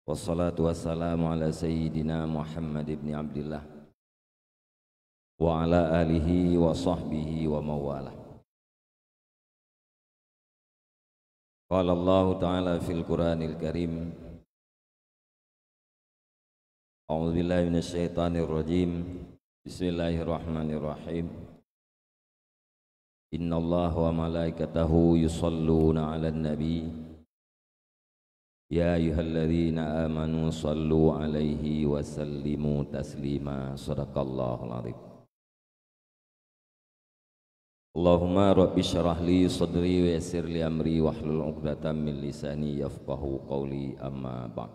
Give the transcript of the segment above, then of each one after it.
Wassalatu wassalamu ala sayyidina Muhammad ibn Abdillah wa ala alihi wa sahbihi wa mawalah. Qala Allah Ta'ala fil Qur'anil Karim, A'udzu billahi minasy syaithanir rajim. Bismillahirrahmanirrahim. Innallaha wa malaikatahu yusholluna 'alan nabi. Ya ayyuhalladzina amanu sallu 'alaihi wa sallimu taslima. Shadaqallahul 'adzim. Allahumma rabbi syrah li sadri wa yassir li amri wahlul 'uqdatam min lisani yafqahu qawli, amma ba'd.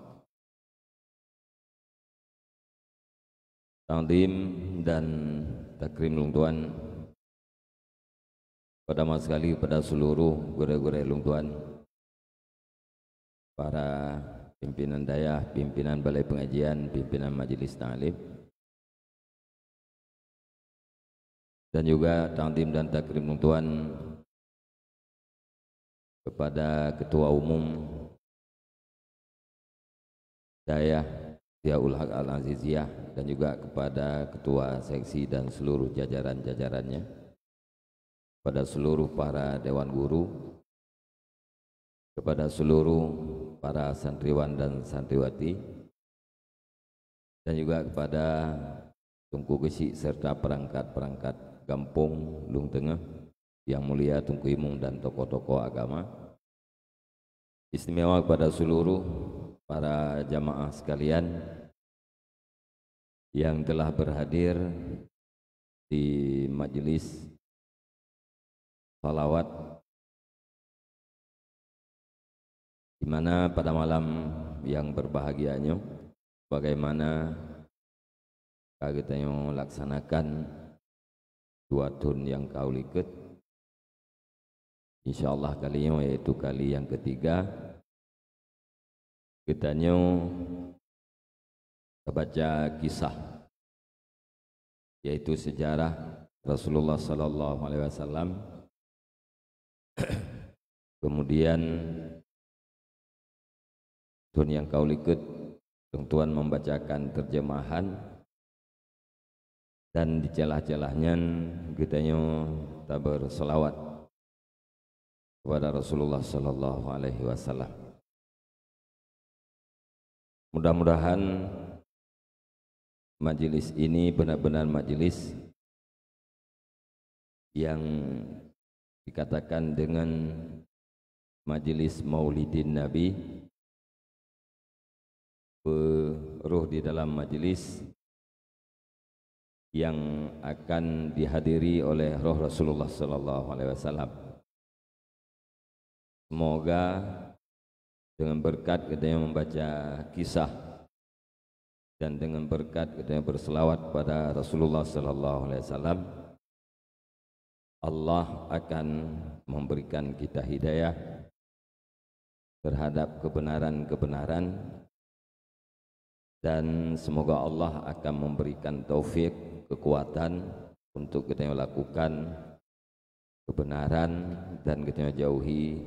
Ta'zim dan takrim lungtuan pertama sekali pada seluruh guru-guru lungtuan, para pimpinan dayah, pimpinan balai pengajian, pimpinan majelis ta'lim, dan juga ta'zim dan takrim lungtuan kepada ketua umum dayah Ziaul Haq Al-Aziziyah, dan juga kepada ketua seksi dan seluruh jajaran-jajarannya, kepada seluruh para dewan guru, kepada seluruh para santriwan dan santriwati, dan juga kepada Tungku Gesi serta perangkat-perangkat Gampung Lung Tengah yang mulia, Tungku Imung dan tokoh-tokoh agama. Istimewa kepada seluruh para jamaah sekalian yang telah berhadir di majelis salawat, di mana pada malam yang berbahagianya, bagaimana kita laksanakan dua tun yang kau liket, insyaallah kalinya yaitu kali yang ketiga, kita baca kisah, yaitu sejarah Rasulullah sallallahu alaihi wasallam. Kemudian tun yang kau likut, tuan membacakan terjemahan, dan di celah-celahnya kita tak berselawat kepada Rasulullah sallallahu alaihi wasallam. Mudah-mudahan majelis ini benar-benar majelis yang dikatakan dengan majelis Maulidin Nabi, ruh di dalam majelis yang akan dihadiri oleh roh Rasulullah sallallahu alaihi wasallam. Semoga dengan berkat kita membaca kisah dan dengan berkat kita berselawat pada Rasulullah sallallahu alaihi wasallam, Allah akan memberikan kita hidayah terhadap kebenaran-kebenaran, dan semoga Allah akan memberikan taufik, kekuatan untuk kita melakukan kebenaran dan kita jauhi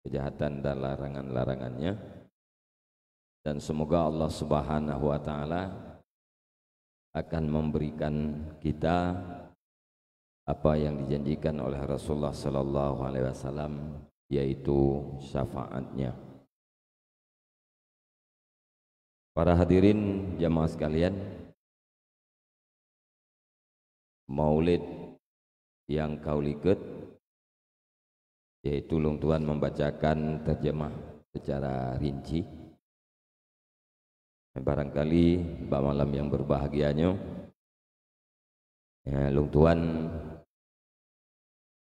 kejahatan dan larangan-larangannya. Dan semoga Allah Subhanahu wa taala akan memberikan kita apa yang dijanjikan oleh Rasulullah sallallahu alaihi wasallam, yaitu syafaatnya. Para hadirin jamaah sekalian, maulid yang kau likut, yaitu Lung Tuan membacakan terjemah secara rinci. Barangkali pada malam yang berbahagianya, Lung Tuan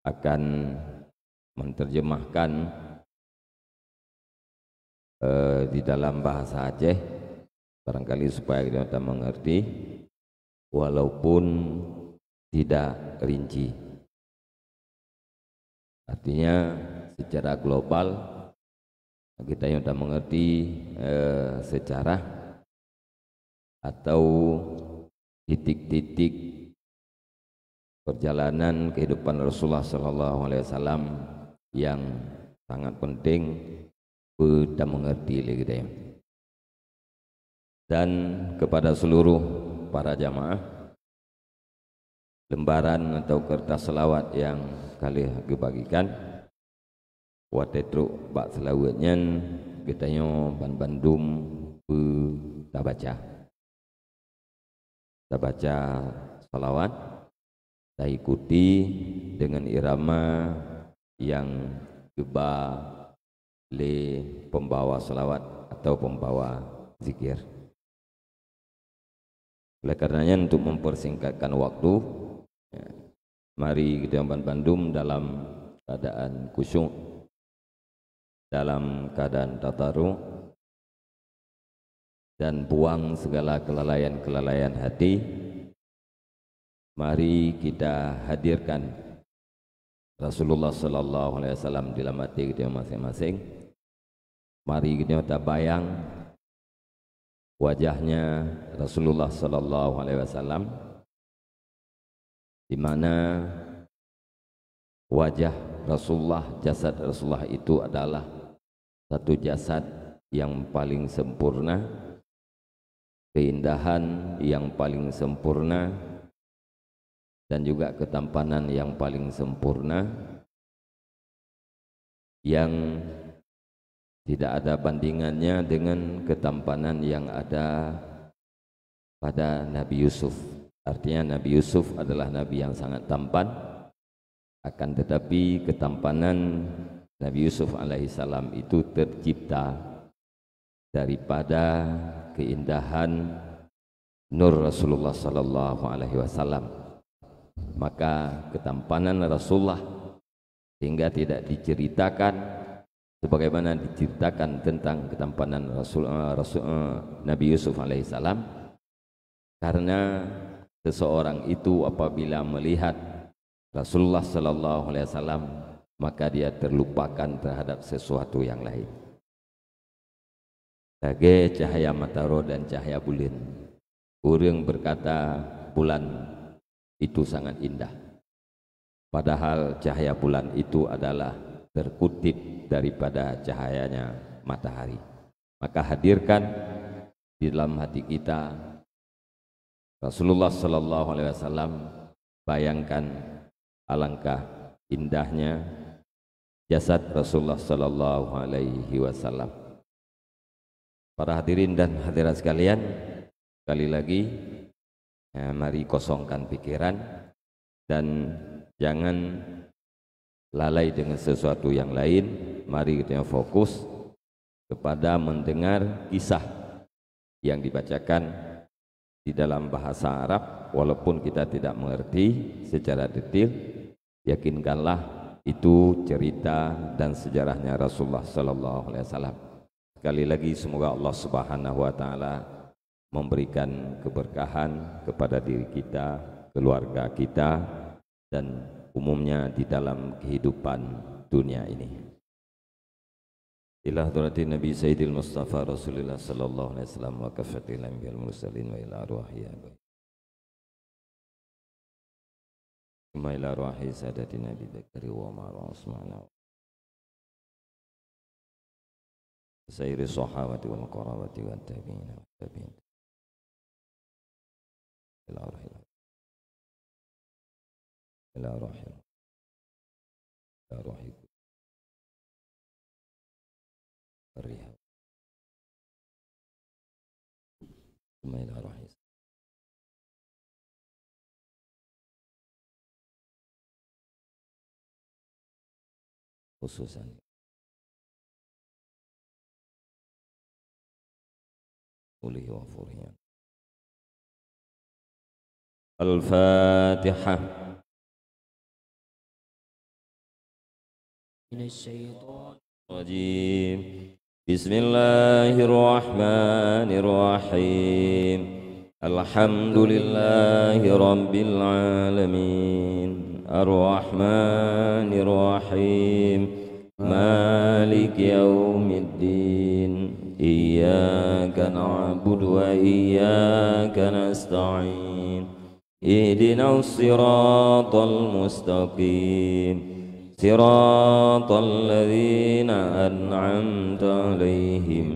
akan menerjemahkan di dalam bahasa Aceh, barangkali supaya kita mengerti walaupun tidak rinci. Artinya secara global kita yang sudah mengerti sejarah atau titik-titik perjalanan kehidupan Rasulullah sallallahu alaihi wasallam yang sangat penting kita mengerti lagi. dan kepada seluruh para jamaah, lembaran atau kertas selawat yang kali bagikan watetru bak selawatnya kitanya Bandung kita baca salawat, kita ikuti dengan irama yang geba le pembawa salawat atau pembawa zikir. Oleh karenanya untuk mempersingkatkan waktu, mari kita Bandung dalam keadaan khusyuk, dalam keadaan tataru, dan buang segala kelalaian-kelalaian hati. Mari kita hadirkan Rasulullah sallallahu alaihi wasallam di dalam hati kita masing-masing. Mari kita bayang wajahnya Rasulullah sallallahu alaihi wasallam, di mana wajah Rasulullah, jasad Rasulullah itu adalah satu jasad yang paling sempurna, keindahan yang paling sempurna, dan juga ketampanan yang paling sempurna, yang tidak ada bandingannya dengan ketampanan yang ada pada Nabi Yusuf. Artinya Nabi Yusuf adalah Nabi yang sangat tampan, akan tetapi ketampanan Nabi Yusuf alaihissalam itu tercipta daripada keindahan nur Rasulullah sallallahu alaihi wasallam. Maka ketampanan Rasulullah sehingga tidak diceritakan sebagaimana diceritakan tentang ketampanan Nabi Yusuf alaihissalam, karena seseorang itu apabila melihat Rasulullah sallallahu alaihi wasallam maka dia terlupakan terhadap sesuatu yang lain. Sebagai cahaya matahari dan cahaya bulan, orang berkata bulan itu sangat indah, padahal cahaya bulan itu adalah terkutip daripada cahayanya matahari. Maka hadirkan di dalam hati kita Rasulullah sallallahu alaihi wasallam. Bayangkan alangkah indahnya jasad Rasulullah sallallahu alaihi wasallam. Para hadirin dan hadirat sekalian, sekali lagi mari kosongkan pikiran dan jangan lalai dengan sesuatu yang lain. Mari kita fokus kepada mendengar kisah yang dibacakan di dalam bahasa Arab, walaupun kita tidak mengerti secara detail. Yakinkanlah itu cerita dan sejarahnya Rasulullah sallallahu alaihi wasallam. Sekali lagi semoga Allah Subhanahu wa taala memberikan keberkahan kepada diri kita, keluarga kita, dan umumnya di dalam kehidupan dunia ini. Ila hadrati Nabi Sayyidil Mustafa Rasulullah sallallahu alaihi wasallam wa kafatil anbiya'il mursalin wa ila arwahi wa ila arwahi sadati Nabi Bakri wa Umar wa Utsman sayyidi sahabati wal qarabati wat tabi'in wa tabi'in ila arwahi ila arwahi ila arwahi الرياض ثم إلى روحي خصوصا قوله وفوره. الفاتحة. من الشيطان الرجيم. بسم الله الرحمن الرحيم. الحمد لله رب العالمين الرحمن الرحيم مالك يوم الدين إياك نعبد وإياك نستعين اهدنا الصراط المستقيم صراط الذين أنعمت عليهم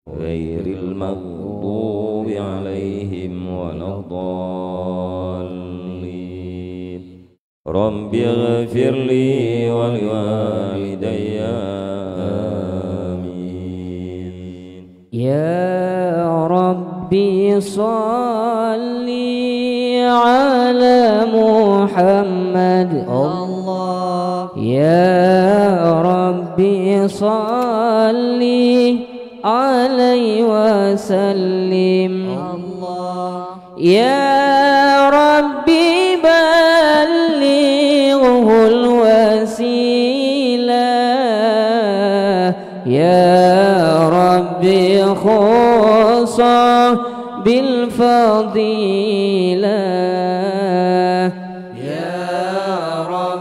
غير المغضوب عليهم ولا الضالين رب اغفر لي ولوالدي آمين. يا ربي صل على محمد الله. يا ربي صل عليه وسلم الله. يا ربي بلغه الوسيلة. يا ربي خص بالفضيلة. يا رب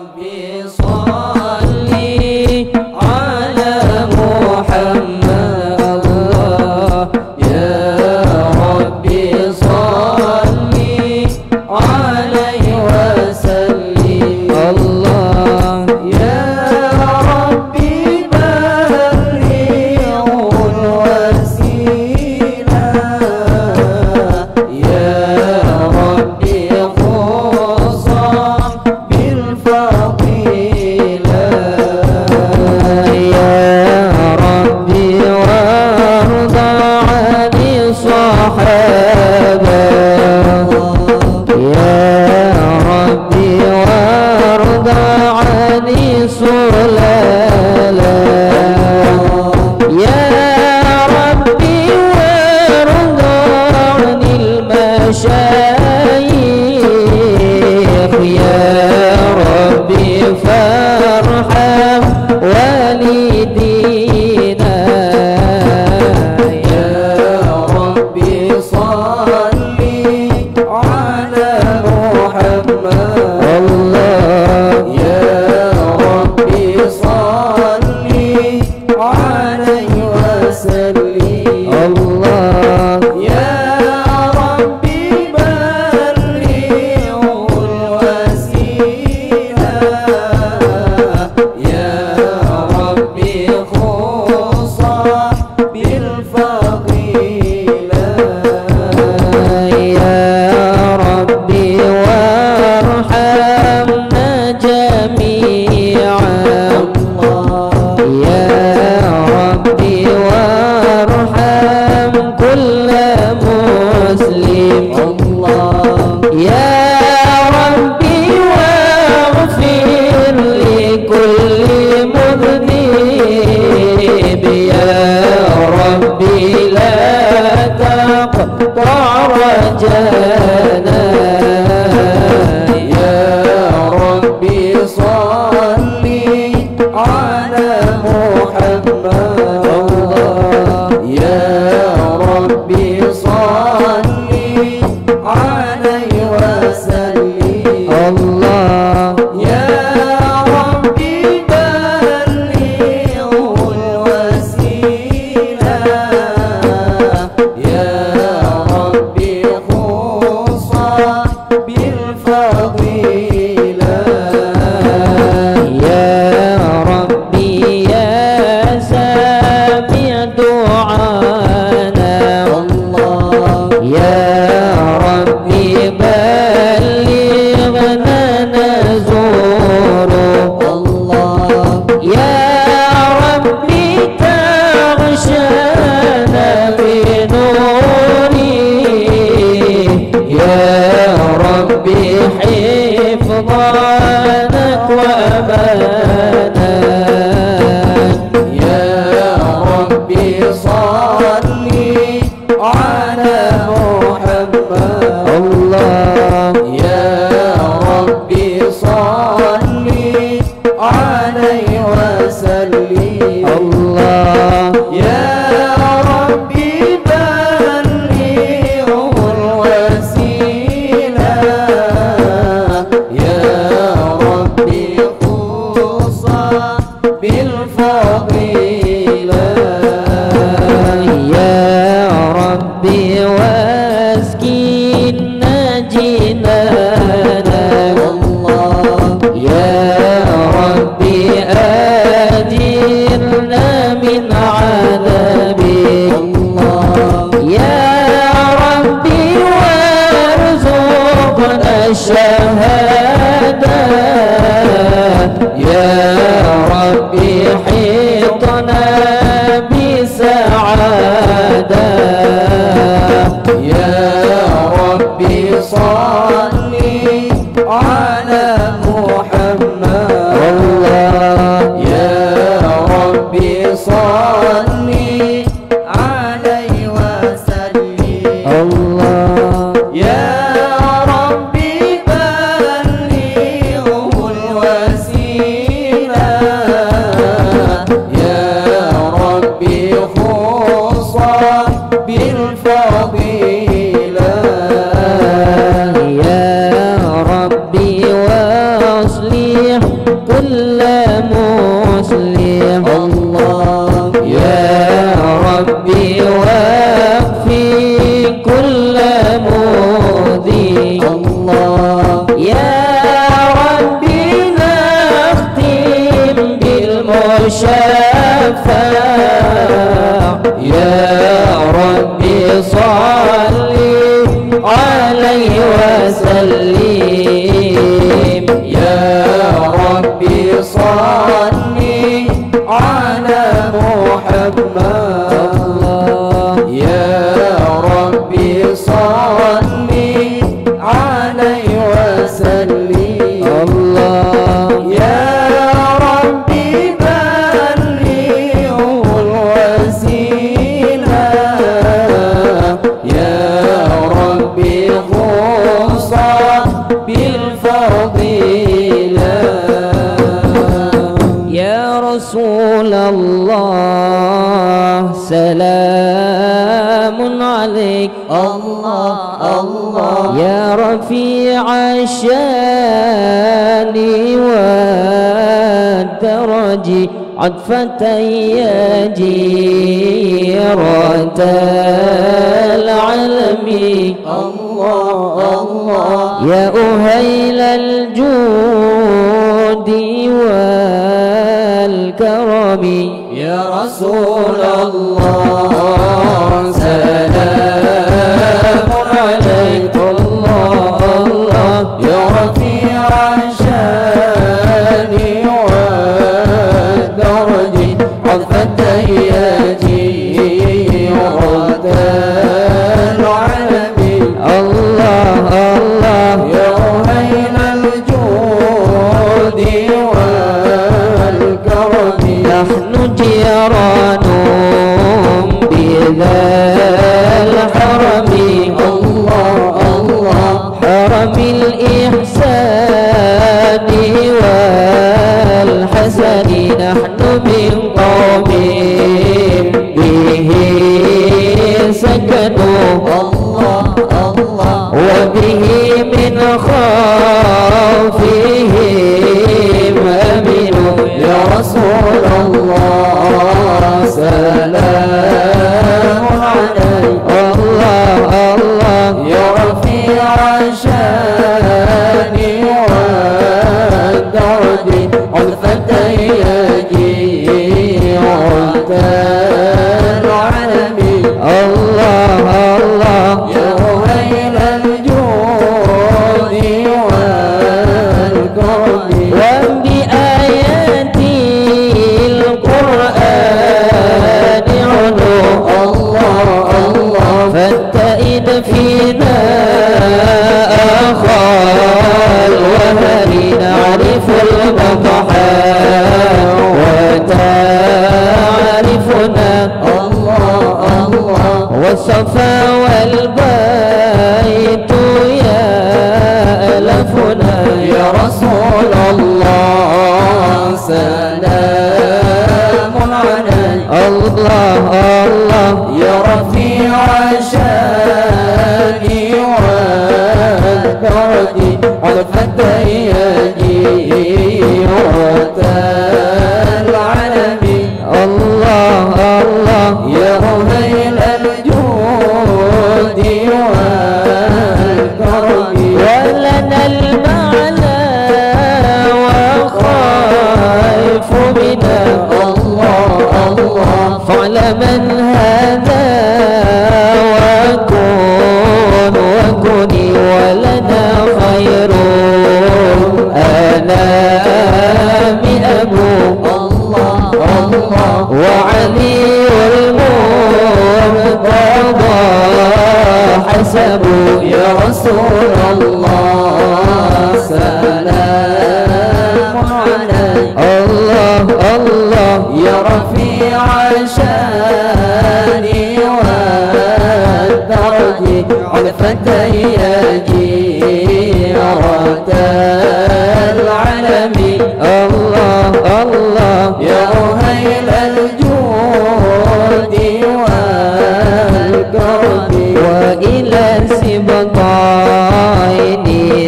وسلم يا ربي صل على محمد يا ربي صل عليه وسلم الله يا ربي بلغه الوسيلة يا ربي خص بالفضيلة يا رسول الله سلام عليك الله الله يا رفيع الشان والدرج عطفة يا جيرة العالم الله الله يا أهيل الجود والكرم يا رسول الله سلام عليك الله الله يا رفيع الشان والدرج عطفة يا جيرة العالم الله الله يا أهيل الجود والكرم نحن جيران بذا الحرم الله الله حرم الإحسان والحسن نحن من قوم به سكنوا الله الله وبه من خوفهم أمنوا يا رسول الله سلام عليك الله الله يا رفيع الشان والدرج عطفة يا جيرة العالم الله الله يا أهيل الجود والكرم وبآيات القرآن علو الله الله فالتئد فينا أخا الوهر نعرف المضحى وتعرفنا الله الله والصفا والبيت يألفنا يا رسول الله سلام عليك الله الله يا رفيع الشان والدرج عطفة يا جيرة العالم الله الله يا أهيل الجود والكرم ولنا المعنى وخائف بنا الله الله فاعلمن هذا وكن وكني ولنا خير الأنام أبو الله الله وعلي المرتضى حسب يا رسول الله سلام عليك الله الله يا رفيع الشان والدرج عطفة يا جيرة العالم الله الله يا أهيل الجود والكرم وإلى السبطين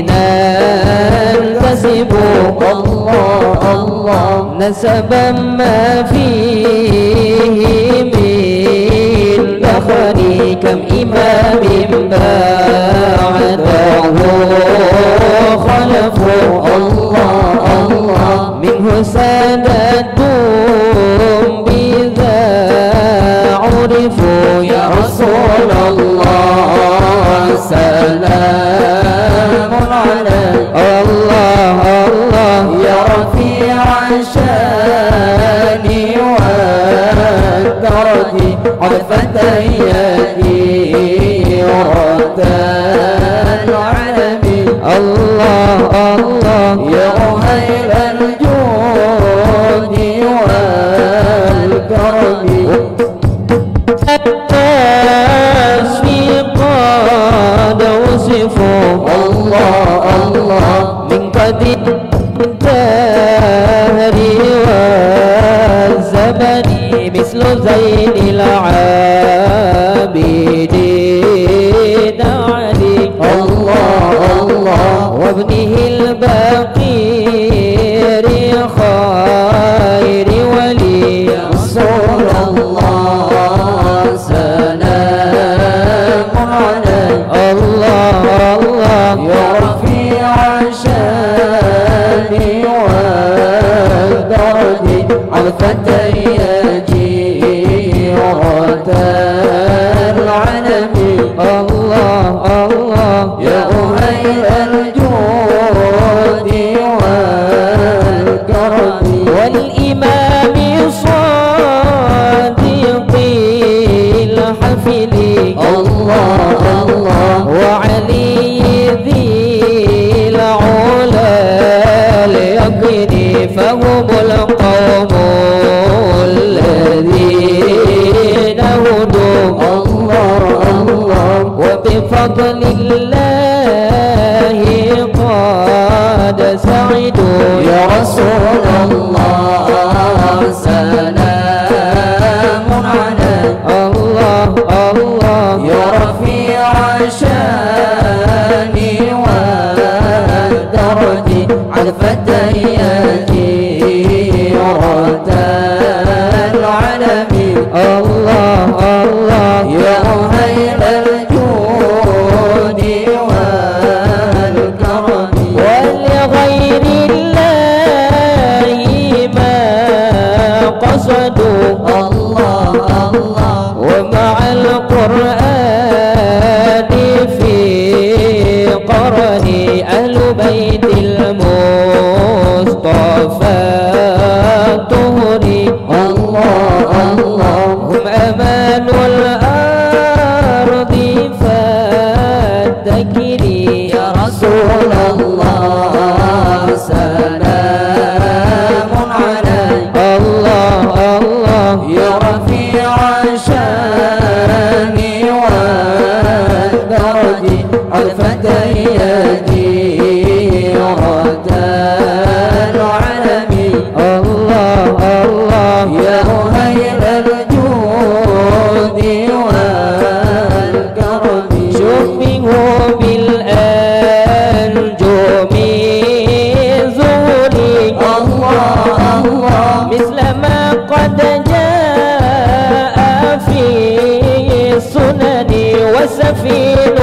ننتسب الله الله نسبا ما فيه من فخر كم إمام بعده خلفوا الله الله منه سادة بذا عرفوا يا رسول الله سلام عليك الله الله يا رفيع الشان والدرج عرفت يدي ورد العالمين الله الله يا أهيل الجود والكرم التشفيق قد وصفوا الله الله من قديم الدهر والزمن مثل زين العابدين علي الله الله وابنه البقير خير ولي رسول الله سلام عليك الله الله يا رفيع الشان والدرج عرفت يدي ورد العالمين الله الله يا أهيل الجود والكرم والإمام الصادق الحفل الله الله وعلي ذي العلا اليقين فهم القوم الذين هدوا الله الله وبفضل الله قد سعدوا يا رسول الله سلام عليك الله الله يا رفيع الشان والدرج عرفت يدي ورد العالمين الله الله يا أهيل الجود والكرم ولغير الله ما قصدوا الله الله ومع القرآن في قرن أهل بيت المصطفى طهري الله الله هم أمان الأرض فالذكري يا رسول الله سلام عليك الله الله يا رفيع الشان والدرج عرفت يدي ورد العالمين الله الله يا أهيل الجود والكرم شبهوا بالأنجم زهري الله الله مثل ما قد جاء في السنن وسفين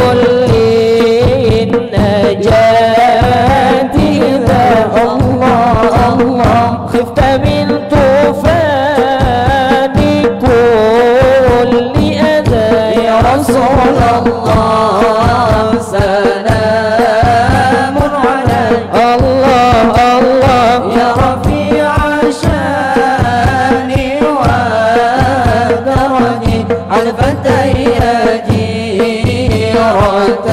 للنجاة إذا الله الله خفت من طوفان كل أذى يا رسول الله سلام عليك الله الله يا رفيع الشان والدرج عرفت يدي ورد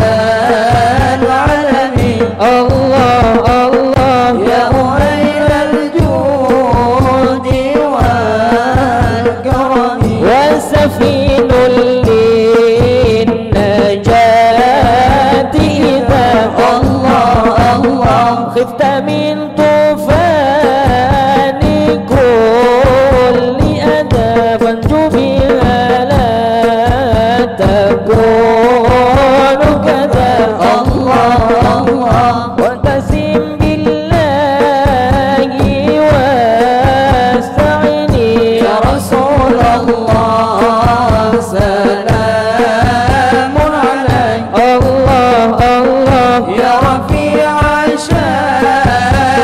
العالمين الله الله يا أهيل الجود والكرم وسفين للنجاة إذا الله الله خفت من طوفان كل أذى فانجو بها لا تكون كذا الله الله واعتصم بالله واستعيني يا رسول الله سلام عليك الله الله يا رفيع الشان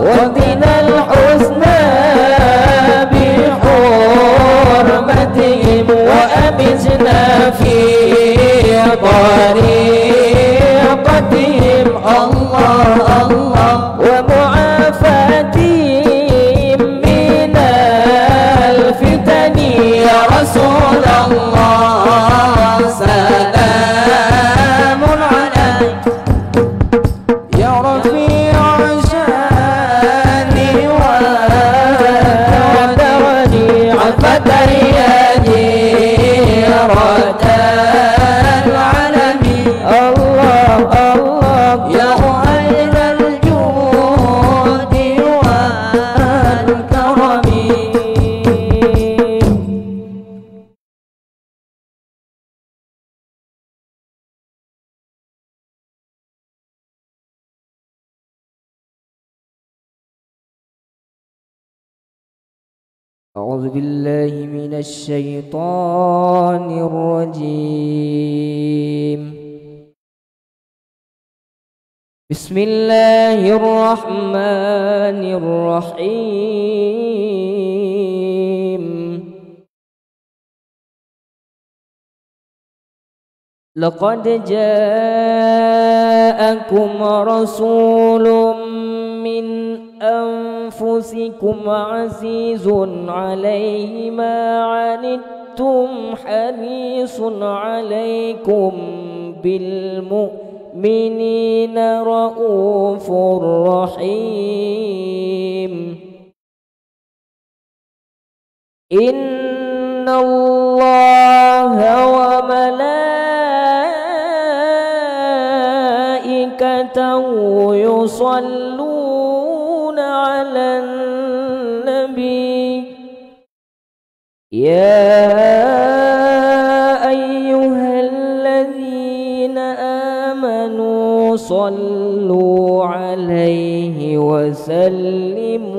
وقنا الحسنى بحرمتهم وأمتنا في طريقتهم الله الله ومعافاتهم من الفتن يا رسول الله سلام عليك يا رفيع شاني ودوني عفة يا جيرة العالمين الله الله يا أهل الجود والكرم أعوذ بالله من الشيطان الرجيم بسم الله الرحمن الرحيم لقد جاءكم رسول من أنفسكم عزيز عليه ما عنتم حريص عليكم بالمؤمنين رؤوف رحيم إن الله وملائكته يصلون على النبي يا أيها الذين آمنوا صلوا عليه وسلموا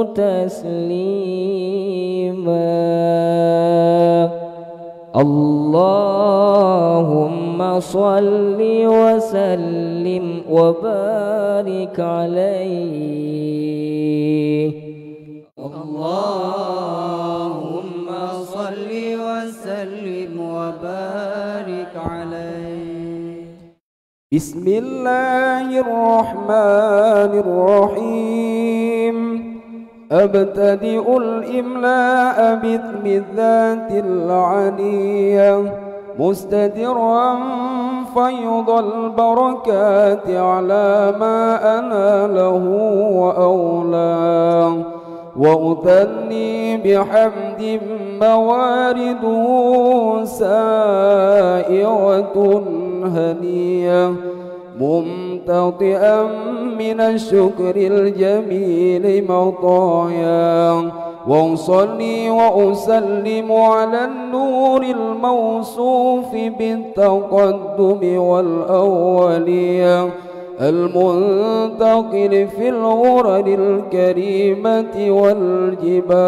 تسليما اللهم صل وسلم وبارك عليه اللهم صل وسلم وبارك عليه بسم الله الرحمن الرحيم أبتدئ الإملاء باسم الذات العلية مستدرا فيض البركات على ما أنا له وأولاه وأثني بحمد موارده سائغة هنية ممتطئا من الشكر الجميل مطايا وأصلي وأسلم على النور الموصوف بالتقدم والأولية المنتقل في الغرر الكريمة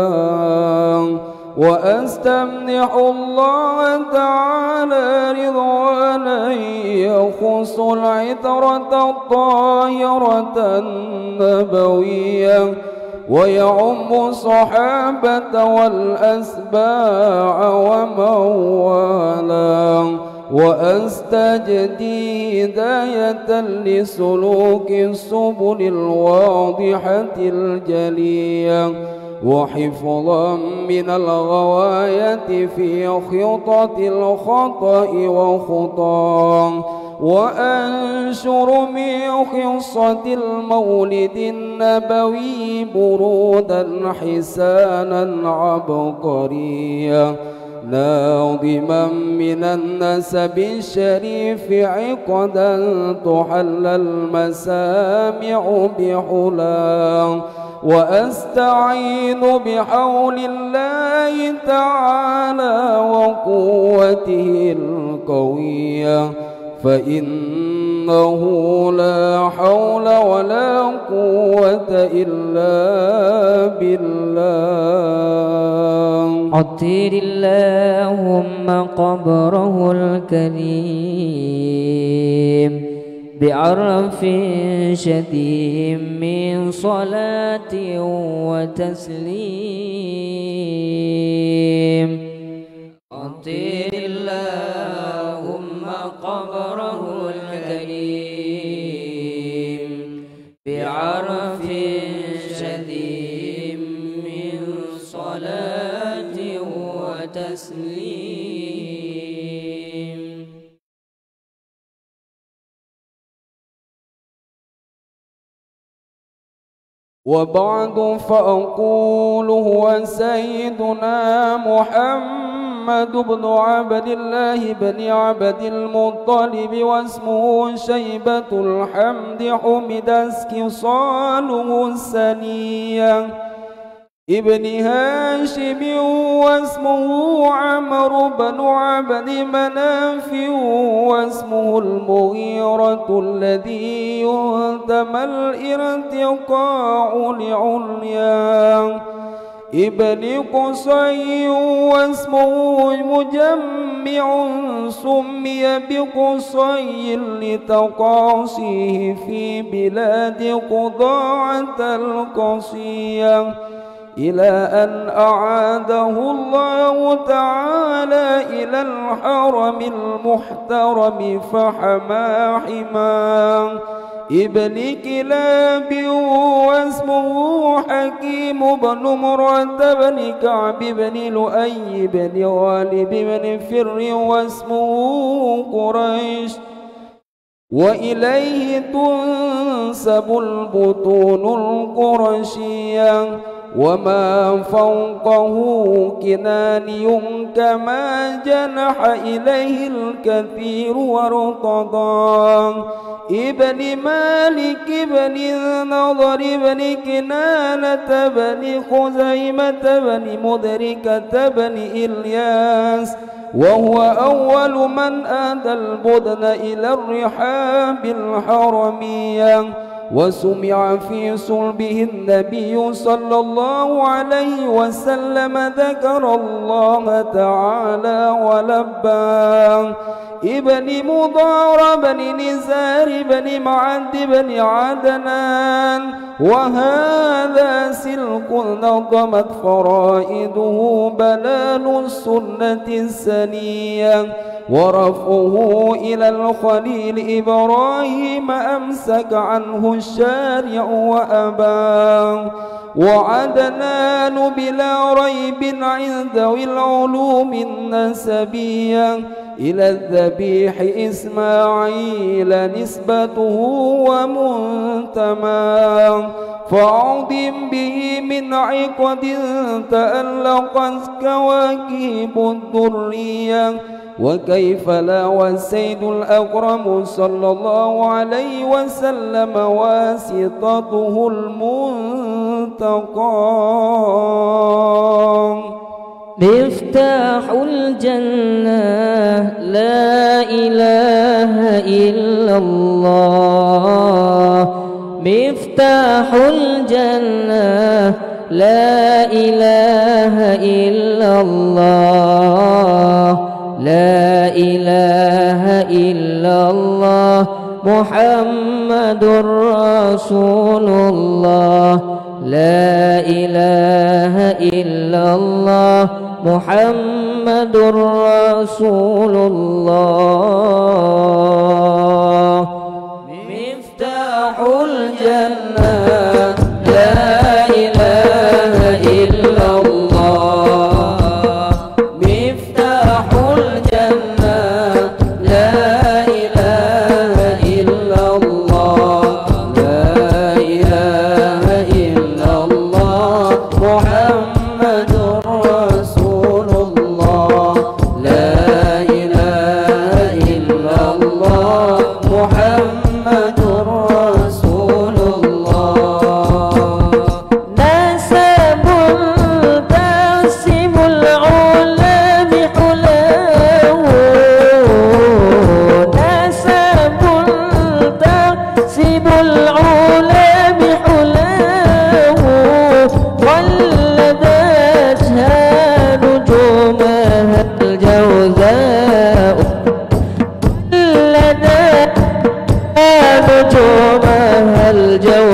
والجبال وأستمنح الله تعالى رضوانا يخص العطرة الطاهرة النبوية ويعم الصحابة والأسباع ومن والاه وأستجدي هداية لسلوك السبل الواضحة الجلية وحفظا من الغواية في خطط الخطأ وخطاه وأنشر من خصة المولد النبوي برودا حسانا عبقريا ناظما من النسب الشريف عقدا تحل المسامع بحلاه وأستعين بحول الله تعالى وقوته القوية فإنه لا حول ولا قوة إلا بالله عطر اللهم قبره الكريم بعرف شديد من صلاة وتسليم أطير اللهم قبره الكريم بعرف شديد من صلاة وتسليم. وبعد فأقول هو سيدنا محمد بن عبد الله بن عبد المطلب واسمه شيبة الحمد حمد اسكصاله السنية ابن هاشم واسمه عمرو بن عبد مناف واسمه المغيرة الذي ينتمى الارتقاء لعليا ابن قصي واسمه مجمع سمي بقصي لتقاصيه في بلاد قضاعة القصية إلى أن أعاده الله تعالى إلى الحرم المحترم فحما حما ابن كلاب واسمه حكيم بن مرة بن كعب بن لؤي بن غالب بن فر واسمه قريش وإليه تنسب البطون القرشية وما فوقه كناني كما جنح إليه الكثير وارتضى ابن مالك بن النضر بن كنانة بن خزيمة بن مدركة بن إلياس وهو أول من أهدى البدن إلى الرحاب الحرمية وسمع في صلبه النبي صلى الله عليه وسلم ذكر الله تعالى ولبى ابن مضار بن نزار بن معد بن عدنان وهذا سلك نظمت فرائده بلال السنة السنية ورفعه إلى الخليل إبراهيم أمسك عنه الشارع وأباه وعدنان بلا ريب عند ذوي العلوم النسبية إلى الذبيح إسماعيل نسبته ومنتمى فعظم به من عقد تألقت كواكب الذرية وكيف لا والسيد الأكرم صلى الله عليه وسلم واسطته المنتقى مفتاح الجنة لا إله إلا الله مفتاح الجنة لا إله إلا الله لا إله إلا الله محمد رسول الله لا إله إلا الله محمد رسول الله مفتاح الجنة لا إله إلا الله مفتاح الجنة لا إله إلا الله لا إله إلا الله محمد رسول الله لا إله إلا الله محمد رسول الله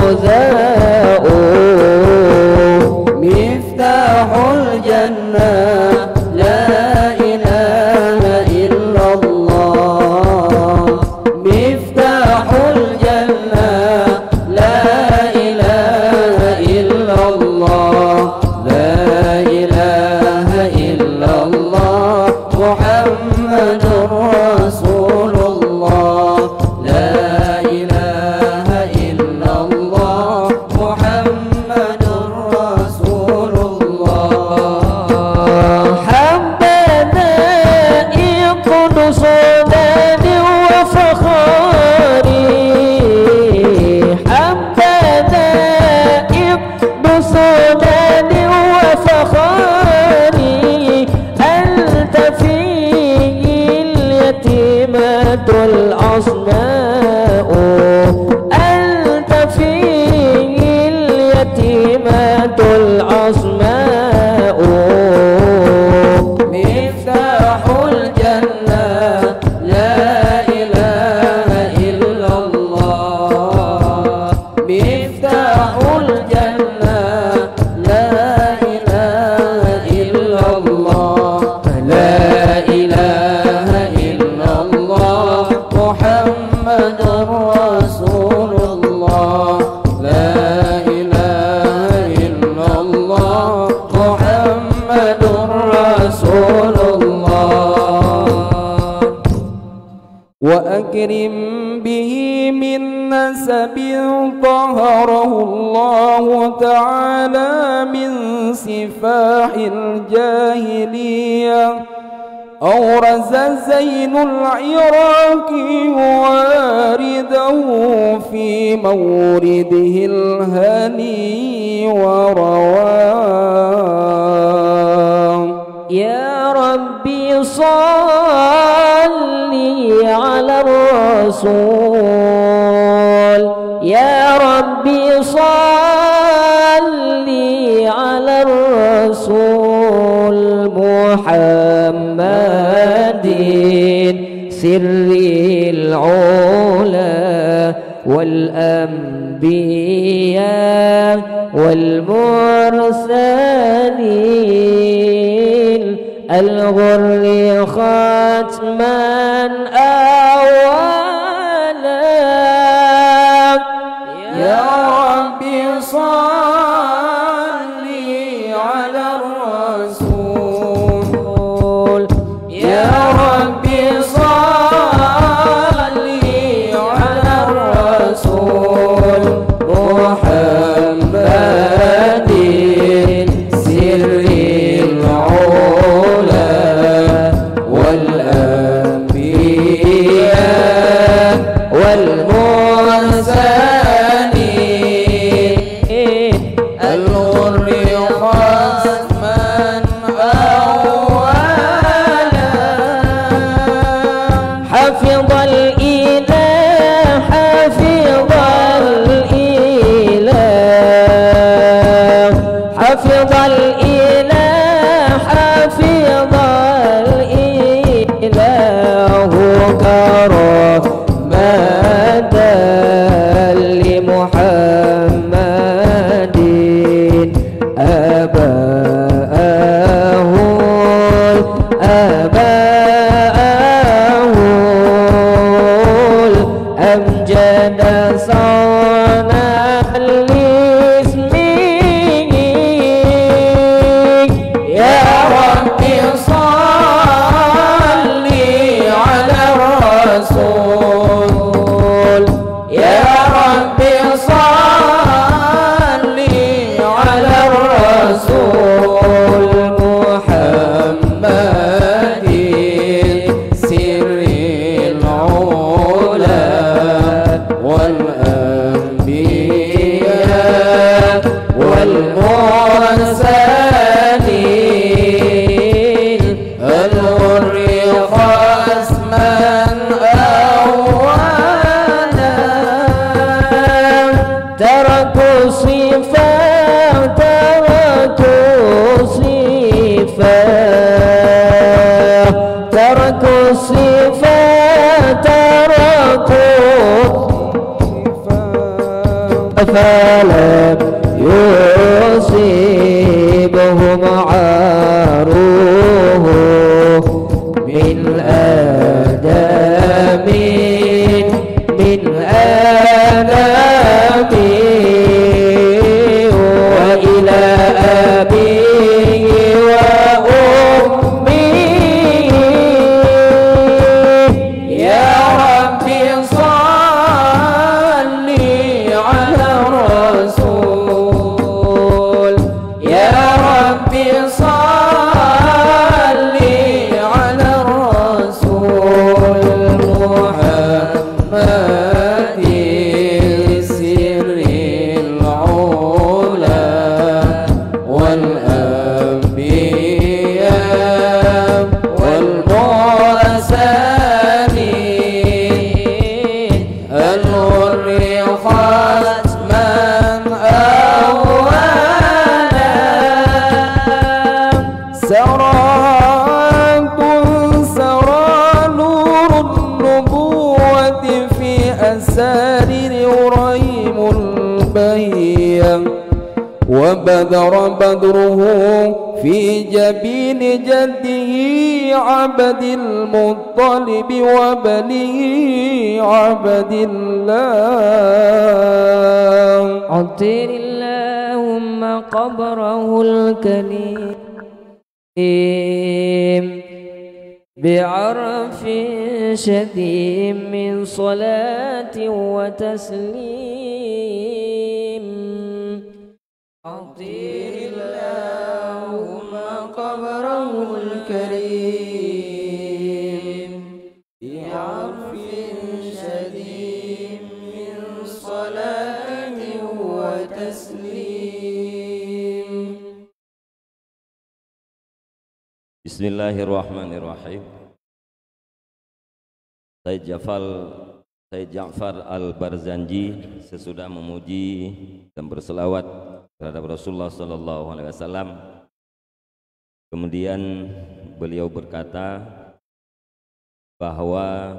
الجزاء مفتاح الجنة لا إله إلا الله مفتاح الجنة لا إله إلا الله لا إله إلا الله محمد رسول الله لا إله إلا الله محمد رسول الله حبذا يقود صداد وفخاري حبذا يقود صداد وفخاري أنت فيه اليتيمة الأصماء أنت فيه اليتيمة الأصماء مفتاح الجنة لا إله إلا الله مفتاح الجنة لا إله إلا الله لا إله إلا الله محمد رسول الله لا إله إلا الله محمد رسول الله وأكرم به من نسب طهره الله تعالى من سفاح الجاهلية أورز زين العراق وارده في مورده الهني ورواه يا ربي صلي على الرسول يا ربي صلي على الرسول محمد سر العلا والأنبياء والمرسلين الغر ختما أولا يا ربي صلي على الرسول يا ربي صلي على الرسول محمد سر العلا والأنبياء والمرسلين الغر ختما أولا حفظ الإله حفظ الإله حفظ الإله حفظ الإله كرامة لمحمد أباه أمجد صنع لاسمه يا ربي صلي على الرسول يا ربي صلي على الرسول محمد سر العلا والأنبياء والمرسلين الغر خصما أولا تركوا صفات تركوا صفات تركوا صفات تركوا فلم يصيبهم عاره من آدم وإلى أبيه وأمه يا ربي صل على الرسول يا ربي صل على الرسول محمد سر العلا والأنبياء والمرسلين الغر ختما أولا سرى نور النبوة في أسارر ريم البهية وبدر بدره في جبين جده عبد المطلب وبنه عبد الله عطر اللهم قبره الكريم بعرف شديد من صلاة وتسليم عطر اللهم قبره الكريم بعرف شديد من صلاة وتسليم. Bismillahirrahmanirrahim. Said Ja'far Al-Barzanji sesudah memuji dan berselawat terhadap Rasulullah sallallahu alaihi wasallam, kemudian beliau berkata bahwa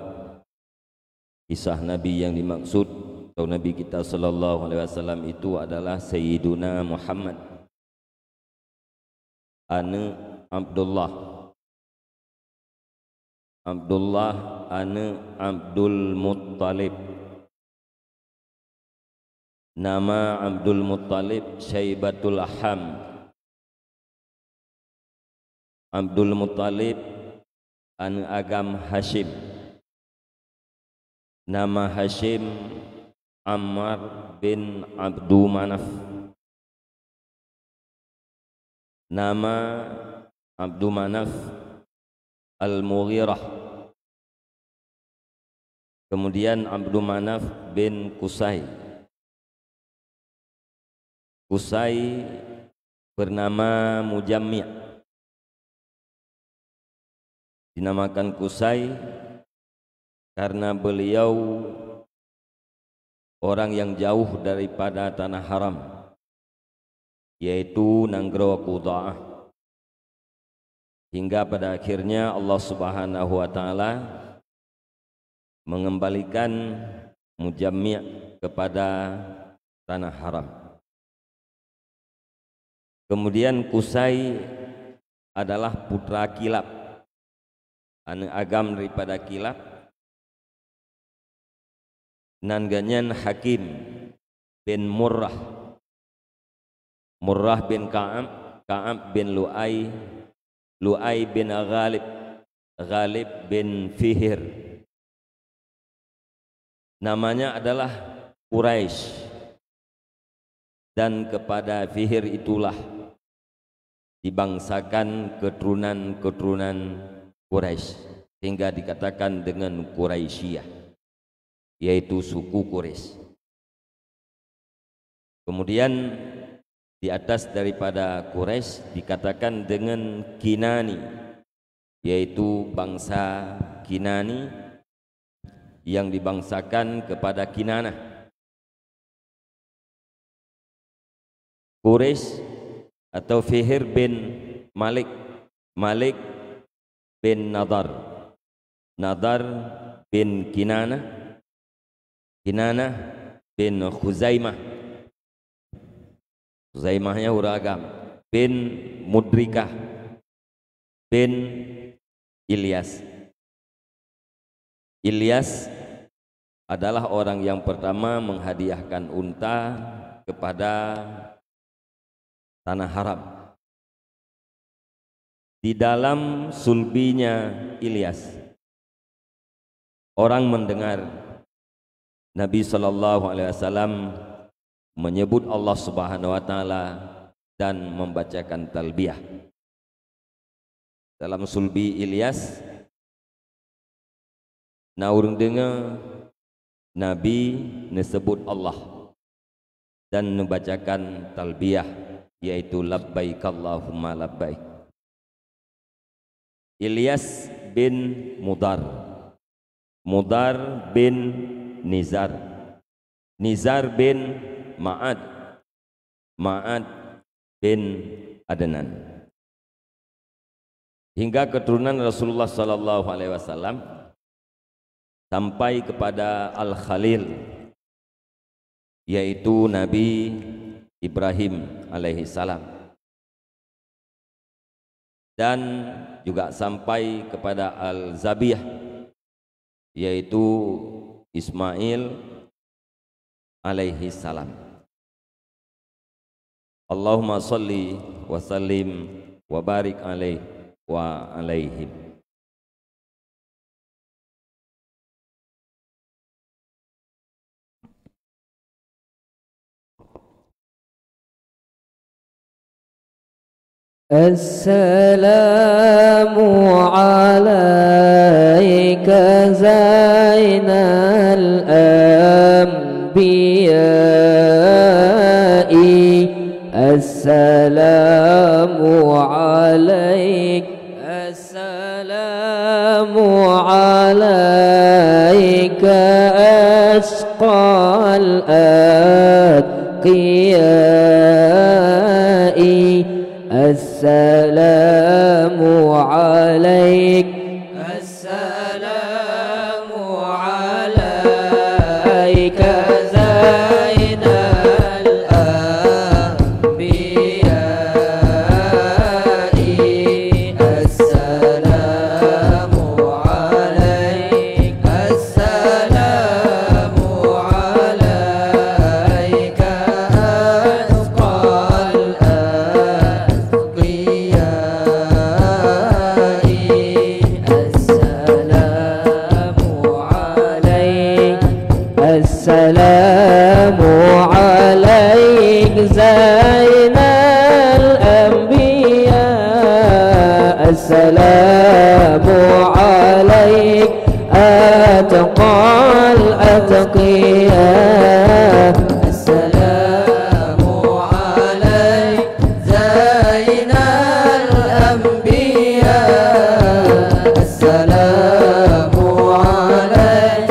kisah Nabi yang dimaksud atau Nabi kita sallallahu alaihi wasallam itu adalah Sayyiduna Muhammad ane Abdullah ane Abdul Muttalib. Nama Abdul Muttalib Syaibatul Ham. Abdul Muttalib ane agam Hashim. Nama Hashim Ammar bin Abdu Manaf. Nama Abdu Manaf Al-Mughirah. Kemudian Abdu Manaf bin Qusay. Qusay bernama Mujammi'. Dinamakan Qusay karena beliau orang yang jauh daripada tanah haram, yaitu Nanggro Qudha'ah. Hingga pada akhirnya Allah Subhanahu wa taala mengembalikan Mujammi' kepada tanah haram. Kemudian Qusay adalah putra Kilab, anak agam daripada Kilab. Nanganyan Hakim bin Murrah, Murrah bin Ka'ab, Ka'ab bin Lu'ay, Lu'ay bin Ghalib, Ghalib bin Fihr. Namanya adalah Quraisy, dan kepada Fihr itulah dibangsakan keturunan-keturunan Quraisy, sehingga dikatakan dengan Quraisyiyah, yaitu suku Quraisy. Kemudian di atas daripada Quraisy dikatakan dengan Kinani, yaitu bangsa Kinani yang dibangsakan kepada Kinanah. Quraisy atau Fihr bin Malik, Malik bin Nadar, Nadar bin Kinanah, Kinanah bin Khuzaimah, Huzaimahnya uragam bin Mudrikah bin Ilyas. Ilyas adalah orang yang pertama menghadiahkan unta kepada tanah haram. Di dalam sulbinya Ilyas, orang mendengar Nabi SAW menyebut Allah Subhanahu wa Ta'ala dan membacakan talbiyah. Dalam sulbi Ilyas, naurung dengar Nabi disebut Allah dan membacakan talbiyah, yaitu labbaik Allahumma labbaik. Ilyas bin Mudar, Mudar bin Nizar, Nizar bin Ma'ad, Ma'ad bin Adnan, hingga keturunan Rasulullah SAW sampai kepada Al-Khalil, yaitu Nabi Ibrahim alaihissalam, dan juga sampai kepada Al-Zabih, yaitu Ismail alaihissalam. Allahumma salli wa sallim wa barik alaihi wa alaihim. Assalamu alayka zainal anbiya'i. Assalamu alayka, assalamu alayka asqal atqiya'i. Assalamu alaik, assalamu alaika zainal anbiya'i. Assalamu alaik, assalamu alaika asqal Assalamu alaik zainal anbiya. Assalamu alaik atqal atqiya. Assalamu alaik zainal anbiya. Assalamu alaik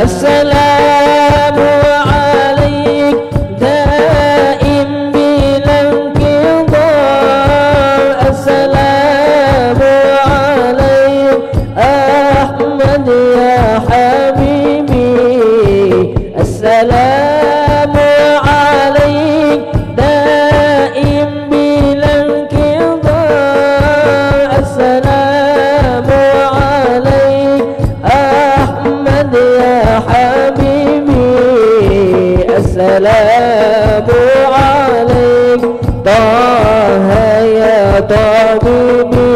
Assalamu alaik daim bilang qidar. Assalamu alaik Ahmad ya habibi. Assalamu alaik daim bilang qidar. Assalamu alaik Ahmad ya habibi. Assalamu alaik Taha ya tabibi.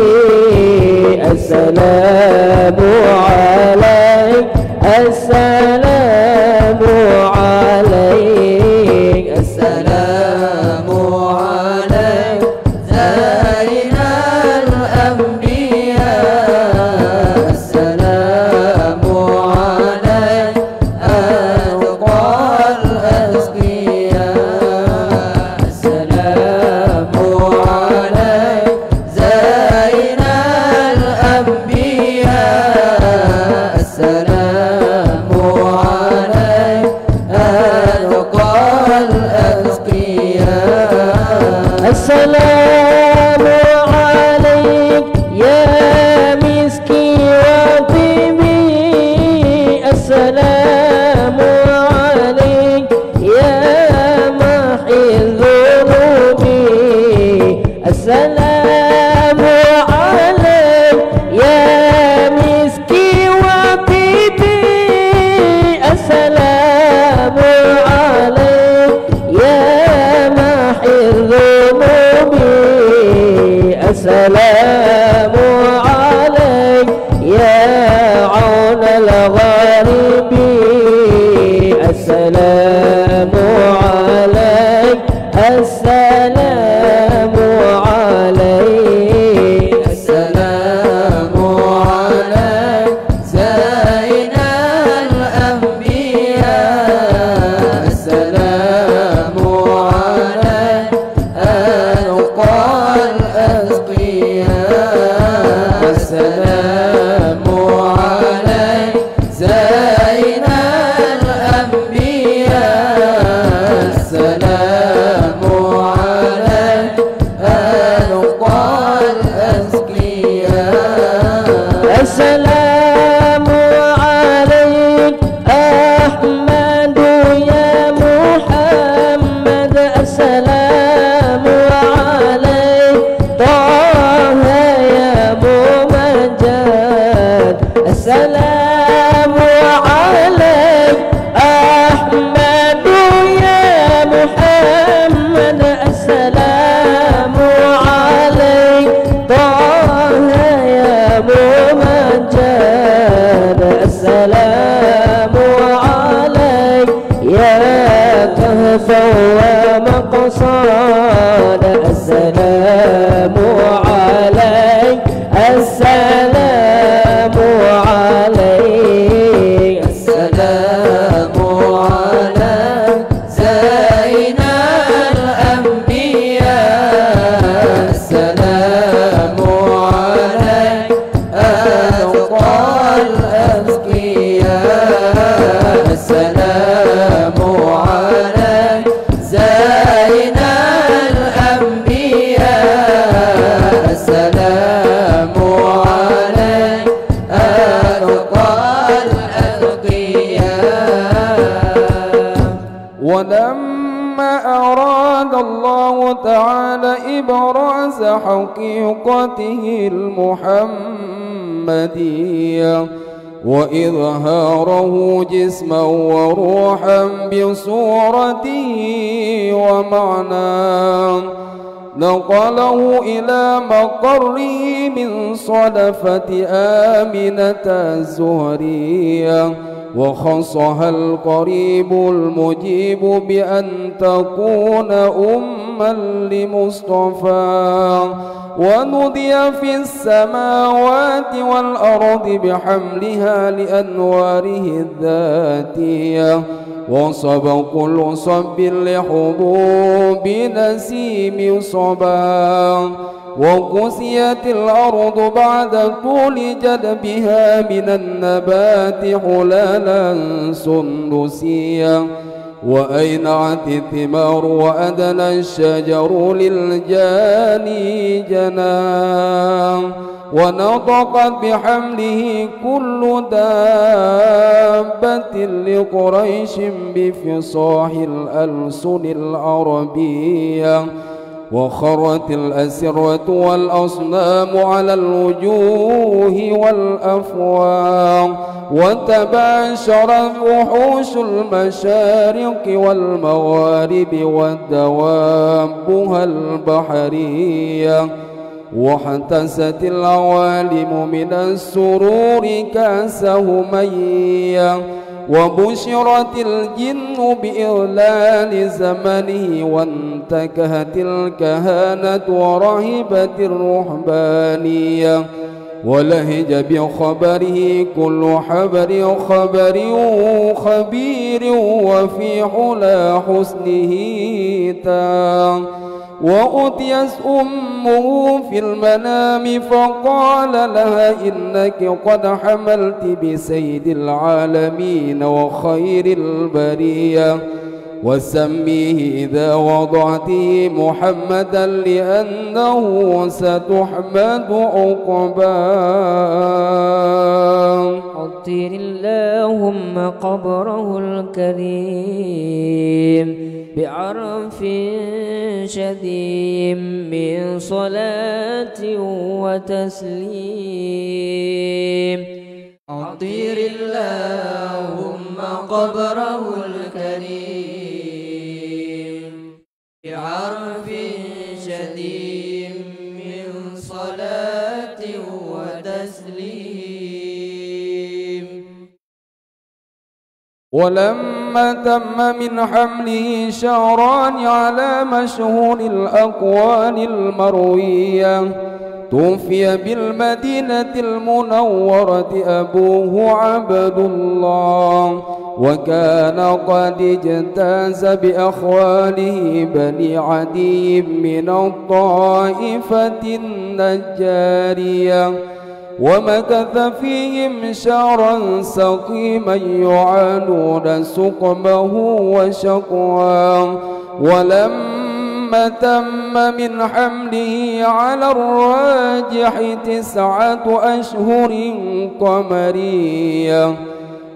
Assalamu alaik, assalamu alaik, assalamu alaik zainal anbiya. Assalamu alaik atqal azkiya. Assalamu alaik zainal anbiya. Assalamu alaik atqal azkiya. Assalamu alaik ya miski wa tibi. Assalamu السلام عليك السلام عليك السلام عليك زين الأنبياء السلام عليك أنقى الأتقياء السلام عليك زين الأنبياء السلام عليك أنقى الأتقياء السلام عليك أحمد يا محمد السلام عليك طه يا ممجد السلام عليك أحمد يا محمد السلام عليك طه يا ممجد السلام عليك يا كهف ومقصد السلام عليك السلام عليك السلام عليك زين الأنبياء السلام عليك أنقى الأتقياء السلام عليك زين الأنبياء السلام عليك أنقى الأتقياء ولما أراد الله تعالى إبراز حقيقته المحمدية وإظهاره جسما وروحا بصورته ومعناه نقله إلى مقره من صدفة آمنة الزهرية وخصها القريب المجيب بأن تكون أما لمصطفى ونودي في السماوات والأرض بحملها لأنواره الذاتية وصب كل صب لحبوب نسيم صبا وكسيت الأرض بعد طول جدبها من النبات حلالا سندسيا وأينعت الثمار وأدنى الشجر للجاني جناه ونطقت بحمله كل دابة لقريش بفصاح الألسن العربية وخرت الأسرة والأصنام على الوجوه والأفواه وتباشرت وحوش المشارق والمغارب ودوابها البحرية واحتست العوالم من السرور كأسهمية وبشرت الجن بإغلال زمنه وانتكهت الكهانة ورهبت الرهبانية ولهج بخبره كل حبر خبر خبير وفي حلا حسنه تام وأتيت أمه في المنام فقال لها إنك قد حملت بسيد العالمين وخير البرية وسميه إذا وضعته محمدا لأنه ستحمد عقباه. عطر اللهم قبره الكريم بعرف شديد من صلاة وتسليم. عطر اللهم قبره الكريم بعرف شديد من صلاة وتسليم. ولما ولما تم من حمله شهران على مشهور الأقوال المروية توفي بالمدينة المنورة أبوه عبد الله، وكان قد اجتاز بأخواله بني عدي من الطائفة النجارية، ومكث فيهم شهرا سقيما يعانون سقمه وشقواه. ولما تم من حمله على الراجح 9 أشهر قمرية،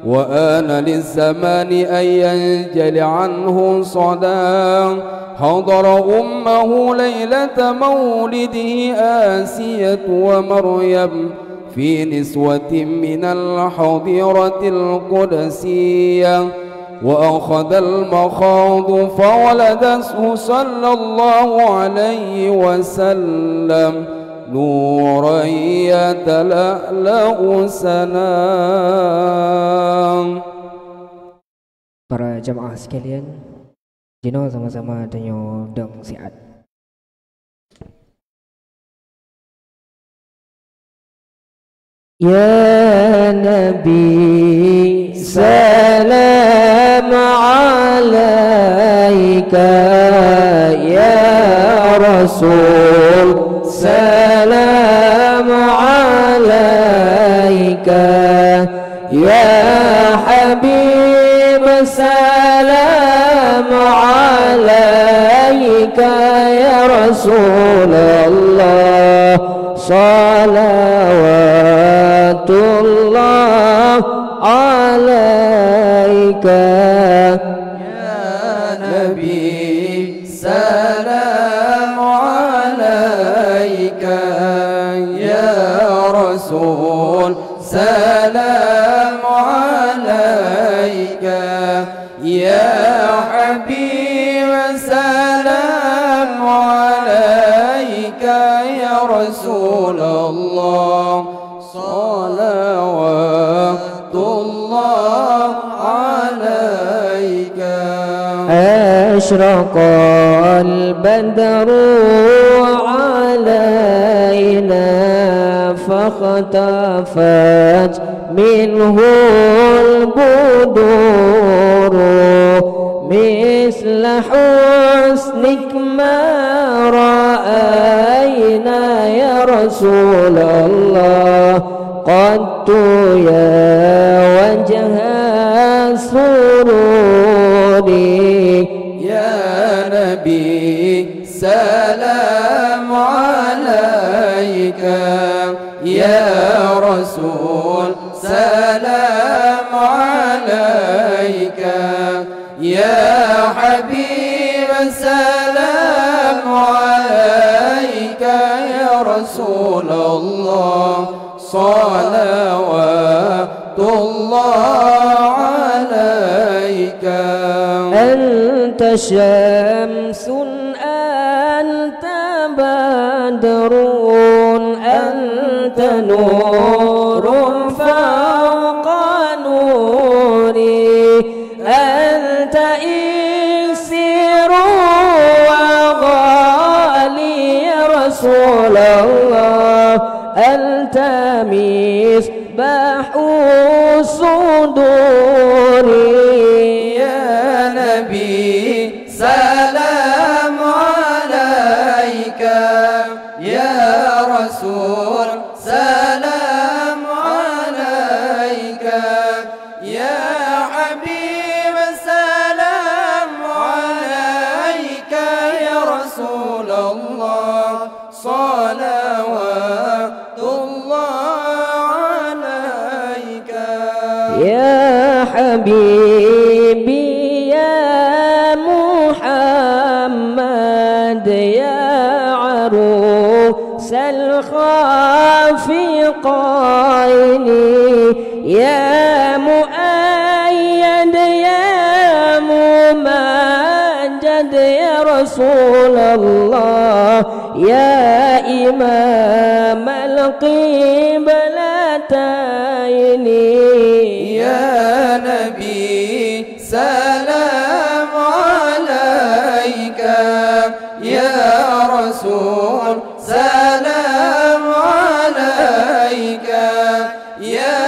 وآن للزمان أن ينجلي عنه صداه، حضر أمه ليلة مولده آسية ومريم في نسوة من الحضيرة القدسية، وأخذ المخاض فولدته صلى الله عليه وسلم نورا يتلألأ سلام. Para jamaah sekalian, jino sama-sama denyo deng siat. Ya Nabi salam alaika, ya Rasul salam alaika, ya Habib salam alaika, ya Rasulullah salawatullah alaika. Ya Nabi salam alaika, ya Rasul salam alaika, ya Habib salam alaika, ya Rasulullah salawatullah alaika. أشرق البدر علينا فاختفت منه البدور، مثل حسنك ما رأينا يا رسول الله قد يا وجه سروري. يا نبي سلام عليك، يا رسول سلام عليك، يا حبيب سلام عليك، يا رسول الله صلوات الله عليك. أنت شمس أنت بدر أنت نور فوق نوري، أنت إكسير وغالي يا رسول الله، أنت مصباح صدوري. يا نبي سلام عليك، يا رسول سلام عليك، يا حبيب سلام عليك، يا رسول الله صلوات الله عليك. يا حبيبي يا محمد يا عروس الخافقين، يا مؤيد يا ممجد يا رسول الله، يا إمام القبلتين. يا نبي سلام عليك يا رسول سلام عليك يا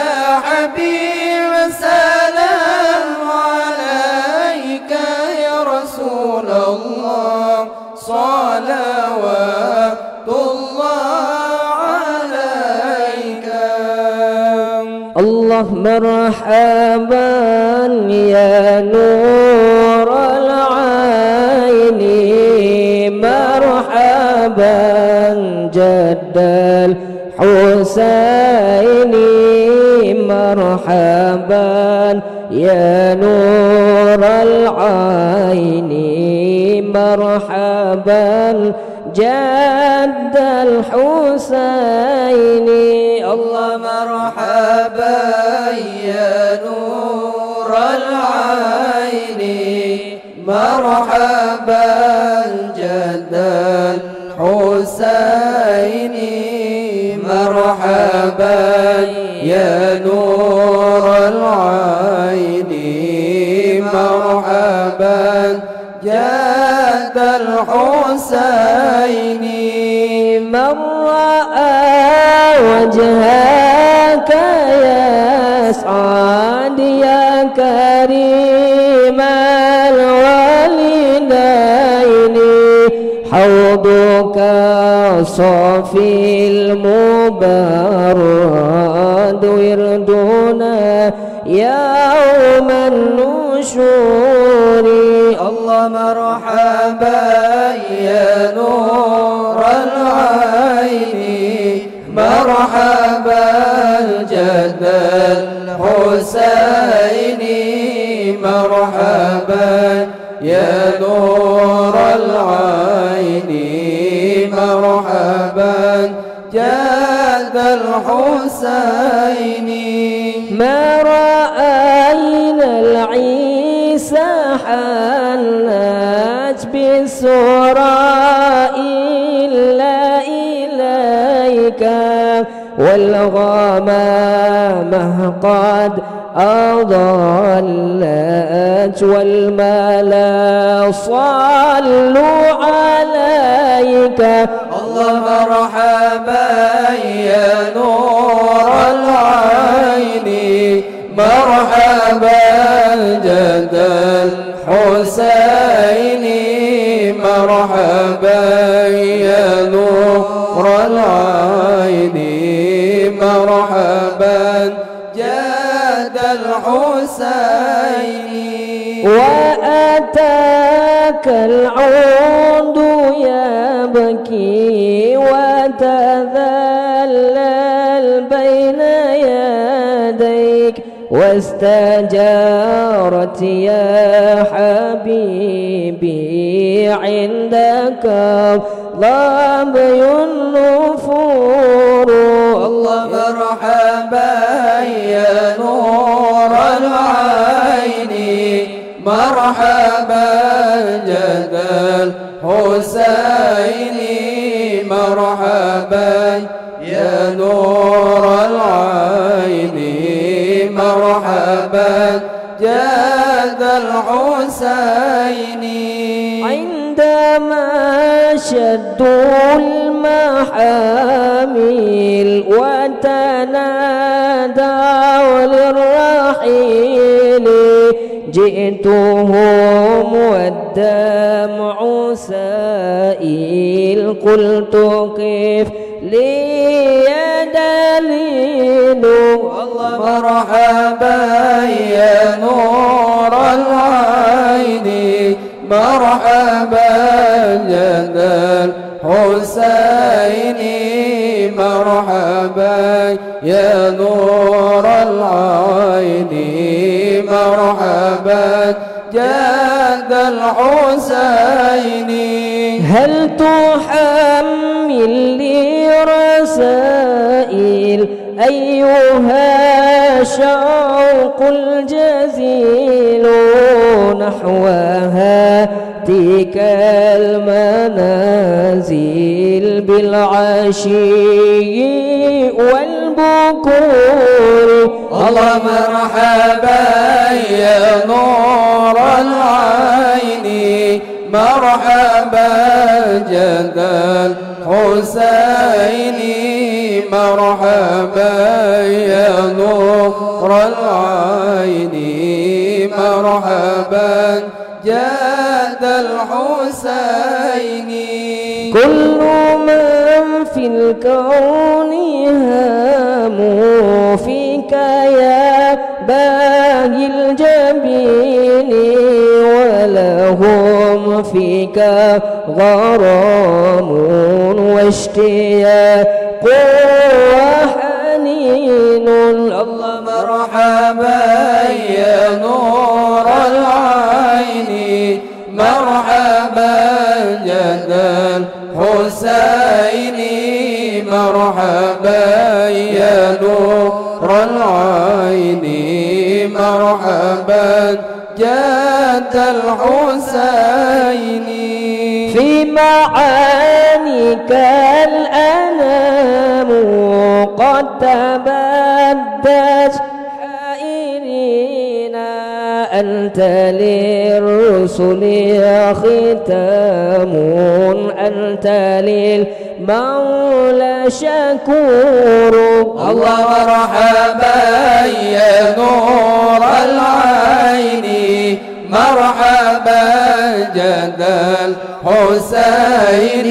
حبيب سلام عليك يا رسول الله صلوات الله عليك. الله مرحبا يا نور العين مرحبا جد الحسين مرحبا يا نور العين مرحبا جد الحسين. الله مرحبا يا نور العين مرحبا جد الحسين مرحبا يا نور العين مرحبا جد الحسين. من رأى وجهك يسعد يا كريم الوالدين حوضك صافي المبرد وردنا يوم النشور. الله مرحبا يا نور العين مرحبا جد الحسين مرحبا يا نور العين مرحبا جد الحسين. ما رأينا العيسى حنت بالسراء إلا إليك والغمامة قد أضلت والملا صلوا عليك. الله مرحبا يا نور العين مرحبا جد الحسين مرحبا يا نور العين مرحبا جد الحسين. وأتاك العود يبكي وتذلل بين يديك واستجارت يا حبيبي عندك ظبي النفور. الله مرحبا يا نور العين مرحبا جد الحسين مرحبا يا نور العين مرحبا جد الحسين. عندما شدوا المحامل وتنادوا للرحيل جئتهم والدمع سائل قلت كيف لي دليل. الله مرحبا يا نور العين مرحبا جد الحسين مرحبا يا نور العين مرحبا جد الحسين. هل تحمل لي رسائل أيها شوق الجزيل نحوها تلك المنازل بالعشي والبكور. الله مرحبا يا نور العين مرحبا جد الحسين مرحبا يا نور العين مرحبا جد الحسين كل من في الكون هاموا فيك يا باهي الجبين ولهم فيك غرام واشتياق وحنين الله مرحبا يا نور العين مرحبا جد الحسين مرحبا يا نور العين مرحبا جد الحسين في معانيك الأنام قد تبدت حائرين أنت للرسل ختام أنت للمولى شكور الله مرحبا يا نور العين مرحبا جد الحسين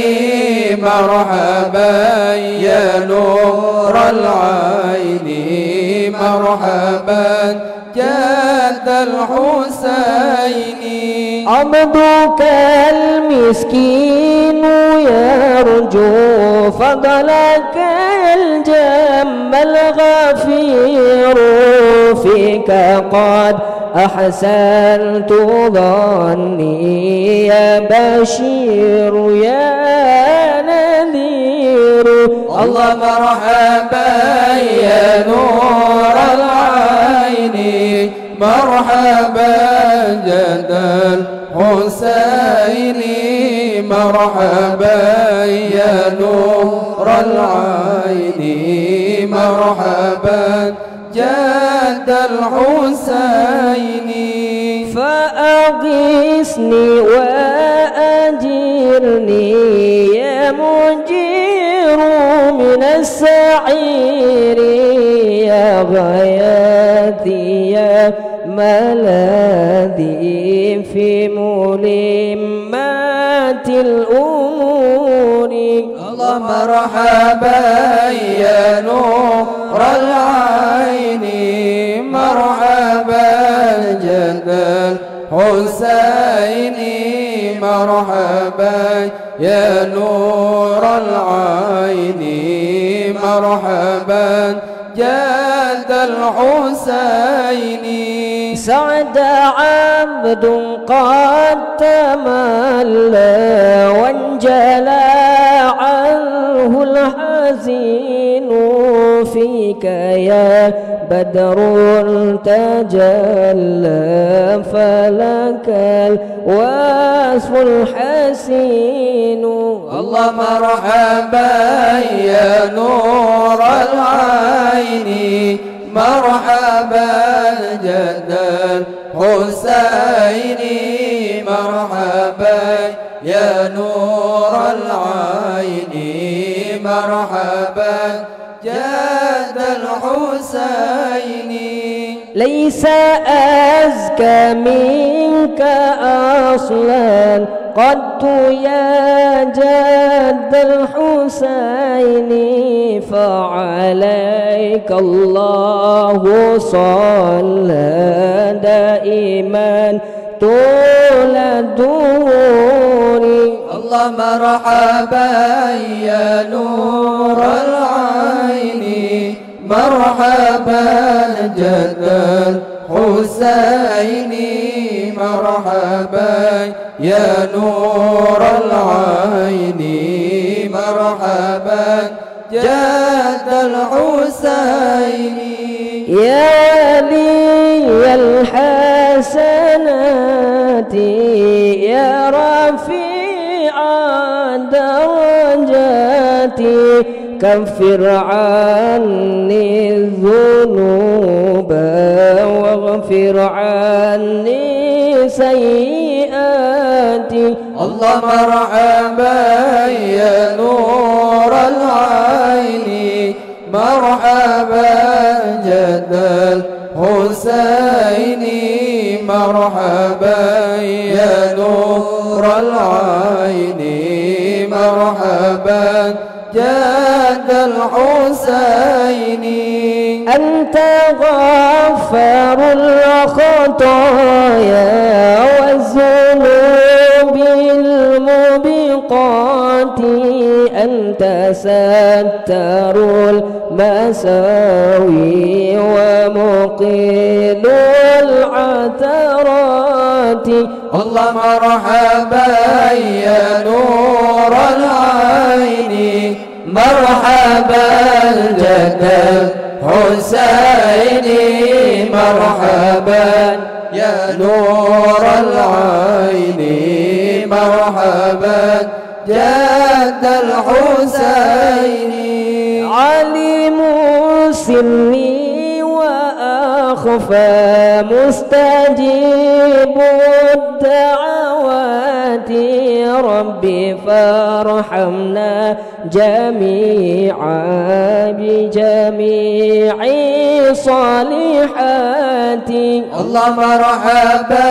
مرحبا يا نور العين مرحبا جد الحسين عبدك المسكين يرجو فضلك الجم الغفير فيك قد أحسنت ظني يا بشير يا نذير الله مرحبا يا نور العين مرحبا جد الحسين مرحبا يا نور العين مرحبا جد الحسين فأغثني وأجرني يا مجير من السعير يا غايتي يا ملاذي في ملمات الأمور الله مرحبا يا نور العين مرحبا جد الحسين مرحبا يا نور العين مرحبا جد الحسين سعد عبد قد تملى وانجلى عنه الحزين فيك يا بدر تجلى فلك الوصف الحسين الله مرحبا يا نور العين مرحبا جد الحسين مرحبا يا نور العين مرحبا جد الحسين ليس أزكى منك أصلا قدت يا جد الحسين فعليك الله صلى دائما طول الدهور الله مرحبا يا نور العين مرحبا جد الحسين مرحبا يا نور العين مرحبا جد الحسين يا لي الحسنات يا رفيع درجاتي كفر عني الذنوب واغفر عني سيئاتي. الله مرحبا يا نور العين مرحبا جد الحسين مرحبا يا نور العين مرحبا جد الحسين. أنت غفار الخطايا والذنوب الموبقات. أنت ستار المساوي ومقيل العثرات. الله مرحبا يا نور العين مرحبا جد الحسين مرحبا يا نور العين مرحبا جد الحسين. عليم سري وأخفى مستجيب الدعوات. ربي فارحمنا جميعا بجميع صالحات. الله مرحبا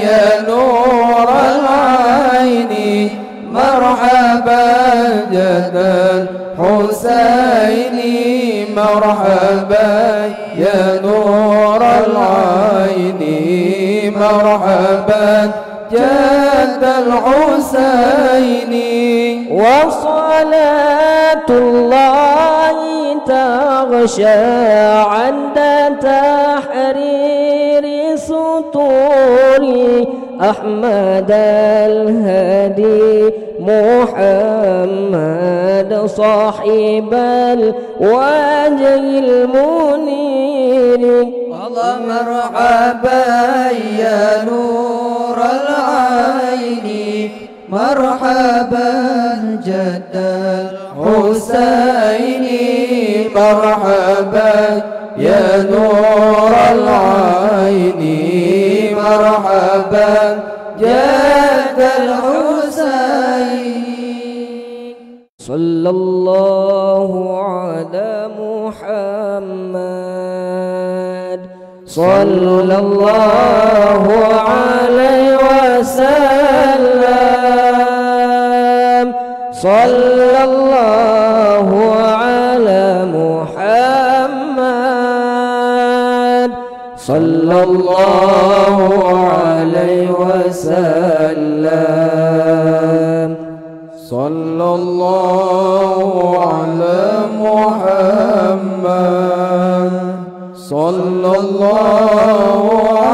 يا نور العين مرحبا جد الحسين مرحبا يا نور العين مرحبا جد الحسين. وصلاة الله تغشى عند تحرير سطوري. أحمد الهادي محمد صاحب الوجه المنير. الله مرحبا يا نور العين مرحبا جد الحسين مرحبا يا نور العين مرحبا جد الحسين. صلى الله على محمد صلى الله عليه وسلم. صلى الله على محمد صلى الله عليه وسلم. صلى الله على محمد صلى الله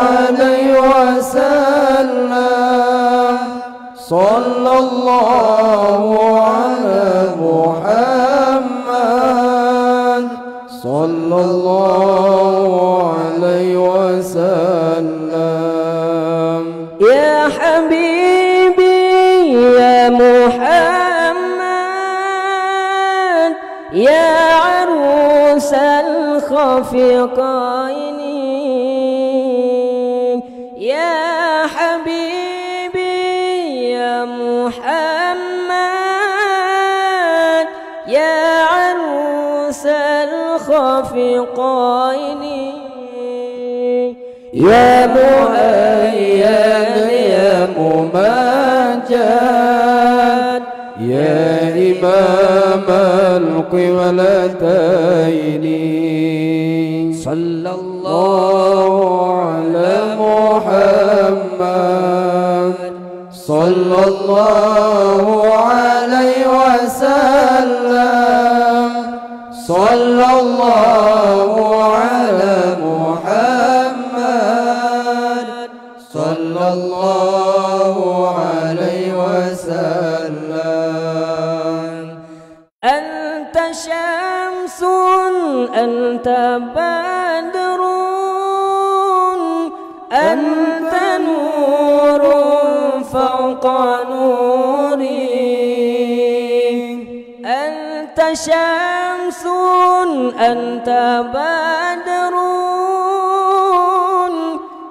عليه وسلم. صلى الله على محمد صلى الله عليه وسلم. يا حبيبي يا محمد يا عروس الخفقين. يا حبيبي يا محمد يا عروس الخفقين. يا مؤيد يا ممجد يا إمام القبلتين. صلى الله على محمد صلى الله عليه وسلم. صلى الله على محمد صلى الله عليه وسلم. أنت شمس أنت بدر أنت نور فوق نوري. أنت syamsun anta badrun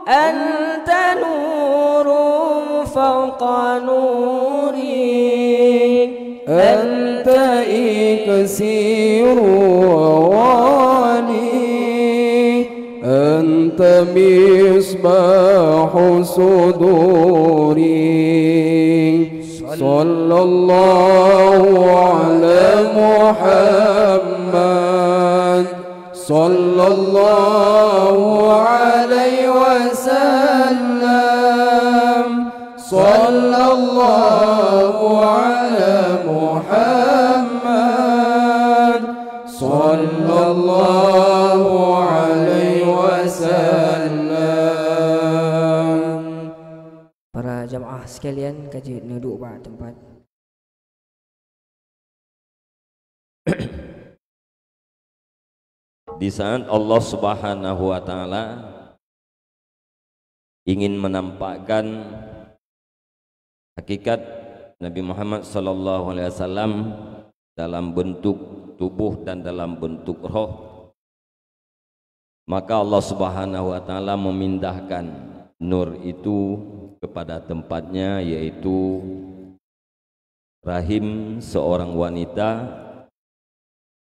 anta nurun fawqa nuri anta iksiru أنت مصباح صدوري صلى الله على محمد صلى الله عليه وسلم صلى الله على محمد صلى الله عليه wasallam. Para jamaah sekalian, kaji duduk pada tempat. Di saat Allah Subhanahu wa taala ingin menampakkan hakikat Nabi Muhammad sallallahu alaihi wasallam dalam bentuk tubuh dan dalam bentuk roh, maka Allah Subhanahu wa taala memindahkan nur itu kepada tempatnya, yaitu rahim seorang wanita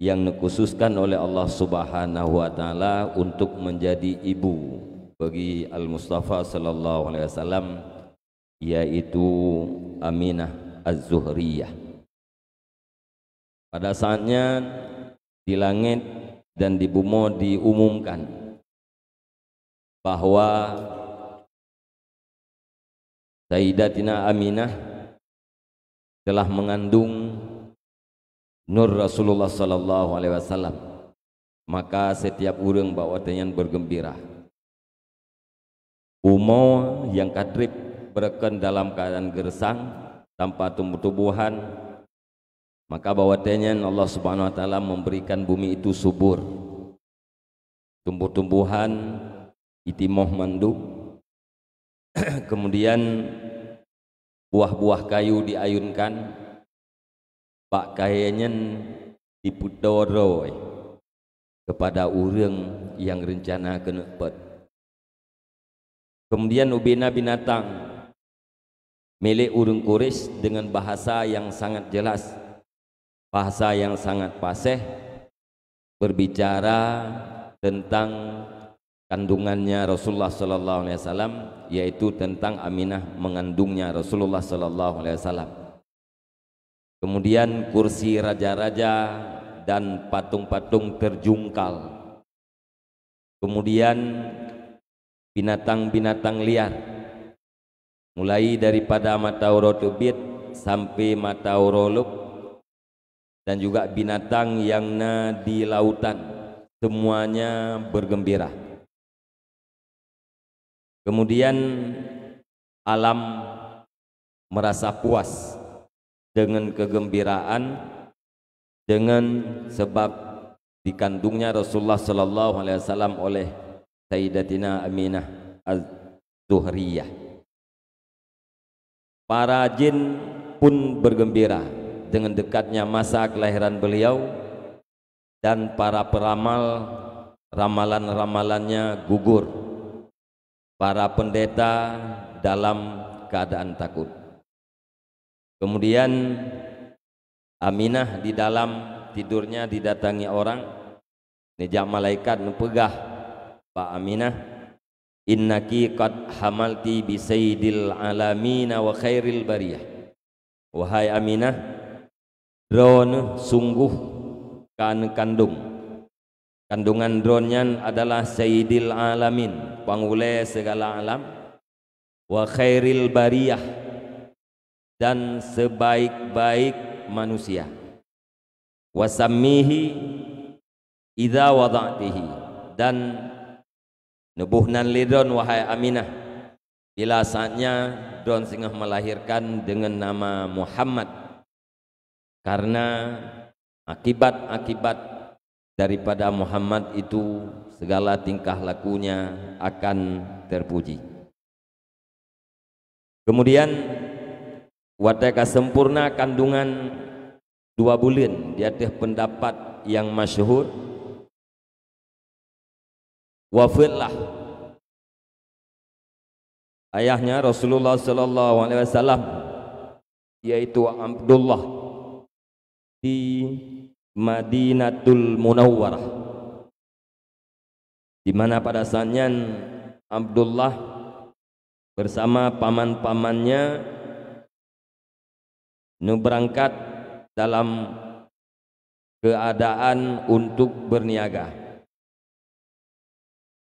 yang dikhususkan oleh Allah Subhanahu wa taala untuk menjadi ibu bagi Al-Mustafa sallallahu alaihi wasallam, yaitu Aminah Az-Zuhriyah. Pada saatnya di langit dan di bumi diumumkan bahwa Sayyidatina Aminah telah mengandung nur Rasulullah sallallahu alaihi wasallam. Maka setiap orang bawa tenyan bergembira. Umo yang kadrib bereken dalam keadaan gersang tanpa tumbuh-tumbuhan, maka bahwatanya Allah Subhanahu wa taala memberikan bumi itu subur, tumbuh-tumbuhan itimoh manduk, kemudian buah-buah kayu diayunkan, pak kayanya dipudoro kepada orang yang rencana kena pet. Kemudian ubina binatang milik urang Quraisy dengan bahasa yang sangat jelas, bahasa yang sangat fasih, berbicara tentang kandungannya Rasulullah sallallahu alaihi wasallam, yaitu tentang Aminah mengandungnya Rasulullah sallallahu alaihi wasallam. Kemudian kursi raja-raja dan patung-patung terjungkal. Kemudian binatang-binatang liar, mulai daripada mataurotubit sampai matauroluk, dan juga binatang yang di lautan, semuanya bergembira. Kemudian alam merasa puas dengan kegembiraan dengan sebab dikandungnya Rasulullah sallallahu alaihi wasallam oleh Sayyidatina Aminah Az-Zuhriyah. Para jin pun bergembira dengan dekatnya masa kelahiran beliau, dan para peramal ramalan-ramalannya gugur. Para pendeta dalam keadaan takut. Kemudian Aminah di dalam tidurnya didatangi orang, nejak malaikat nepegah, Pak Aminah, innaki qad hamalti bi sayyidil alamin wa khairil bariyah. Wahai Aminah, drone sungguh kan kandungan dronnya adalah sayyidil alamin, pangule segala alam, wa khairil bariyah, dan sebaik-baik manusia, wasammihi idza wada'tihi, dan nubuhnan lidron wahai Aminah bila saatnya dron singah melahirkan dengan nama Muhammad, karena akibat-akibat daripada Muhammad itu segala tingkah lakunya akan terpuji. Kemudian wateka sempurna kandungan 2 bulan di atas pendapat yang masyhur wafatlah ayahnya Rasulullah sallallahu alaihi wasallam yaitu Abdullah di Madinatul Munawwarah, di mana pada saatnya Abdullah bersama paman-pamannya berangkat dalam keadaan untuk berniaga.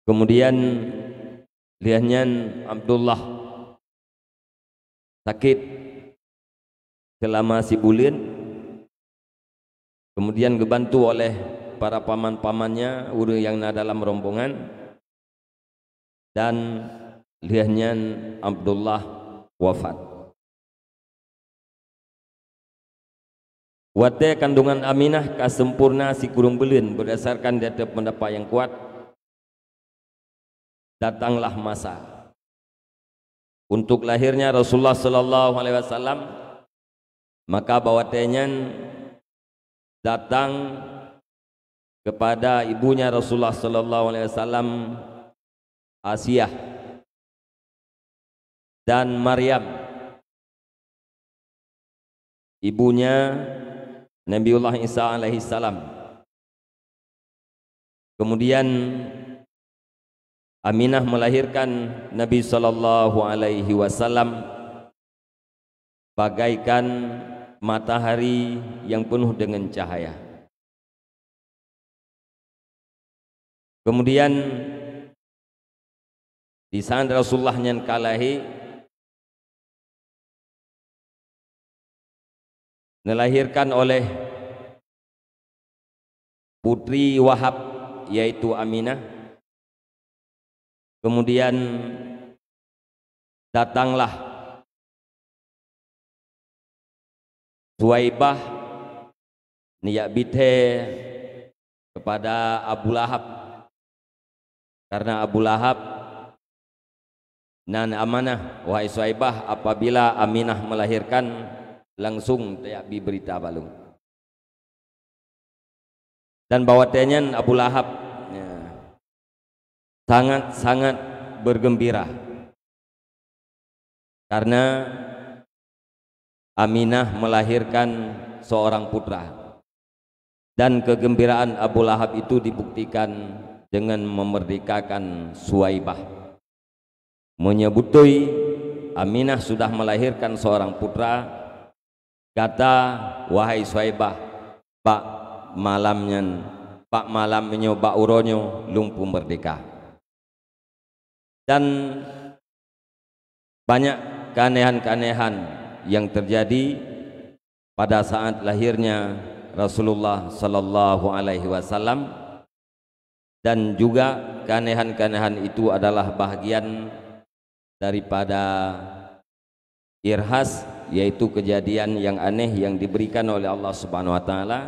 Kemudian lihatnya Abdullah sakit selama sebulan, kemudian dibantu oleh para paman-pamannya yang ada dalam rombongan, dan lihatnya Abdullah wafat. Wate kandungan Aminah kasempurna si kurung belin berdasarkan data pendapat yang kuat. Datanglah masa untuk lahirnya Rasulullah sallallahu alaihi wasallam, maka bawatenya datang kepada ibunya Rasulullah sallallahu alaihi wasallam, Asiyah dan Maryam, ibunya Nabiullah Isa alaihi salam. Kemudian Aminah melahirkan Nabi sallallahu alaihi wasallam bagaikan matahari yang penuh dengan cahaya. Kemudian di saat Rasulullah yang kalahi dilahirkan oleh putri Wahab yaitu Aminah. Kemudian datanglah Suwaibah niyak bithe kepada Abu Lahab, karena Abu Lahab nan amanah, wahai Suwaibah, apabila Aminah melahirkan langsung tiap berita balung. Dan bawatnya Abu Lahab sangat-sangat bergembira karena Aminah melahirkan seorang putra, dan kegembiraan Abu Lahab itu dibuktikan dengan memerdekakan Suwaibah, menyebutui Aminah sudah melahirkan seorang putra. Kata, wahai Suwaibah, pak malamnya pak uronyo lumpuh merdeka. Dan banyak keanehan-keanehan yang terjadi pada saat lahirnya Rasulullah sallallahu alaihi wasallam, dan juga keanehan-keanehan itu adalah bahagian daripada irhas, yaitu kejadian yang aneh yang diberikan oleh Allah Subhanahu wa taala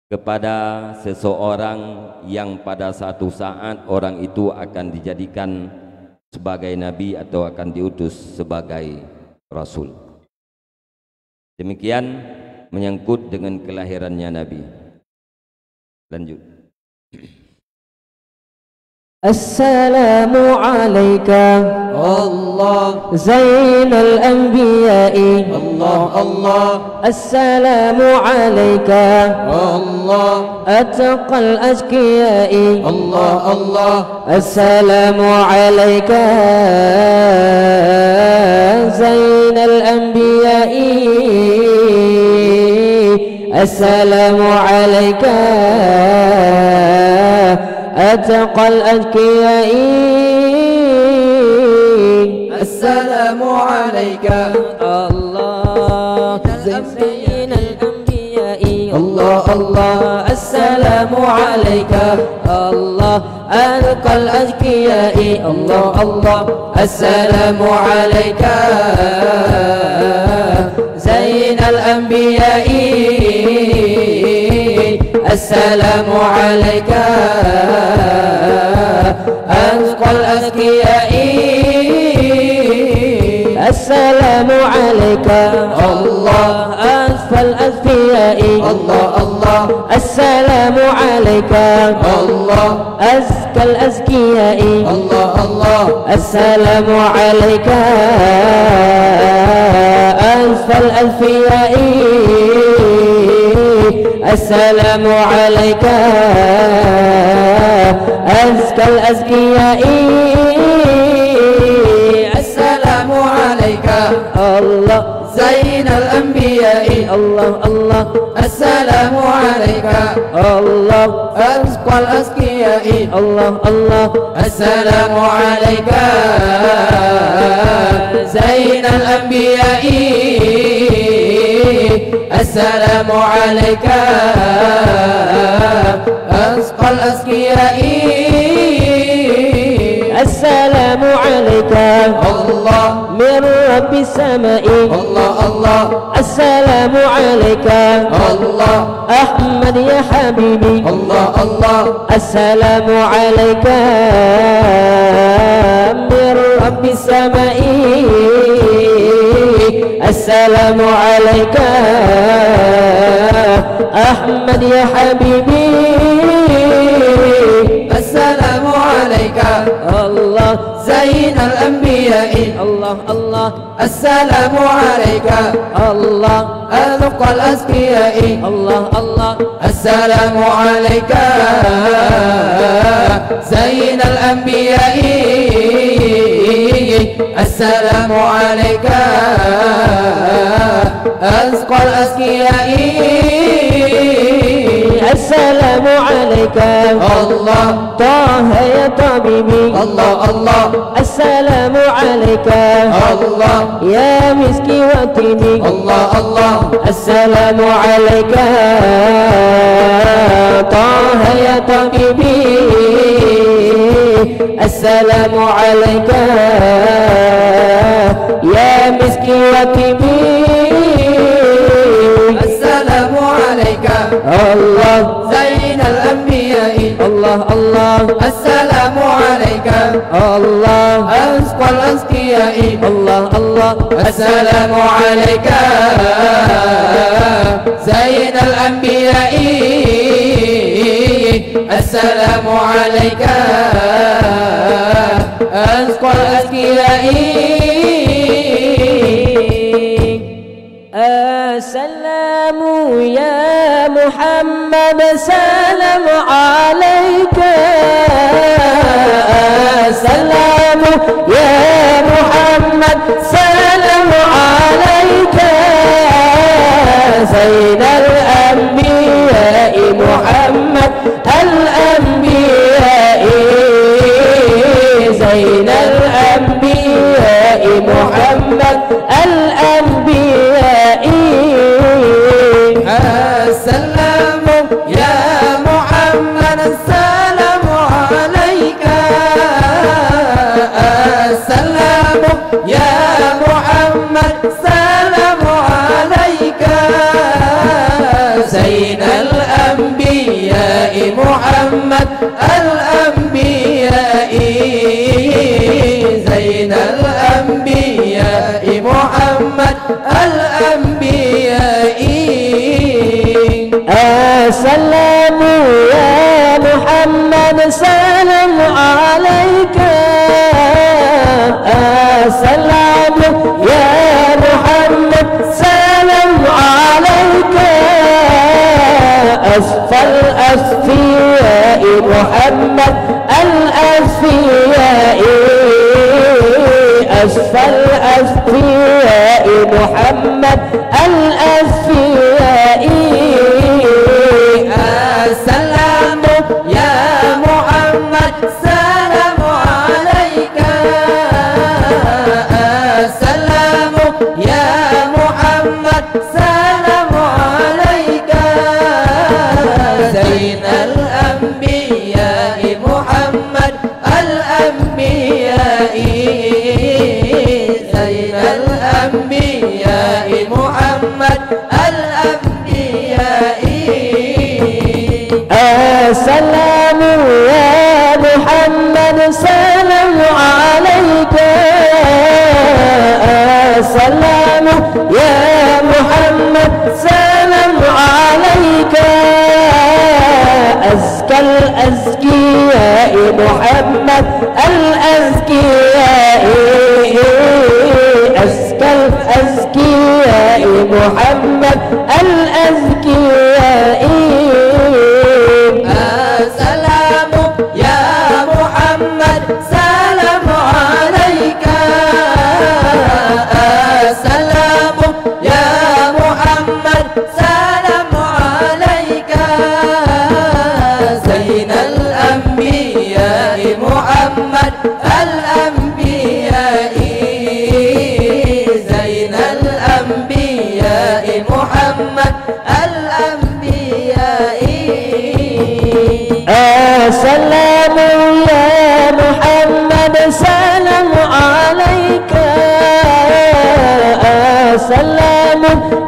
kepada seseorang yang pada satu saat orang itu akan dijadikan sebagai nabi atau akan diutus sebagai rasul. Demikian menyangkut dengan kelahirannya Nabi. Lanjut. Assalamu alayka Allah Zainal Anbiya'i Allah Allah. Assalamu alayka Allah Atqal Azkiya'i Allah Allah. Assalamu alayka Zainal Anbiya'i. Assalamu alayka أتقى الأذكياء. السلام عليك الله زين الأنبياء الله الله. السلام عليك الله أتقى الأذكياء الله الله. السلام عليك زين الأنبياء. السلام عليك أزكى الأزكياء. السلام عليك الله أصفى الأصفياء الله الله السلام عليك الله أزكى الأزكياء الله الله السلام عليك أصفى الأصفياء السلام عليك أزكى الأزكياء السلام عليك الله زين الأنبياء الله الله السلام عليك الله أزكى الأزكياء الله الله السلام عليك زين الأنبياء السلام عليك أزكى الأزكياء السلام عليك الله من رب السماء الله الله السلام عليك الله أحمد يا حبيبي الله الله السلام عليك من رب السماء السلام عليك أحمد يا حبيبي السلام عليك الله زين الأنبياء الله الله السلام عليك الله أزكى الأزكياء الله الله السلام عليك زين الأنبياء السلام عليك أزكى الأزكياء السلام عليك الله طه يا طبيبي الله الله السلام عليك الله يا مسكي وطيبي الله الله السلام عليك طه يا طبيبي السلام عليك يا مسكي وطيبي السلام عليك الله زين الأنبياء الله الله السلام عليك الله أزكى الأزكياء الله الله السلام عليك زين الأنبياء السلام عليك أزكى الأزكياء السلام يا محمد سلام عليك السلام يا محمد سلام عليك زين الأنبياء محمد الأنبياء زين الأنبياء محمد الأنبياء السلام يا محمد السلام عليك السلام يا محمد سلام عليك زين الأنبياء محمد الأنبياء زين الأنبياء محمد الأنبياء السلام يا محمد سلام عليك السلام يا محمد سلام عليك أصفى الأصفياء محمد الأصفياء أصفى الأصفياء محمد الأصفياء السلام يا محمد سلام عليك السلام يا محمد سلام عليك زين الأنبياء محمد الأنبياء زين الأنبياء محمد الأنبياء السلام يا محمد سلام عليك السلام يا محمد محمد سلام عليك أزكى الأزكياء محمد الأزكياء أزكى الأزكياء محمد الأزكياء السلام يا محمد سلام عليك السلام يا محمد سلام عليك زين الأنبياء محمد الأنبياء زين الأنبياء محمد الأنبياء سلام يا محمد سلام عليك سلام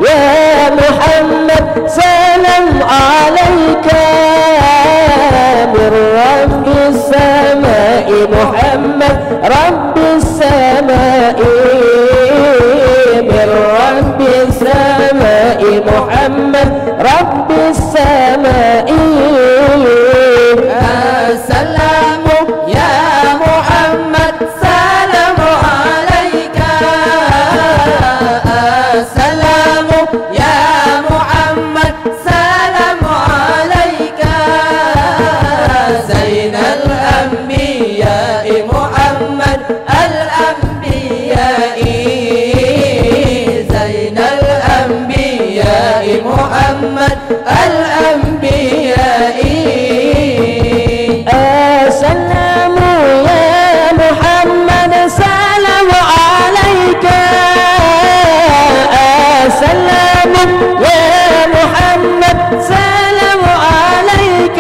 يا محمد سلام عليك من رب السماء محمد رب السماء من رب السماء محمد رب السماء السلام يا محمد سلام عليك السلام يا محمد سلام عليك زين الأنبياء محمد الأنبياء زين الأنبياء محمد الأنبياء سلام يا محمد سلام عليك سلام يا محمد سلام عليك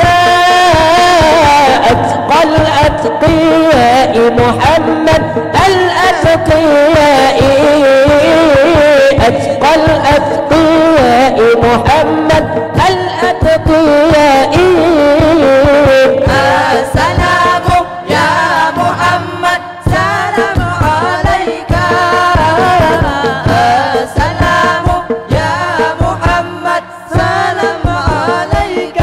أتقى الأتقياء محمد الأتقياء أتقى الأتقياء محمد الأتقياء السلام يا محمد سلام عليك السلام يا محمد سلام عليك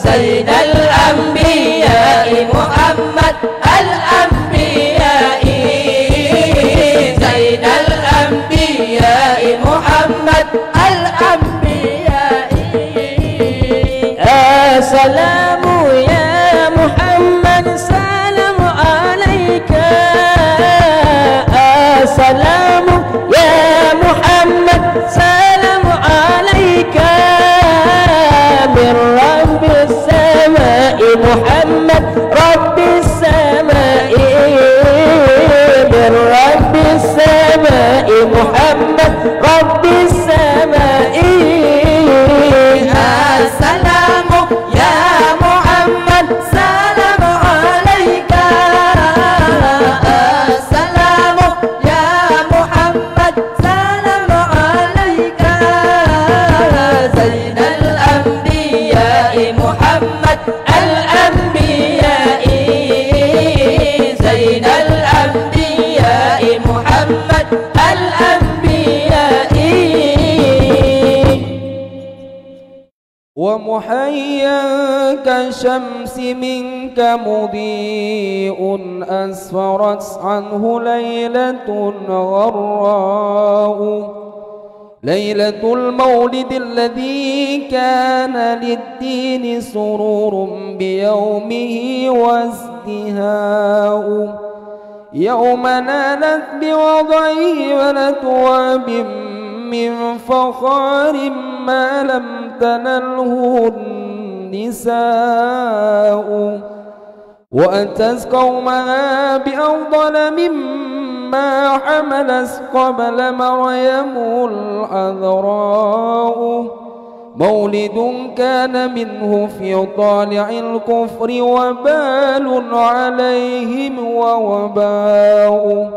زين الأنبياء محمد الأنبياء زين الأنبياء محمد الأنبياء سلام يا محمد سلام عليك سلام يا محمد سلام عليك من رب السماء محمد رب السماء من رب السماء محمد رب السماء السلام يا محمد سلام عليك السلام يا محمد سلام عليك زين الأنبياء محمد الأنبياء زين الأنبياء محمد الأنبياء ومحيا كالشمس منك مضيء أسفرت عنه ليلة غراء ليلة المولد الذي كان للدين سرور بيومه وازدهاء يوم نالت بوضعه ونتواب من فخار ما لم تنله النساء وأتت قومها بأفضل مما حملت قبل مريم العذراء مولد كان منه في طالع الكفر وبال عليهم ووباء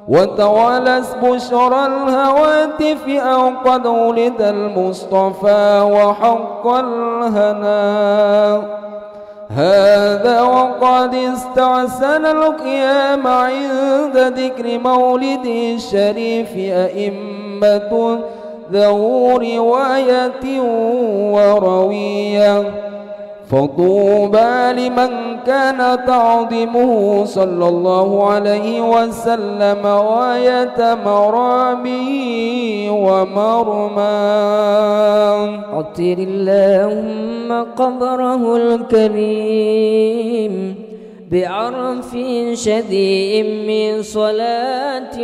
وتوالت بشرى الهواتف أو قد ولد المصطفى وحق الهناء هذا وقد استعسل القيام عند ذكر مولده الشريف أئمة ذو رواية وروية فطوبى لمن كان تعظيمه صلى الله عليه وسلم غاية مرامه ومرماه. عطر اللهم قبره الكريم بعرف شديد من صلاة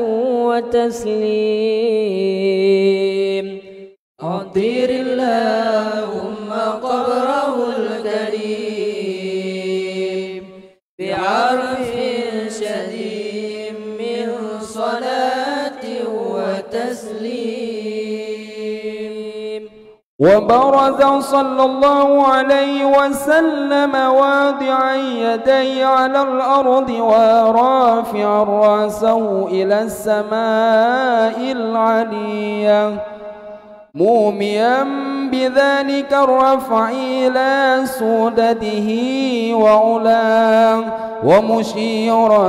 وتسليم. عطر اللهم قبره الكريم بعرف شديد من صلاة وتسليم. وبرز صلى الله عليه وسلم واضعا يديه على الأرض ورافعا رأسه إلى السماء العلية موميا بذلك الرفع إلى سدده وعلاه ومشيرا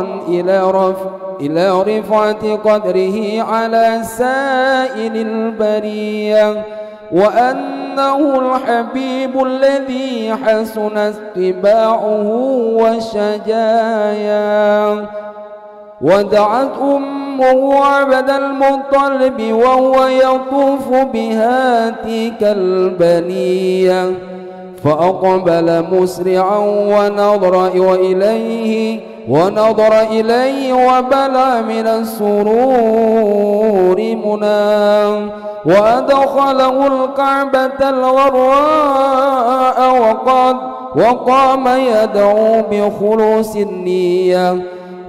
إلى رفعة قدره على سائر البرية وأنه الحبيب الذي حسن اتباعه وشجاياه. ودعت أمه عبد المطلب وهو يطوف بهاتيك البنية فأقبل مسرعا ونظر إليه وبلى من السرور مناه وأدخله الكعبة الغراء وقام يدعو بخلوص النية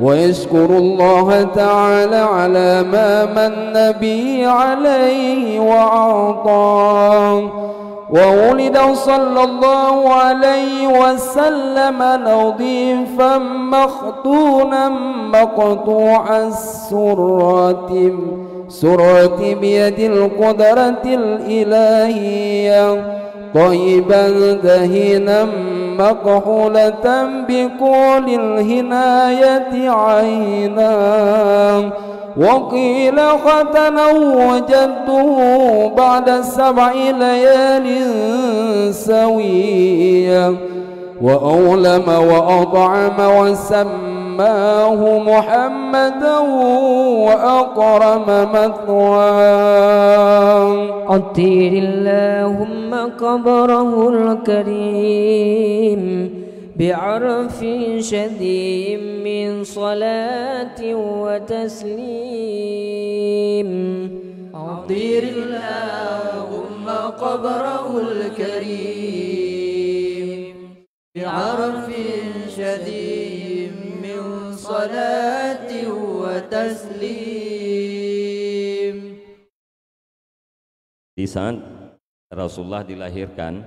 ويشكر الله تعالى على ما من به عليه وأعطاه. وولد صلى الله عليه وسلم نظيفا مختونا مقطوع السرة بيد القدرة الإلهية طيبا دهينا مكحولة بكل الهناية عينا وقيل ختنه جده بعد 7 ليال سوية وأولم وأطعم وسماه محمدا وأكرم مثواه. عطر اللهم قبره الكريم بعرف شديد من صلاة وتسليم. عطر اللهم قبره الكريم بعرف شديد من صلاة وتسليم. Di saat Rasulullah dilahirkan,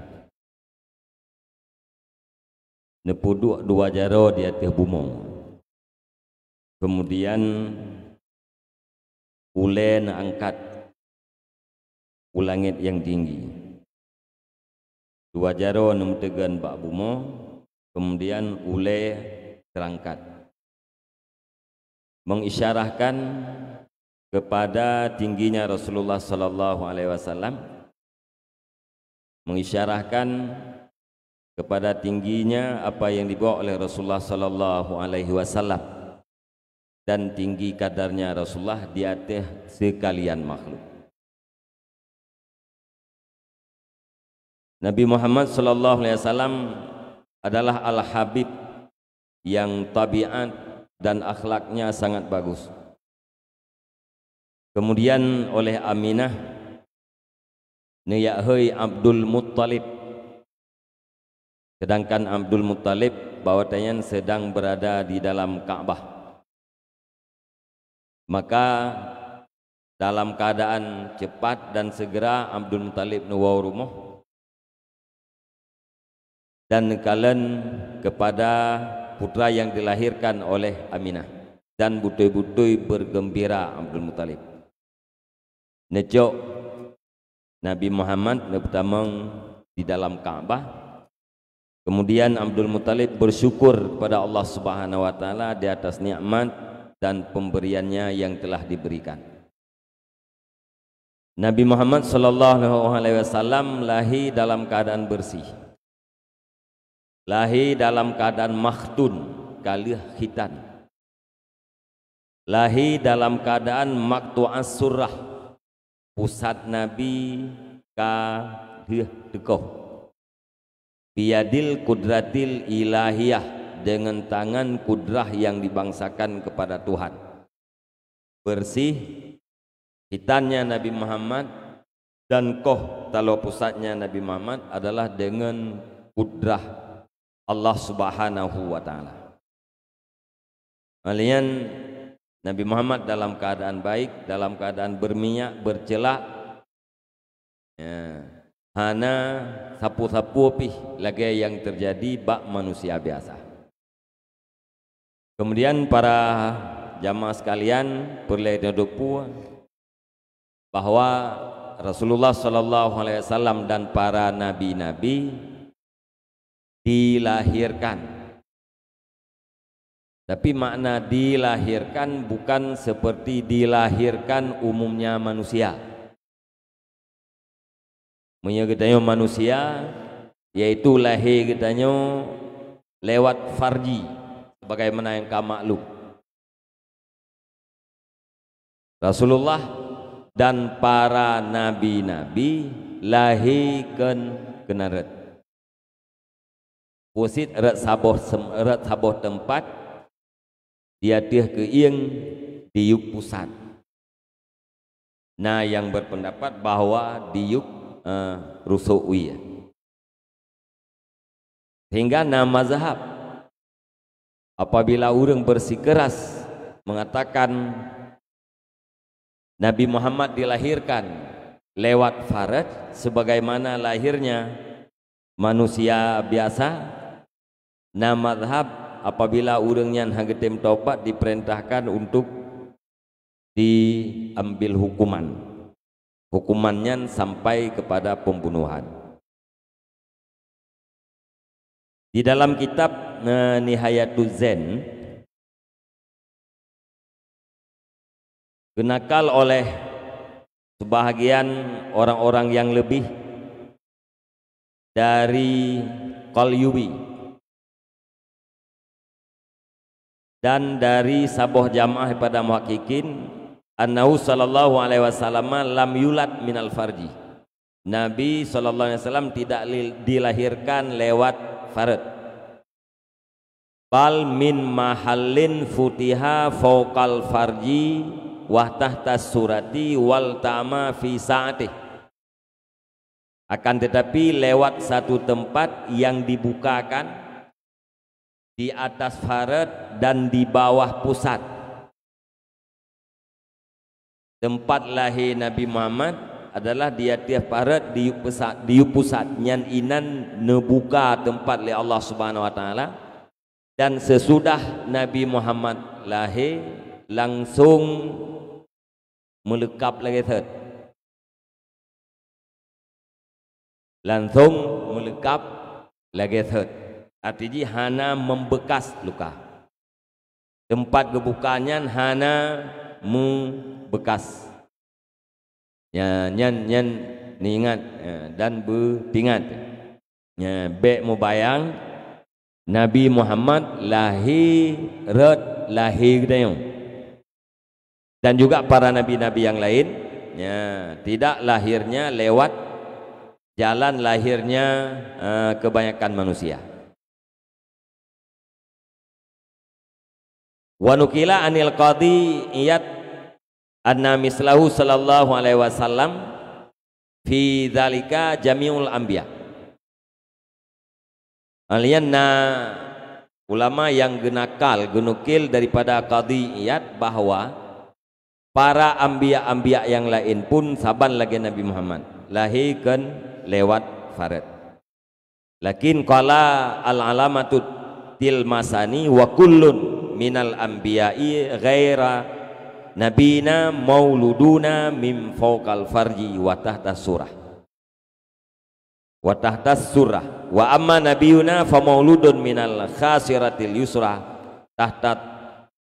nepuduk 2 jaro di atas bumi. Kemudian ulai nak angkat ke langit yang tinggi. 2 jaro nemutegan bak bumi, kemudian ulai terangkat. Mengisyarahkan kepada tingginya Rasulullah sallallahu alaihi wasallam, mengisyarahkan kepada tingginya apa yang dibawa oleh Rasulullah sallallahu alaihi wasallam dan tinggi kadarnya Rasulullah di atas sekalian makhluk. Nabi Muhammad sallallahu alaihi wasallam adalah al-habib yang tabiat dan akhlaknya sangat bagus. Kemudian oleh Aminah niyahai Abdul Muttalib, sedangkan Abdul Muttalib bahwatanya sedang berada di dalam Ka'bah. Maka dalam keadaan cepat dan segera Abdul Muttalib nuwau rumah dan kalen kepada putra yang dilahirkan oleh Aminah, dan butui-butui bergembira Abdul Muttalib. Nejok Nabi Muhammad bertamang di dalam Ka'bah. Kemudian Abdul Muttalib bersyukur kepada Allah Subhanahu wa taala di atas nikmat dan pemberiannya yang telah diberikan. Nabi Muhammad sallallahu alaihi wasallam lahir dalam keadaan bersih, lahir dalam keadaan makhtun kalih khitan, lahir dalam keadaan maktu'as surah, pusat Nabi kalih dekoh, biadil kudratil ilahiyah, dengan tangan kudrah yang dibangsakan kepada Tuhan. Bersih hitannya Nabi Muhammad dan koh talo pusatnya Nabi Muhammad adalah dengan kudrah Allah Subhanahu wa taala. Kalian Nabi Muhammad dalam keadaan baik, dalam keadaan berminyak, bercelak. Ya. Hana sapu-sapu pih lagi yang terjadi bak manusia biasa. Kemudian para jamaah sekalian perlu duduk bahwa Rasulullah sallallahu alaihi wasallam dan para nabi-nabi dilahirkan. Tapi makna dilahirkan bukan seperti dilahirkan umumnya manusia. Menyegetanya manusia yaitu lahir getanya lewat farji sebagaimana yang kamu maklum. Rasulullah dan para nabi-nabi lahirkan kenaret pusit erat saboh tempat dia teh ke ieng diuk pusat. Nah yang berpendapat bahwa diuk rusu'wiyah, sehingga nama mazhab apabila orang bersikeras mengatakan Nabi Muhammad dilahirkan lewat farad sebagaimana lahirnya manusia biasa, nama mazhab apabila orangnya hagetem taubat diperintahkan untuk diambil hukumannya sampai kepada pembunuhan. Di dalam kitab Nihayatuz Zen genakal oleh sebahagian orang-orang yang lebih dari Qalyubi dan dari saboh jamaah pada muhaqqiqin annahu sallallahu alaihi wasallam lam yulad minal farji. Nabi sallallahu alaihi wasallam tidak dilahirkan lewat farad, bal min mahallin futiha fawqal farji wa tahta surati wal ta'ma fi sa'atih. Akan tetapi lewat satu tempat yang dibukakan di atas farad dan di bawah pusat. Tempat lahir Nabi Muhammad adalah di atas farad di pusat nyan inan nebuka tempat oleh Allah Subhanahu wa taala, dan sesudah Nabi Muhammad lahir langsung melekap lagi third, langsung melekap lagi third, artinya hana membekas luka, tempat kebukaannya hana membekas ya, nyan ni ingat ya, dan bertingat ya, bek mubayang Nabi Muhammad lahir dayung. Dan juga para nabi-nabi yang lain ya, tidak lahirnya lewat jalan lahirnya kebanyakan manusia. Wa nukila anil qadi iyad anna mislahu sallallahu alaihi wasallam fi dzalika jami'ul anbiya. Alianna ulama yang genukil daripada qadi iyad bahwa para anbiya yang lain pun saban lagi Nabi Muhammad lahirkan lewat farad. Lakin qala al-alamatu tilmasani wa kullun minal anbiya'i ghaira nabina mauluduna min fawqal farji wa tahta surah wa amma nabiyuna fa mauludun minal khasiratil yusra tahta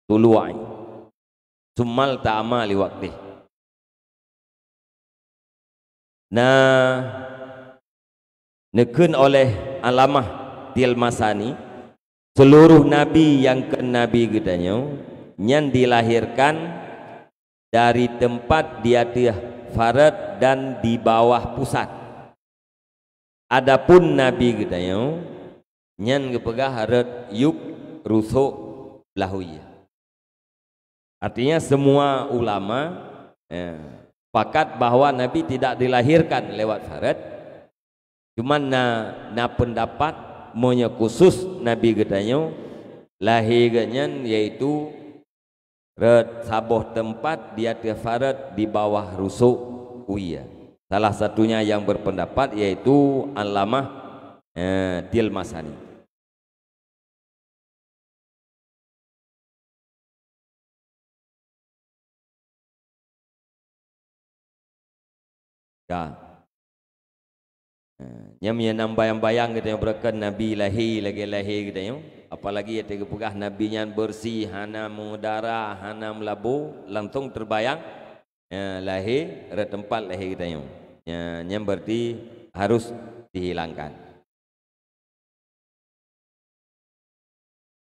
tulu'i summal ta'amali waqti. nekun oleh Alamah Tilmasani seluruh nabi yang ke nabi gedanya yang dilahirkan dari tempat dia farad dan di bawah pusat. Adapun nabi gedanya yang kepegah harad yuk rusuk lahuyah. Artinya semua ulama sepakat bahwa nabi tidak dilahirkan lewat farad. Cuma na pendapat monya khusus nabi gedanya lahirnya yaitu red saboh tempat dia farad di bawah rusuk uya. Salah satunya yang berpendapat yaitu Alamah Tilmasani. Ya. Yang menyenam bayang-bayang kita yang berkan Nabi lahir gitu ya. Apalagi ya tiga pegah Nabi yang bersih, hana mengudara, hana melabu, langsung terbayang lahir ada tempat lahir kita yang berarti harus dihilangkan.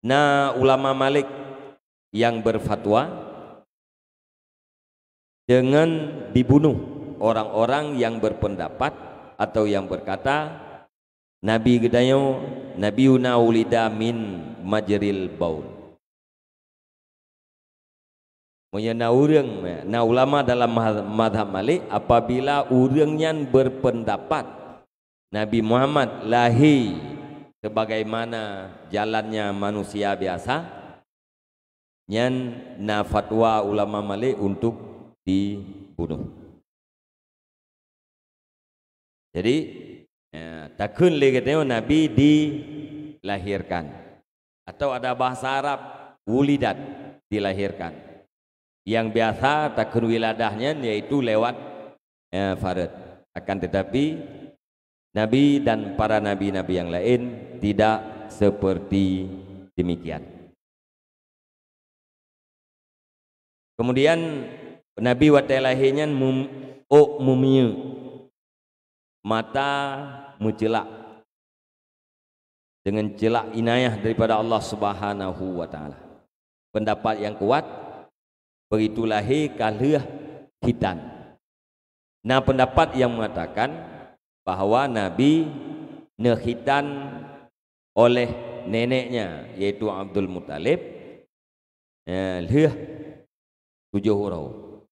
Nah, ulama Malik yang berfatwa dengan dibunuh orang-orang yang berpendapat atau yang berkata Nabi gedayo Nabiuna ulida min majril baul. Moyana urang na ulama dalam mazhab Malik apabila urangnya berpendapat Nabi Muhammad lahir sebagaimana jalannya manusia biasa, nyan na fatwa ulama Malik untuk dibunuh. Jadi takun lagi tengok Nabi dilahirkan atau ada bahasa Arab wulidat dilahirkan. Yang biasa takun wiladahnya yaitu lewat farad. Akan tetapi Nabi dan para nabi-nabi yang lain tidak seperti demikian. Kemudian Nabi waktu lahirnya mumyu mata mencelak dengan celak inayah daripada Allah Subhanahu wa taala. Pendapat yang kuat begitu lahir kalah hitam. Nah, pendapat yang mengatakan bahawa Nabi nekhitan oleh neneknya yaitu Abdul Muttalib liah 7 huruf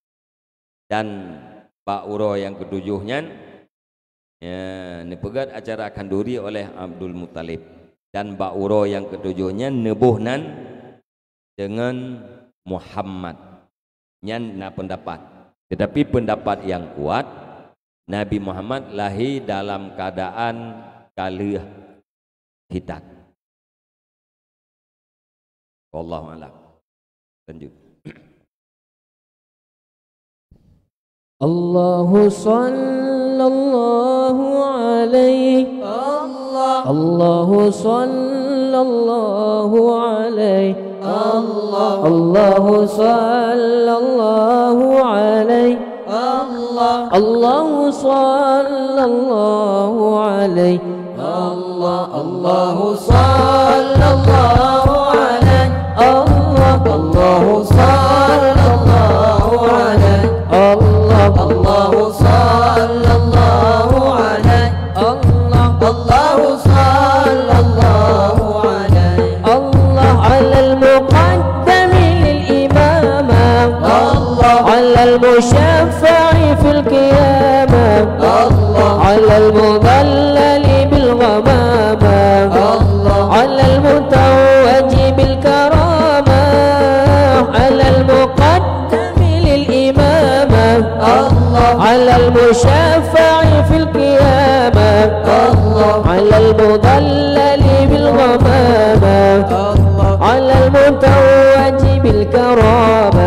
dan Pak Uro yang ketujuhnya ini pegat acara kanduri oleh Abdul Muttalib dan Pak Uro yang ketujuhnya nebuhnan dengan Muhammad yang na pendapat. Tetapi pendapat yang kuat Nabi Muhammad lahir dalam keadaan kalah hitam. Wallahu a'lam. Lanjut. Allahu sallallahu alaihi Allahu sallallahu alaihi Allahu sallallahu alaihi Allahu sallallahu alaihi Allahu sallallahu alaihi Allahu sallallahu alaihi Allahu sallallahu alaihi Allahu sallallahu alaihi Allah alal muqaddami lil imamah Allah alal mushaffa'i fil qiyamah Allah alal mudallali bil ghamamah Allah alal mutawajji bil karamah alal muqaddami lil imamah Allah alal mushaffa'i fil qiyamah Allah alal mudallali bil ghamamah Allah alal mutawajji bil karamah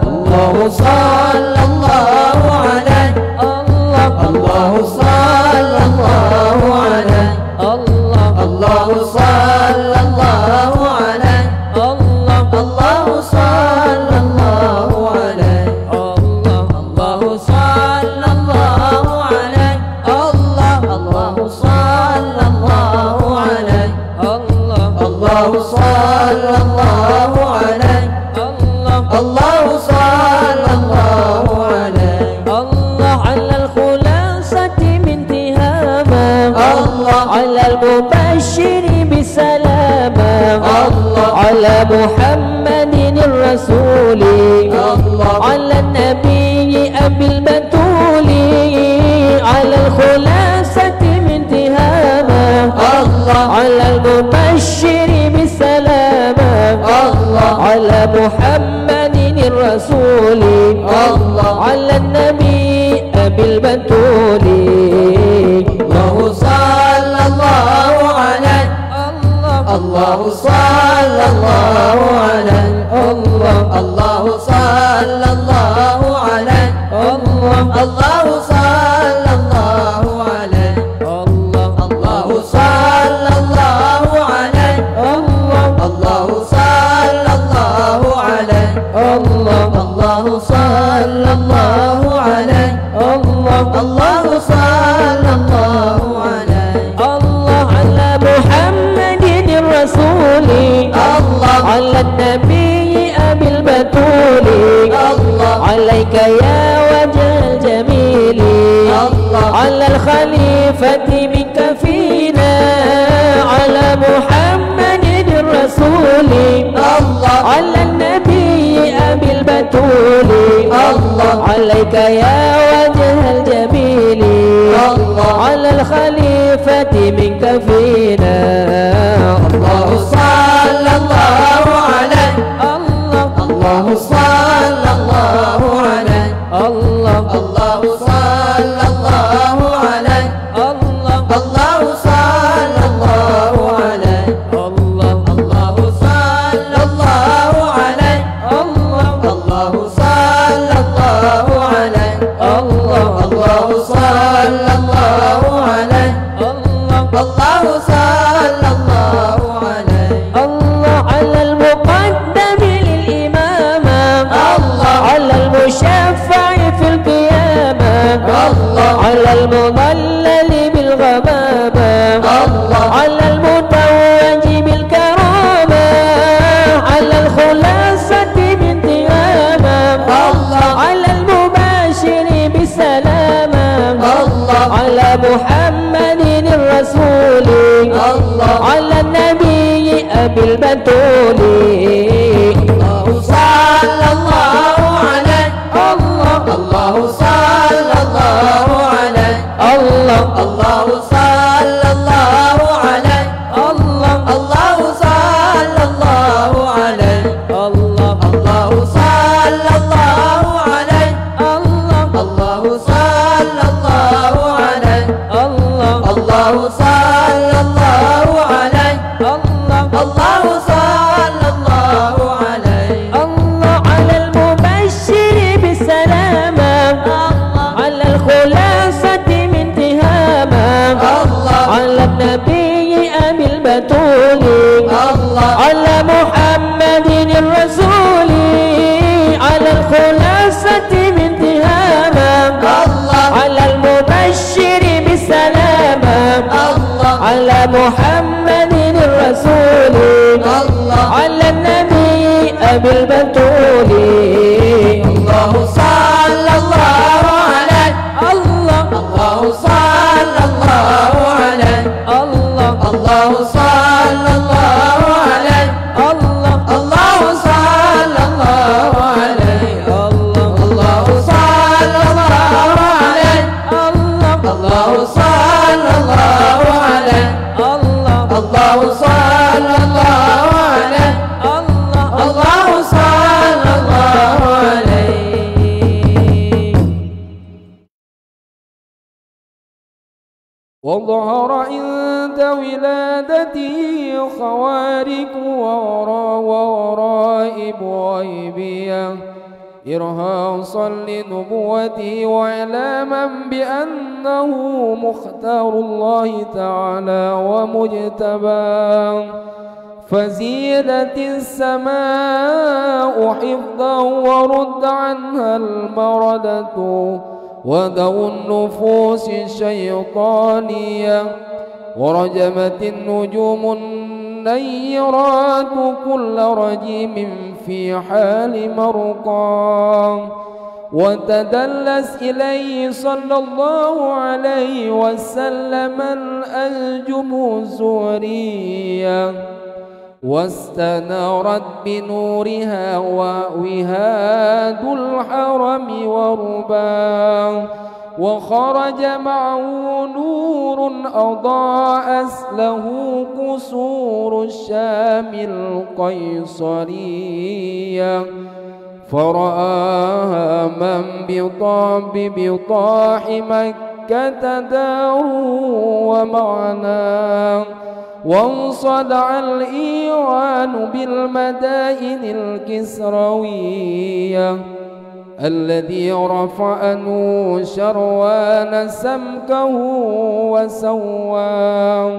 Allahu sallallahu alaihi Allah Allahu sallallahu alaihi Allah Allahu sallallahu alaihi Allah Allahu sallallahu alaihi Allah Allahu sallallahu محمد الرسول على النبي أبي البتول على الخلاصة من تهامة على المبشر بالسلامة على محمد الرسول على النبي أبي البتول الله صلى الله عليه الله صلى الله عليه الله صلى الله عليه الله صلى الله عليه الله صلى الله عليه الله صلى الله عليه الله صلى الله عليه الله صلى الله عليه الله على محمد الرسول على النبي أبي البتول عليك يا وجه الجميل على الخليفة منك فينا على محمد الرسول على النبي أبي البتول عليك يا وجه الجميل على الخليفة منك فينا الله صلى الله عليه الله صلى الله عليه الله صلى الله عليه الله صلى الله عليه الله صلى الله عليه الله صلى الله عليه الله صلى الله عليه الله صلى الله عليه الله على المقدم للإمامة على المشفع في القيامة على المضلل بالغمامة على المتوج بالكرامة على الخلاصة بانتهامة على المباشر بالسلامة على محمد الرسول على النبي أبي البتول الله صلى الله عليه الله صلى الله عليه الله صلى الله عليه الله صلى الله عليه الله صلى الله عليه الله صلى الله عليه الله صلى الله عليه الله صلى الله عليه الله على المبشر بالسلامة على الخلاصة من تهامة على النبي أبي البتول على محمد الرسول على الخلاصة من تهامة على المبشر بالسلامة على محمد الرسول على النبي أبي البتول الله صلى الله عليه الله صلى الله عليه الله صلى الله عليه الله صلى الله عليه الله صلى الله عليه الله صلى الله عليه الله صلى الله عليه الله صلى الله عليه وظهر عند ولادته خوارق ورائب غيبية إرهاصا لنبوته وإعلاما بأنه مختار الله تعالى ومجتباه فزيدت السماء حفظا ورد عنها المردة ودو النفوس الشيطانية ورجمت النجوم النيرات كل رجيم في حال مرقى وتدلس إليه صلى الله عليه وسلم الأنجم الزهرية واستنارت بنورها وهاد الحرم ورباه وخرج معه نور أضاء له قصور الشام القيصرية فرآها من بطاح مكة دار ومعناه وانصدع الإيوان بالمدائن الكسروية الذي رفع شروان سمكه وسواه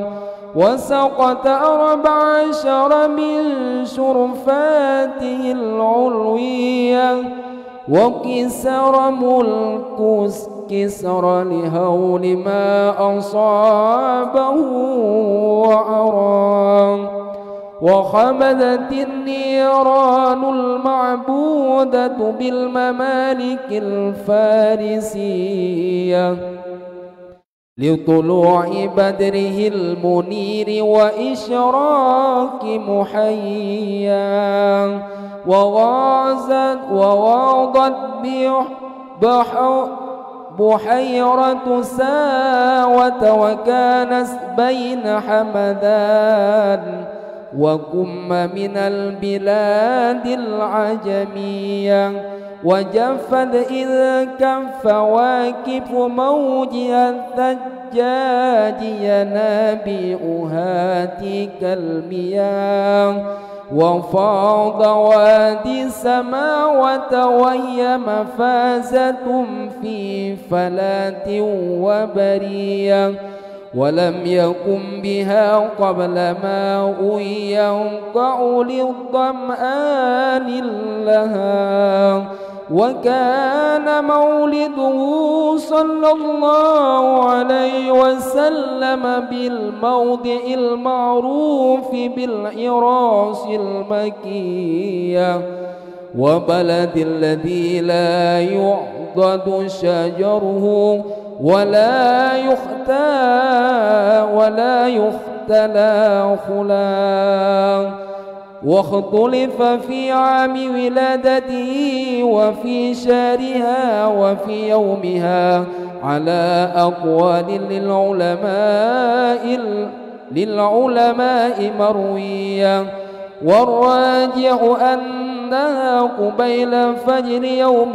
وسقط 14 من شرفاته العلوية وكسر ملك كسر لهول ما أصابه وعراه وخمدت النيران المعبودة بالممالك الفارسية لطلوع بدره المنير وإشراق محيا وواضت بحيرة ساوة وكانت بين حمدان وكم من البلاد العجمية وجفت إذ كف واكف موجها الثجاج ينابيعها تلك المياه وفاض وادي السماوات وهي مفازة في فلات وبرية ولم يكن بها قبل ماء ينقع للظمآن لها وكان مولده صلى الله عليه وسلم بالموضع المعروف بالعراس المكية وبلد الذي لا يعضد شجره ولا يختلى خلاه واختلف في عام ولادته وفي شهرها وفي يومها على أقوال للعلماء مروية والراجع أنها قبيل فجر يوم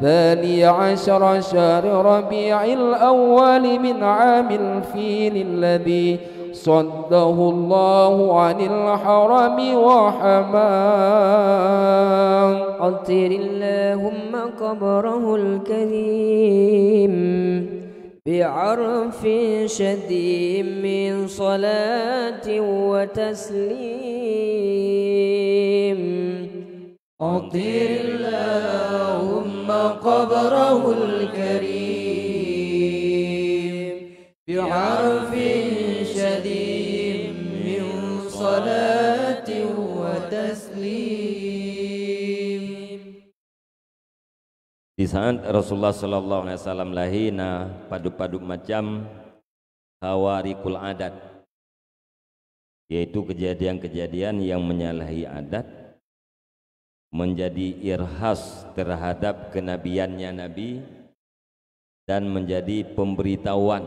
12 شهر ربيع الأول من عام الفيل الذي صده الله عن الحرم وحماه عطر اللهم قبره الكريم بعرف شديد من صلاة وتسليم عطر اللهم قبره الكريم بعرف شديد من صلاة وتسليم. Di saat Rasulullah sallallahu alaihi wasallam lahina padu-padu macam hawarikul adat, yaitu kejadian-kejadian yang menyalahi adat, menjadi irhas terhadap kenabiannya Nabi dan menjadi pemberitahuan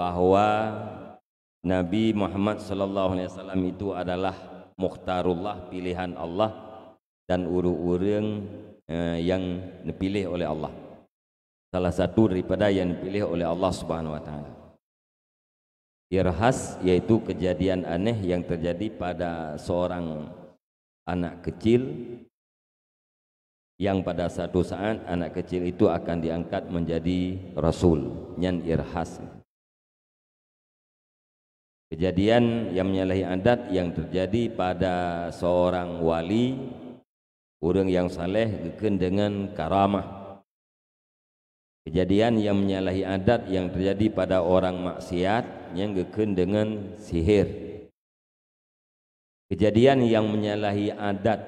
bahwa Nabi Muhammad sallallahu alaihi wasallam itu adalah mukhtarullah, pilihan Allah, dan urang yang dipilih oleh Allah, salah satu daripada yang dipilih oleh Allah Subhanahu wa taala. Irhas yaitu kejadian aneh yang terjadi pada seorang anak kecil yang pada satu saat anak kecil itu akan diangkat menjadi rasul, nyan irhas. Kejadian yang menyalahi adat yang terjadi pada seorang wali, orang yang saleh geken dengan karamah. Kejadian yang menyalahi adat yang terjadi pada orang maksiat yang geken dengan sihir. Kejadian yang menyalahi adat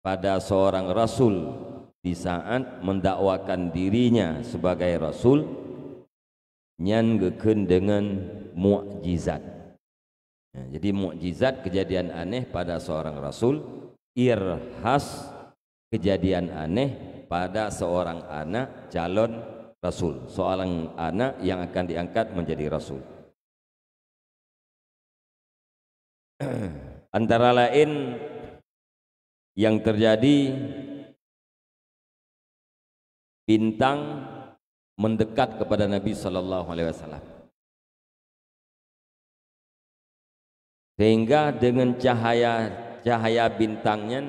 pada seorang rasul di saat mendakwakan dirinya sebagai rasul, nyan geken dengan mukjizat. Jadi mukjizat kejadian aneh pada seorang rasul, irhas kejadian aneh pada seorang anak calon rasul, seorang anak yang akan diangkat menjadi rasul. Antara lain yang terjadi, bintang mendekat kepada Nabi sallallahu alaihi wasallam, sehingga dengan cahaya bintangnya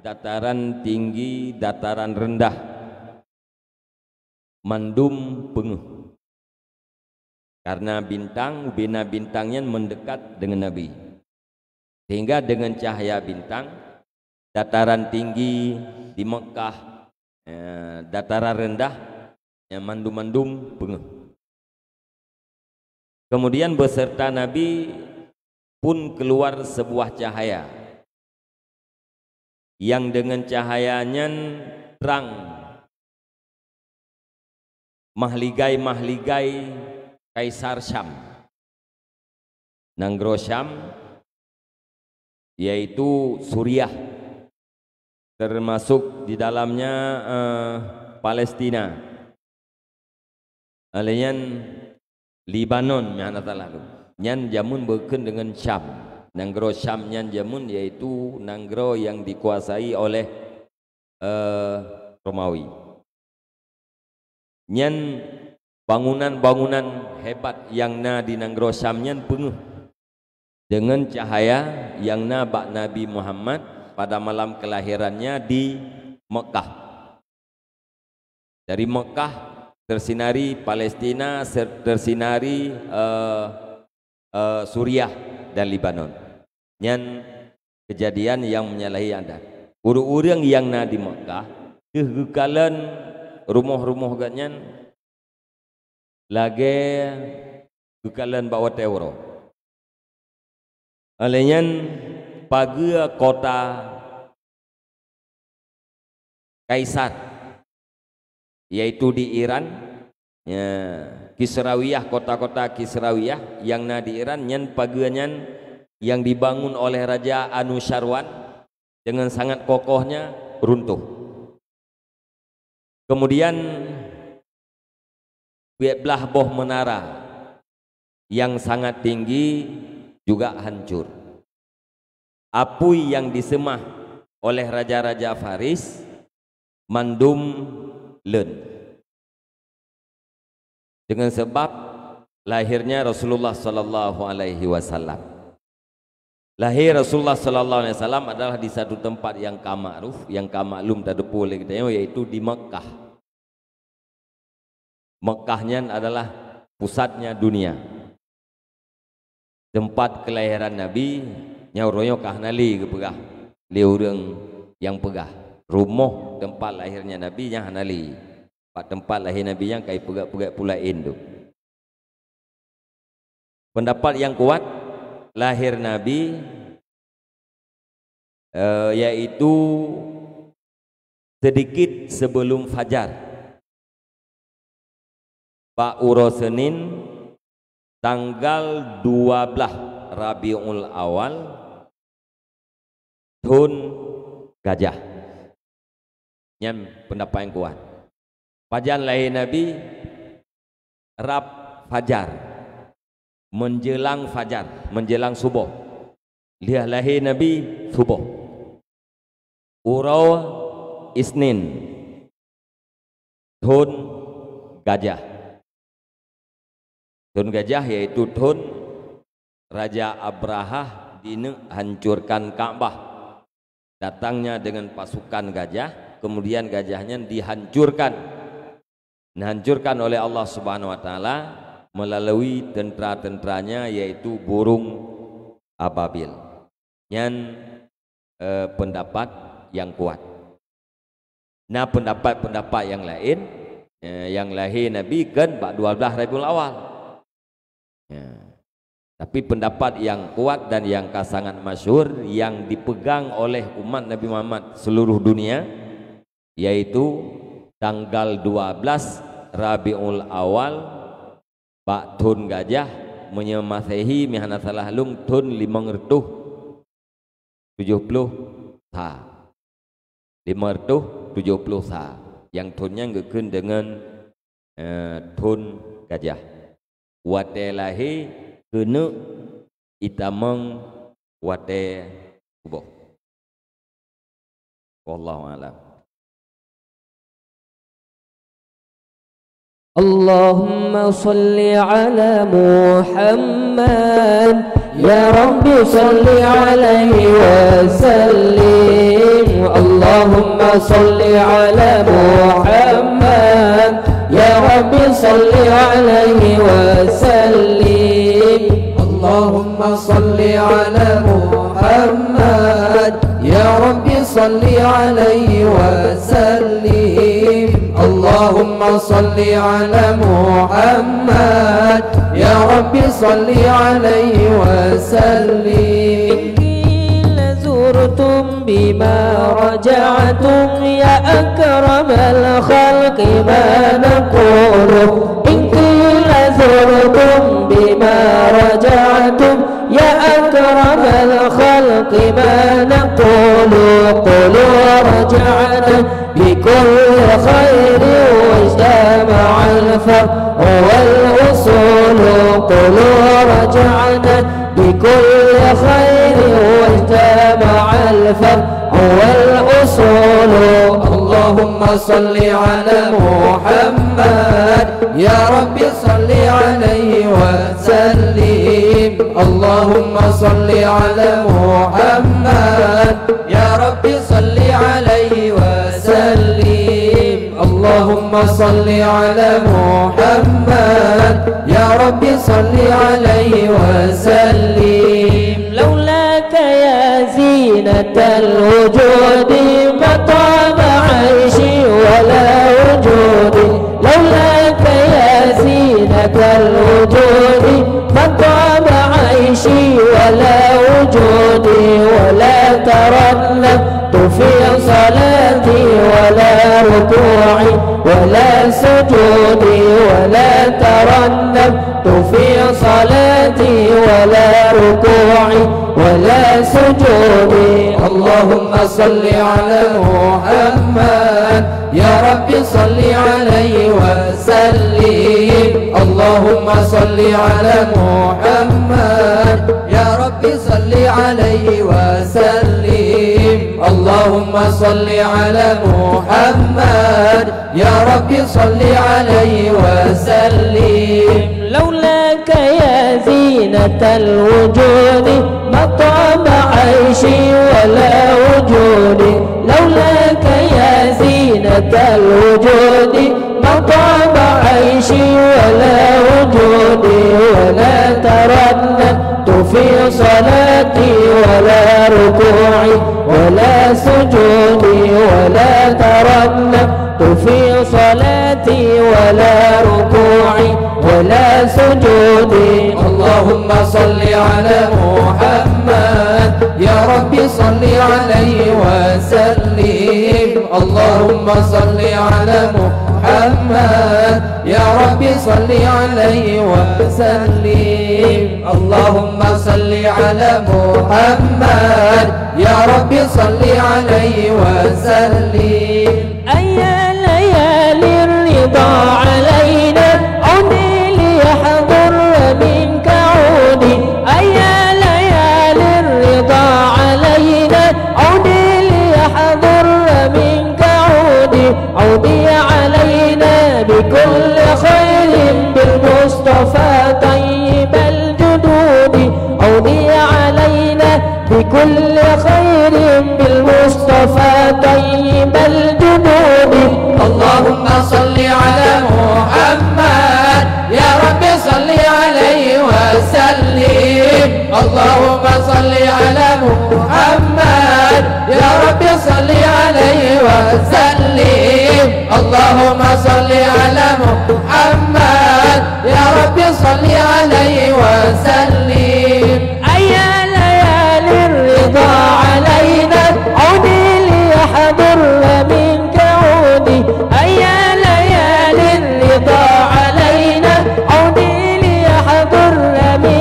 dataran tinggi, dataran rendah mandum penguh, karena bina bintangnya mendekat dengan Nabi, sehingga dengan cahaya bintang dataran tinggi di Mekah, dataran rendah yang mandum penguh. Kemudian beserta Nabi pun keluar sebuah cahaya yang dengan cahayanya terang mahligai Kaisar Syam, Nanggro Syam, yaitu Suriah, termasuk di dalamnya Palestina, alian Libanon, nyan jamun berken dengan Syam. Nanggro Syam nyan jamun yaitu nanggro yang dikuasai oleh Romawi. Nyan bangunan-bangunan hebat yang na di Nanggro Syam nyan penuh dengan cahaya yang na bak Nabi Muhammad pada malam kelahirannya di Mekah. Dari Mekah tersinari Palestina, tersinari Suriah dan Libanon. Nyan kejadian yang menyalahi anda. Orang-orang yang na di Mekah kegekalan rumah-rumah ganyan lagi kegekalan bawa teoro. Alenyan pagi kota Kaisar, yaitu di Iran, ya, Kisrawiyah, kota-kota Kisrawiyah yang na di Iran, nyan pagianyan yang dibangun oleh Raja Anushirwan dengan sangat kokohnya runtuh. Kemudian belah boh menara yang sangat tinggi juga hancur. Apui yang disemah oleh raja-raja Faris mandum len. Dengan sebab lahirnya Rasulullah sallallahu alaihi wasallam. Lahir Rasulullah sallallahu alaihi wasallam adalah di satu tempat yang kamakruf, yang kamaklum tadepul kita, yaitu di Mekah. Mekahnya adalah pusatnya dunia. Tempat kelahiran Nabi nyauroyo kahnali kepegah. Liurang yang pegah. Rumah tempat lahirnya Nabi yang hanali. Tempat lahir Nabi yang kai pegak-pegak pulain tu. Pendapat yang kuat lahir Nabi yaitu sedikit sebelum fajar. Pak Uro Senin tanggal 12 Rabiul Awal tahun Gajah. Yang pendapat yang kuat. Fajar lahir Nabi Rab fajar, menjelang fajar, menjelang subuh. Dia lahir Nabi subuh. Urau Isnin tahun Gajah. Tahun Gajah yaitu tahun Raja Abrahah hancurkan Ka'bah. Datangnya dengan pasukan gajah, kemudian gajahnya dihancurkan. Dihancurkan oleh Allah Subhanahu wa taala melalui tentara-tentaranya yaitu burung ababil. Yang pendapat yang kuat. Nah, pendapat-pendapat yang lain yang lahir Nabi kan 12 Rabiul Awal. Ya. Tapi pendapat yang kuat dan yang sangat masyhur yang dipegang oleh umat Nabi Muhammad seluruh dunia yaitu tanggal 12 Rabiul Awal Baktun Gajah menyemasehi mihana salah lung tun 570 sa 570 sa yang tunnya ngeukeun dengan tun gajah wate lahi keuneu itameng wate kuboh wallahu a'lam. اللهم صل على محمد يا رب صل عليه وسلم. اللهم صل على محمد يا رب صل عليه وسلم. اللهم صل على محمد يا رب صل عليه وسلم. اللهم صل على محمد يا رب صل عليه وسلم. إن زرتم بما رجعتم يا أكرم الخلق ما نقول. إن قيل زرتم بما رجعتم يا أكرم الخلق ما نقول. قولوا رجعنا بكل خير واجتمع الفرع والأصول. قولوا رجعنا بكل خير واجتمع الفرع والأصول. اللهم صل على محمد يا رب صل عليه وسلم. اللهم صل على محمد يا رب صل عليه وسلم. اللهم صل على محمد يا رب صل عليه وسلم. لولاك يا زينة الوجود ما طاب عيشي ولا وجودي. لولاك يا زينة الوجود ما طاب عيشي ولا وجودي. ولا ترنمت في صلاتي ولا ركوعي ولا سجودي. ولا ترنمت في صلاتي ولا ركوعي ولا سجودي. اللهم صل على محمد يا رب صل عليه وسلم. اللهم صل على محمد يا رب صل عليه وسلم. اللهم صل على محمد يا رب صل عليه وسلم. لولاك يا زينة الوجود ما طاب عيشي ولا وجودي. لولاك يا زينة الوجود ما طاب عيشي ولا وجودي. ولا ترنمت في صلاتي ولا ركوعي ولا سجودي. ولا ترنمت في صلاتي ولا ركوعي ولا سجودي. اللهم صل على محمد يا رب صل عليه وسلم. اللهم صل على محمد يا رب صل عليه وسلم. اللهم صل على محمد يا رب صل عليه وسلم. أيا ليالي الرضا علينا عودي ليحضر منك عودي. أيا ليالي الرضا علينا عودي ليحضر منك عودي. عودي علينا بكل خير بالمصطفى طيب الجدود. عودي علينا بكل خير بالمصطفى طيب الجنود. اللهم صل على محمد يا رب صل عليه وسلم. اللهم صل على محمد يا رب صل عليه وسلم. اللهم صل على محمد يا رب صل عليه وسلم. أيا ليالي الرضا علينا عودي ليحضر منك عودي. أيا ليالي الرضا علينا عودي ليحضر منك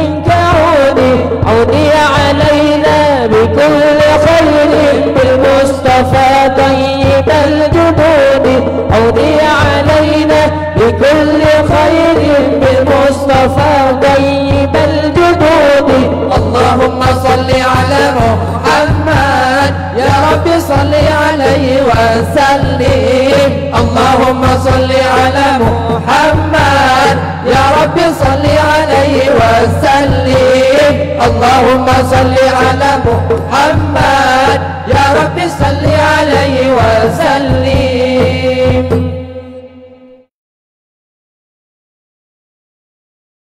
عودي علينا بكل خير بالمصطفى طيب الجدود. اللهم صل على محمد يا رب صل عليه وسلم. اللهم صل على محمد يا رب صل عليه وسلم. اللهم صل على محمد يا رب صل عليه وسلم.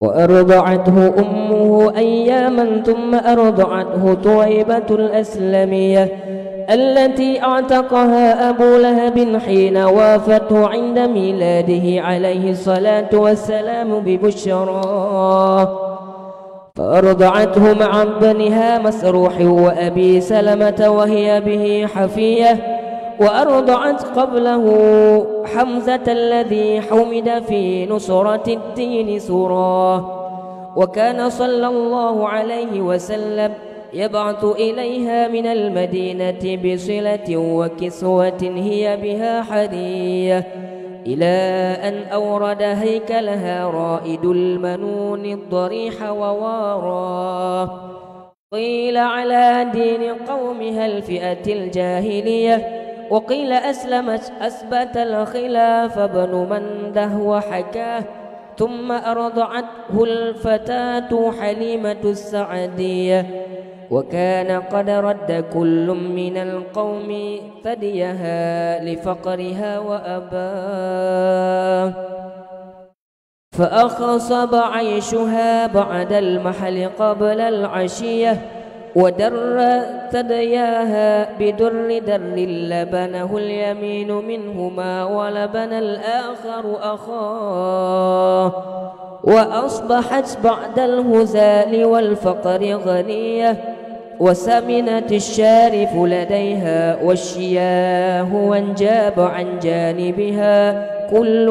وأرضعته أمه أياما ثم أرضعته طويبة الأسلمية التي أعتقها أبو لهب حين وافته عند ميلاده عليه الصلاة والسلام ببشرى، فأرضعته مع ابنها مسروح وأبي سلمة وهي به حفية، وأرضعت قبله حمزة الذي حمد في نصرة الدين سراه. وكان صلى الله عليه وسلم يبعث إليها من المدينة بصلة وكسوة هي بها حدية، إلى أن أورد هيكلها رائد المنون الضريح وواراه. قيل على دين قومها الفئة الجاهلية، وقيل أسلمت أثبت الخلاف بن منده وحكاه. ثم أرضعته الفتاة حليمة السعدية، وكان قد رد كل من القوم ثديها لفقرها وأباه، فأخصب عيشها بعد المحل قبل العشية، ودر ثدياها بدر لبنه اليمين منهما ولبن الآخر أخاه، وأصبحت بعد الهزال والفقر غنية، وسمنت الشارف لديها والشياه، وانجاب عن جانبها كل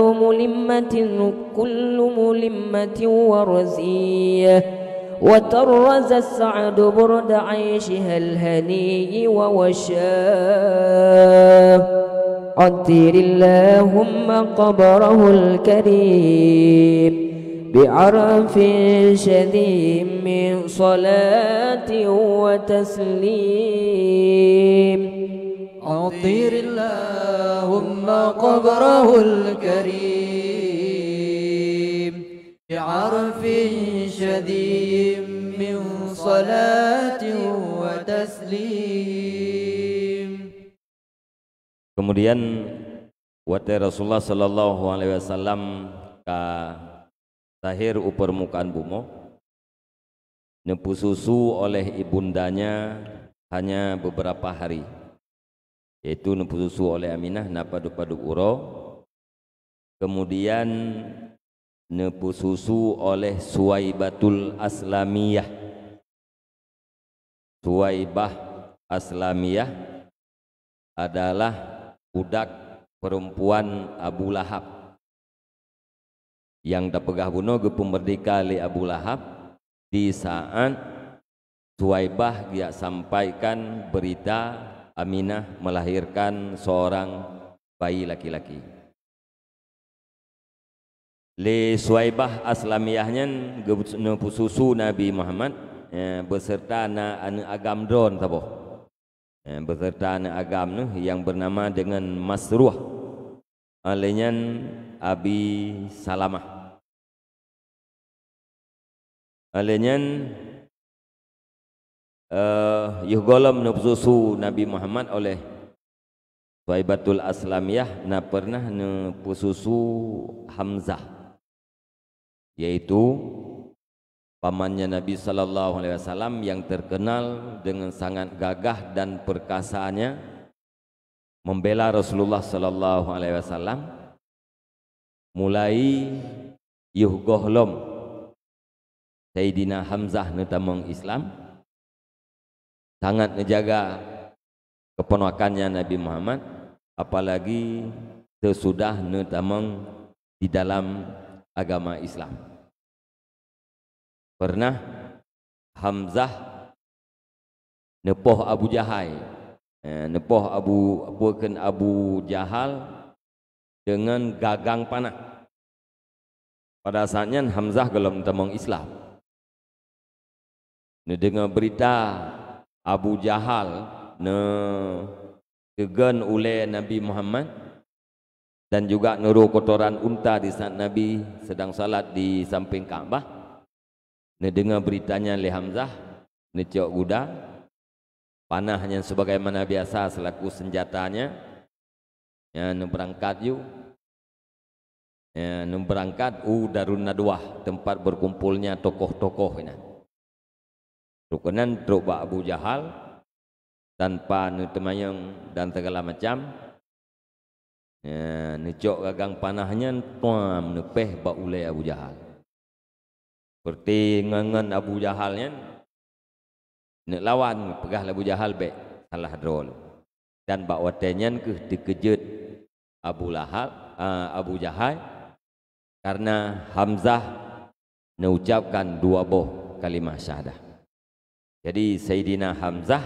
ملمة ورزية، وترز السعد برد عيشها الهني ووشاه. عطر اللهم قبره الكريم بعرف شديد من صلاة وتسليم. عطر اللهم قبره الكريم بعرف شديد من صلاة وتسليم. Kemudian wate Rasulullah sallallahu alaihi wasallam ka tahir permukaan bumi nepu susu oleh ibundanya hanya beberapa hari, yaitu nepu susu oleh Aminah napadu-padu uro, kemudian nepu susu oleh Suwaibatul Aslamiyah. Suwaibah Aslamiyah adalah budak perempuan Abu Lahab yang dapegah bunuh gepemerdeka li Abu Lahab di saat Suwaibah dia sampaikan berita Aminah melahirkan seorang bayi laki-laki. Li Suwaibah Aslamiyahnya nepu susu Nabi Muhammad beserta anak agam dron taboh. Beserta anak agam yang bernama dengan Masruh alenyan Abi Salamah alenyan yuhgolom nepsusu Nabi Muhammad oleh Suwaibatul Aslamiyah na pernah nepsusu Hamzah, yaitu pamannya Nabi sallallahu alaihi wasallam yang terkenal dengan sangat gagah dan perkasaannya membela Rasulullah sallallahu alaihi wasallam. Mulai yuhgohlom Sayyidina Hamzah netamang Islam, sangat menjaga keponakannya Nabi Muhammad, apalagi sesudah netamang di dalam agama Islam. Pernah Hamzah nepoh Abu Jahal, Abu Jahal dengan gagang panah. Pada saatnya Hamzah belum temong Islam. Dia dengar berita Abu Jahal kegen oleh Nabi Muhammad dan juga naruh kotoran unta di saat Nabi sedang salat di samping Kaabah. Dia dengar beritanya oleh Hamzah, dia ciok kuda, panahnya sebagaimana biasa selaku senjatanya. Ya, nu berangkat yuk. Ya, nu berangkat Darun Nadwah, tempat berkumpulnya tokoh-tokoh ini. Rukunan truk Abu Jahal tanpa nu temayang dan segala macam. Ya, nu cok gagang panahnya tuam nu peh ba ulai Abu Jahal. Seperti ngangan Abu Jahalnya nak lawan pegah Abu Jahal be salah drol. Dan bak watenya ke dikejut Abu Jahal karena Hamzah mengucapkan 2 boh kalimah syahadah. Jadi Sayyidina Hamzah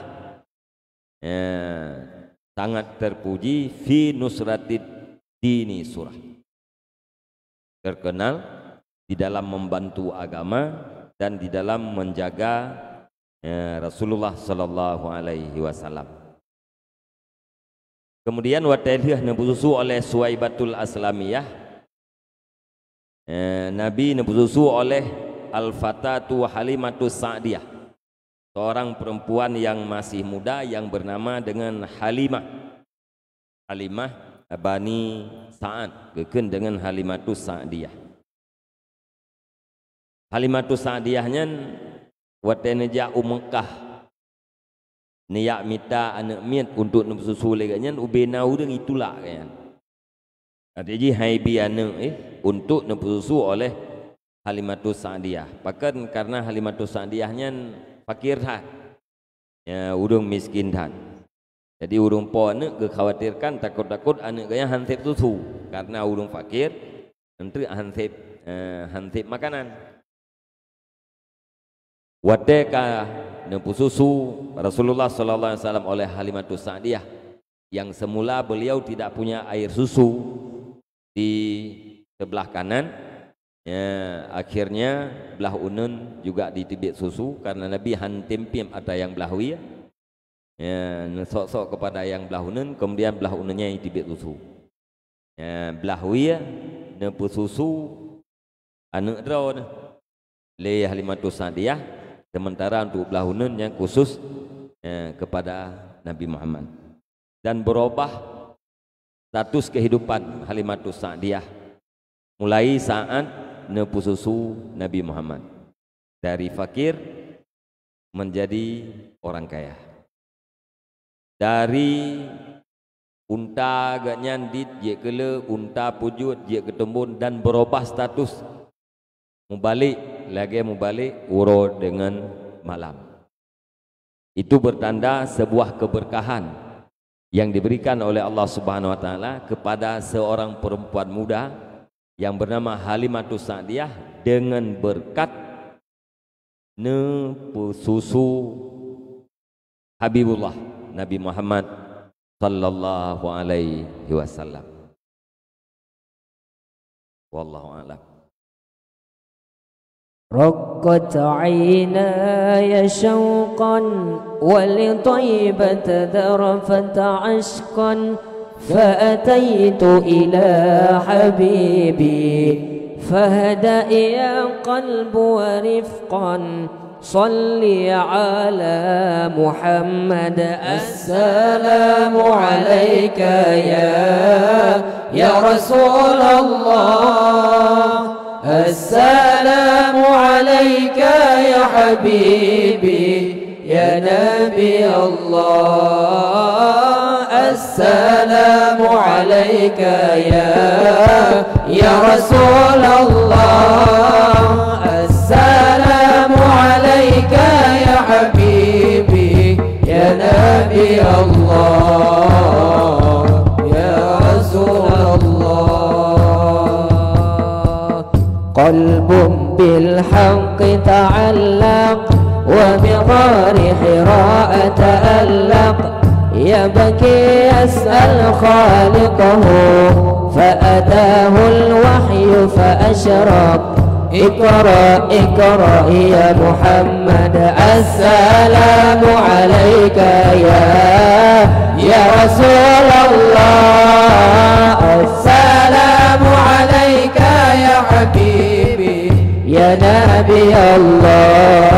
sangat terpuji fi nusratid dini surah. Terkenal di dalam membantu agama dan di dalam menjaga Rasulullah sallallahu alaihi wasallam. Kemudian watadhiyah nabusu oleh Suwaibatul Aslamiyah. Nabi nabusu oleh Al-Fatatu Halimatus Sa'diyah, seorang perempuan yang masih muda yang bernama dengan Halimah Bani Sa'ad, keken dengan Halimatus Sa'diyah. Halimatus Sa'diyahnya watene jauh Mekah niat minta anak miat untuk susu leganya ubena udang itulah kan. Jadi haibi anak untuk susu oleh Halimatus Sa'diyah. Bahkan karena Halimatus Sa'diyahnya fakir dah, ya udang miskin dah. Jadi udang po anak kekhawatirkan takut anak gaya hansip susu karena udang fakir nanti hansip makanan. Wadeka susu Rasulullah sallallahu alaihi wasallam oleh Halimatus Sa'diyah yang semula beliau tidak punya air susu di sebelah kanan, ya, akhirnya belah unun juga ditibik susu karena Nabi hantimpim ada yang belahwi, ya, sok-sok kepada yang belah unun, kemudian belah ununnya yang tibik susu, ya, belahwi nempu susu anak draw le Halimatus Sa'diyah. Sementara untuk belah unun yang khusus kepada Nabi Muhammad. Dan berubah status kehidupan Halimatus Sa'diyah mulai saat nempu susu Nabi Muhammad, dari fakir menjadi orang kaya, dari unta agak nyandit je kele unta pujut je ketembun, dan berubah status mubalik uro dengan malam. Itu bertanda sebuah keberkahan yang diberikan oleh Allah Subhanahu wa taala kepada seorang perempuan muda yang bernama Halimatus Sa'diyah dengan berkat susu Habibullah Nabi Muhammad sallallahu alaihi wasallam. Wallahu a'lam. رقت عيناي شوقا ولطيبة ذرفت عشقا فأتيت إلى حبيبي فهدأ يا قلب ورفقا صلي على محمد السلام عليك يا رسول الله، السلام عليك يا حبيبي يا نبي الله، السلام عليك يا رسول الله، السلام عليك يا حبيبي يا نبي الله يا رسول الله. قلب بالحق تعلق وبغار حراء تألق يبكي يسأل خالقه فأتاه الوحي فأشرق اقرأ اقرأ يا محمد السلام عليك يا رسول الله السلام عليك يا حبيبي يا نبي الله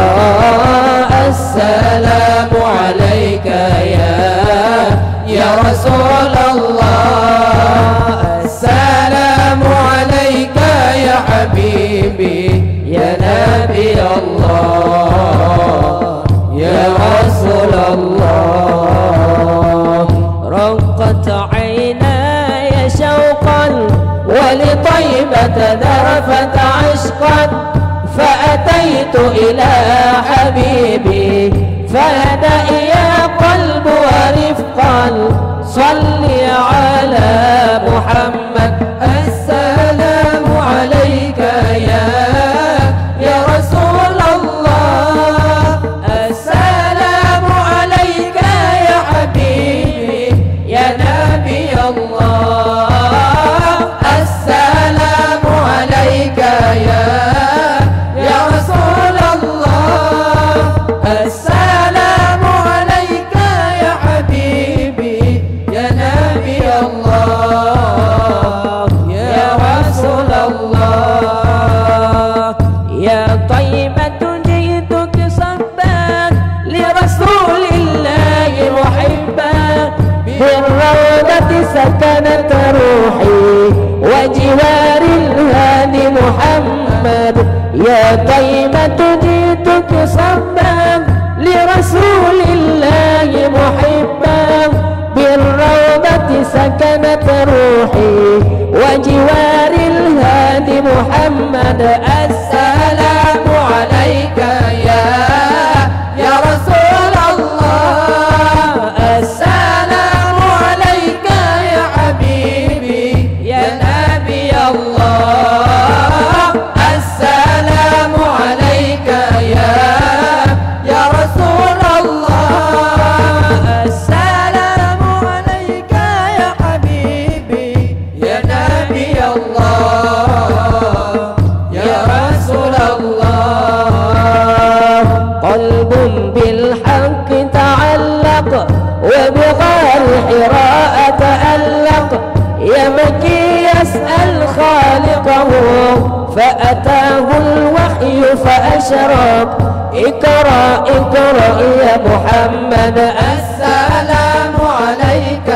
السلام عليك يا رسول الله السلام عليك يا حبيبي يا نبي الله يا رسول الله رقت عيناي شوقا ولطيبة ذرفت عشقا فأتيت إلى حبيبي فهدأ يا قلب ورفقا صلي على محمد السلام عليك يا رسول الله السلام عليك يا حبيبي يا نبي الله السلام عليك يا رسول الله السلام عليك يا حبيبي يا نبي الله يا رسول الله يا طيبة جئتك صبا لرسول الله محبا بالروضة سكنت روحي وجوار الهادي محمد يا طيبة جئتك صبا لرسول الله محبا بالروضة سكنت روحي وجوار الهادي محمد السلام عليك يا رسول الله السلام عليك يا حبيبي يا نبي الله السلام عليك يا رسول الله السلام عليك يا حبيبي يا نبي الله يا رسول الله قلب بالحق تعلق وبغار حراء تألق يا مكي يسأل خالقه فأتاه الوحي فأشرق اقرأ اقرأ يا محمد السلام عليك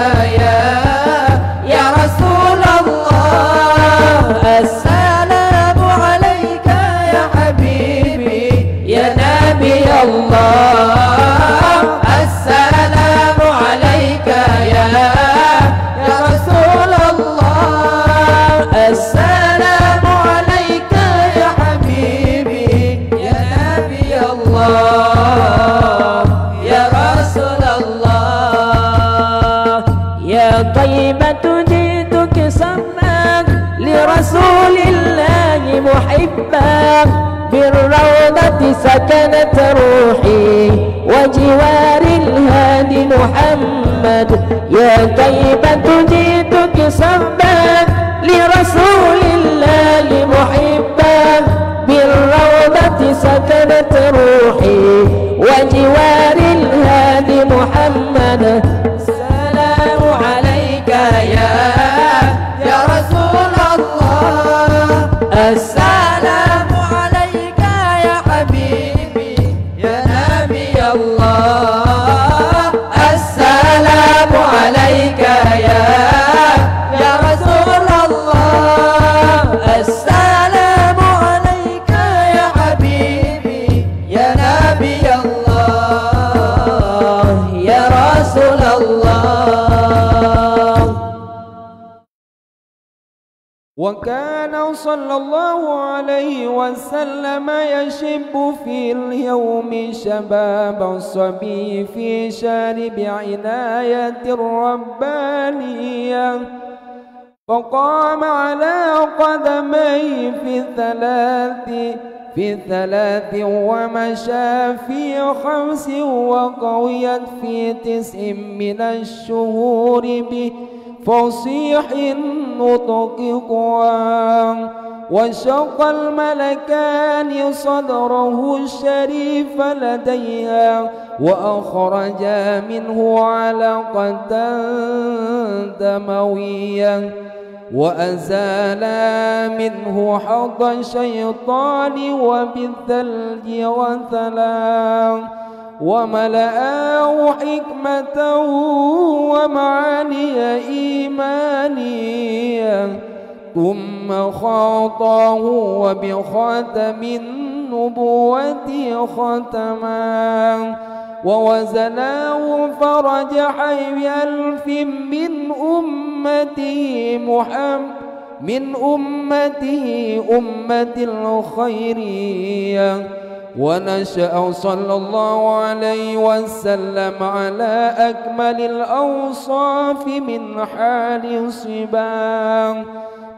يا رسول الله السلام عليك يا حبيبي يا نبي الله السلام عليك يا رسول الله السلام عليك يا حبيبي يا نبي الله يا رسول الله يا طيبة جئتك صماك لرسول الله محبا بالروضة سكنت روحي وجوار الهادي محمد يا طيبة جئتك صبا لرسول الله محبا بالروضة سكنت روحي وجوار الهادي محمد السلام عليك يا رسول الله السلام عليك يا حبيبي يا نبي الله السلام عليك يا رسول الله السلام عليك يا حبيبي يا نبي الله يا رسول الله وكان صلى الله عليه وسلم يشب في اليوم شباب الصبي في شارب عناية ربانية فقام على قدميه في ثلاث ومشى في 5 وقويت في 9 من الشهور به فصيح النطق قوام وشق الملكان صدره الشريف لديها وأخرج منه علقة دموية وأزال منه حظ الشيطان وبالثلج وثلام وملأه حكمة ومعاني إيمانية ثم خاطاه وبخاتم النبوة ختما ووزناه فرج حي ألف من أمته أمة الخيرية ونشأ صلى الله عليه وسلم على أكمل الأوصاف من حال صبا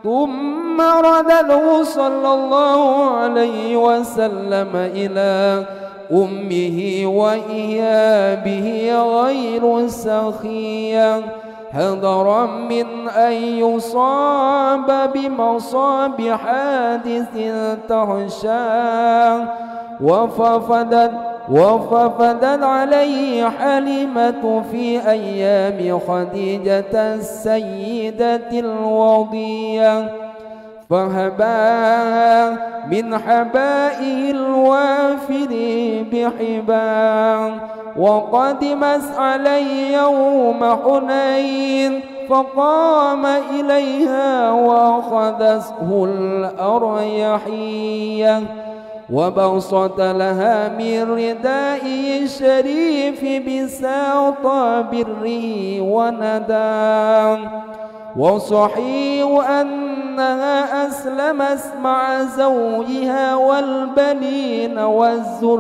ثم ردده صلى الله عليه وسلم إلى أمه وإيابه غير سخيا حذرا من أن يصاب بمصاب حادث تغشاه وففدت عليه حليمة في أيام خديجة السيدة الوضية فهبا من حبائه الوافر بحبا وقدمت عليه يوم حنين فقام إليها وأخذته الأريحية وبسط لها من ردائه الشريف بساط بره وندى وصحيح أنها أسلمت مع زوجها والبنين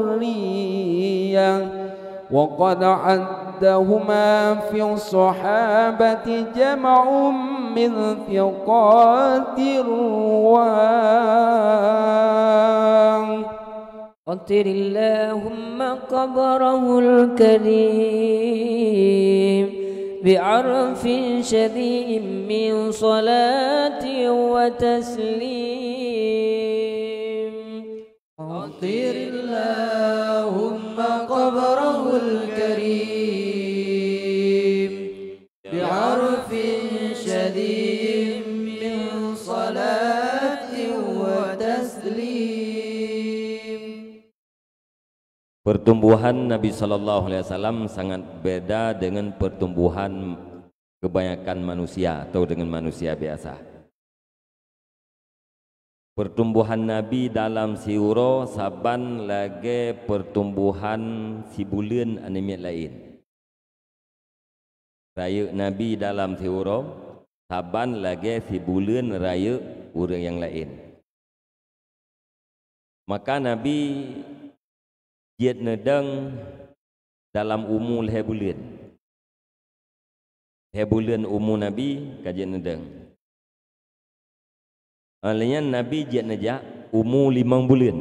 والذرية وقد عدهما في الصحابة جمع من ثقات الرواه أطر اللهم قبره الكريم بعرف شديد من صلاة وتسليم أطر اللهم قبره الكريم بعرف شديد من صلاة وتسليم. Pertumbuhan Nabi Sallallahu Alaihi Wasallam sangat beda dengan pertumbuhan kebanyakan manusia atau dengan manusia biasa. Pertumbuhan Nabi dalam siuro saban lagi pertumbuhan si bulan animit lain. Raya Nabi dalam siuro saban lagi si bulan raya orang yang lain. Maka Nabi jiat nedang dalam umur lebulan. Lebulan umur Nabi kajian nedang. Alanya Nabi jiat nejak umur 5 bulan.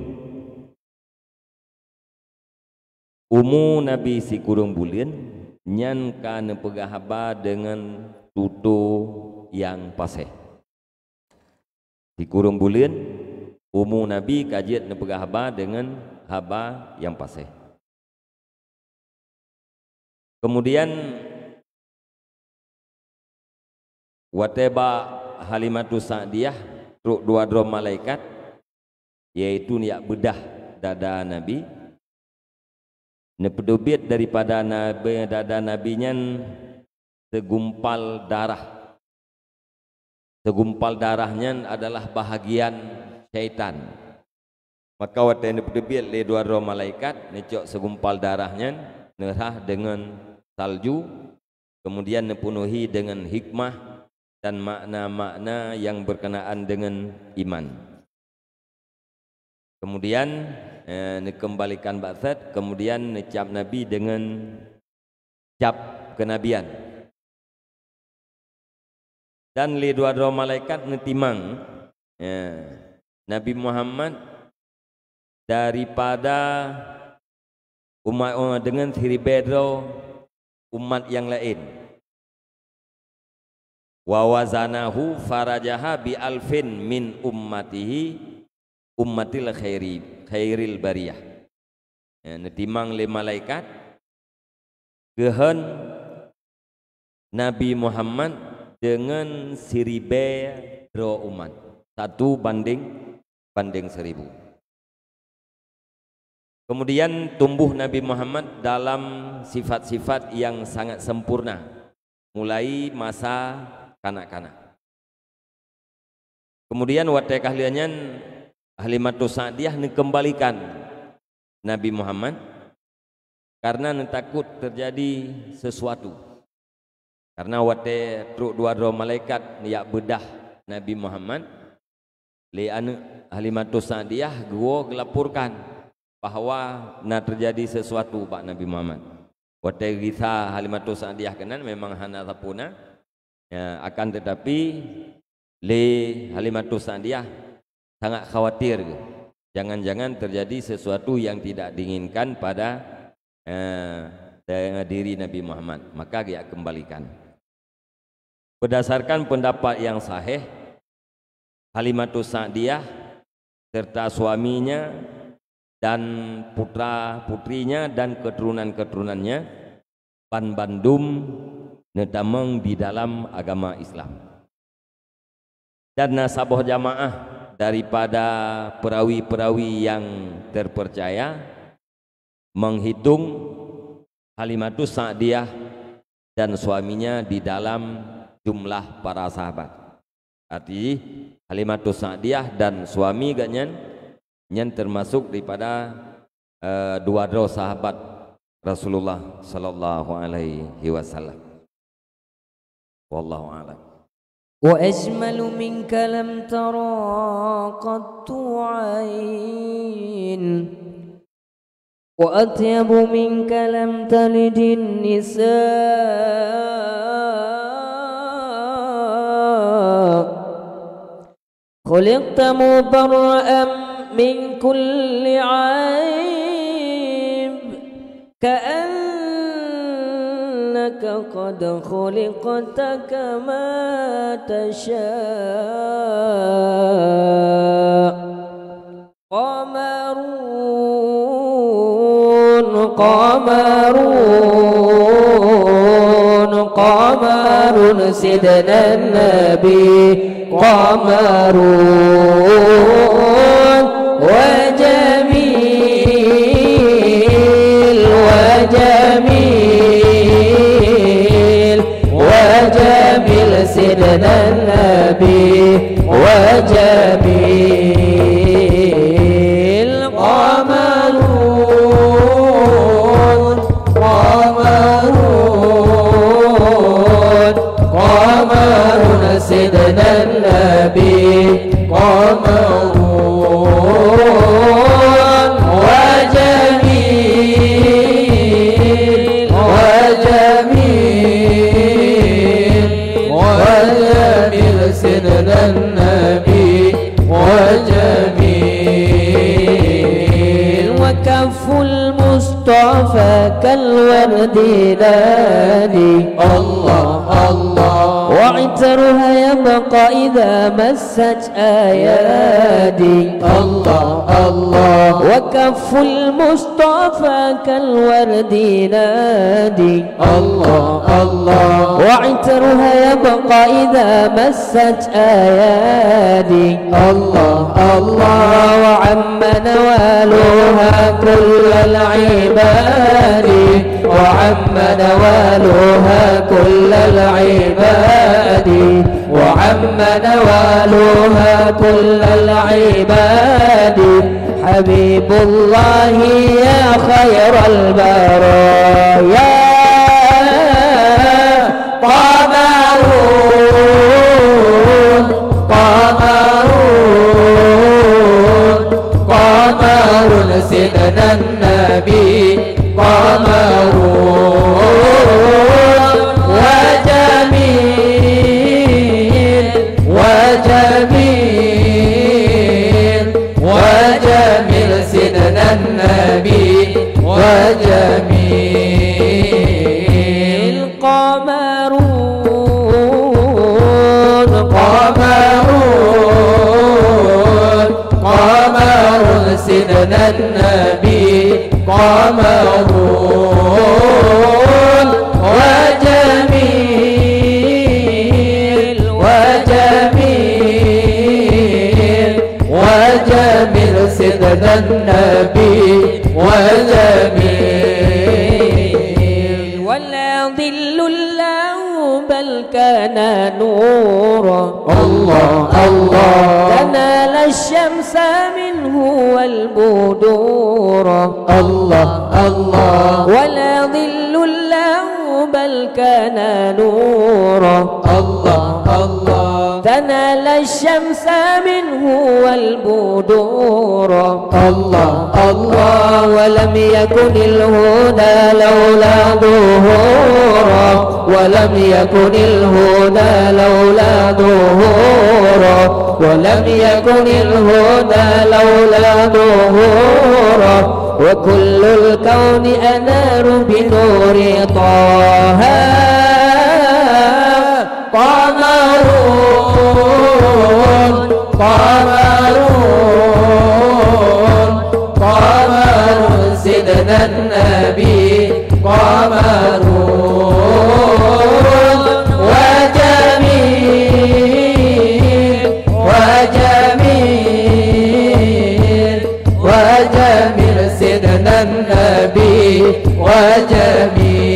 Umur Nabi si kurang bulan nyan kana pegahaba dengan tutu yang paseh. Si kurang bulan umur Nabi kajian pegahaba dengan haba yang paseh. Kemudian wateba Halimatu Sa'diyah truk dua drom malaikat yaitu niat bedah dada Nabi nepedobit daripada Nabi dada Nabinya segumpal darahnya adalah bahagian syaitan. Maka waktu ini berdebit le dua roh malaikat necok segumpal darahnya nerah dengan salju kemudian nepenuhi dengan hikmah dan makna-makna yang berkenaan dengan iman. Kemudian nekembalikan baksat kemudian necap Nabi dengan cap kenabian dan le dua roh malaikat netimang Nabi Muhammad daripada umat dengan siri bedro umat yang lain. wa wazanahu farajaha bi alfin min ummatihi ummatil khairil bariyah. Ya, netimang le malaikat gehen Nabi Muhammad dengan 1000 umat, 1 banding 1000. Kemudian tumbuh Nabi Muhammad dalam sifat-sifat yang sangat sempurna mulai masa kanak-kanak. Kemudian watai kahliannya Halimatus Sa'diyah dikembalikan Nabi Muhammad karena takut terjadi sesuatu. Karena watai truk dua malaikat yang bedah Nabi Muhammad, lian Halimatus Sa'diyah gua gelapurkan bahwa nak terjadi sesuatu Pak Nabi Muhammad. Watai kisah Halimatus Sa'diyah kenan memang hana tapuna, ya, akan tetapi le Halimatus Sa'diyah sangat khawatir, jangan-jangan terjadi sesuatu yang tidak diinginkan pada diri Nabi Muhammad, maka dia kembalikan. Berdasarkan pendapat yang sahih, Halimatus Sa'diyah serta suaminya dan putra-putrinya dan keturunan-keturunannya bandum nedameng di dalam agama Islam. Dan nasabah jamaah daripada perawi-perawi yang terpercaya menghitung Halimatus Sa'diyah dan suaminya di dalam jumlah para sahabat. Arti Halimatus Sa'diyah dan suami ganyan yang termasuk daripada dua sahabat Rasulullah sallallahu alaihi wasallam. Wallahu a'lam. Wa ajmalu minka lam tara qattu 'ain wa atyabu minka lam talidin nisa khuliqta mubarra'an من كل عيب كأنك قد خلقت كما تشاء قمر سيدنا النبي قمرون وجميل سيدنا النبي وجميل قمر سيدنا النبي قمر سيدنا النبي وجميل وكف المصطفى كالورد نادي الله الله وعطرها يبقى إذا مست أيادي الله الله وكف المصطفى كالورد نادي الله الله وعطرها يبقى إذا مست أيادي الله الله وعم نوالها كل العباد وعم نوالها كل العباد وعم نوالها كل العباد حبيب الله يا خير البرايا قمر سيدنا النبي قمر وجميل سيدنا النبي وجميل قمر قمر وجميل وجميل وجميل سيدنا النبي وجميل ولا ظل الله بل كان نورا الله الله تنال الشمس منه والبدور الله الله ولا ظل الله بل كان نورا الله الله تنال الشمس منه والبدور الله الله ولم يكن الهدى لولا ظهورا ولم يكن الهدى لولا ظهورا ولم يكن الهدى لولا ظهورا وكل الكون أنار بنور طه قمرون قمرون قمرون سيدنا النبي قمرون وجميل وجميل وجميل سيدنا النبي وجميل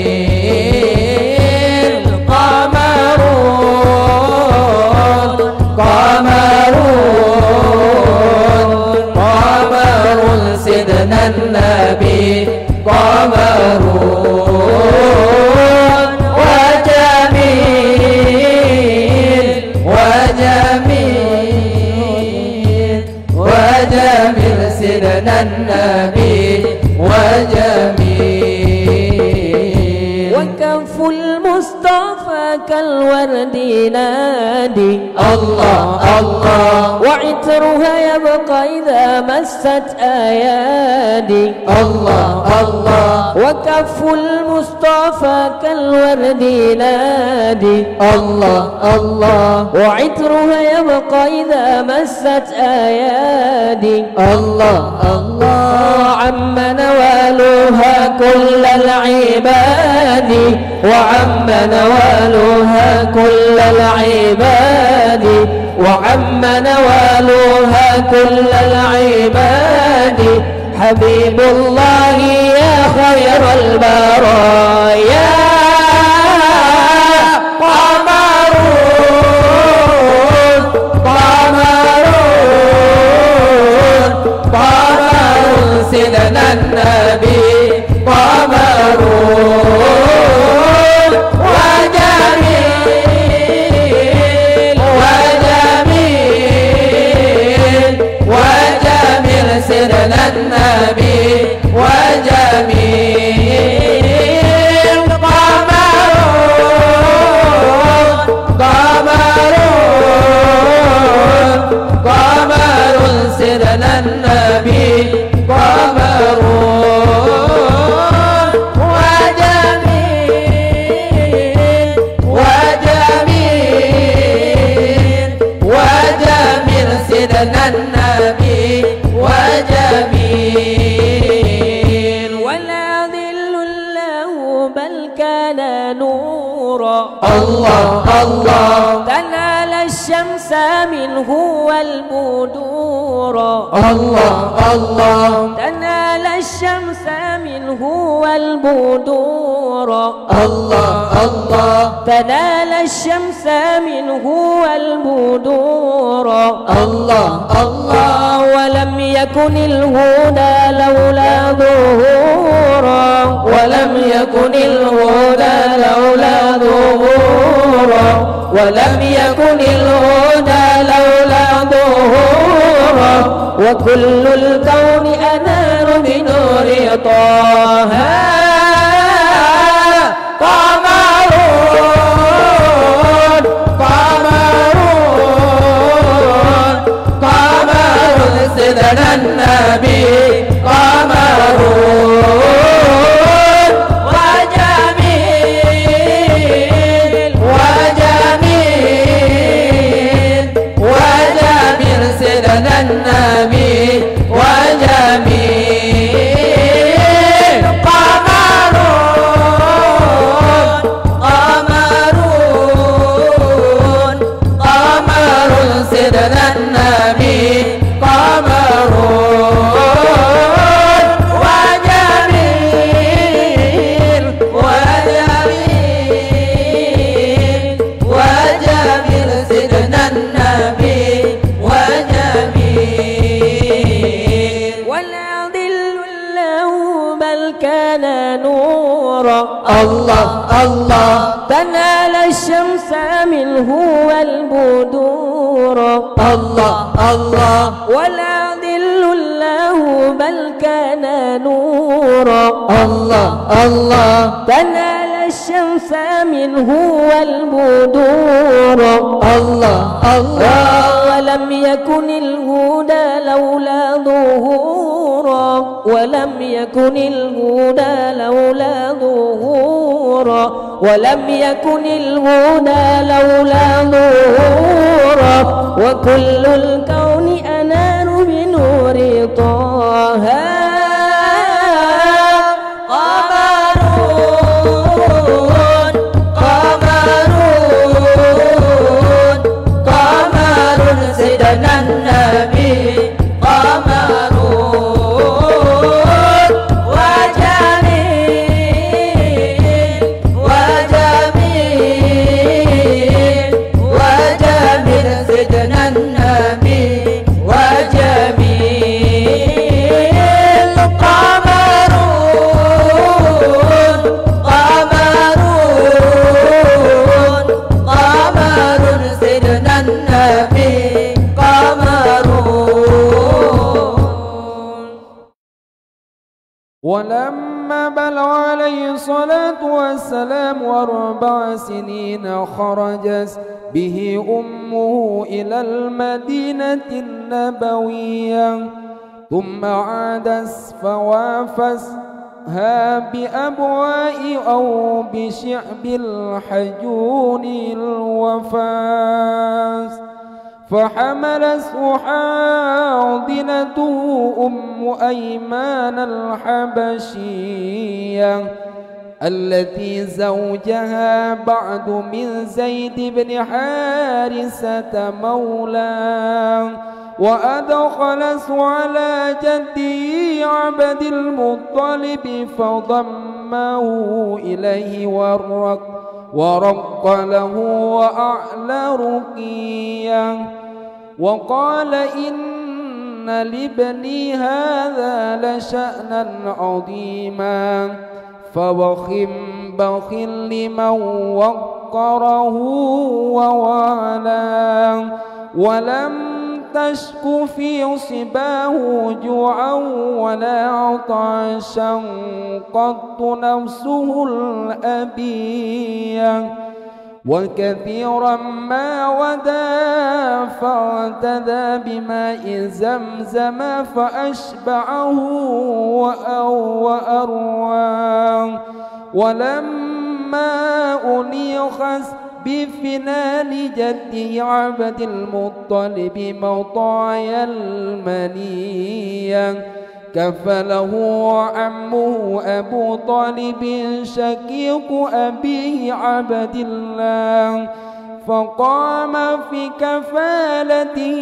قمرون قمرون قمرون سيدنا النبي قمرون وجميل وجميل وجميل سيدنا النبي وجميل وكف المصطفى كالورد نادي الله الله وعطرها يبقى إذا مست أيادي الله الله وكف المصطفى كالورد نادي الله الله وعطرها يبقى إذا مست أيادي الله الله وعم نوالها كل العباد وعم نوالها كل العباد وعم نوالها كل العباد حبيب الله يا خير البرايا قمرون قمرون قمرون سيدنا النبي قمرون وجميل وجميل وجميل سيدنا النبي وجميل قمرون قمرون قمرون سيدنا النبي قمرون وجميل وجميل وجميل سيدنا النبي وجميل ولا ظل له بل كان نورا الله الله تنال الشمس منه والبدور الله الله تنال الشمس منه والبدور الله الله تنال الشمس منه والبدور الله الله ولم يكن الهدى لولا ظهورا ولم يكن الهدى لولا ظهورا ولم يكن الهدى لولا ظهورا وكل الكون أنار بنور طه قمرون قمرون قمرون سيدنا النبي قمرون وجميل وجميل وجميل سيدنا النبي وجميل الله الله تنال الشمس منه والبدور الله الله ولا ظل له بل كان نورا الله الله تنال الشمس منه والبدور الله الله ولم يكن الهدى لولا ظهورا ولم يكن الهدى لولا ظهورا ولم يكن الهدى لولا ظهورا وكل الكون أنار بنور طه سيدنا النبي قمرون وجميل وجميل وجميل سيدنا النبي وجميل قمرون قمرون قمرون سيدنا النبي ولما بلغ عليه الصلاة والسلام 4 سنين خرجت به أمه إلى المدينة النبوية ثم عادت فوافسها بأبواء أو بشعب الحجون الوفاس فحملته حاضنته أم أيمان الحبشية التي زوجها بعد من زيد بن حارثة مولاه وأدخلته على جده عبد المطلب فضمه إليه ورق له وأعلى رقيا وقال إن لابني هذا لشأنا عظيما بخ لمن وقره ووالاه ولم تشك في صباه جوعا ولا عطشا قط نفسه الأبية وكثيرا ما ودا فاعتدى بماء زمزم فأشبعه وأرواه ولما أنيخس بفنان جده عبد المطلب مطايا المنية كفله عمه أبو طالب شقيق أبيه عبد الله فقام في كفالته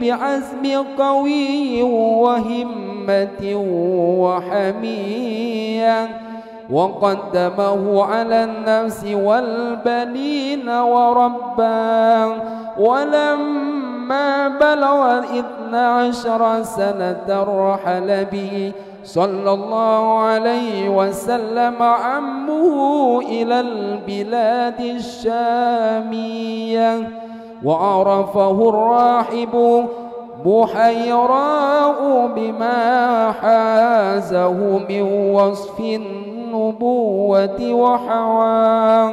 بعزم قوي وهمة وحمية وقدمه على النفس والبنين ورباه ولما بلغ 12 سنة رحل به صلى الله عليه وسلم عمه إلى البلاد الشامية وعرفه الراحب بحيراء بما حازه من وصف النبوة وحواه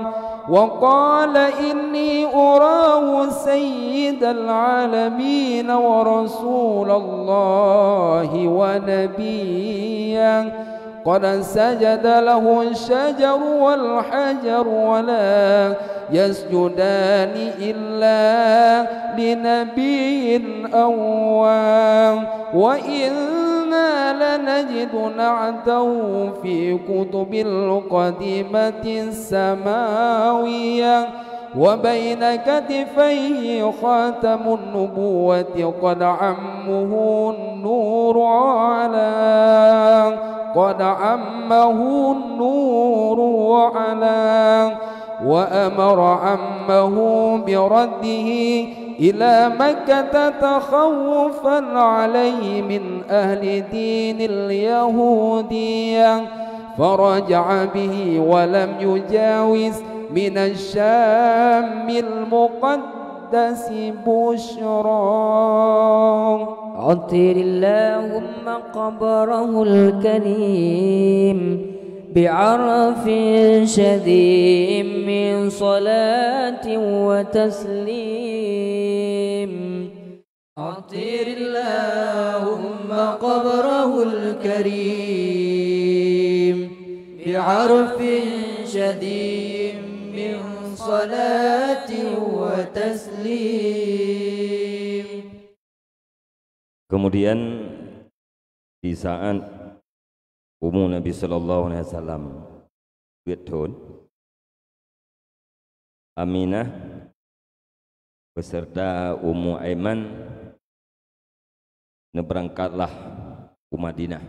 وقال إني أراه سيد العالمين ورسول الله ونبيا قد سجد له الشجر والحجر ولا يسجدان إلا لنبي أواه وإنا لنجد نعته في كتب القديمة السماوية وبين كتفيه خاتم النبوة قد عمه النور على قد عمه النور وعلى وأمر عمه برده إلى مكة تخوفا عليه من أهل دين اليهودية فرجع به ولم يجاوز من الشام المقدس بشرا. عطر اللهم قبره الكريم بعرف شديد من صلاة وتسليم. عطر اللهم قبره الكريم بعرف شديد من صلاة وتسليم. Kemudian di saat umur Nabi sallallahu alaihi wasallam betul, Aminah beserta Ummu Aiman berangkatlah ke Madinah.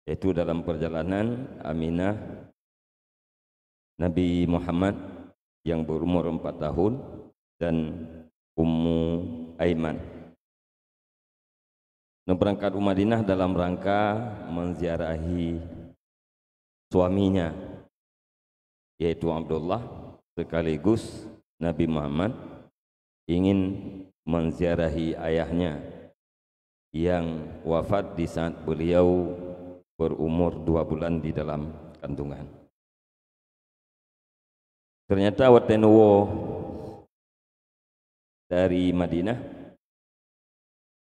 Yaitu dalam perjalanan Aminah Nabi Muhammad yang berumur 4 tahun dan Ummu Aiman berangkat ke Madinah dalam rangka menziarahi suaminya yaitu Abdullah, sekaligus Nabi Muhammad ingin menziarahi ayahnya yang wafat di saat beliau berumur 2 bulan di dalam kandungan. Ternyata watenuwo dari Madinah,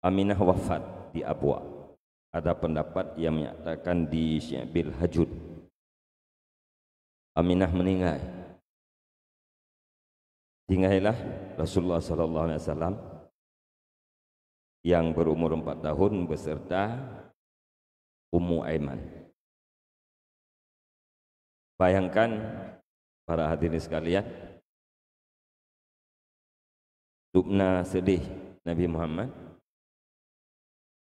Aminah wafat di Abwa. Ada pendapat yang menyatakan di Syabil Hajud. Aminah meninggal. Tinggallah Rasulullah sallallahu alaihi wasallam yang berumur 4 tahun beserta Ummu Aiman. Bayangkan para hadirin sekalian, dubna sedih Nabi Muhammad,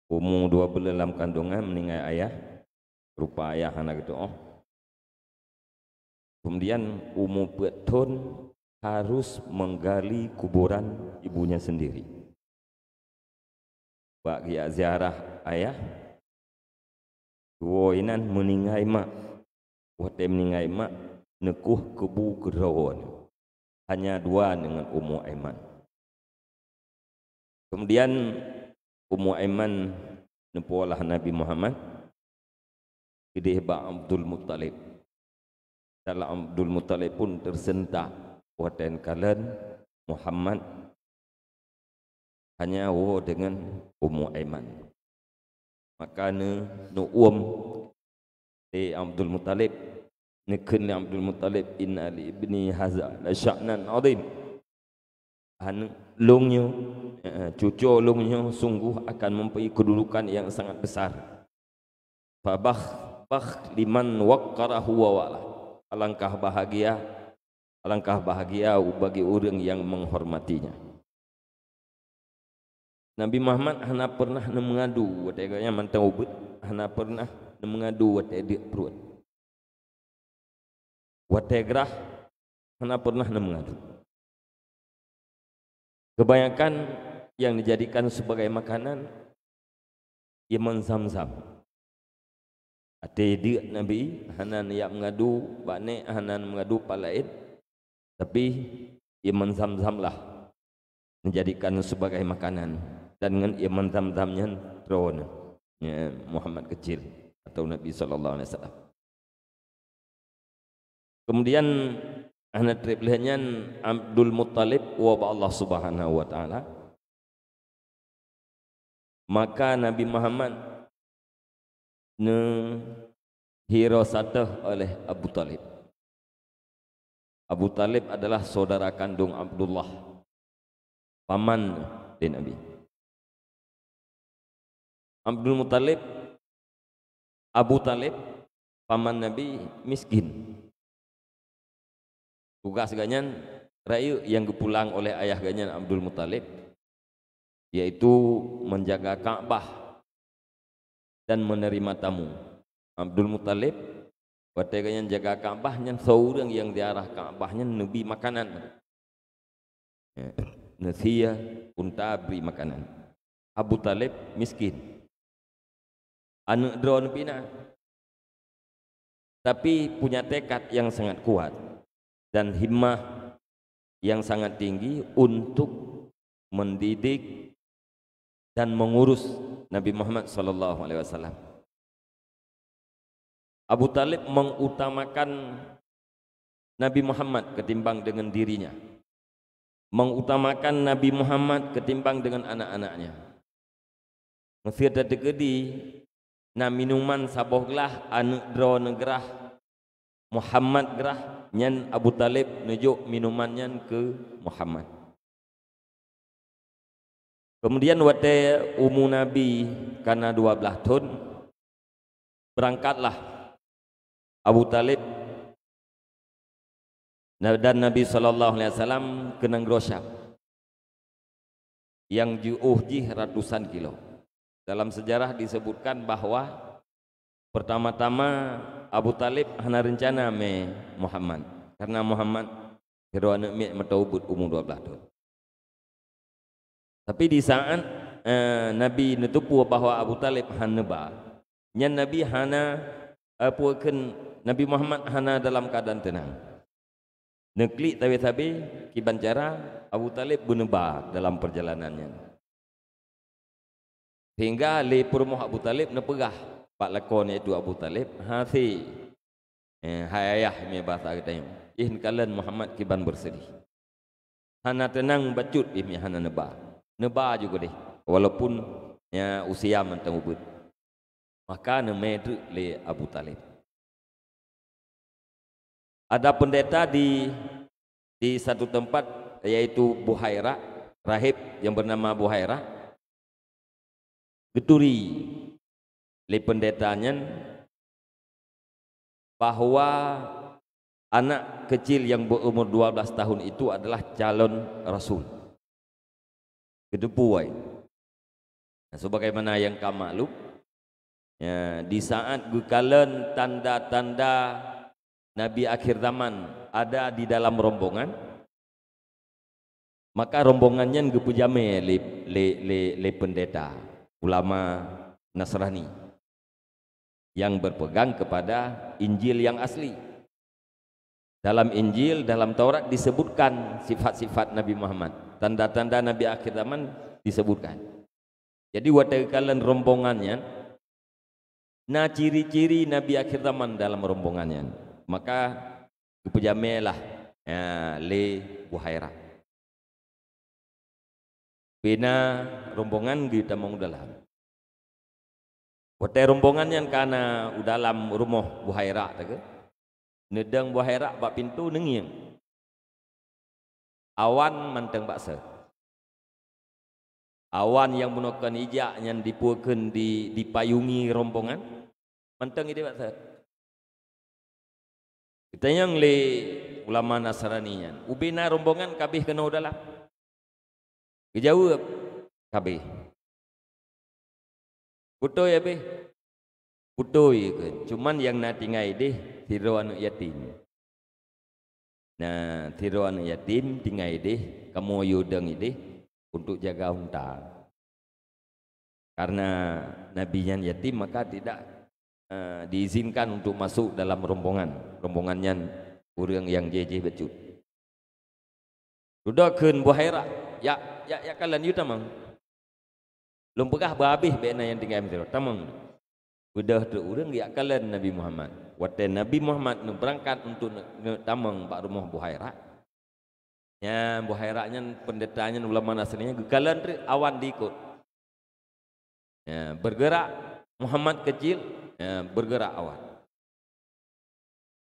umur 2 bulan dalam kandungan meninggal ayah, rupa ayah anak itu. Kemudian umur 4 tahun harus menggali kuburan ibunya sendiri. Bagi ziarah ayah, woinan meninggal mak, waktu meninggal mak nekuh kebu kerawon. Hanya 2 dengan Ummu Aiman. Kemudian Ummu Aiman nepualah Nabi Muhammad idih ba Abdul Muttalib. Dalam Abdul Muttalib pun tersentak waten kalian Muhammad hanya dengan Ummu Aiman. Maka nu di Abdul Muttalib nekun Abdul Muttalib inna li ibni haza la sya'nan azim. Lungnya, cucu lungnya sungguh akan mempunyai kedudukan yang sangat besar. Fabakh liman waqqarahu wa wala. Alangkah bahagia bagi orang yang menghormatinya. Nabi Muhammad hana pernah mengadu wateganya mantau ubud, hana pernah mengadu watedik perut. Wategrah hana pernah mengadu. Kebanyakan yang dijadikan sebagai makanan Yaman Zamzam. Ate dia Nabi hanan yang mengadu bane hanan mengadu palaid, tapi Yaman Zamzam lah menjadikan sebagai makanan, dan dengan Yaman Zamzamnya drone ya, Muhammad kecil atau Nabi sallallahu alaihi wasallam. Kemudian anak triplehnya Abdul Muttalib wa Allah Subhanahu wa taala. Maka Nabi Muhammad hirosatah oleh Abu Talib. Abu Talib adalah saudara kandung Abdullah, paman di Nabi. Abdul Muttalib, Abu Talib, paman Nabi miskin. Tugas ganyan rayu yang dipulang oleh ayah ganyan Abdul Muttalib yaitu menjaga Ka'bah dan menerima tamu. Abdul Muttalib waktu ganyan jaga Ka'bah nya seorang yang diarah Ka'bahnya nabi makanan. Nasiya unta beri makanan. Abu Talib miskin. Anak drone pina tapi punya tekad yang sangat kuat dan himmah yang sangat tinggi untuk mendidik dan mengurus Nabi Muhammad SAW. Abu Talib mengutamakan Nabi Muhammad ketimbang dengan dirinya, mengutamakan Nabi Muhammad ketimbang dengan anak-anaknya. Mesir terkedi na minuman saboh gelah anak dro negerah Muhammad gerah nyan Abu Talib nujuk minumannya ke Muhammad. Kemudian waktu umur Nabi karena 12 tahun berangkatlah Abu Talib dan Nabi SAW ke Negro Syam yang jauh ratusan kilo. Dalam sejarah disebutkan bahwa pertama-tama Abu Talib hana rencana me Muhammad karena Muhammad hero anak mi mataubut umur 12 tahun. Tapi di saat Nabi netupu bahwa Abu Talib hana ba, nyan Nabi hana puakeun Nabi Muhammad hana dalam keadaan tenang. Neklik tabi-tabi kiban cara Abu Talib buneba dalam perjalanannya. Sehingga le purmoh Abu Talib nepegah pak lakon iaitu Abu Talib hati hayayah me bahasa kita in kalan Muhammad kiban bersedih. Hana tenang bacut imi hana neba juga deh walaupun ya usia mentang ubud. Maka nemedru le Abu Talib. Ada pendeta di satu tempat yaitu Buhaira, rahib yang bernama Buhaira, geturi le pendetanya bahwa anak kecil yang berumur 12 tahun itu adalah calon rasul. Kedepuai. Nah, sebagaimana yang kamu maklum, ya, di saat gukalan tanda-tanda Nabi akhir zaman ada di dalam rombongan, maka rombongannya gepujame le pendeta ulama Nasrani yang berpegang kepada Injil yang asli. Dalam Injil, dalam Taurat disebutkan sifat-sifat Nabi Muhammad, tanda-tanda Nabi akhir zaman disebutkan. Jadi watakalan rombongannya, na ciri-ciri Nabi akhir zaman dalam rombongannya. Maka kepujamelah ya, le Buhaira. Bina rombongan kita mau dalam. Waktu rombongan yang karena dalam rumah Buhaira, tak? Nedang Buhaira bak pintu nengiang. Awan manteng baksa. Awan yang menukan ijak yang dipuakan dipayungi rombongan, manteng ide baksa. Kita yang le ulama Nasrani ubina rombongan kabeh kena dalam. Kejauh kabeh. Putoy abe. Putoy ke. Cuman yang nak tinggal deh tiro anak yatim. Nah, tiro anak yatim tinggal deh kamu yudang deh untuk jaga unta. Karena nabinya yatim maka tidak diizinkan untuk masuk dalam rombongannya orang yang jejeh becut. Sudah keun Buhaira, ya kalian yu tamang. Belum pegah berhabis bena yang tinggal Mesir. Tamang. Sudah tu orang ya kalian Nabi Muhammad. Waktu Nabi Muhammad berangkat untuk tamang bak rumah Buhaira. Ya Buhairanya pendetanya ulama Nasrani kalian awan diikut. Ya bergerak Muhammad kecil ya, bergerak awan.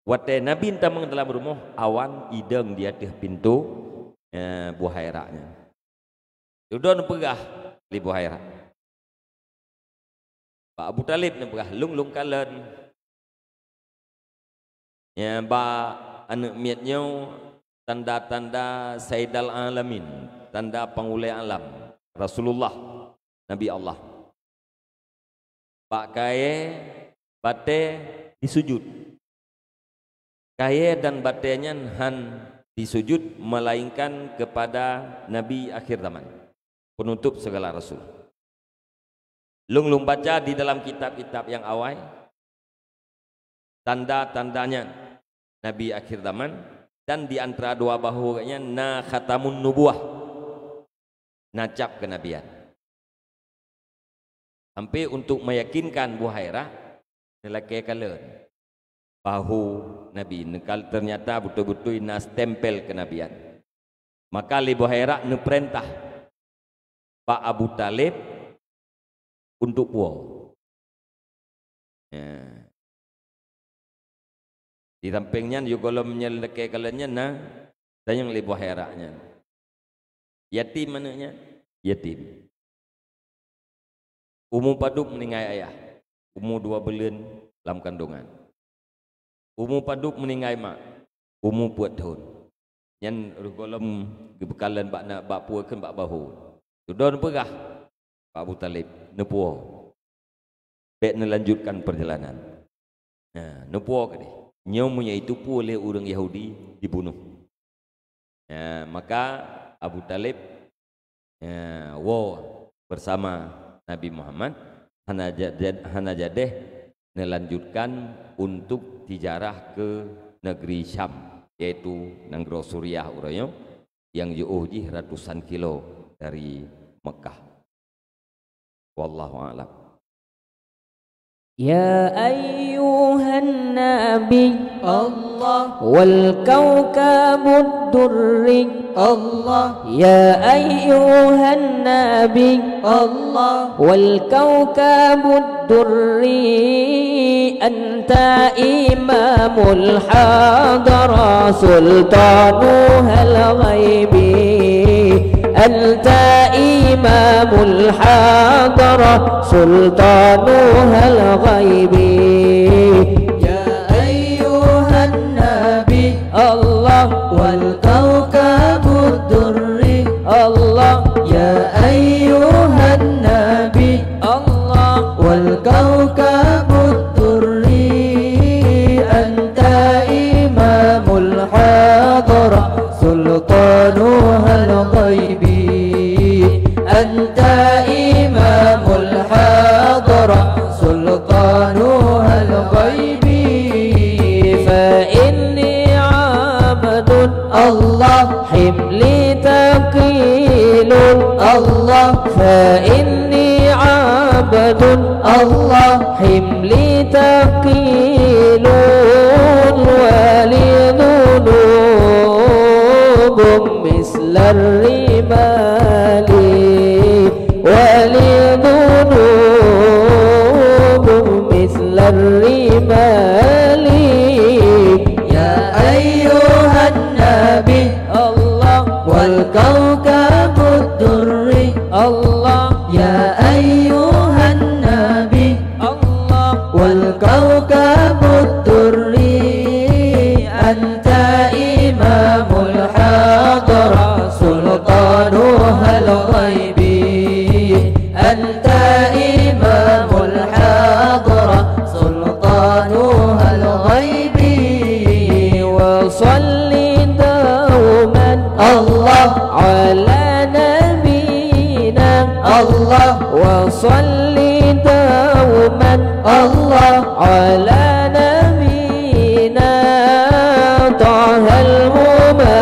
Waktu Nabi tamang dalam rumah awan ideng di atas pintu ya, Buhairanya. Sudah pegah li Buhaira. Pak Abu Talib pegah lung kalen. Ya ba anak miatnya tanda-tanda Sayyidal Alamin, tanda pengulai alam Rasulullah Nabi Allah. Pak kaya bate disujud. Kaya dan batenya han disujud melainkan kepada Nabi akhir zaman, penutup segala rasul. Lung baca di dalam kitab-kitab yang awal tanda-tandanya Nabi akhir zaman, dan di antara dua bahunya na khatamun nubuah, nacap kenabian. Sampai untuk meyakinkan Buhairah nelaki kalen bahu Nabi nekal ternyata betul-betul nas tempel kenabian. Maka li Buhairah ne perintah Pak Abu Talib untuk puo. Ya. Di sampingnya juga kalau menyeleke kalennya nah dan yang li Buhairahnya. Yatim mananya? Yatim. Umur paduk meninggai ayah, umur 2 bulan dalam kandungan. Umur paduk meninggai mak, umur 4 tahun. Yang golom bekalan bak nak bak puakan bak bahu. Sudah perah Pak Abu Talib nepuo. Bek melanjutkan perjalanan. Nah, nepuo ke dia. Nyomunya itu pun oleh orang Yahudi dibunuh. Maka Abu Talib bersama Nabi Muhammad hana jadeh melanjutkan untuk tijarah ke negeri Syam, yaitu negeri Suriah urang yang jauh ratusan kilo dari Mekah. Wallahu a'lam. Ya ayyuhan nabi Allah wal kawkabud durri Allah Ya ayyuhan nabi Allah wal kawkabud durri anta imamul hadara sultanuhal ghaibi anta imamul hadara sultanuhal ghaibi Ya ayyuhan nabi Allah wal kawkabud durri Allah Ya ayyuhan nabi Allah wal kawkabud durri anta imamul hadara sultanuhal ghaibi anta imamul hadara sultanuhal ghaibi fa inni abdun Allah حملي ثقيل Allah فإني عبد Allah حملي ثقيل ولي ذنوب مثل الرمال ولي ذنوب مثل الرمال Ya ayyuhan nabi الله wal kawkabud durri الله Ya ayyuhan nabi الله wal kawkabud durri anta imamul hadara sultanuhal ghaibi anta imamul hadara sultanuhal ghaibi وصلي دوما Allah على نبينا Allah وصلي دوما Allah على نبينا طه الممجد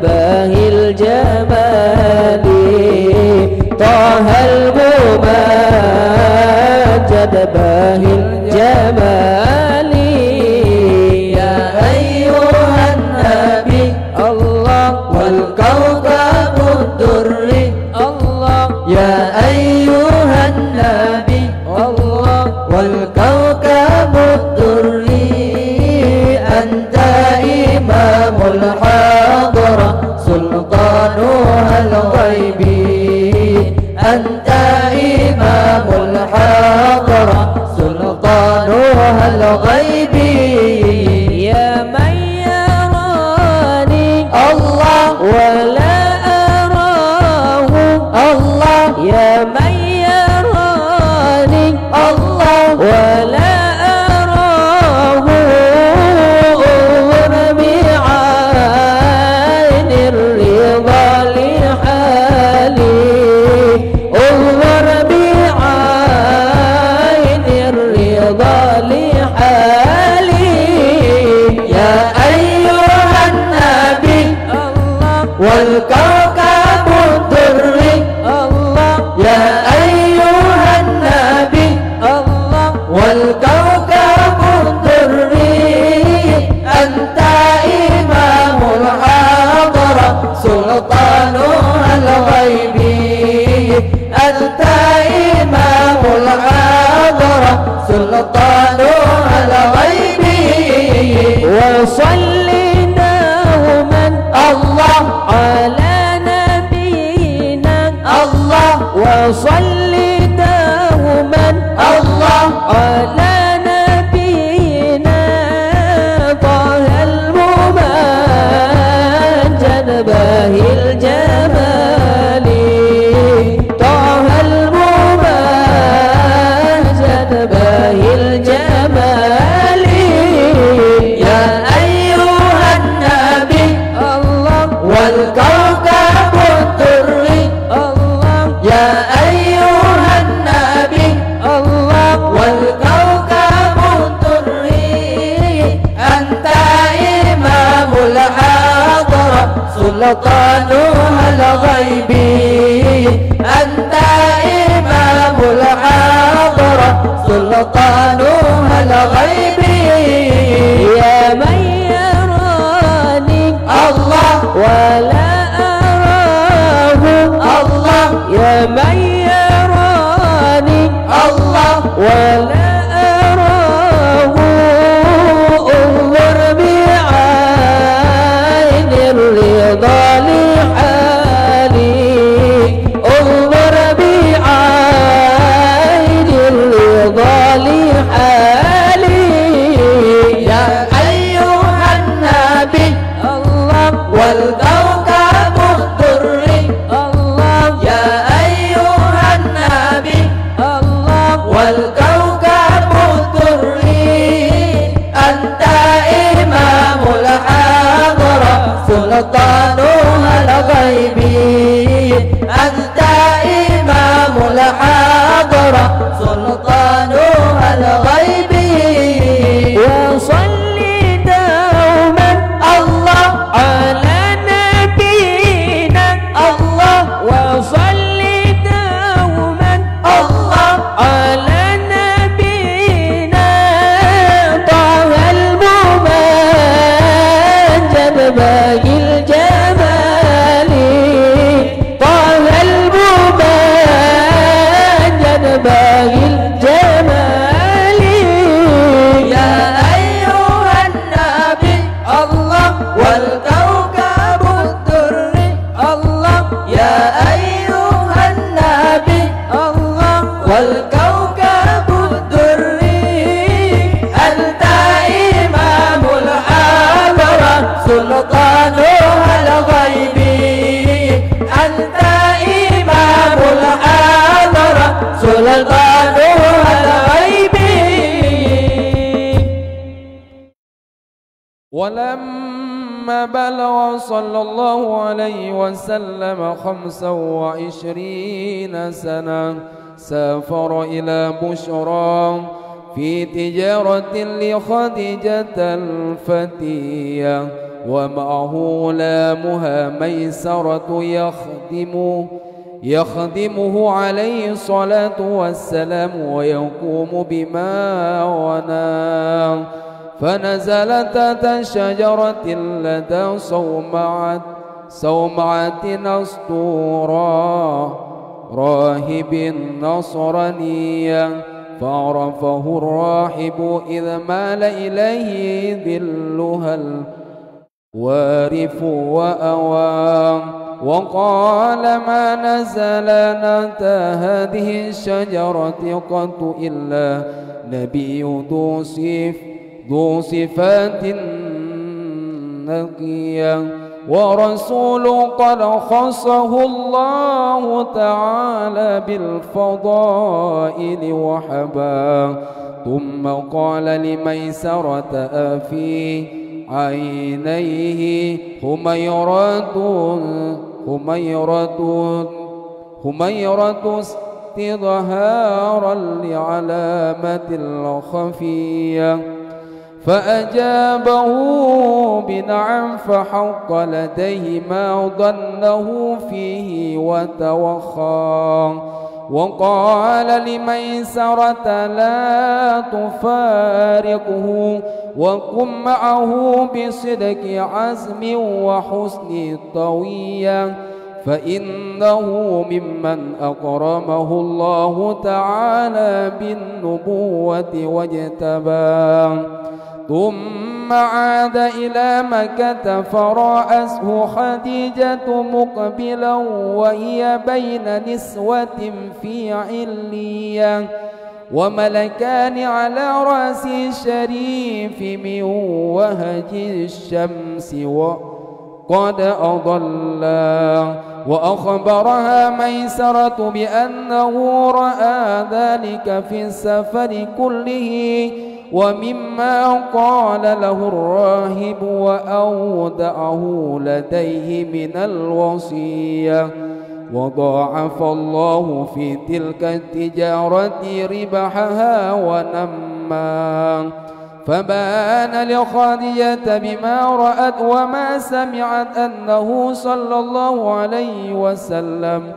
باهي الجمال طه الممجد باهي الجمال Ya ayyuhan nabi الله wal kawkabud durri الله Ya ayyuhan nabi الله wal kawkabud durri anta imamul hadara sultanuhal ghaibi anta imamul hadara sultanuhal ghaibi يا من يراني Allah ولا أراه Allah يا من يراني Allah ولا أراه انظر بعين الرضا لحالي انظر وصل دوما الله على نبينا طه الممجد باهي الجمال طه الممجد باهي الجمال يا أيها النبي الله والكوكب الدري الله يا أيها النبي الله والكوكب الدري أنت إمام الحضرة سلطانها الغيبي أنت إمام الحضرة سلطانها الغيبي يا من يراني الله ولا أراه الله يا من يراني الله ولا أراه انظر بعين الرضا لحالي انظر بعين الرضا لحالي يا أيها النبي الله والكوكب الدري الله يا أيها النبي الله والكوكب الدري أنت إمام الحضرة سلطانها الغيبي أنت إمام الحضرة سلطانها الغيبي وصل دوما الله على نبينا الله وصل دوما الله على نبينا طه الممجد باقي الجمال طه الممجد باقي الجمال يا أيها النبي الله والكوكب الدري الله يا أيها النبي الله والكوكب الدري أنت إمام الحضرة سلطانها الغيبي أنت إمام الحضرة سلطانها الغيبي ولما بلغ صلى الله عليه وسلم 25 سنة سافر إلى بشرى في تجارة لخديجة الفتية ومعه غلامها ميسرة يخدمه عليه الصلاة والسلام ويقوم بما ونام فنزل تحت شجرة لدى صومعة أسطورة راهب نصرانيا فعرفه الراهب إذ مال إليه ذلها الوارف وأوى وقال ما نزل نتا هذه الشجرة قط إلا نبي ذو صفات نقية ورسول قد خصه الله تعالى بالفضائل وحباه ثم قال لميسرة أفي عينيه هميرة استظهارا لعلامة الخفية فأجابه بنعم فحق لديه ما ظنه فيه وتوخى وقال لميسرة لا تفارقه وكن معه بصدق عزم وحسن طوية فإنه ممن أكرمه الله تعالى بالنبوة واجتباه ثم ثم عاد إلى مكة فرأته خديجة مقبلا وهي بين نسوة في علية وملكان على رأس الشريف من وهج الشمس وقد أضلا وأخبرها ميسرة بأنه رأى ذلك في السفر كله ومما قال له الراهب وأودعه لديه من الوصية وضاعف الله في تلك التجارة ربحها ونما فبان لخديجة بما رأت وما سمعت أنه صلى الله عليه وسلم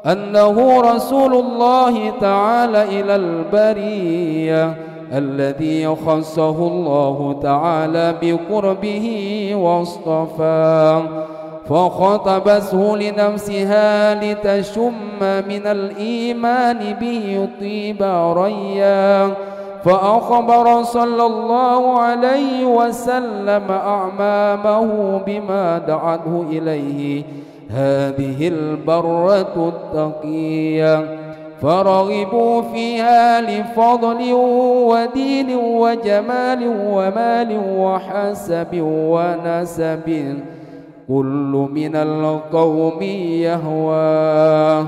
أنه رسول الله تعالى إلى البرية الذي خصه الله تعالى بقربه واصطفاه فخطبته لنفسها لتشم من الإيمان به طيب ريا فأخبر صلى الله عليه وسلم أعمامه بما دعته إليه هذه البرة التقية فرغبوا فيها لفضل ودين وجمال ومال وحسب ونسب كل من القوم يهواه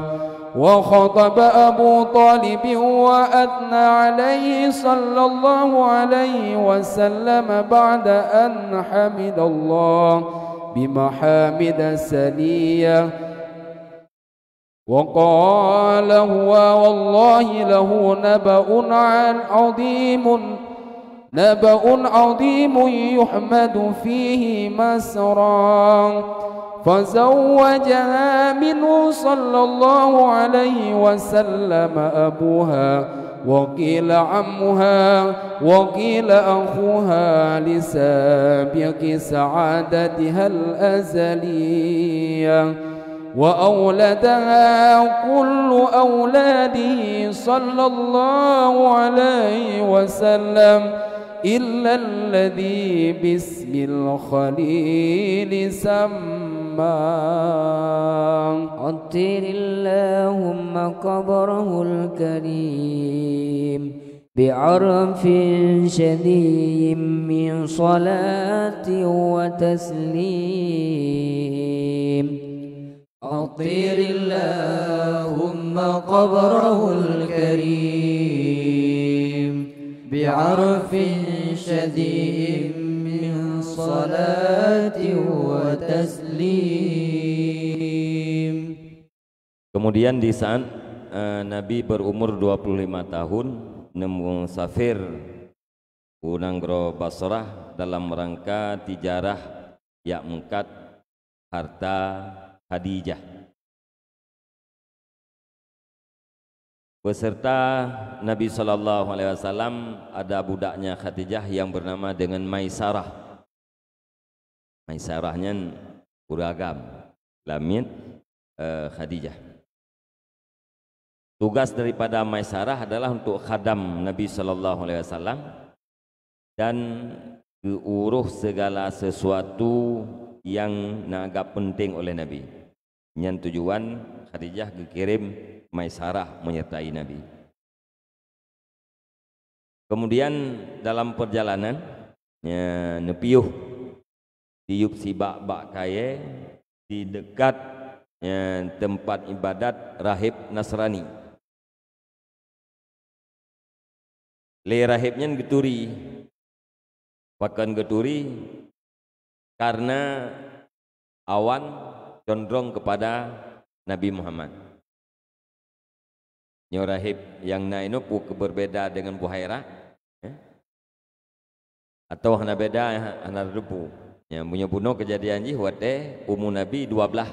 وخطب أبو طالب وأثنى عليه صلى الله عليه وسلم بعد أن حمد الله بمحامد سنية وقال هو والله له نبأ عظيم يحمد فيه مسرا فزوجها منه صلى الله عليه وسلم أبوها وقيل عمها وقيل أخوها لسابق سعادتها الأزلية وأولدها كل أولاده صلى الله عليه وسلم إلا الذي باسم الخليل سماه عطر اللهم قبره الكريم بعرف شديد من صلاة وتسليم عطر اللهم قبره الكريم بعرف شديد من صلاة وتسليم. Kemudian di saat Nabi berumur 25 tahun musafir Unanggro Basrah dalam rangka tijarah yang mengkat harta Khadijah beserta Nabi Shallallahu Alaihi Wasallam ada budaknya Khadijah yang bernama dengan Maisarah. Maisarahnya beragam lamin Khadijah. Tugas daripada Maisarah adalah untuk khadam Nabi Shallallahu Alaihi Wasallam dan diuruh segala sesuatu yang agak penting oleh Nabi. Yang tujuan Khadijah dikirim Maisarah menyertai Nabi. Kemudian dalam perjalanan nepiuh tiup si bak kaya di dekat tempat ibadat rahib Nasrani. Le rahibnya geturi, bahkan geturi karena awan condong kepada Nabi Muhammad. Nyo rahib yang naik itu berbeda dengan Buhaira, atau hana beda hana rupu. Yang punya bunuh kejadian ji wate umur Nabi 12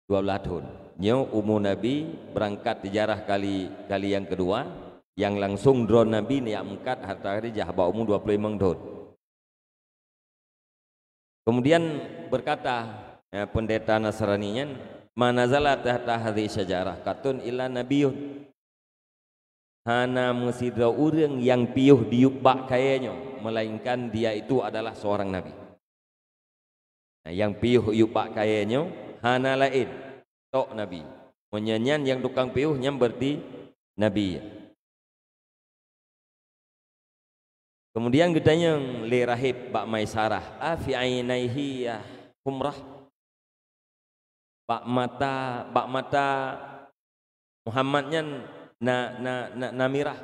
tahun. Nyo umur Nabi berangkat tijarah kali yang kedua, yang langsung drone Nabi ni yang mengkat harta Khadijah bawa umur 25 tahun. Kemudian berkata pendeta Nasraninya, manazala tahta hadhihi syajarah katun illa nabiyun. hana mesidra orang yang piuh diubak kayanya, melainkan dia itu adalah seorang nabi. Yang piuh diubak kayanya hana lain tok nabi. Menyanyian yang tukang piuhnya berarti nabi. Kemudian katanya li rahib bak Maisarah, afi ainaihi ya humrah. Bak mata Muhammadnya namirah.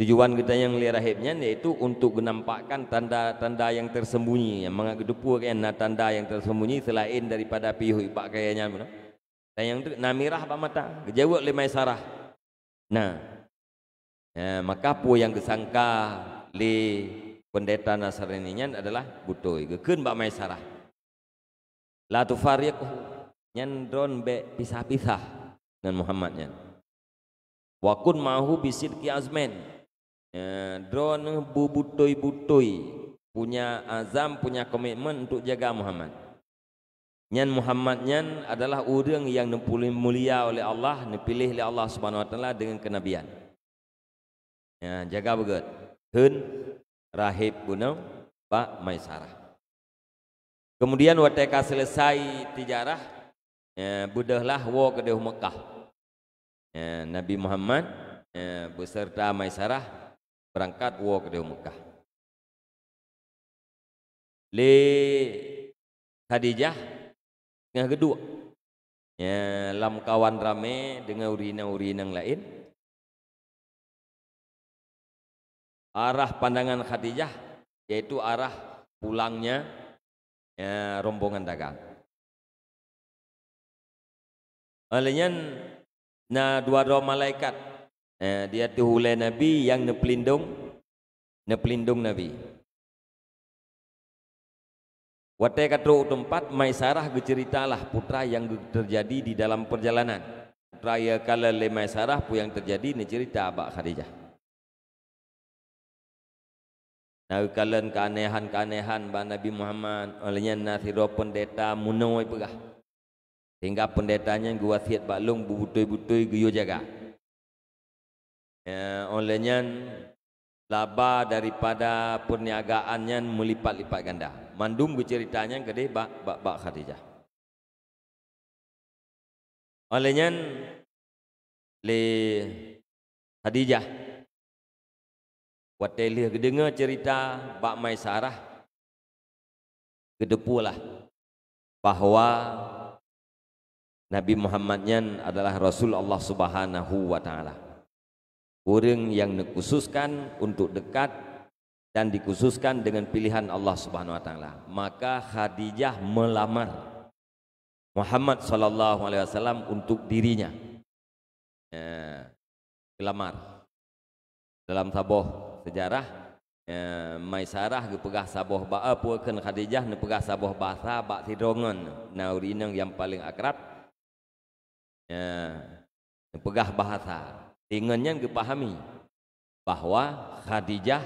Tujuan kita yang li rahibnya yaitu untuk menampakkan tanda-tanda yang tersembunyi, yang mengagedupu kan tanda yang tersembunyi selain daripada piuh bak kayanya. Dan yang tu namirah bak mata, kejawab li Maisarah. Nah, maka apa yang disangka li pendeta Nasraninya adalah butoi gekeun bak Maisarah. La tufariqhu nyandron be pisah-pisah dengan Muhammadnya. Wa kun ma'hu bisidqi azmen. Drone bubutoi-butoi punya azam, punya komitmen untuk jaga Muhammad. Nyan Muhammadnya adalah orang yang mulia oleh Allah, dipilih oleh Allah Subhanahu wa taala dengan kenabian. Jaga beget. Hun rahib gunung Pak Maisarah. Kemudian wateka selesai tijarah, budahlah wa ke Mekah. Nabi Muhammad beserta Maisarah berangkat wa ke Mekah. Li Khadijah yang kedua, lam kawan rame dengan urina-urina yang lain. Arah pandangan Khadijah yaitu arah pulangnya rombongan dagang. Olehnya dua malaikat dia tuhulai Nabi yang nepelindung Nabi. Watai katru tempat Maisarah berceritalah putra yang terjadi di dalam perjalanan. Putra ya kala le Maisarah pu yang terjadi ni cerita abak Khadijah. Nah, kalian keanehan-keanehan bah Nabi Muhammad olehnya nasiro pendeta munoi pegah. Sehingga pendetanya guwasiat baklung bubutui-butui guyo jaga. Olehnya laba daripada perniagaannya melipat-lipat ganda. Mandum ceritanya gede bak Khadijah. Olehnya le Khadijah waktu dia dengar cerita bak Maisarah, kedepulah bahawa Nabi Muhammadnya adalah Rasul Allah Subhanahu wa taala. Orang yang dikhususkan untuk dekat dan dikhususkan dengan pilihan Allah Subhanahu wa taala. Maka Khadijah melamar Muhammad sallallahu alaihi wasallam untuk dirinya. Melamar. Dalam saboh sejarah Maisarah gepegah saboh ba'a puakeun Khadijah nepegah saboh bahasa bak sidrongan naurinang yang paling akrab nepegah bahasa ingannya gepahami bahwa Khadijah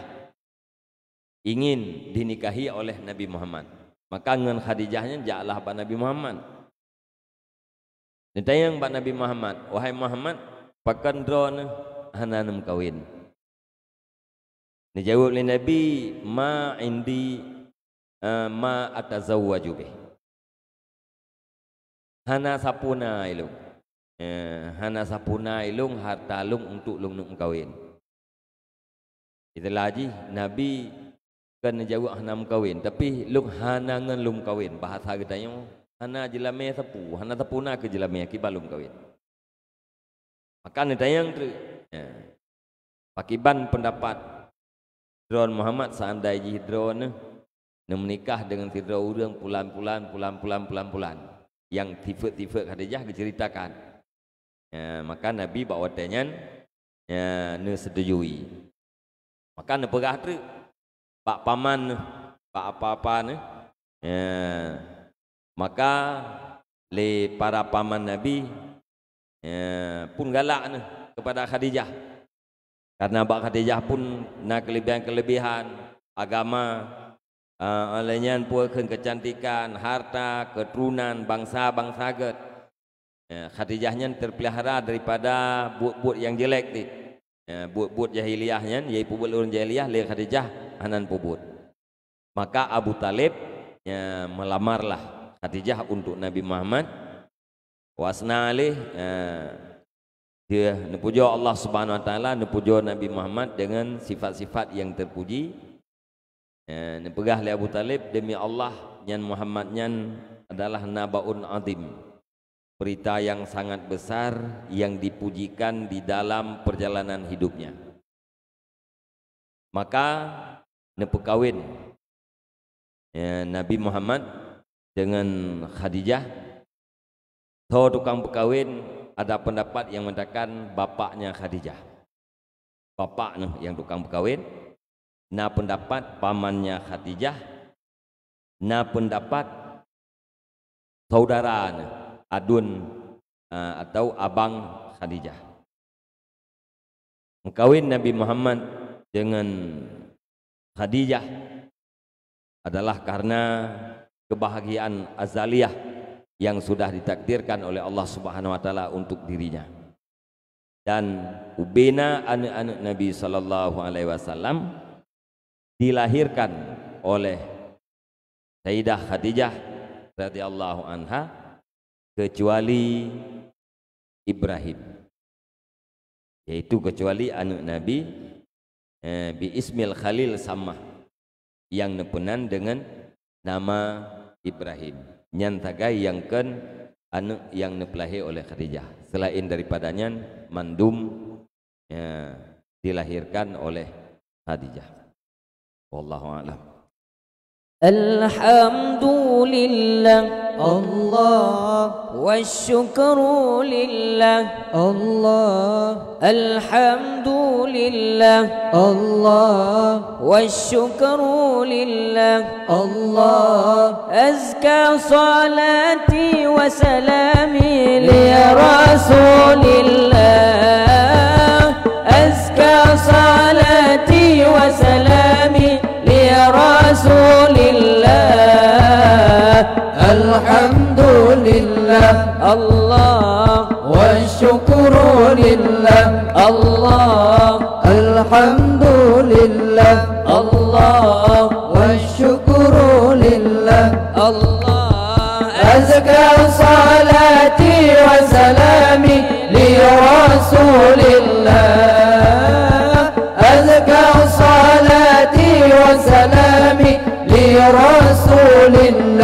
ingin dinikahi oleh Nabi Muhammad. Maka ngan Khadijahnya jaklah pak Nabi Muhammad. Ditayang pak Nabi Muhammad, wahai Muhammad, pakan drone hananem kawin. Dijawab oleh Nabi, ma indi ma atazawwaju bih. Hana sapuna ilung. Hana sapuna ilung harta lung untuk lung nuk kawin. Itulah haji Nabi kan jawab hana kawin, tapi lung hana ngan lung kawin. Bahasa katanya hana jelame sapu, hana sapuna ke jelame ki balum kawin. Maka ditayang tu pakiban pendapat Drone Muhammad seandainya drone menikah dengan sidra orang pulan yang tipe-tipe Khadijah diceritakan. Maka Nabi bawa tanya ne setujui. Maka ne pegah tu pak paman pak apa-apa ne. Maka le para paman Nabi pun galak ne kepada Khadijah. Karena Mbak Khadijah pun nak kelebihan-kelebihan agama, olehnya puakeun kecantikan, harta, keturunan, bangsa-bangsa get. Khadijahnya terpelihara daripada buat-buat yang jelek ni. buat jahiliyahnya yai pubut ulun jahiliyah le Khadijah anan pubut. Maka Abu Talib melamarlah Khadijah untuk Nabi Muhammad. Wasna alih dia nepujo Allah Subhanahu wa taala, nepujo Nabi Muhammad dengan sifat-sifat yang terpuji. Nepegah le Abu Talib, demi Allah nyan Muhammad nyan adalah nabaun azim, berita yang sangat besar yang dipujikan di dalam perjalanan hidupnya. Maka nepekawin Nabi Muhammad dengan Khadijah. So tukang berkawin ada pendapat yang mengatakan bapaknya Khadijah, bapaknya yang tukang berkawin. Na pendapat pamannya Khadijah, na pendapat saudara adun atau abang Khadijah. Mengkawin Nabi Muhammad dengan Khadijah adalah karena kebahagiaan azaliyah yang sudah ditakdirkan oleh Allah Subhanahu wa taala untuk dirinya. Dan ubena anak-anak Nabi sallallahu alaihi wasallam dilahirkan oleh Sayyidah Khadijah radhiyallahu anha kecuali Ibrahim, yaitu kecuali anak Nabi bi Ismail Khalil sama yang nepenan dengan nama Ibrahim, nyantagai yang ken anak yang nepelahi oleh Khadijah. Selain daripadanya mandum dilahirkan oleh Khadijah. Wallahu a'lam. Alhamdulillah Allah wasyukru lillah Allah. Alhamdulillah Allah wasyukru lillah Allah. Azka salati wa salami li rasulillah. Azka salati wa salami li rasulillah. Alhamdulillah Allah wasyukru lillah Allah. Alhamdulillah Allah wasyukru lillah Allah. Azka salati wa salami li rasulillah. Azka salati wa salami li rasulillah.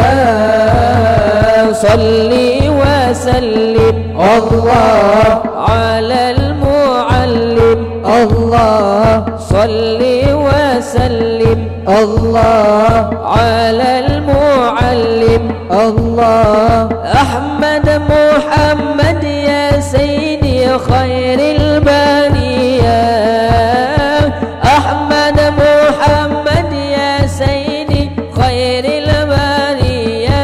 Salli wa sallim Allah ala al-muallim Allah. salli wa sallim Allah ala al-muallim Allah. Ahmad Muhammad ya sayyidi khairil bariyah. Ahmad Muhammad ya sayyidi khairil bariyah.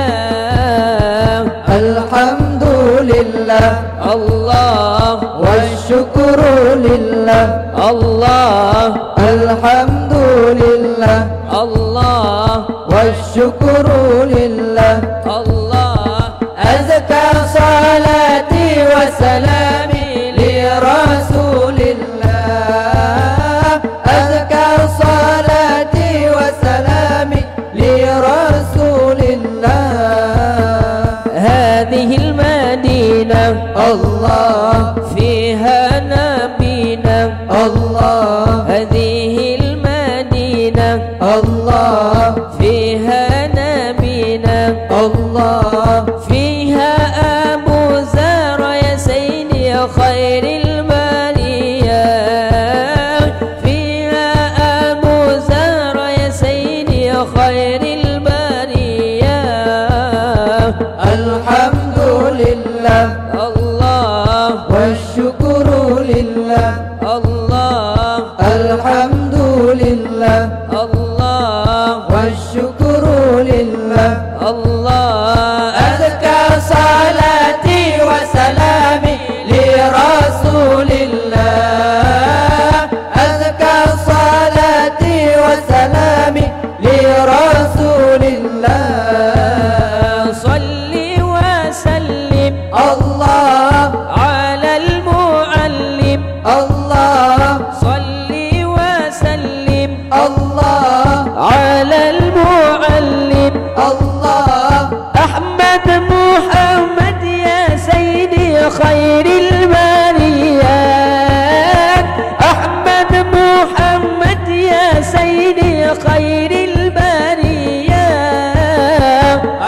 Alhamdulillah Allah wasyukru lillah. Allah Alhamdulillah Allah wasyukru lillah. Allah. Azka salati wa salami li rasulillah. Azka salati wa salami li rasulillah. هذه المدينة Allah فيها نبينا Allah هذه المدينة Allah فيها نبينا Allah فيها أبو زر يا سيدي يا خير البرية. فيها أبو زر يا سيدي يا خير البرية. Alhamdulillah الله wasyukru lillah. الله Alhamdulillah الله wasyukru lillah. الله. Azka salati wa salami li rasulillah. Azka salati wa salami li rasulillah. صلي وسلم Allah خير البريات أحمد محمد يا سيدي خير البريات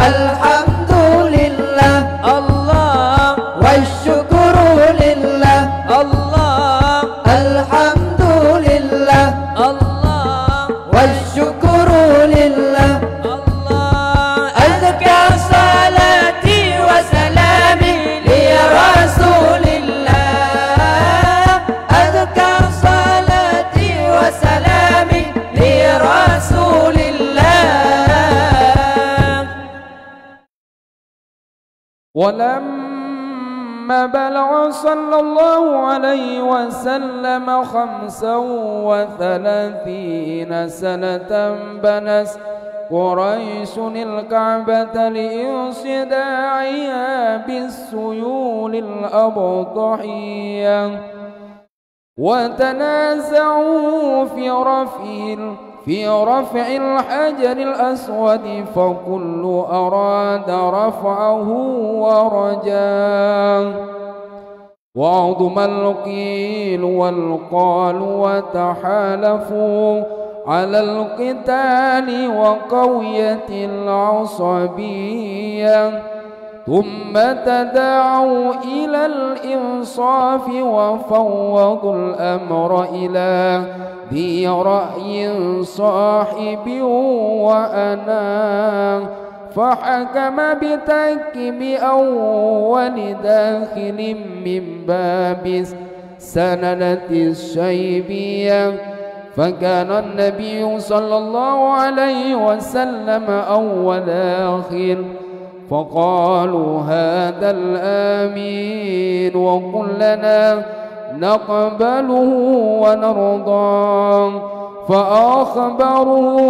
الحمد لله الله والشكر لله الله الحمد لله الله والشكر لله الله أزكى صلاتي وسلامي لرسول الله أزكى صلاتي وسلامي لرسول الله ولما بلغ صلى الله عليه وسلم 35 سنة بنت قريش الكعبة لانصداعها بالسيول الأبطحية وتنازعوا في رفع الحجر الأسود فكل أراد رفعه ورجاه وعظم القيل والقال وتحالفوا على القتال وقوية العصبية ثم تداعوا إلى الإنصاف وفوضوا الأمر إلى ذي رأي صاحب وأنا فحكم بتكب أول داخل من باب سننة الشيبية فكان النبي صلى الله عليه وسلم أول آخر فقالوا هذا الآمين وكلنا نقبله ونرضاه فأخبروه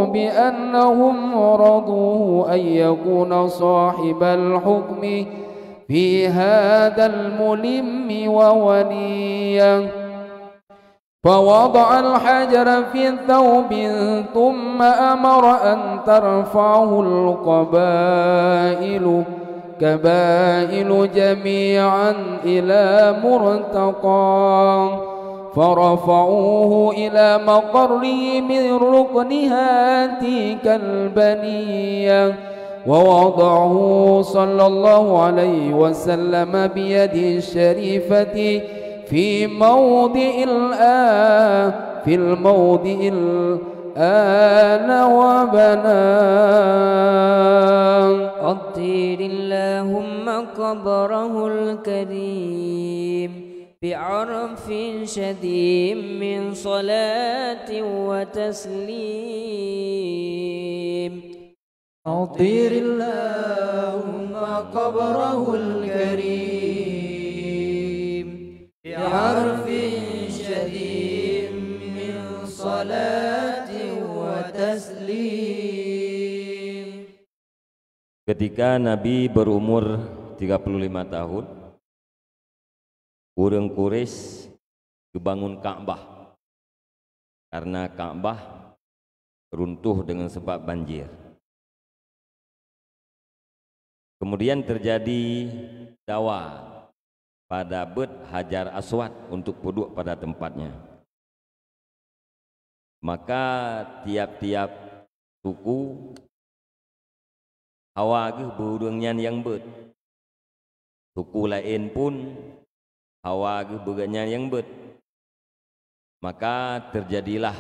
بأنهم رضوا أن يكون صاحب الحكم في هذا الملم ووليا فوضع الحجر في ثوب ثم أمر أن ترفعه القبائل جميعا إلى مرتقى فرفعوه إلى مقره من ركنها تلك البنية ووضعه صلى الله عليه وسلم بيده الشريفة في الموضع الآن وبناه قدر اللهم قبره الكريم بعرف شديد من صلاة وتسليم أطير اللهم قبره الكريم بعرف شديد من صلاة وتسليم. Ketika Nabi berumur 35 tahun, orang Quraisy kebangun Ka'bah karena Ka'bah runtuh dengan sebab banjir. Kemudian terjadi dawa pada bet Hajar Aswad untuk duduk pada tempatnya. Maka tiap-tiap suku hawa ke berurangnya yang bet. Suku lain pun hawa ke berurangnya yang bet. Maka terjadilah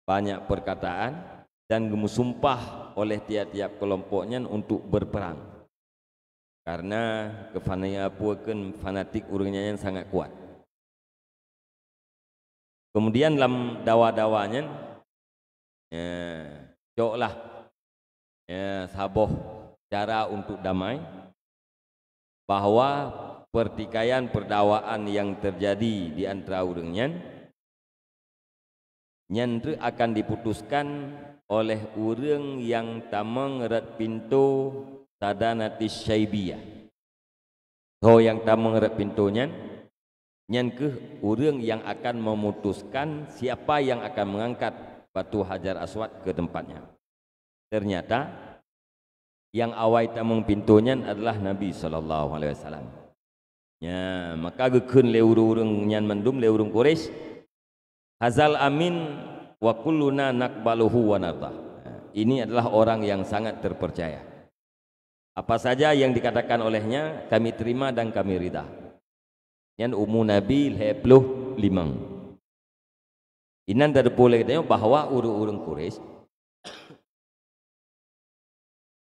banyak perkataan dan gemusumpah oleh tiap-tiap kelompoknya untuk berperang. Karena fanatik urangnya yang sangat kuat. Kemudian dalam dawa-dawanya coklah saboh cara untuk damai, bahwa pertikaian perdawaan yang terjadi di antara urangnya nyandre akan diputuskan oleh urang yang tamang rat pintu sadanatis syaibiyah. So yang tamang rat pintunya nyan ke urang yang akan memutuskan siapa yang akan mengangkat batu Hajar Aswad ke tempatnya. Ternyata yang awal tamung pintunya adalah Nabi SAW. Ya, maka gekun le urung nyan mendum le urung Quraisy. Hazal amin wa kulluna naqbaluhu wa nardah. Ini adalah orang yang sangat terpercaya. Apa saja yang dikatakan olehnya kami terima dan kami ridha. Yang umum Nabi 25. Inan dari boleh katanya bahwa urung-urung Quraisy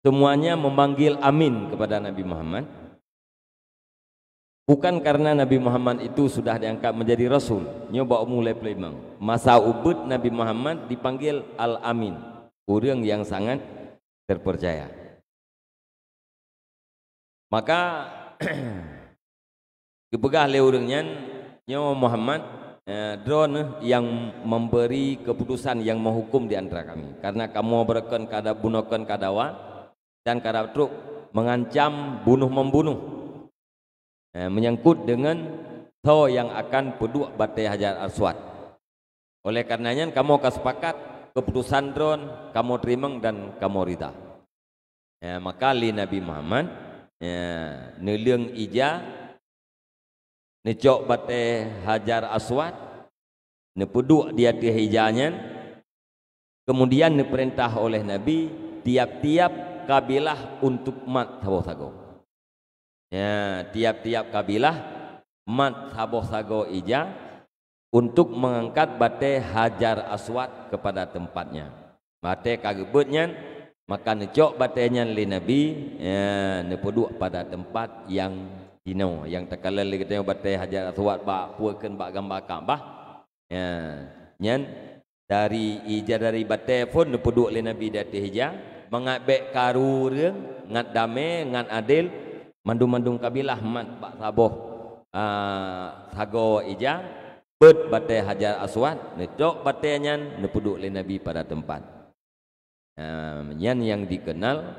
semuanya memanggil amin kepada Nabi Muhammad. Bukan karena Nabi Muhammad itu sudah diangkat menjadi Rasul. Nyoba mulai pelimang. Masa ubud Nabi Muhammad dipanggil Al-Amin. Orang yang sangat terpercaya. Maka kepegah le orangnya nyawa Muhammad drone yang memberi keputusan yang menghukum di antara kami. Karena kamu berikan kada bunuhkan kadawa dan kada truk mengancam bunuh-membunuh. Menyangkut dengan tho yang akan peduk batai Hajar Aswad. Oleh karenanya kamu akan sepakat keputusan drone kamu terima dan kamu rida. Maka li Nabi Muhammad neliang ija necok batai Hajar Aswad nepeduk di atas hijanya. Kemudian diperintah oleh Nabi tiap-tiap kabilah untuk mat sago-sago. Ya, tiap-tiap kabilah mat sago ija untuk mengangkat batai Hajar Aswad kepada tempatnya. Batai kagebutnya maka necok batainya li Nabi nepeduk pada tempat yang dino yang terkala li katanya batai Hajar Aswad bak puakeun bak gambar Kaabah. Ya, nyan dari ija dari batai pun nepeduk li Nabi dati hija mengabek karu reung ngat damai ngat adil. Mandung-mandung kabilah mat bak saboh sago ija bet batai Hajar Aswad necok batainya nepuduk le Nabi pada tempat. Yang dikenal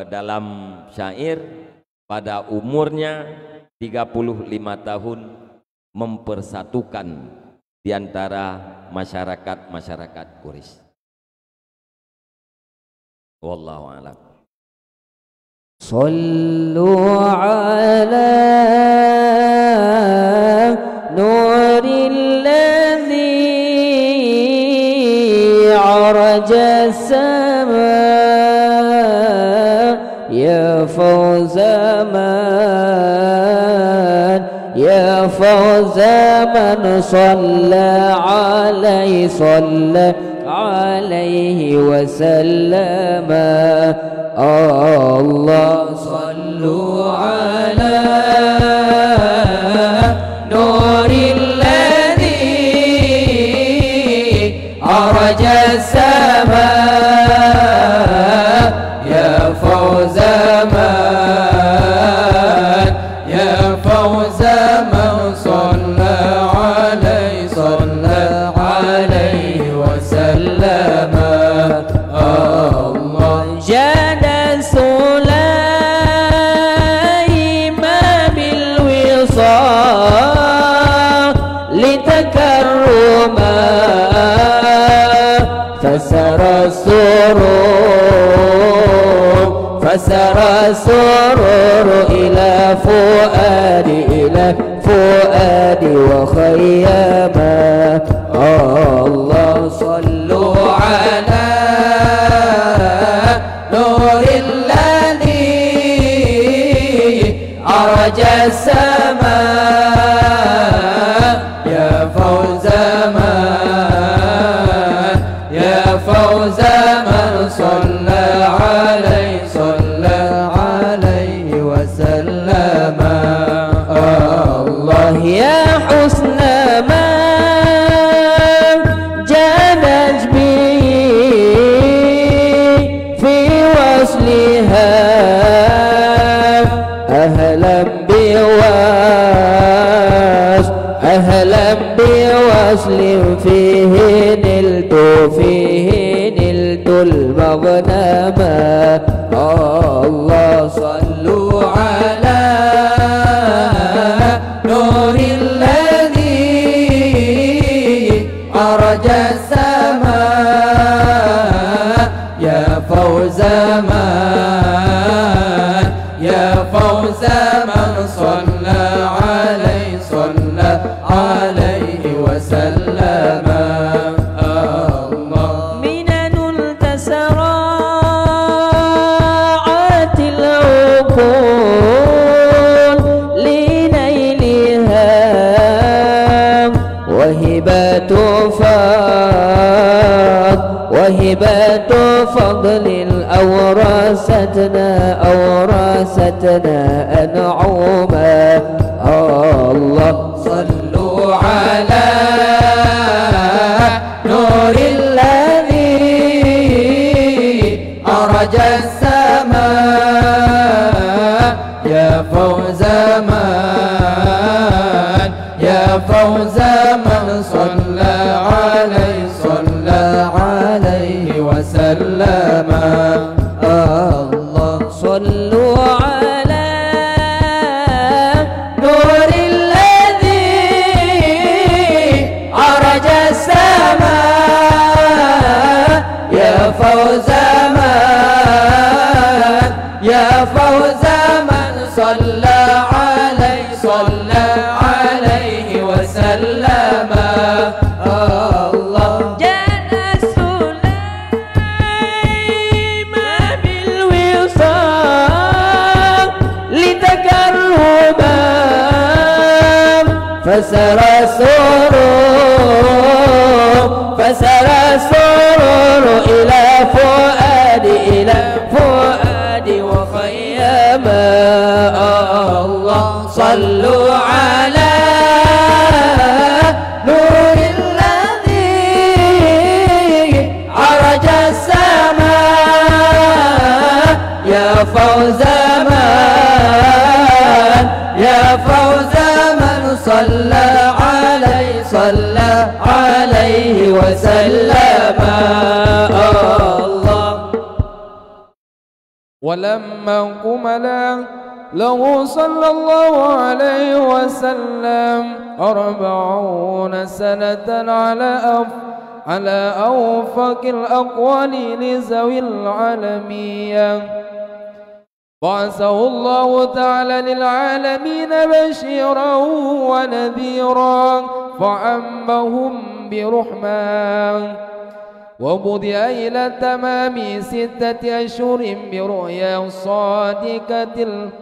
dalam syair pada umurnya 35 tahun mempersatukan di antara masyarakat Quraisy. Wallahu a'lam. صلوا على نور الذي عرج السماء يا فوز من صلى عليه وسلم. Allah sallu ala nuril ladzi araja sama ya fawza man salla alaihi wa sallama. Allah jada Sulaiman bil wisal litakarruma fasara surur ila fuadi wa khayyama. Allah sallu ala nuril ladzi araja sama ya fawza man salla alaihi wa sallama. Allah ya husna man janaj bi fi wasliha ahlan biwasl fihi niltul maghnama. Allah sallu ala nuril ladzi araja sama ya fawza man وهبة فضل أورثتنا أنعما الله صلوا على نور الذي أرج السماء يا فوز من صلى عليه وسلم الله صلوا على نور الذي عرج السماء يا فوز من صلى عليه وسلم الله جاء سليمان بالوصال لتقربا فسر السرور إلى فؤادي وخيما الله صلوا على نور الذي عرج السماء يا فوز من صلى عليه وسلم الله. ولما كملا له صلى الله عليه وسلم 40 سنة على أوفق الأقوال لذوي العالمية بعثه الله تعالى للعالمين بشيرا ونذيرا فعمهم برحمة وبدأ إلى تمام 6 أشهر برؤيا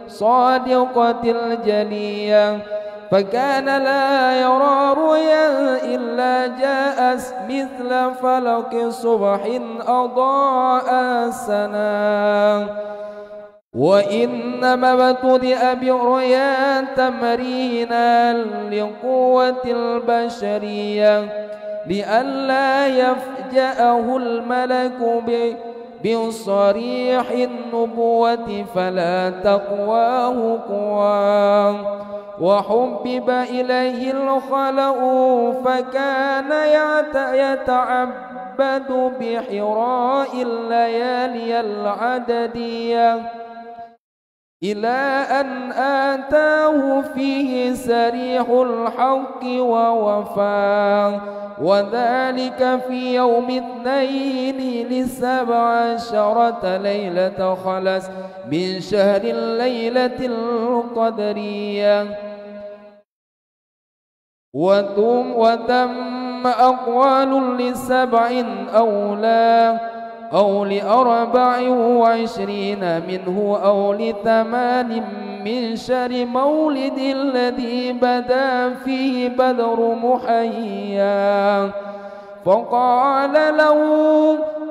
الصادقة الجلية فكان لا يرى رؤيا إلا جاءت مثل فلق صبح أضاء السنة وإنما ابتدأ برؤيا تمرينا لقوة البشرية لئلا يفجأه الملك بصريح النبوة فلا تقواه قواه وحبب إليه الخلأ فكان يتعبد بحراء الليالي العددية إلى أن آتاه فيه سريح الحق ووفاه وذلك في يوم 12 ليلة خلص من شهر الليلة القدرية وتم أقوال ل7 أو ل24 منه أو ل8 من شهر مولد الذي بدا فيه بدر محيا فقال له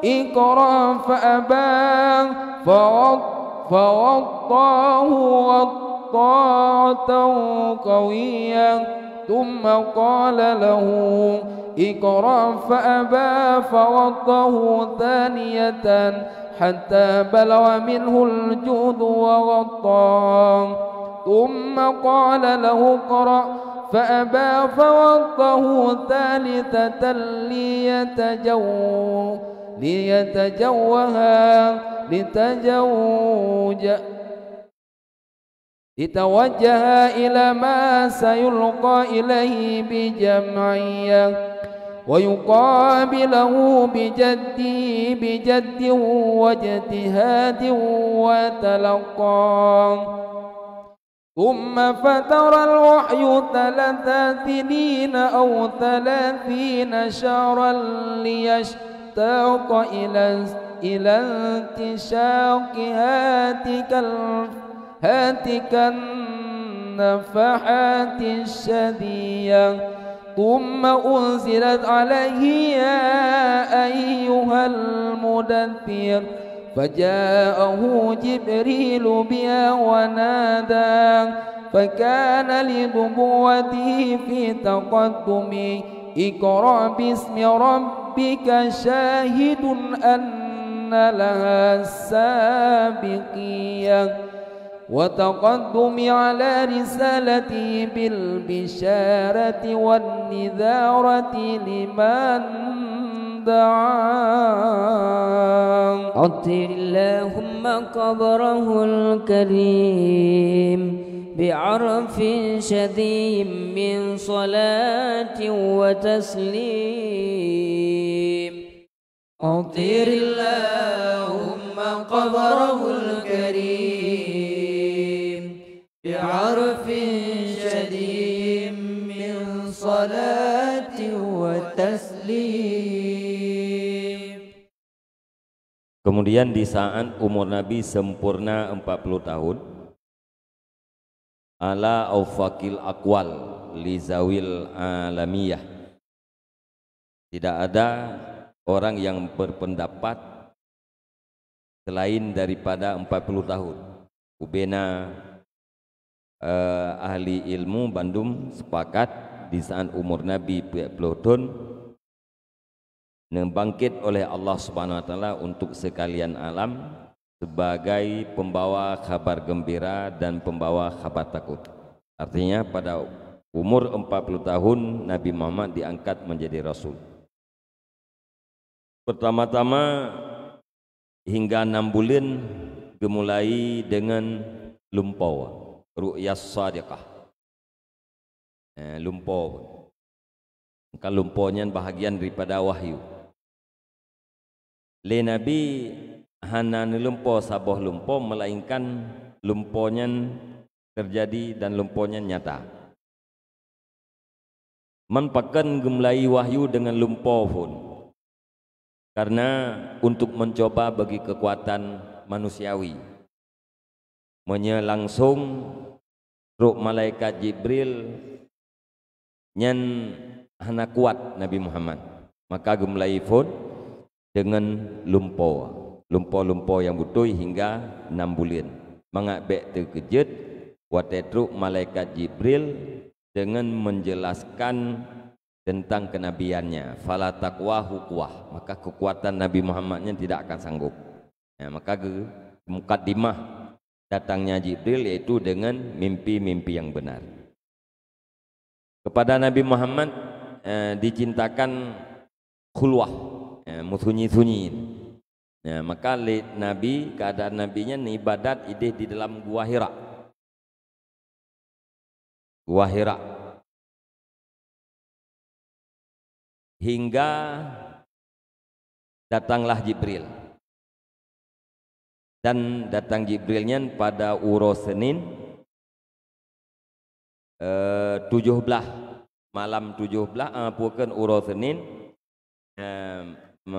اقرأ فأبى فوضاه وضاعة قوية ثم قال له اقرأ فأبى فوضاه ثانية حتى بلغ منه الجود وغطاه ثم قال له اقرأ فأبى فوضاه ثالثة لتوجه إلى ما سيلقى إليه بجمعية ويقابله بجد واجتهاد وتلقى ثم فتر الوحي 30 أو 30 شهرا ليشتاق إلى انتشاق هاتك النفحات الشدية ثم أنزلت عليه يا أيها المدثر فجاءه جبريل بها ونادى فكان لنبوته في تقدم اقرأ باسم ربك شاهد أن لها السابقية وتقدم على رسالته بالبشارة والنذارة لمن دعا عطر اللهم قبره الكريم بعرف شديد من صلاة وتسليم عطر اللهم قبره الكريم بعرف شديد من صلاة وتسليم. Kemudian di saat umur Nabi sempurna 40 tahun, ala aufakil aqwal li zawil alamiyah, tidak ada orang yang berpendapat selain daripada 40 tahun. Ubena ahli ilmu Bandung sepakat di saat umur Nabi 40 tahun membangkit oleh Allah Subhanahu wa taala untuk sekalian alam sebagai pembawa kabar gembira dan pembawa kabar takut. Artinya pada umur 40 tahun Nabi Muhammad diangkat menjadi Rasul. Pertama-tama hingga 6 bulan dimulai dengan lumpau, ru'yas sadiqah. Lumpau. Maka lumpaunya bahagian daripada wahyu. Le Nabi hana lumpau sabah lumpau, melainkan lumpaunya terjadi dan lumpaunya nyata. Manpakan gemulai wahyu dengan lumpau pun, karena untuk mencoba bagi kekuatan manusiawi menyelangsung roh malaikat Jibril nyan hana kuat Nabi Muhammad, maka gemulai pun dengan lumpau yang butuh hingga 6 bulan. Mengabek terkejut watetruk malaikat Jibril dengan menjelaskan tentang kenabiannya, fala taqwahu quwah, maka kekuatan Nabi Muhammadnya tidak akan sanggup. Maka mukaddimah datangnya Jibril yaitu dengan mimpi-mimpi yang benar. Kepada Nabi Muhammad dicintakan khulwah, sunyi-sunyi. Maka Nabi, keadaan Nabinya ibadat ide di dalam Gua Hira. Gua Hira. Hingga datanglah Jibril. Dan datang Jibrilnya pada uro Senin 17 malam 17 bukan uro Senin 17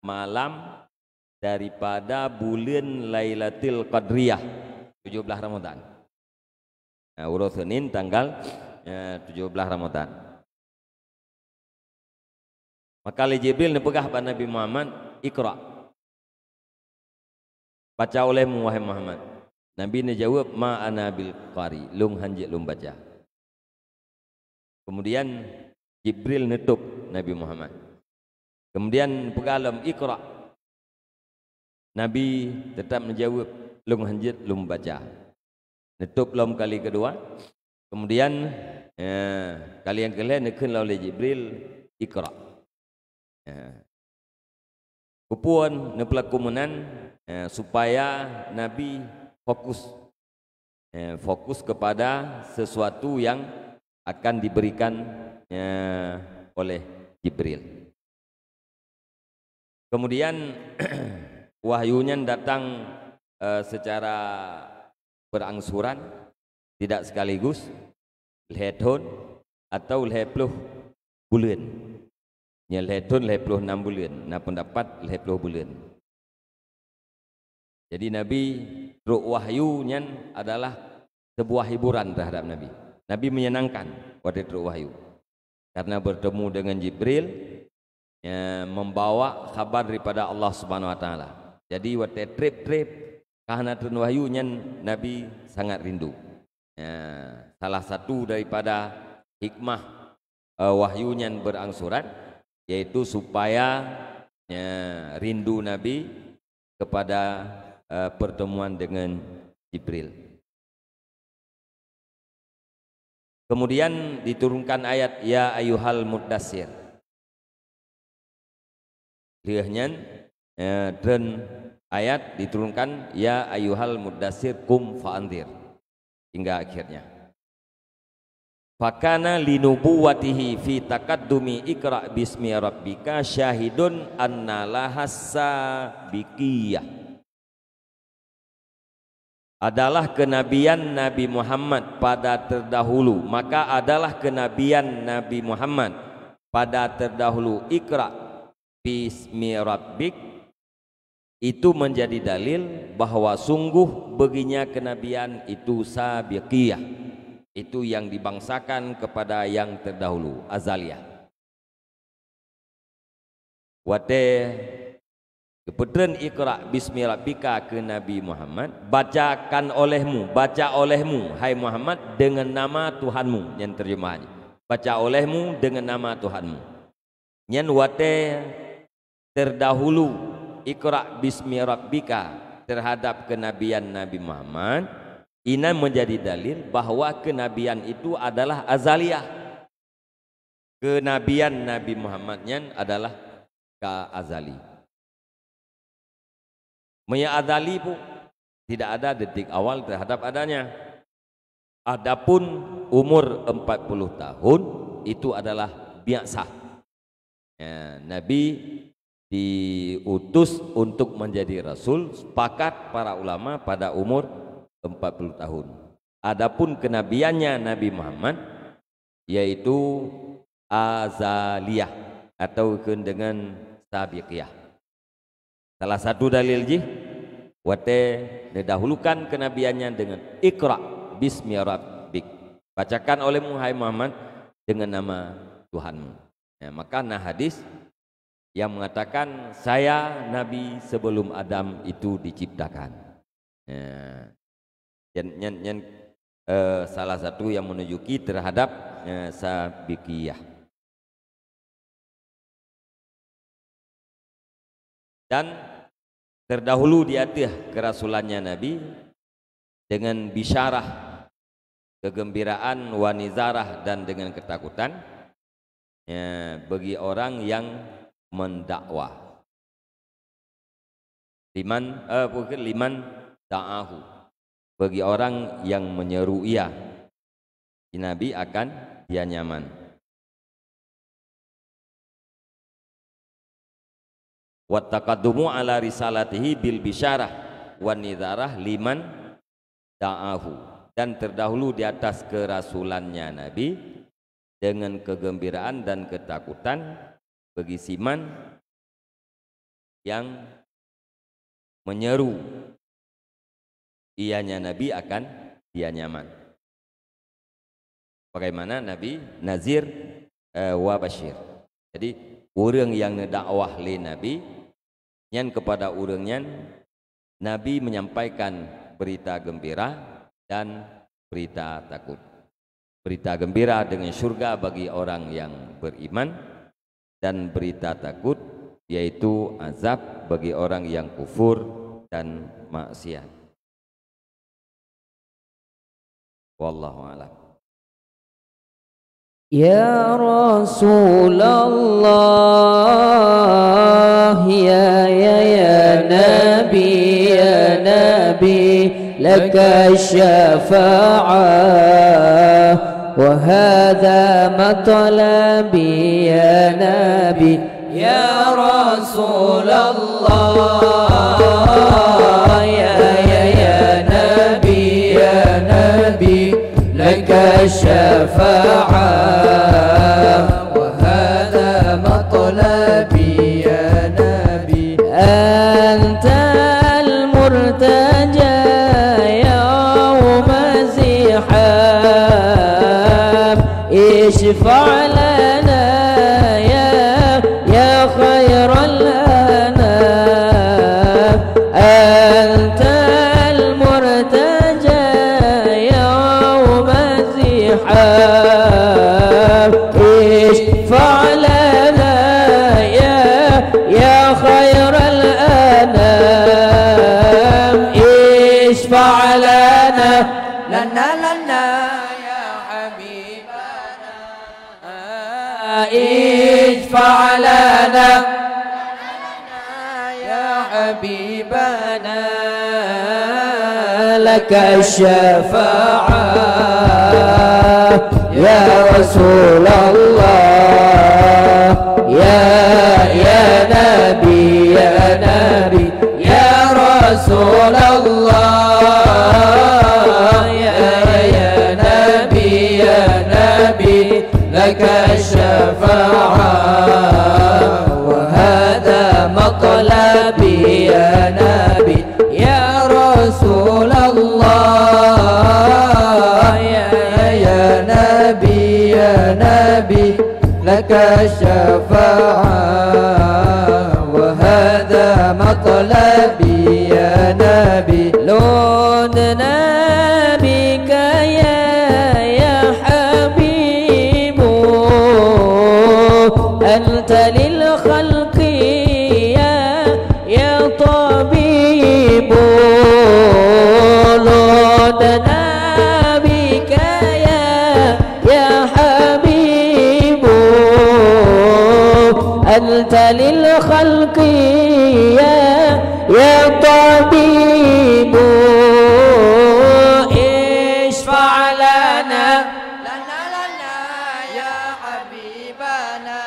malam daripada bulan Lailatul Qadriyah 17 Ramadan. Uro Senin tanggal 17 Ramadan. Maka Jibril nepegah pada Nabi Muhammad, Iqra, baca olehmu wahai Muhammad. Nabi ne jawab, ma ana bil qari, lung hanjik lung baca. Kemudian Jibril nutup Nabi Muhammad. Kemudian pegalam Iqra. Nabi tetap menjawab, lung hanjik lung baca. Nutup lom kali kedua. Kemudian kali yang kelima nekun oleh Jibril, Iqra. Kupuan nepelakumunan supaya Nabi fokus kepada sesuatu yang akan diberikan oleh Jibril. Kemudian wahyunya datang secara berangsuran, tidak sekaligus, lehton atau 10 bulan. Lehton 26 bulan, nah pendapat 10 bulan. Jadi Nabi ruh wahyunya adalah sebuah hiburan terhadap Nabi. Nabi menyenangkan pada ruh wahyu. karena bertemu dengan Jibril, ya, membawa kabar daripada Allah Subhanahu wa taala. Jadi waktu trip kahanatun wahyu nyen Nabi sangat rindu. Ya, salah satu daripada hikmah wahyu nyen berangsuran yaitu supaya ya, rindu Nabi kepada pertemuan dengan Jibril. Kemudian diturunkan ayat ya ayyuhal muddassir. Lihatnya dan ayat diturunkan ya ayyuhal muddassir kum fa'anzir hingga akhirnya. Fakana linubuwatihi fi taqaddumi ikra bismi rabbika syahidun anna lahassa biqiyah. Adalah kenabian Nabi Muhammad pada terdahulu, maka adalah kenabian Nabi Muhammad pada terdahulu ikra bismi rabbik itu menjadi dalil bahwa sungguh baginya kenabian itu sabiqiyah, itu yang dibangsakan kepada yang terdahulu, azaliyah. Wate keputusan ikra bismi rabbika ke Nabi Muhammad, baca olehmu hai Muhammad dengan nama Tuhanmu, yang terjemahannya baca olehmu dengan nama Tuhanmu. Nyen wate terdahulu ikra bismi rabbika terhadap kenabian Nabi Muhammad, ini menjadi dalil bahwa kenabian itu adalah azaliyah. Kenabian Nabi Muhammad nyen adalah ka azali. Maya azali pun tidak ada detik awal terhadap adanya. Adapun umur 40 tahun itu adalah biasa. Ya, Nabi diutus untuk menjadi rasul, sepakat para ulama pada umur 40 tahun. Adapun kenabiannya Nabi Muhammad yaitu azaliyah atau dengan sabiqiyah. Salah satu dalil ji wate didahulukan kenabiannya dengan ikra bismi rabbik, bacakan olehmu hai Muhammad dengan nama Tuhanmu. Ya, maka nah hadis yang mengatakan saya Nabi sebelum Adam itu diciptakan. Ya, salah satu yang menunjuki terhadap sabiqiyah. Dan terdahulu di atas kerasulannya Nabi dengan bisyarah, kegembiraan, wanizarah dan dengan ketakutan ya, bagi orang yang mendakwah. Liman da'ahu, bagi orang yang menyeru ia, Nabi akan dia nyaman. Wattaqaddumu ala risalatihi bil bisyarah wan nidharah liman da'ahu, dan terdahulu di atas kerasulannya Nabi dengan kegembiraan dan ketakutan bagi siman yang menyeru ianya Nabi akan dia nyaman. Bagaimana Nabi nazir wa basyir. Jadi orang yang dakwah li Nabi yang kepada orangnya Nabi menyampaikan berita gembira dan berita takut. Berita gembira dengan surga bagi orang yang beriman, dan berita takut yaitu azab bagi orang yang kufur dan maksiat. Wallahu a'lam. Ya Rasulullah, ya Nabi, laka syafa'ah, wa hadha matlabi ya Nabi, ya Rasulullah, ya Nabi, laka syafa'ah. اشفع لنا اشفع لنا لنا لنا يا حبيبنا اشفع لنا يا حبيبنا لك الشفاعة يا رسول الله يا نبي يا رسول الله يا نبي لك الشفاعة وهذا مطلبي يا نبي يا رسول الله يا نبي لك الشفاعة وهذا مطلبي يا نبي لوننا بك يا حبيب أنت للخلق يا طبيب لوننا بك يا حبيب أنت للخلق يا طبيب اشفع لنا يا حبيبنا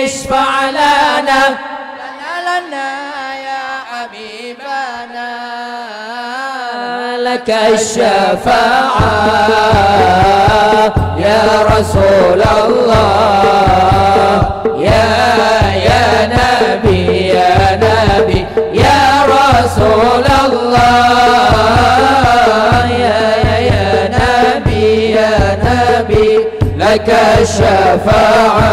اشفع لنا يا حبيبنا لك الشفاعة يا رسول الله يا نبي يا رسول الله يا نبي لك الشفاعة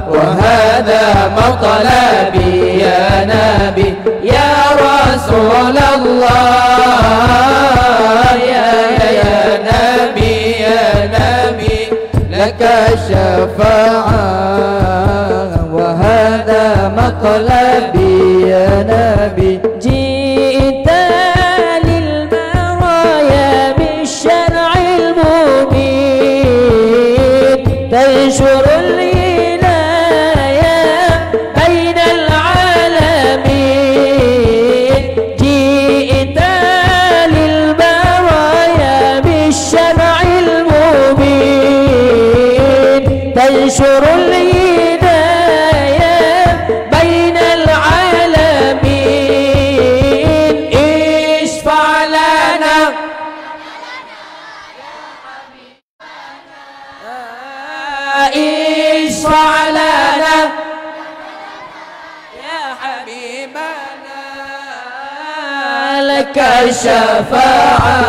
وهذا مطلبي يا نبي يا رسول الله يا نبي لك الشفاعة وهذا مطلبي يا نبي جئت للبرايا بالشرع المبين تنشر الولاية بين العالمين جئت للبرايا بالشرع المبين تنشر الهداية بين العالمين اشفع لنا اشفع لنا يا حبيبنا لك الشفاعة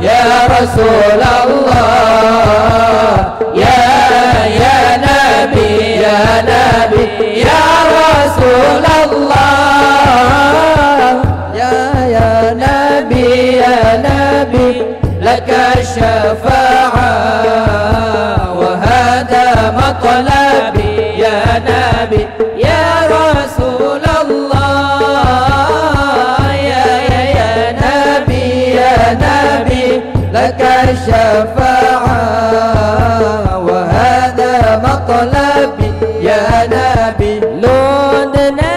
يا رسول الله يا نبي يا رسول الله يا نبي لك الشفاعة وهذا مطلبي يا نبي يا رسول الله يا نبي لك الشفاعة وهذا مطلبي يا نبي لوننا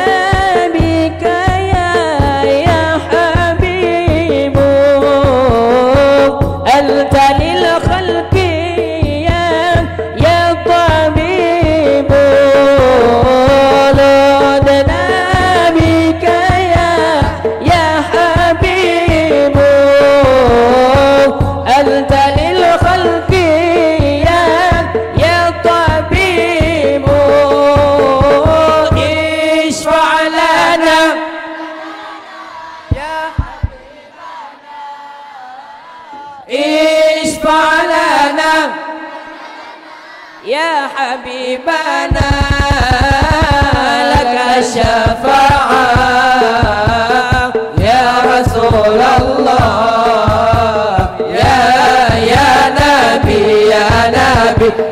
بك يا حبيب أنت للخلق يا طبيب لوننا بك يا حبيب أنت للخلق يا طبيب اشفع لنا يا حبيبنا اشفع لنا يا حبيبنا لك الشفاعة يا رسول الله يا نبي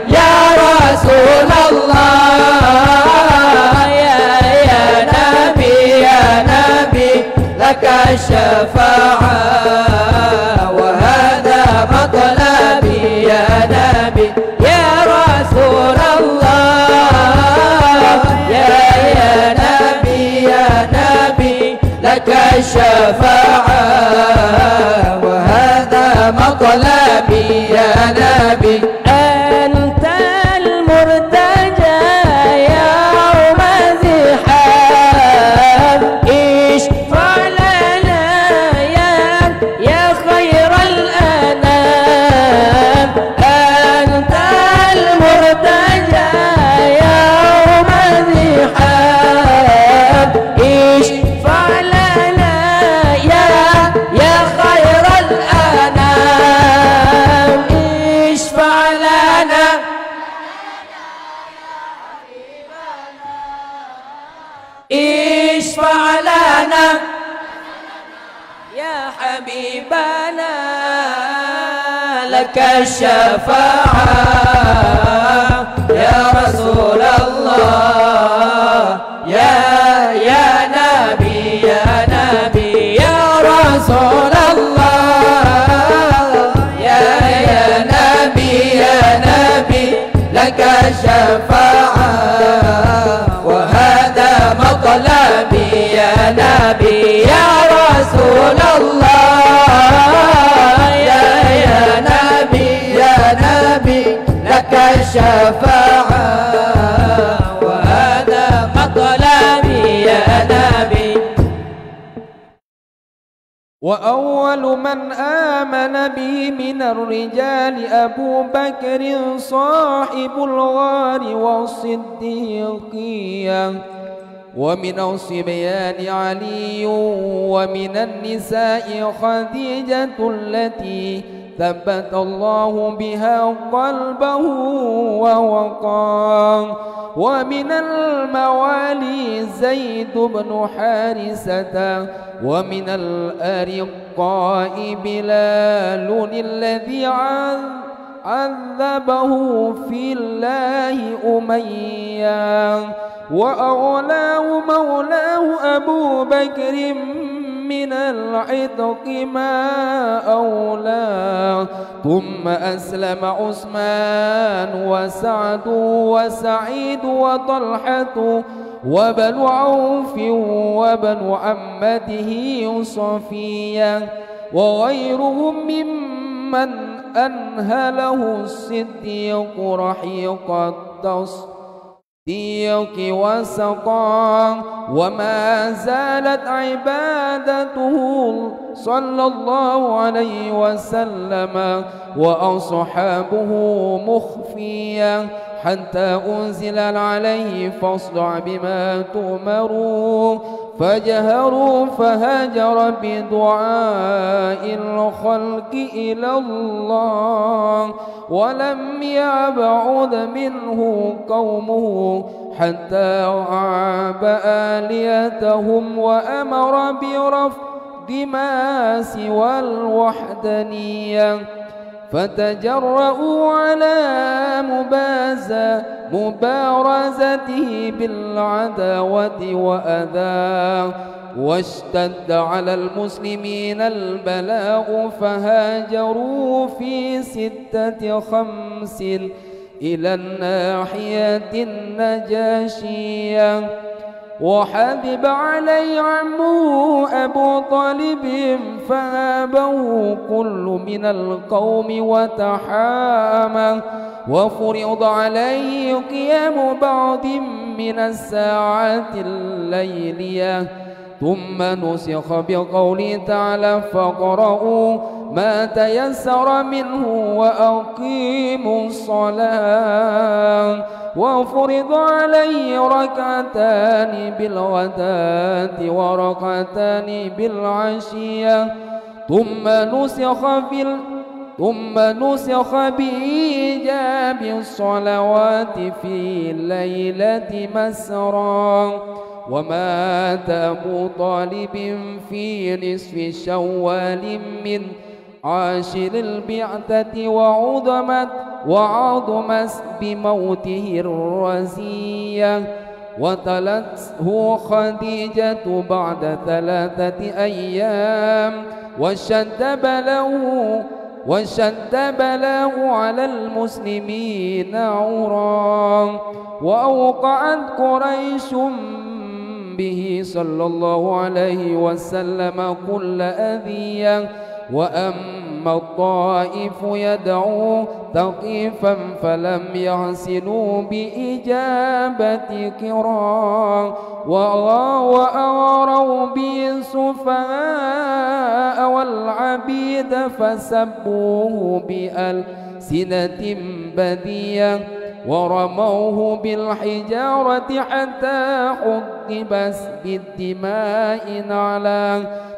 يا رسول الله يا الشفاعة وهذا مطلبي يا نبي يا رسول الله يا نبي لك الشفاعة وهذا مطلبي يا نبي أنت المرتجى يوم زحام اشفع لنا يا خير الأنام أنت المرتجى يوم زحام اشفع لنا يا خير الأنام اشفع لنا اشفع لنا يا حبيبنا لك الشفاعة يا رسول الله يا نبي يا رسول الله يا نبي لك الشفاعة وهذا مطلبي يا نبي يا رسول الله يا نبي لك الشفاعة وهذا مطلبي يا نبي وأول من آمن بي من الرجال أبو بكر صاحب الغار والصديقية ومن الصبيان علي ومن النساء خديجة التي ثبت الله بها قلبه ووقاه ومن الموالي زيد بن حارثة ومن الأرقاء بلال الذي عذبه في الله أميا وأولاه مولاه أبو بكر من العتق ما أولاه ثم أسلم عثمان وسعد وسعيد وطلحة وبن عوف وبن عمته صفية وغيرهم ممن أنهله الصديق رحيق التصديق وسقاه وما زالت عبادته صلى الله عليه وسلم وأصحابه مخفية حتى أنزل عليه فاصدع بما تؤمرون فجهروا فهجر بدعاء الخلق إلى الله ولم يبعد منه قومه حتى عاب آليتهم وأمر برفض ما سوى الوحدانية فتجرؤوا على مبارزته بالعداوة وأذاه واشتد على المسلمين البلاء فهاجروا في 6 إلى الناحية النجاشية وحذب علي عمه أبو طالب فابه كل من القوم وتحامه وفرض عليه قيام بعض من الساعات الليلية ثم نسخ بقوله تعالى فاقرؤوا ما تيسر منه وأقيموا الصلاة وفرض عليه ركعتان بالغداة وركعتان بالعشية ثم نسخ بإيجاب الصلوات في ليلة مسرى ومات أبو طالب في نصف شوال من عاشر البعثة وعظمت بموته الرزية وتلته خديجة بعد 3 أيام وشد بلاه على المسلمين عورا وأوقعت قريش به صلى الله عليه وسلم كل أذية وأما الطائف يدعو تقيفا فلم يحسنوا بإجابة قران وأغروا بالسفهاء والعبيد فسبوه بألسنة بذية ورموه بالحجارة حتى حدب بالدماء نعلا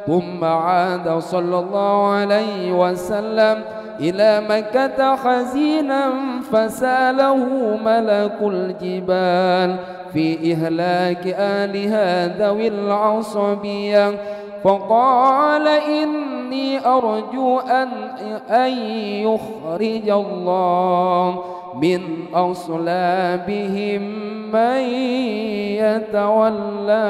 ثم عاد صلى الله عليه وسلم إلى مكة حزينا فسأله ملك الجبال في إهلاك آلها ذوي العصبية فقال إني أرجو أن يخرج الله من أصلابهم من يتولى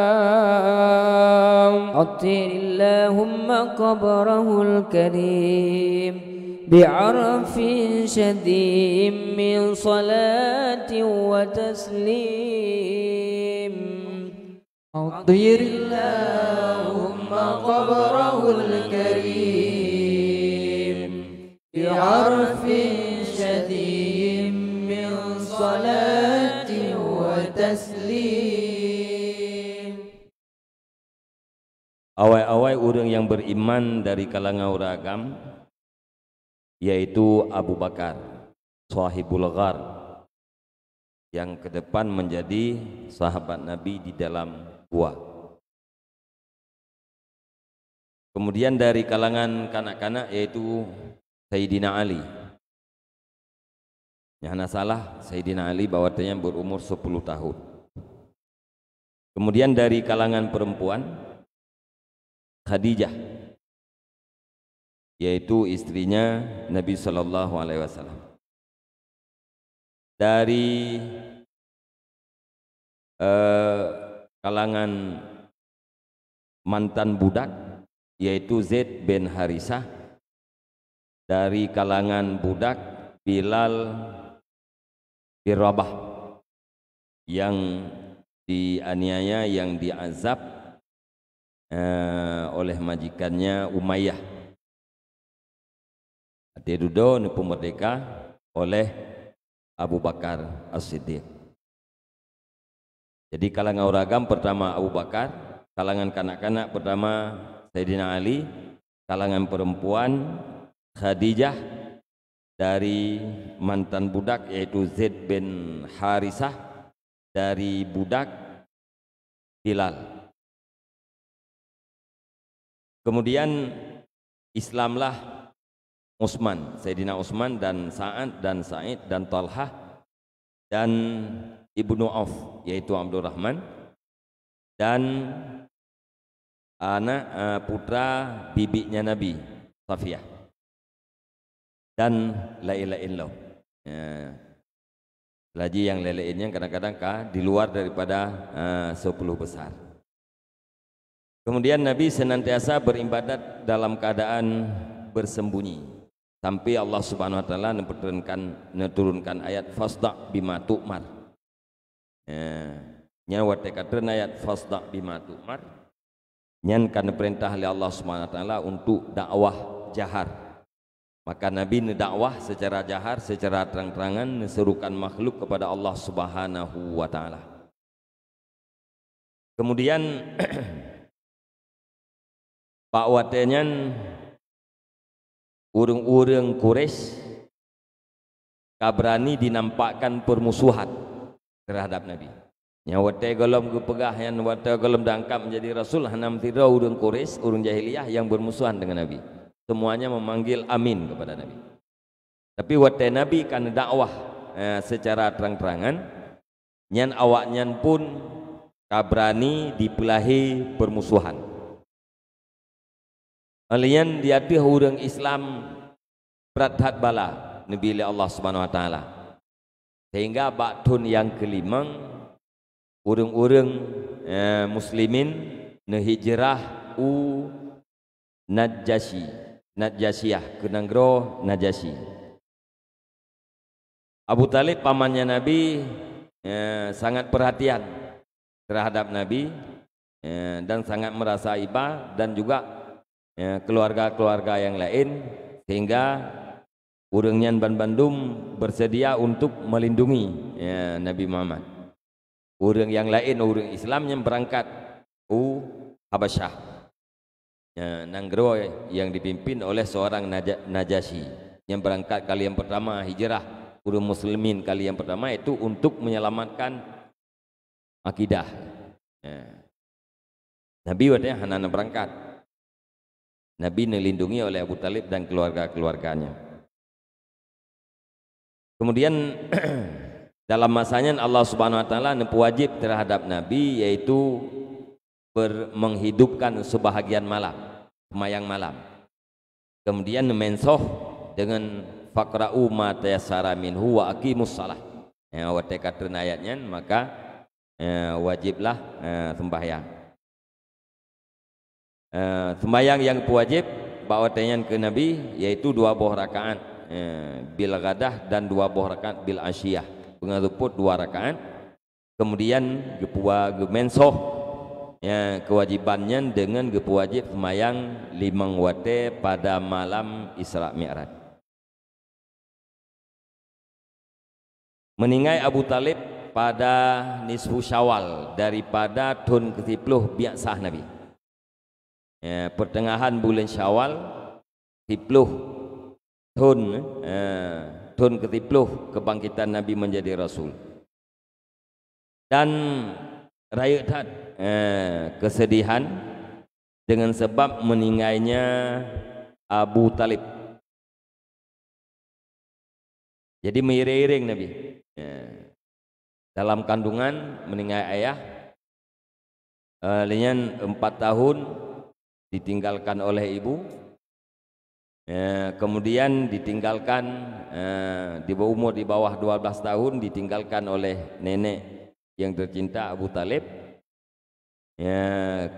عطر اللهم قبره الكريم بعرف شديد من صلاة وتسليم عطر اللهم قبره الكريم بعرف شديد من صلاة وتسليم. Awai-awai orang yang beriman dari kalangan ragam, yaitu Abu Bakar Sahibul Ghar, yang ke depan menjadi sahabat Nabi di dalam gua. Kemudian dari kalangan kanak-kanak yaitu Sayyidina Ali. Yang salah Sayyidina Ali bahwasanya berumur 10 tahun. Kemudian dari kalangan perempuan Khadijah, yaitu istrinya Nabi sallallahu alaihi wasallam. Dari kalangan mantan budak yaitu Zaid bin Harisah. Dari kalangan budak Bilal bin Rabah yang dianiaya, yang diazab oleh majikannya Umayyah. Diduduh nipu merdeka oleh Abu Bakar As-Siddiq. Jadi kalangan ragam pertama Abu Bakar, kalangan kanak-kanak pertama Sayyidina Ali, kalangan perempuan Khadijah, dari mantan budak yaitu Zaid bin Harisah, dari budak Bilal. Kemudian Islamlah Utsman, Sayyidina Utsman dan Sa'ad dan Sa'id dan Talhah dan Ibnu Auf yaitu Abdurrahman dan anak putra bibinya Nabi Safiyah dan la ilaha illallah. Lagi yang lainnya kadang-kadang di luar daripada 10 besar. Kemudian Nabi senantiasa beribadat dalam keadaan bersembunyi sampai Allah Subhanahu wa taala menurunkan ayat fasda' bima tu'mar. Nyawa tekadren ayat fasda' bima tu'mar. Nyan kan perintah oleh Allah Subhanahu wa taala untuk dakwah jahar. Maka Nabi dakwah secara jahar, secara terang-terangan menserukan makhluk kepada Allah Subhanahu wa taala. Kemudian Pak Watenyan urang-urang Quraisy kabrani dinampakkan permusuhan terhadap Nabi. Nya wate golom gepegah yang wate golom dangkap menjadi rasul hanam tira urang Quraisy, urang jahiliyah yang bermusuhan dengan Nabi. Semuanya memanggil amin kepada Nabi. Tapi wate Nabi kan dakwah secara terang-terangan, nyan awaknyan pun kabrani dipelahi permusuhan. Alian diatih orang Islam berat bala Nabi Allah Subhanahu wa taala. Sehingga baktun yang kelima urang-urang muslimin ne hijrah Najasiyah ke negara Najasyi. Abu Talib pamannya Nabi sangat perhatian terhadap Nabi dan sangat merasa iba, dan juga keluarga-keluarga yang lain, sehingga urangnya Ban Bandung bersedia untuk melindungi Nabi Muhammad. Urang yang lain, urang Islam yang berangkat Habasyah, negara yang dipimpin oleh seorang Najasyi, yang berangkat kali yang pertama hijrah urang muslimin kali yang pertama itu untuk menyelamatkan akidah. Nabi wadahnya hanana berangkat. Nabi dilindungi oleh Abu Talib dan keluarga-keluarganya. Kemudian dalam masanya Allah Subhanahu wa taala wajib terhadap Nabi, yaitu menghidupkan sebahagian malam, semayang malam. Kemudian mensoh dengan faqra'u ma tayassara minhu wa aqimus shalah. Wate kata ayatnya, maka wajiblah sembahyang. Sembahyang yang wajib bawatenya ke Nabi yaitu 2 buah rakaat bil ghadah dan 2 buah rakaat bil asyiyah. Pengaduput 2 rakaat. Kemudian mensoh kewajibannya dengan wajib sembahyang 5 waktu pada malam Isra Mi'raj. Meninggal Abu Talib pada nisfu Syawal daripada tahun ke-10 biasah Nabi. Pertengahan bulan Syawal 10 tahun ke-10 kebangkitan Nabi menjadi Rasul. Dan rakyat kesedihan dengan sebab meninggalnya Abu Talib. Jadi mengiring Nabi dalam kandungan, meninggal ayah, lainnya 4 tahun ditinggalkan oleh ibu, kemudian ditinggalkan di bawah umur di bawah 12 tahun ditinggalkan oleh nenek yang tercinta Abu Talib.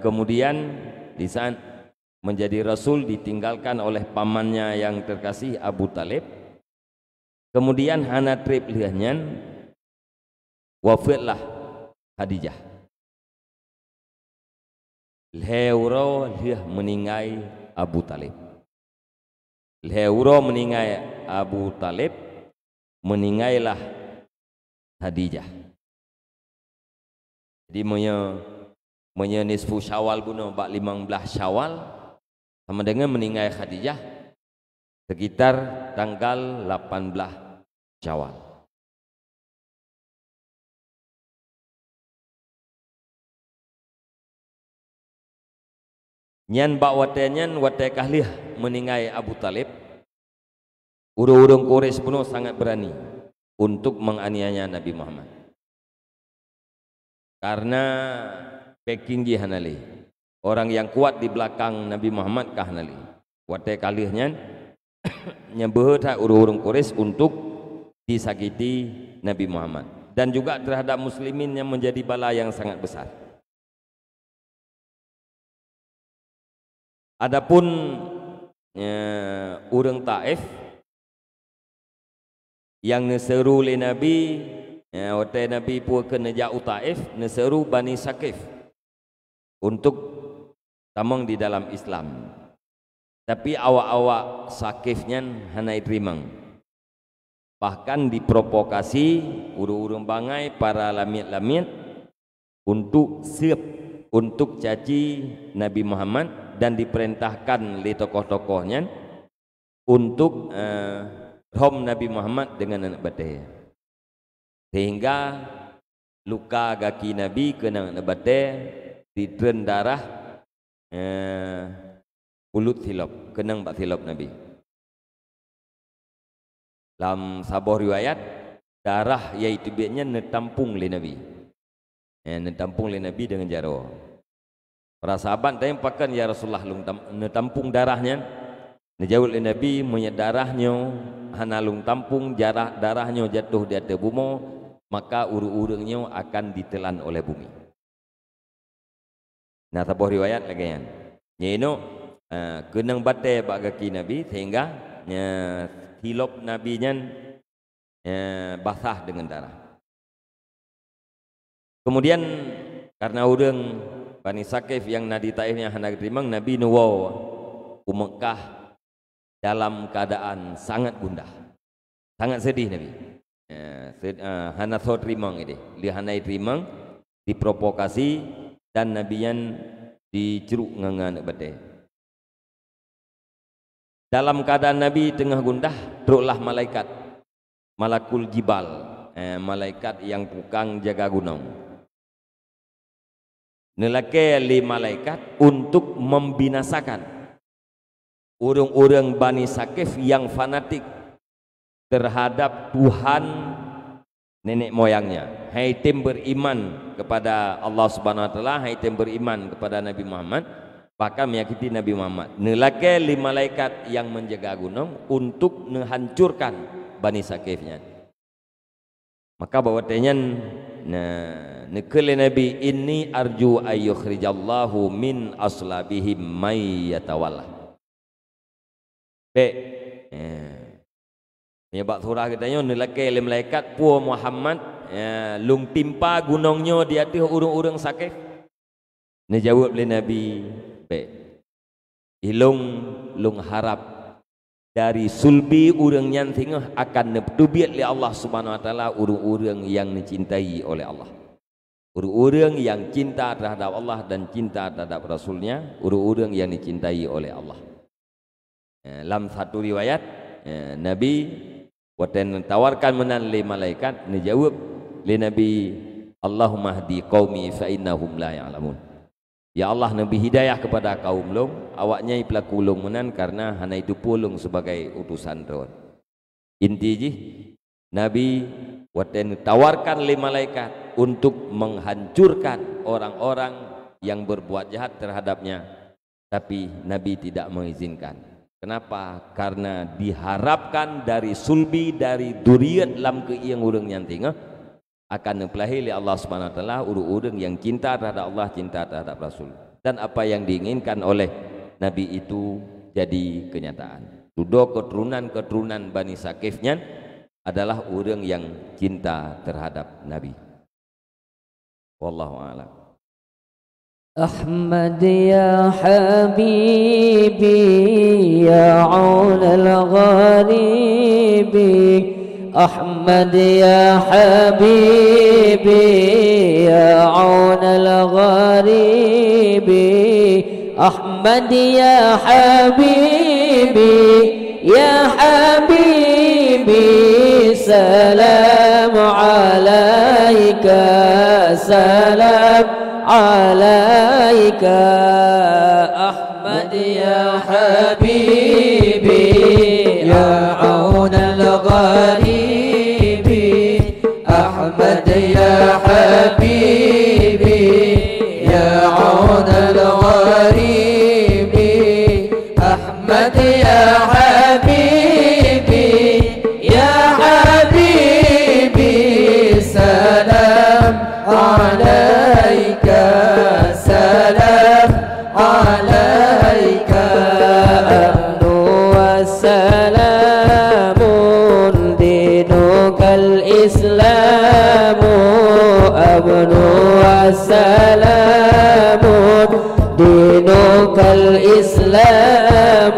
Kemudian di saat menjadi Rasul ditinggalkan oleh pamannya yang terkasih Abu Talib. Kemudian hana trip lihatnya wafatlah Khadijah. Leuro lihat meninggal Abu Talib. Leuro meninggal Abu Talib, meninggallah Khadijah. Jadi punya nisfu Syawal guna 15 Syawal sama dengan meninggal Khadijah sekitar tanggal 18 Syawal. Nyan bak watenyan watai kahlih meninggal Abu Talib. Urung-urung Quraisy pun sangat berani untuk menganiaya Nabi Muhammad. Karena backing hanali, orang yang kuat di belakang Nabi Muhammad kahnali. Watai kalihnya nyebeut urung-urung Quraisy untuk disakiti Nabi Muhammad, dan juga terhadap muslimin yang menjadi bala yang sangat besar. Adapun urang Taif yang neseru le Nabi, waktu Nabi pun kena jauh Taif, neseru Bani Saqif untuk tamang di dalam Islam. Tapi awak-awak Saqifnya hanai terimang. Bahkan diprovokasi urung-urung bangai para lamit-lamit untuk siap untuk caci Nabi Muhammad, dan diperintahkan oleh tokoh-tokohnya untuk rom Nabi Muhammad dengan anak batai, sehingga luka kaki Nabi kena anak batai, ditren darah ulut silap, kenang bak silap Nabi. Dalam sabuh riwayat, darah yaitu biaknya netampung oleh Nabi, netampung oleh Nabi dengan jaro. Para sahabat tanya pakan ya Rasulullah lung netampung darahnya. Najawul Nabi menyet darahnya hana lung tampung, darahnya jatuh di atas bumi, maka urung-urungnya akan ditelan oleh bumi. Nah, tabuh riwayat lagi kan. Yaitu kenang batai bagaki Nabi sehingga hilop Nabi nya basah dengan darah. Kemudian karena urang Bani Sakif yang Nadi Taifnya hendak terimang, Nabi nuwau ke Mekah dalam keadaan sangat gundah, sangat sedih Nabi. Hana so terimang ini, lihanai terimang, diprovokasi dan Nabi yang diceruk ngangan badai. Dalam keadaan Nabi tengah gundah, teruklah malaikat, Malakul Jibal, malaikat yang tukang jaga gunung. Nelake li malaikat untuk membinasakan orang-orang Bani Sakif yang fanatik terhadap Tuhan nenek moyangnya. Hai tim beriman kepada Allah Subhanahu wa taala, hai tim beriman kepada Nabi Muhammad, bahkan menyakiti Nabi Muhammad. Nelake li malaikat yang menjaga gunung untuk menghancurkan Bani Sakifnya. Maka bawatnya nekele Nabi ini arju ayyukhrijallahu min aslabihim may yatawalla. Menyebab surah katanya nelake le malaikat pu Muhammad lung timpa gunungnya di atas urang-urang Sakif. Ne jawab le Nabi, lung harap dari sulbi urang yang tingah akan neptubiat oleh Allah Subhanahu wa taala urang-urang yang dicintai oleh Allah. Urang-urang yang cinta terhadap Allah dan cinta terhadap Rasulnya, urang-urang yang dicintai oleh Allah. Dalam satu riwayat Nabi waktu tawarkan menan le malaikat, ni jawab le Nabi, Allahumma hdi qaumi fa innahum la ya'lamun. Ya Allah, Nabi hidayah kepada kaum long, awaknya pelaku long menan karena hana itu pulung sebagai utusan Tuhan. Inti ji Nabi waktu tawarkan le malaikat untuk menghancurkan orang-orang yang berbuat jahat terhadapnya, tapi Nabi tidak mengizinkan. Kenapa? Karena diharapkan dari sulbi, dari duriat lam keiang urang yang tinggal akan mempelahi oleh Allah Subhanahu wa taala urang-urang yang cinta terhadap Allah, cinta terhadap Rasul, dan apa yang diinginkan oleh Nabi itu jadi kenyataan. Sudah keturunan Bani Sakifnya adalah orang yang cinta terhadap Nabi. Wallahu a'lam. أحمد يا حبيبي يا عون الغريب أحمد يا حبيبي يا عون الغريب أحمد يا حبيبي يا حبيبي سلام عليك سلام عليك أحمد يا حبيبي يا عون الغريب أحمد يا حبيبي يا عون الغريب أحمد يا حبيبي يا حبيبي سلام عليك سلام عليك أمن والسلام دينك الإسلام أمن والسلام دينك الإسلام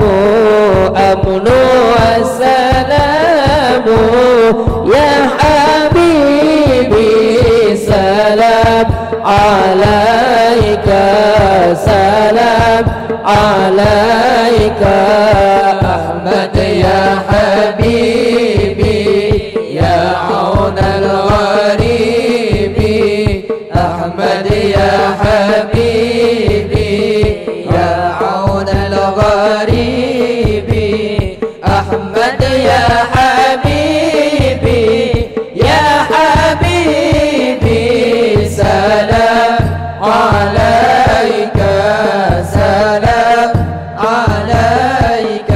أمن والسلام يا حبيبي سلام عليك سلام عليك أحمد يا حبيبي يا عون الغريب أحمد يا حبيبي يا عون الغريب أحمد يا حبيبي يا حبيبي سلام عليك سلام عليك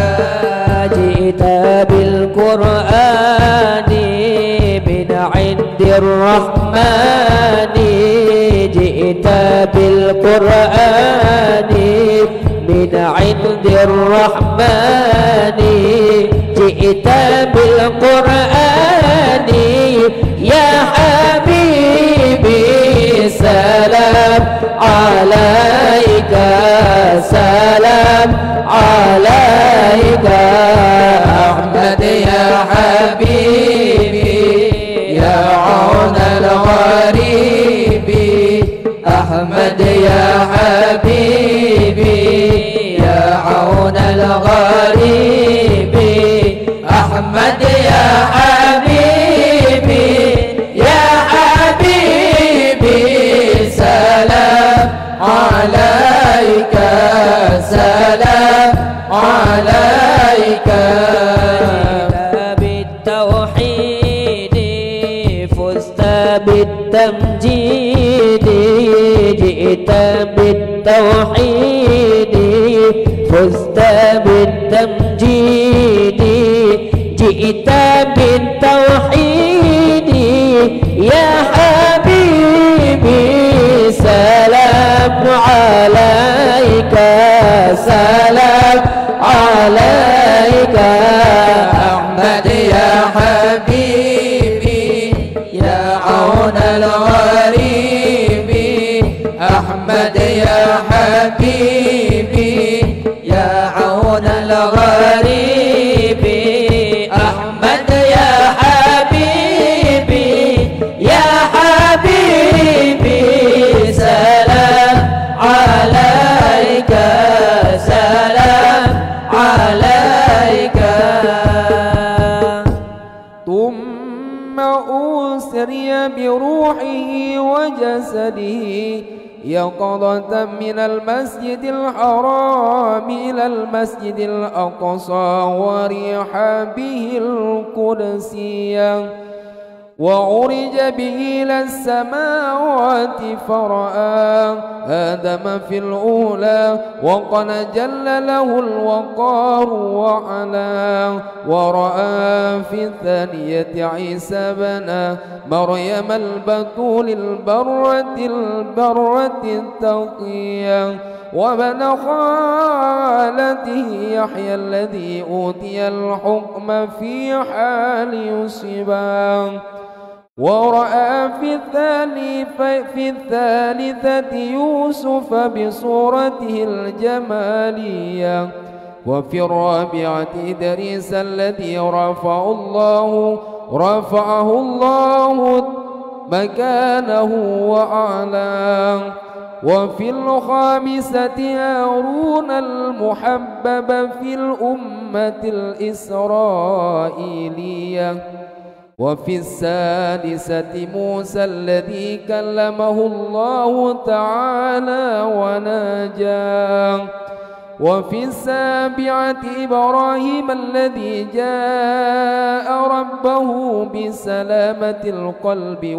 جئت بالقرآن من عند الرحمن الرحمن جئت بالقرآن من عند الرحمن جئت بالقرآن يا حبيبي سلام عليك سلام عليك أحمد يا حبيبي يا عون الغريب أحمد يا حبيبي يا عون الغريب أحمد يا حبيبي يا حبيبي سلام عليك سلام عليك بالتوحيد فزت بالتمجيد جئت بالتوحيد فزت بالتمجيد جئت بالتوحيد يا حبيبي سلام عليك سلام عليك أحمد يا حبيبي يا عون الغريب أحمد يا حبيبي يا عون الغريب أحمد يا حبيبي يا حبيبي سلام عليك سلام عليك ثم أسري بروحه وجسده يقظة من المسجد الحرام إلى المسجد الأقصى ورحابه القدسية وعرج به إلى السماوات فرأى آدم في الأولى وقد جل له الوقار وعلا ورأى في الثانية عيسى بن مريم البتول البرة التقية وبن خالته يحيى الذي أوتي الحكم في حال يصبا ورأى في الثالثة يوسف بصورته الجمالية وفي الرابعة إدريس الذي رفعه الله مكانه وأعلاه وفي الخامسة هارون المحبب في الأمة الإسرائيلية وفي السادسة موسى الذي كلمه الله تعالى وناجاه وفي السابعة إبراهيم الذي جاء ربه بسلامة القلب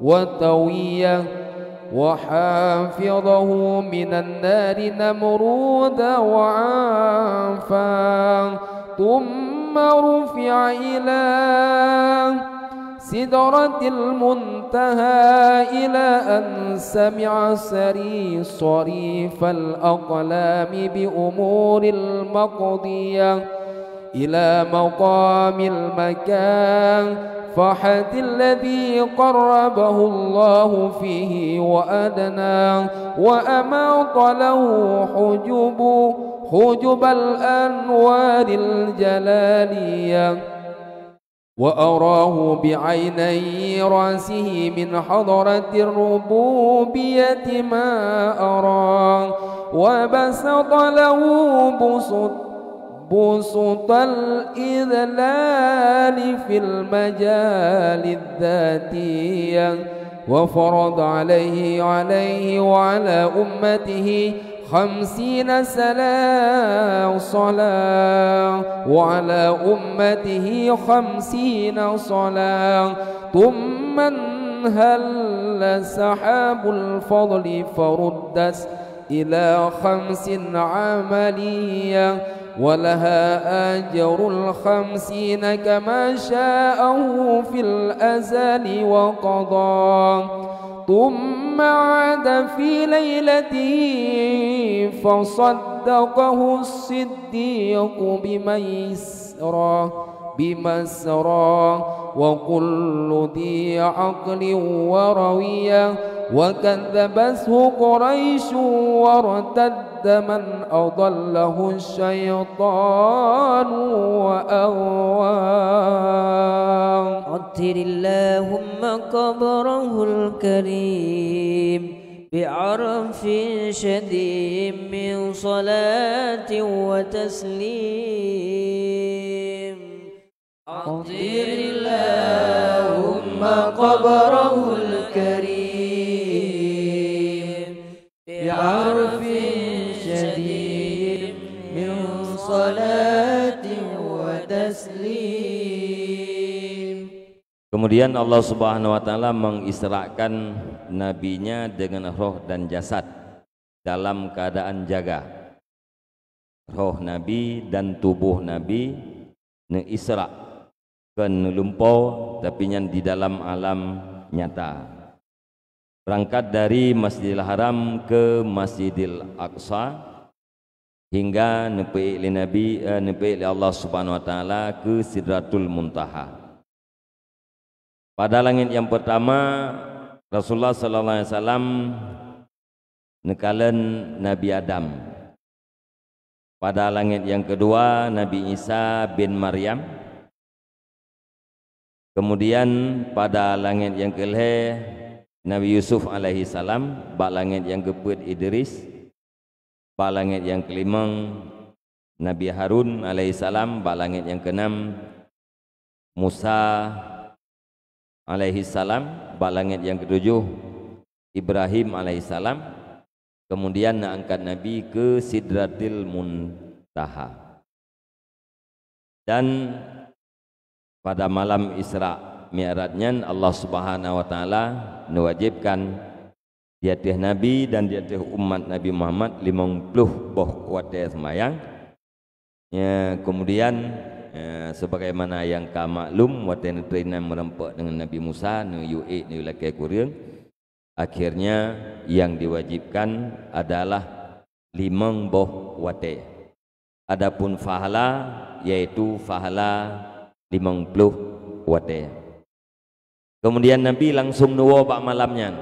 وتوية وحافظه من النار نمرود وعافاه ثم رفع إلى سدرة المنتهى إلى أن سمع صريف الأقلام بأمور المقضية إلى مقام المكان فحت الذي قربه الله فيه وأدناه وأماط له حجب الأنوار الجلالية وأراه بعيني رأسه من حضرة الربوبية ما أراه وبسط له بسط الإذلال في المجال الذاتية وفرض عليه وعلى أمته 50 صلاة وعلى أمته 50 صلاة ثم انهل سحاب الفضل فردت إلى 5 عملية ولها أجر 50 كما شاءه في الأزل وقضى ثم عاد في ليلته فصدقه الصديق بمسرى وكل ذي عقل وروية وكذبته قريش وارتد من أضله الشيطان وأغواه. عطر اللهم قبره الكريم بعرف شديد من صلاة وتسليم. عطر اللهم قبره الكريم بعرف شديد من صلاة وتسليم. Kemudian Allah Subhanahu wa taala mengisrakan nabinya dengan roh dan jasad dalam keadaan jaga. Roh nabi dan tubuh nabi ne isra ke lumpur tapi yang di dalam alam nyata. Berangkat dari Masjidil Haram ke Masjidil Aqsa hingga nepi Allah Subhanahu wa taala ke Sidratul Muntaha. Pada langit yang pertama Rasulullah sallallahu alaihi wasallam nekalan Nabi Adam. Pada langit yang kedua Nabi Isa bin Maryam. Kemudian pada langit yang kelih Nabi Yusuf alaihi salam. Pada langit yang keempat Idris. Pada langit yang kelima Nabi Harun alaihi salam. Pada langit yang keenam Musa alaihi salam. Pada langit yang ketujuh Ibrahim alaihi salam. Kemudian nak angkat Nabi ke Sidratil Muntaha. Dan pada malam Isra Mi'rajnya Allah Subhanahu wa taala mewajibkan di atas Nabi dan di atas umat Nabi Muhammad 50 boh waktu sembahyang. Ya, kemudian sebagaimana yang ka maklum waktu yang merempak dengan Nabi Musa nu yu'id nu lakai kurang. Akhirnya yang diwajibkan adalah 5 boh wate. Adapun fahala yaitu fahala 50 wate. Kemudian Nabi langsung nuwo bak malamnya.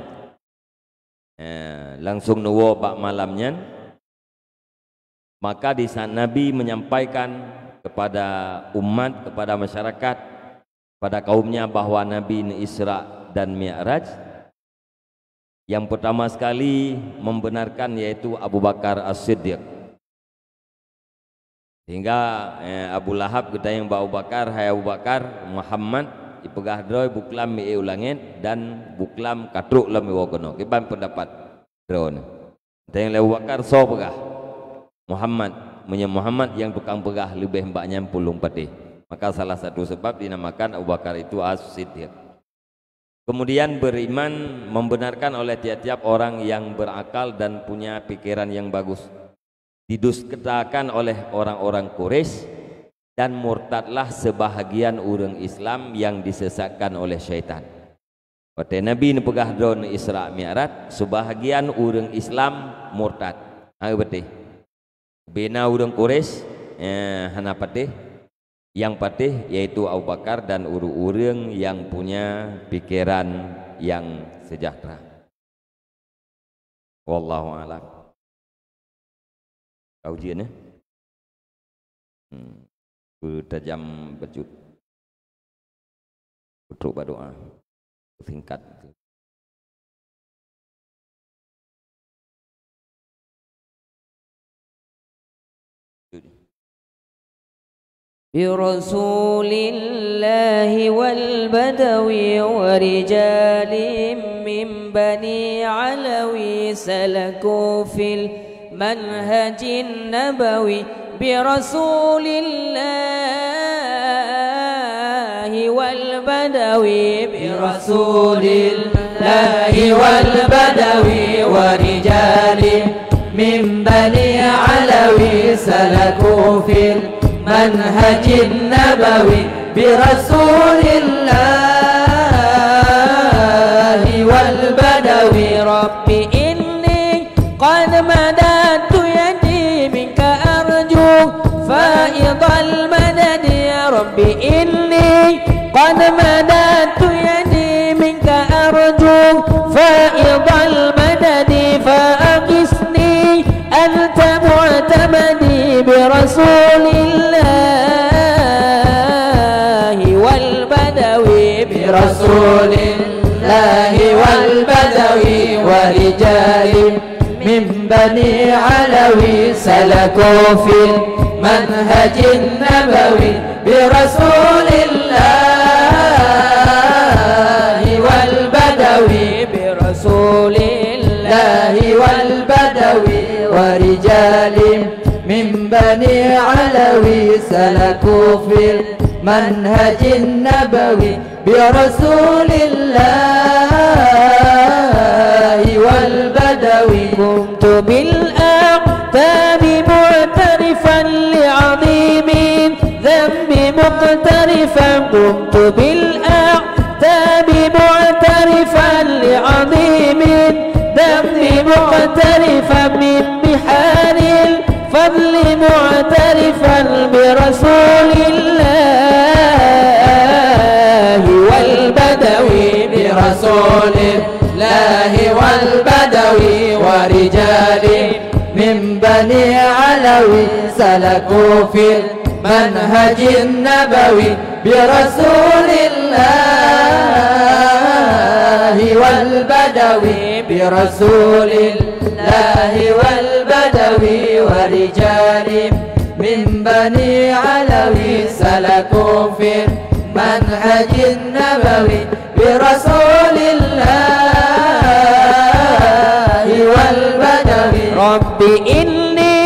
Langsung nuwo bak malamnya. Maka di saat Nabi menyampaikan kepada umat, kepada masyarakat, pada kaumnya bahwa Nabi ini Isra dan Mi'raj. Yang pertama sekali membenarkan yaitu Abu Bakar As-Siddiq. Sehingga Abu Lahab kata yang Abu Bakar, hai Abu Bakar, Muhammad ipegah droi buklam mi ulangit dan buklam katruk lam iwokono. Kiban pendapat drone. Kata yang Abu Bakar so pegah. Muhammad yang tukang pegah lebih mbaknya pulung patih. Maka salah satu sebab dinamakan Abu Bakar itu As-Siddiq. Kemudian beriman membenarkan oleh tiap-tiap orang yang berakal dan punya pikiran yang bagus. Didustakan oleh orang-orang Quraisy dan murtadlah sebahagian orang Islam yang disesatkan oleh syaitan. Pada Nabi ni pegah drone Isra Mi'raj, sebahagian orang Islam murtad. Betul. Bina orang Quraisy hana patih. Yang patih yaitu Abu Bakar dan orang-orang yang punya pikiran yang sejahtera. Wallahu a'lam. Ujian ya? Tajam bejut. Putruk berdoa. Singkat. برسول الله والبدوي ورجال من بني علوي سلكوا في المنهج النبوي برسول الله والبدوي برسول الله والبدوي ورجال من بني علوي سلكوا في المنهج النبوي برسول الله والبدوي. ربي إني قد مددت يدي منك أرجو فائض المدد. يا ربي إني قد مددت يدي منك أرجو فائض المدد. فأغثني أنت معتمدي برسول الله والبدوي. برسول الله والبدوي ورجال من بني علوي سلكوا في المنهج النبوي برسول الله والبدوي. برسول الله والبدوي ورجال من بني علوي سلكوا في المنهج النبوي برسول الله والبدوي. كنت بالأقدام معترفا لعظيم ذنب مقترفا. كنت بالأقدام معترفا لعظيم ذنب مقترفا من بحار الفضل معترفا برسول الله والبدوي. برسول الله والبدوي ورجال من بني علوي سلكوا في المنهج النبوي برسول الله والبدوي. برسول الله والبدوي ورجال من بني علوي سلكوا في المنهج النبوي برسول الله والبدوي. ربي إني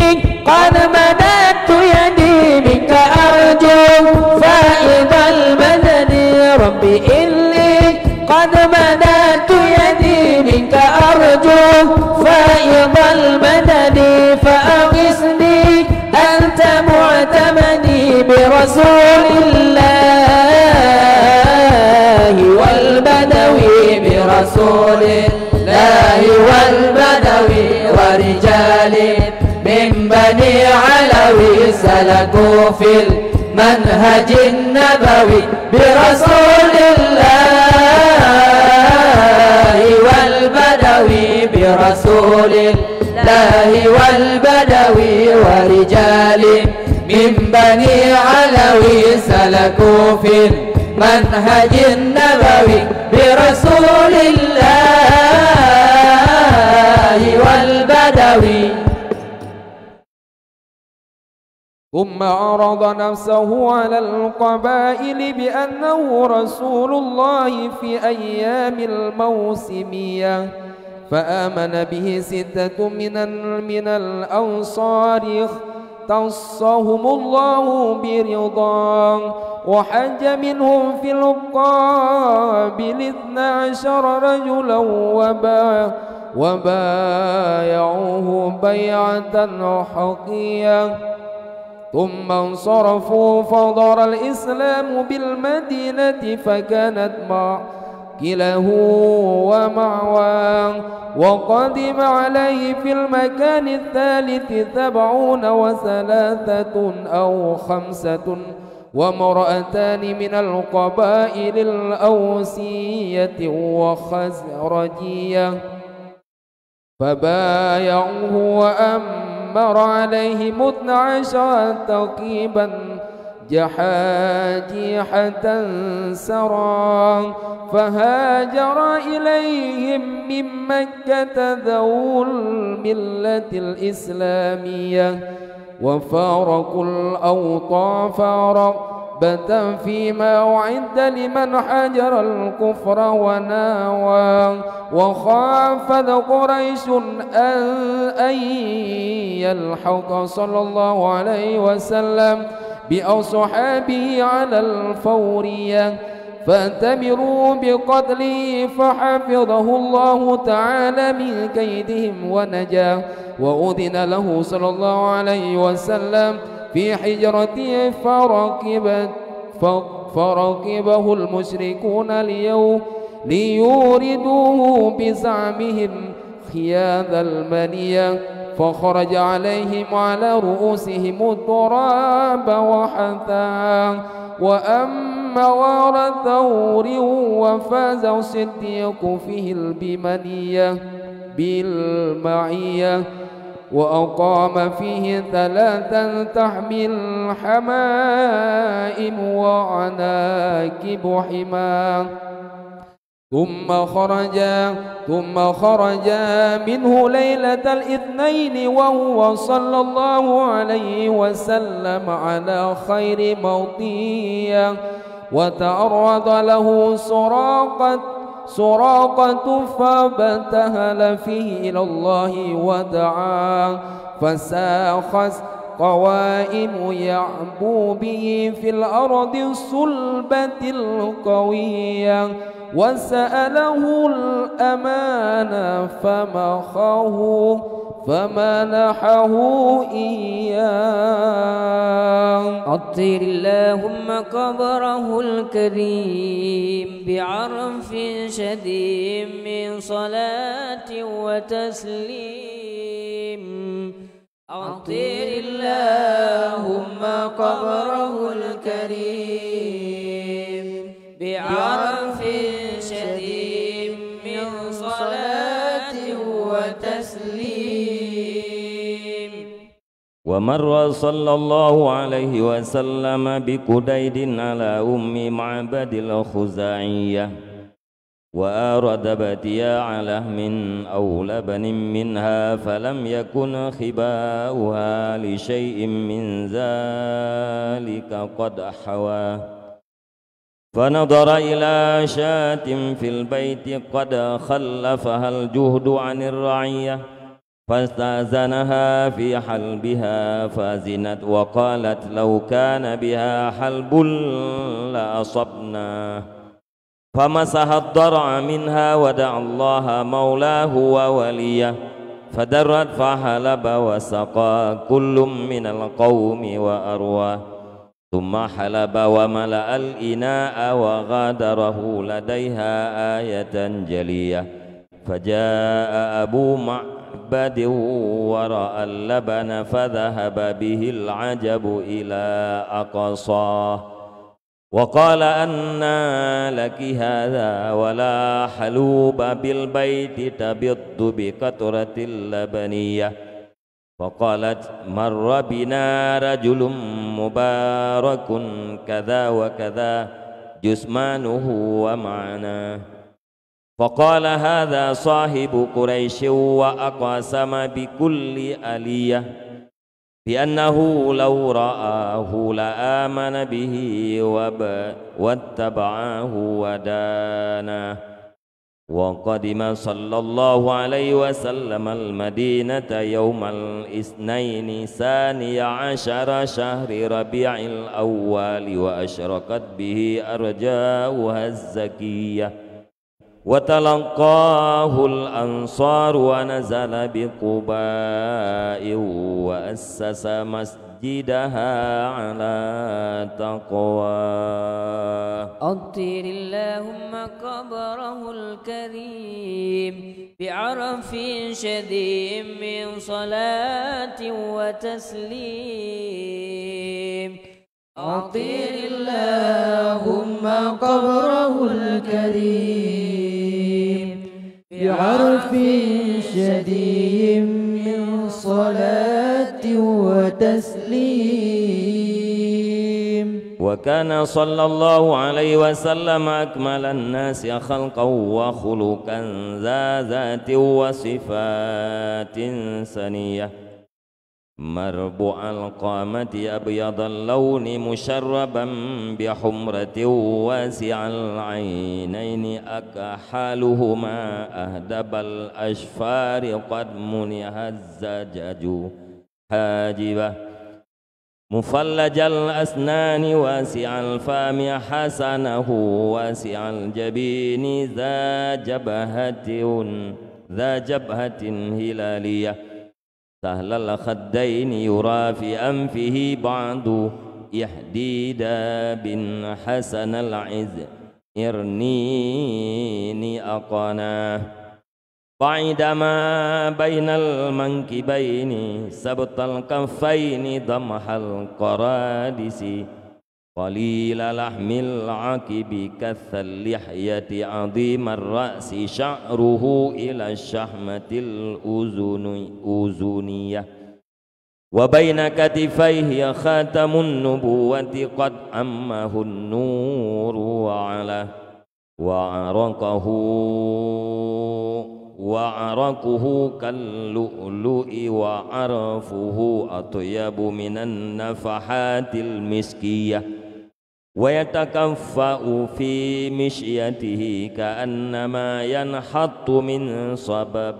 قد مددت يدي منك أرجو فائض المدد. ربي إني قد مددت يدي منك أرجو فائض المدد. فأغثني أنت معتمدي برسول الله والبدوي. برسول الله والبدوي ورجال من بني علوي سلكوا في المنهج النبوي برسول الله والبدوي. برسول الله والبدوي ورجال من بني علوي سلكوا في المنهج النبوي برسول الله والبدوي. ثم عرض نفسه على القبائل بأنه رسول الله في أيام الموسمية فآمن به 6 من الأنصار اختصهم الله برضاه وحج منهم في القابل 12 رجلا وبايعوه بيعة حقية. ثم انصرفوا فظهر الإسلام بالمدينة فكانت معقله ومعواه. وقدم عليه في المكان الثالث 73 أو 5 وامرأتان من القبائل الأوسية وخزرجية فبايعوه وأمر عليهم 12 تقيبا جحاجيحة سرا فهاجر إليهم من مكة ذو الملة الإسلامية وفارقوا الأوطاف رغبة فيما أعد لمن حجر الكفر وناوى. وخافت قريش أن يلحق صلى الله عليه وسلم بأصحابه على الفورية فأتمروا بقتله فحفظه الله تعالى من كيدهم ونجا. وأذن له صلى الله عليه وسلم في حجرته فركبه المشركون اليوم ليوردوه بزعمهم خياذ المنية، فخرج عليهم على رؤوسهم التراب وحثا. وأما غار ثور وفاز الصديق فيه بالمعية، وأقام فيه 3 تحمل حمائم وعناكب حما. ثم خرج منه ليلة الاثنين وهو صلى الله عليه وسلم على خير موطية، وتعرض له سراقة فابتهل فيه إلى الله ودعا، فساخ قوائم يعبو به في الأرض الصلبة القوية، وسأله الأمان فمنحه إياه. أطير اللهم قبره الكريم بعرف شديد من صلاة وتسليم. أطير اللهم قبره الكريم بعرف شديد من صلاة وتسليم. ومر صلى الله عليه وسلم بكديد على أم معبد الخزاعية، وأراد ابتياع لحم أو لبن منها، فلم يكن خباؤها لشيء من ذلك قد حواه، فنظر إلى شاة في البيت قد خلفها الجهد عن الرعية، فاستأذنها في حلبها فأذنت، وقالت لو كان بها حلب لأصبناه، فمسح الضرع منها ودعا الله مولاه ووليه، فدرت فحلب وسقى كل من القوم وأرواه، ثم حلب وملأ الإناء وغادره لديها آية جلية، فجاء أبو معبد ورأى اللبن، فذهب به العجب إلى أقصاه، وقال أنى لك هذا ولا حلوب بالبيت تبض بقطرة اللبنية؟ فقالت مر بنا رجل مبارك كذا وكذا جسمانه ومعنا، فقال هذا صاحب قريش، وأقسم بكل آلية بأنه لو رآه لآمن به واتبعه وداناه. وقدم صلى الله عليه وسلم المدينة يوم الاثنين 12 شهر ربيع الأول، وأشرقت به أرجاؤها الزكية، وتلقاه الأنصار، ونزل بقباء وأسس مسجدها على تقوى. أطير اللهم قبره الكريم بعرف شديد من صلاة وتسليم. أطير اللهم قبره الكريم بعرف شديد من صلاة وتسليم. وكان صلى الله عليه وسلم أكمل الناس خلقا وخلقا، ذا ذات وصفات سنية، مربوع القامة أبيض اللون مشربا بحمرة، واسع العينين أكحالهما أهدب الأشفار، قد منح الزجاج حاجبة، مفلج الأسنان واسع الفم حسنه، واسع الجبين ذا جبهة هلالية، سهل الخدين يرى في أنفه بعض إحديدا بن حسن العز إرنيني أقناه بعيد ما بين المنكبين سبط الكفين ضمح القرادس قليل لحم العقب كث اللحية عظيم الرأس شعره إلى الشحمة الأذنية وبين كتفيه خاتم النبوة قد عمه النور وعلى وعرقه كاللؤلؤ وعرفه أطيب من النفحات المسكية ويتكفأ في مشيته كأنما ينحط من صبب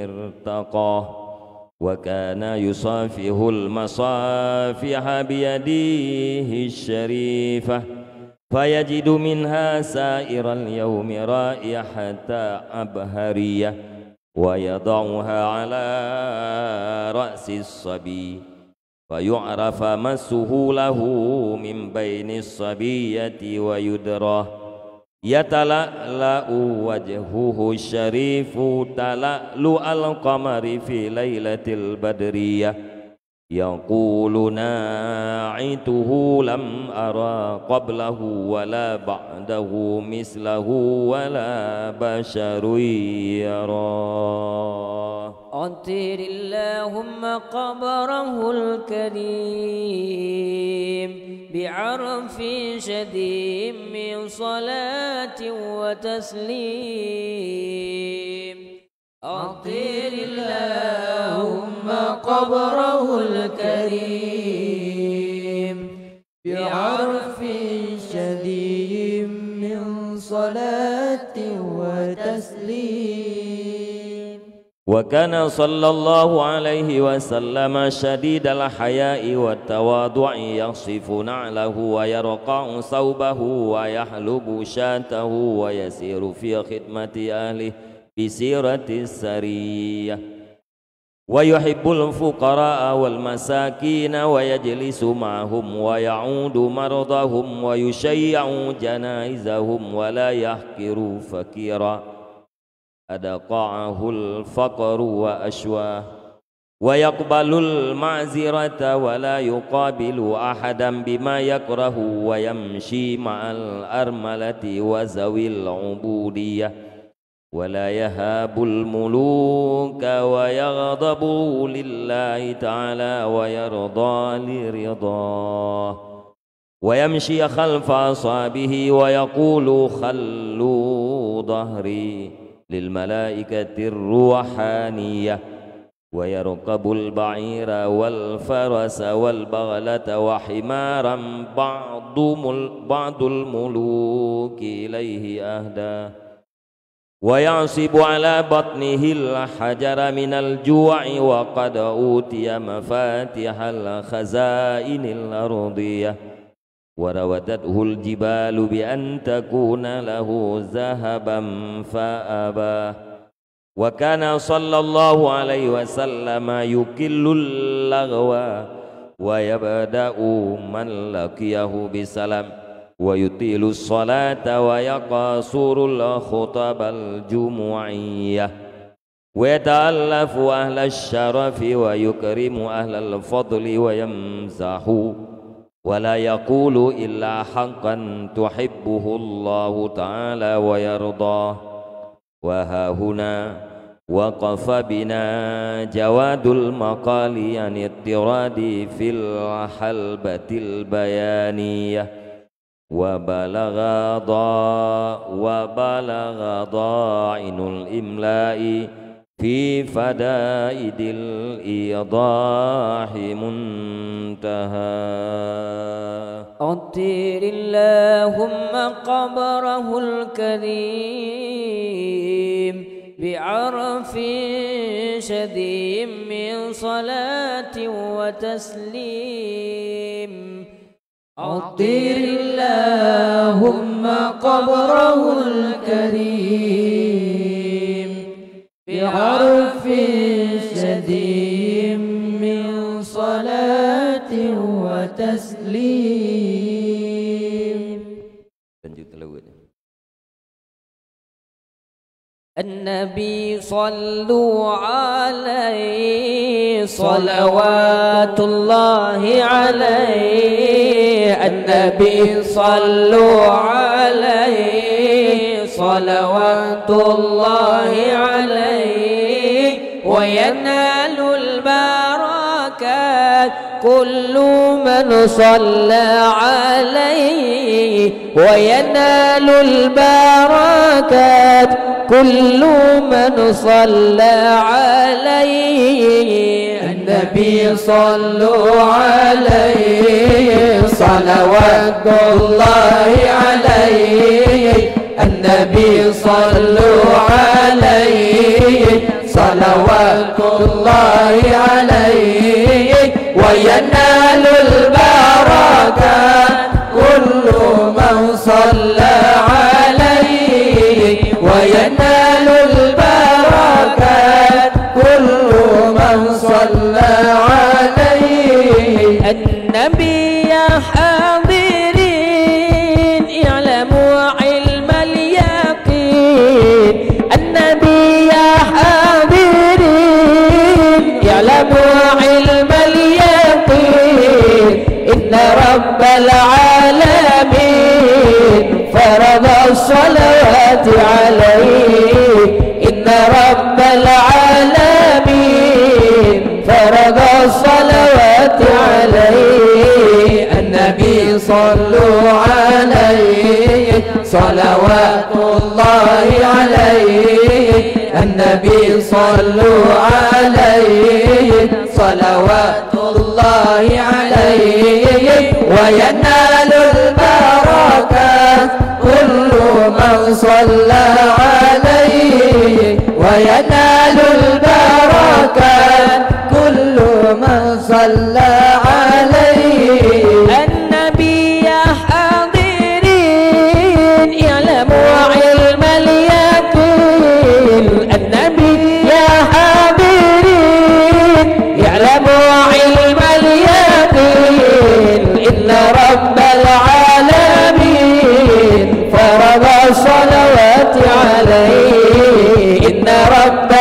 ارتقاه وكان يصافح المصافح بيديه الشريفة فيجد منها سائر اليوم رائحة أبهرية ويضعها على رأس الصبي فيعرف مسه له من بين الصبية ويدراه يتلألأ وجهه الشريف تلألؤ القمر في ليلة البدرية يقول ناعته لم أرى قبله ولا بعده مثله ولا بشر يراه. أطر اللهم قبره الكريم بعرف شديد من صلاة وتسليم. أطر اللهم قبره الكريم بعرف شديد من صلاة وتسليم. وكان صلى الله عليه وسلم شديد الحياء والتواضع يخصف نعله ويرقع ثوبه ويحلب شاته ويسير في خدمة أهله بسيرة السرية ويحب الفقراء والمساكين ويجلس معهم ويعود مرضهم ويشيع جنائزهم ولا يحقر فقيرا أدقعه الفقر وأشواه ويقبل المعذرة ولا يقابل أحدا بما يكره ويمشي مع الأرملة وذوي العبودية ولا يهاب الملوك ويغضب لله تعالى ويرضى لرضاه ويمشي خلف أصحابه ويقول خلوا ظهري للملائكة الروحانية ويركب البعير والفرس والبغلة وحمارا بعض الملوك إليه أهدى ويعصب على بطنه الحجر من الجوع وقد أوتي مفاتيح الخزائن الأرضية وراودته الجبال بأن تكون له ذهبا فأبى وكان صلى الله عليه وسلم يكل اللغو ويبدأ من لقيه بسلام ويطيل الصلاة ويقصر الخطب الجمعية ويتألف أهل الشرف ويكرم أهل الفضل ويمزح ولا يقول إلا حقا تحبه الله تعالى ويرضاه. وها هنا وقف بنا جواد المقال عن اضطراد في الحلبة البيانية وبلغ ضاعن الإملاء في فدائد الإيضاح منتهى. أطر اللهم قبره الكريم بعرف شديد من صلاة وتسليم. عطر اللهم قبره الكريم بعرف شديد من صلاة وتسليم. النبي صلوا عليه صلوات الله عليه. النبي صلوا عليه صلوات الله عليه. وينال البركات كل من صلى عليه. وينال البركات كل من صلى عليه. النبي صلوا عليه صلوات الله عليه. النبي صلوا عليه صلوات الله عليه. وينال البركات كل من صلى عليه. وينال البركات كل من صلى عليه. النبي يا حاضرين اعلموا علم اليقين. النبي يا حاضرين اعلموا علم اليقين. إن رب العالمين فرض الصلوات عليه. إن رب العالمين فرض الصلوات عليه. النبي صلوا عليه صلوات الله عليه. النبي صلوا عليه صلوات الله عليه. وينال البركات كل من صلى عليه. وينال البركات كل من صلى عليه. النبي يا حاضرين اعلموا علم اليقين. النبي يا حاضرين اعلموا علم اليقين. إن رب العالمين فرض الصلوات عليه. إن رب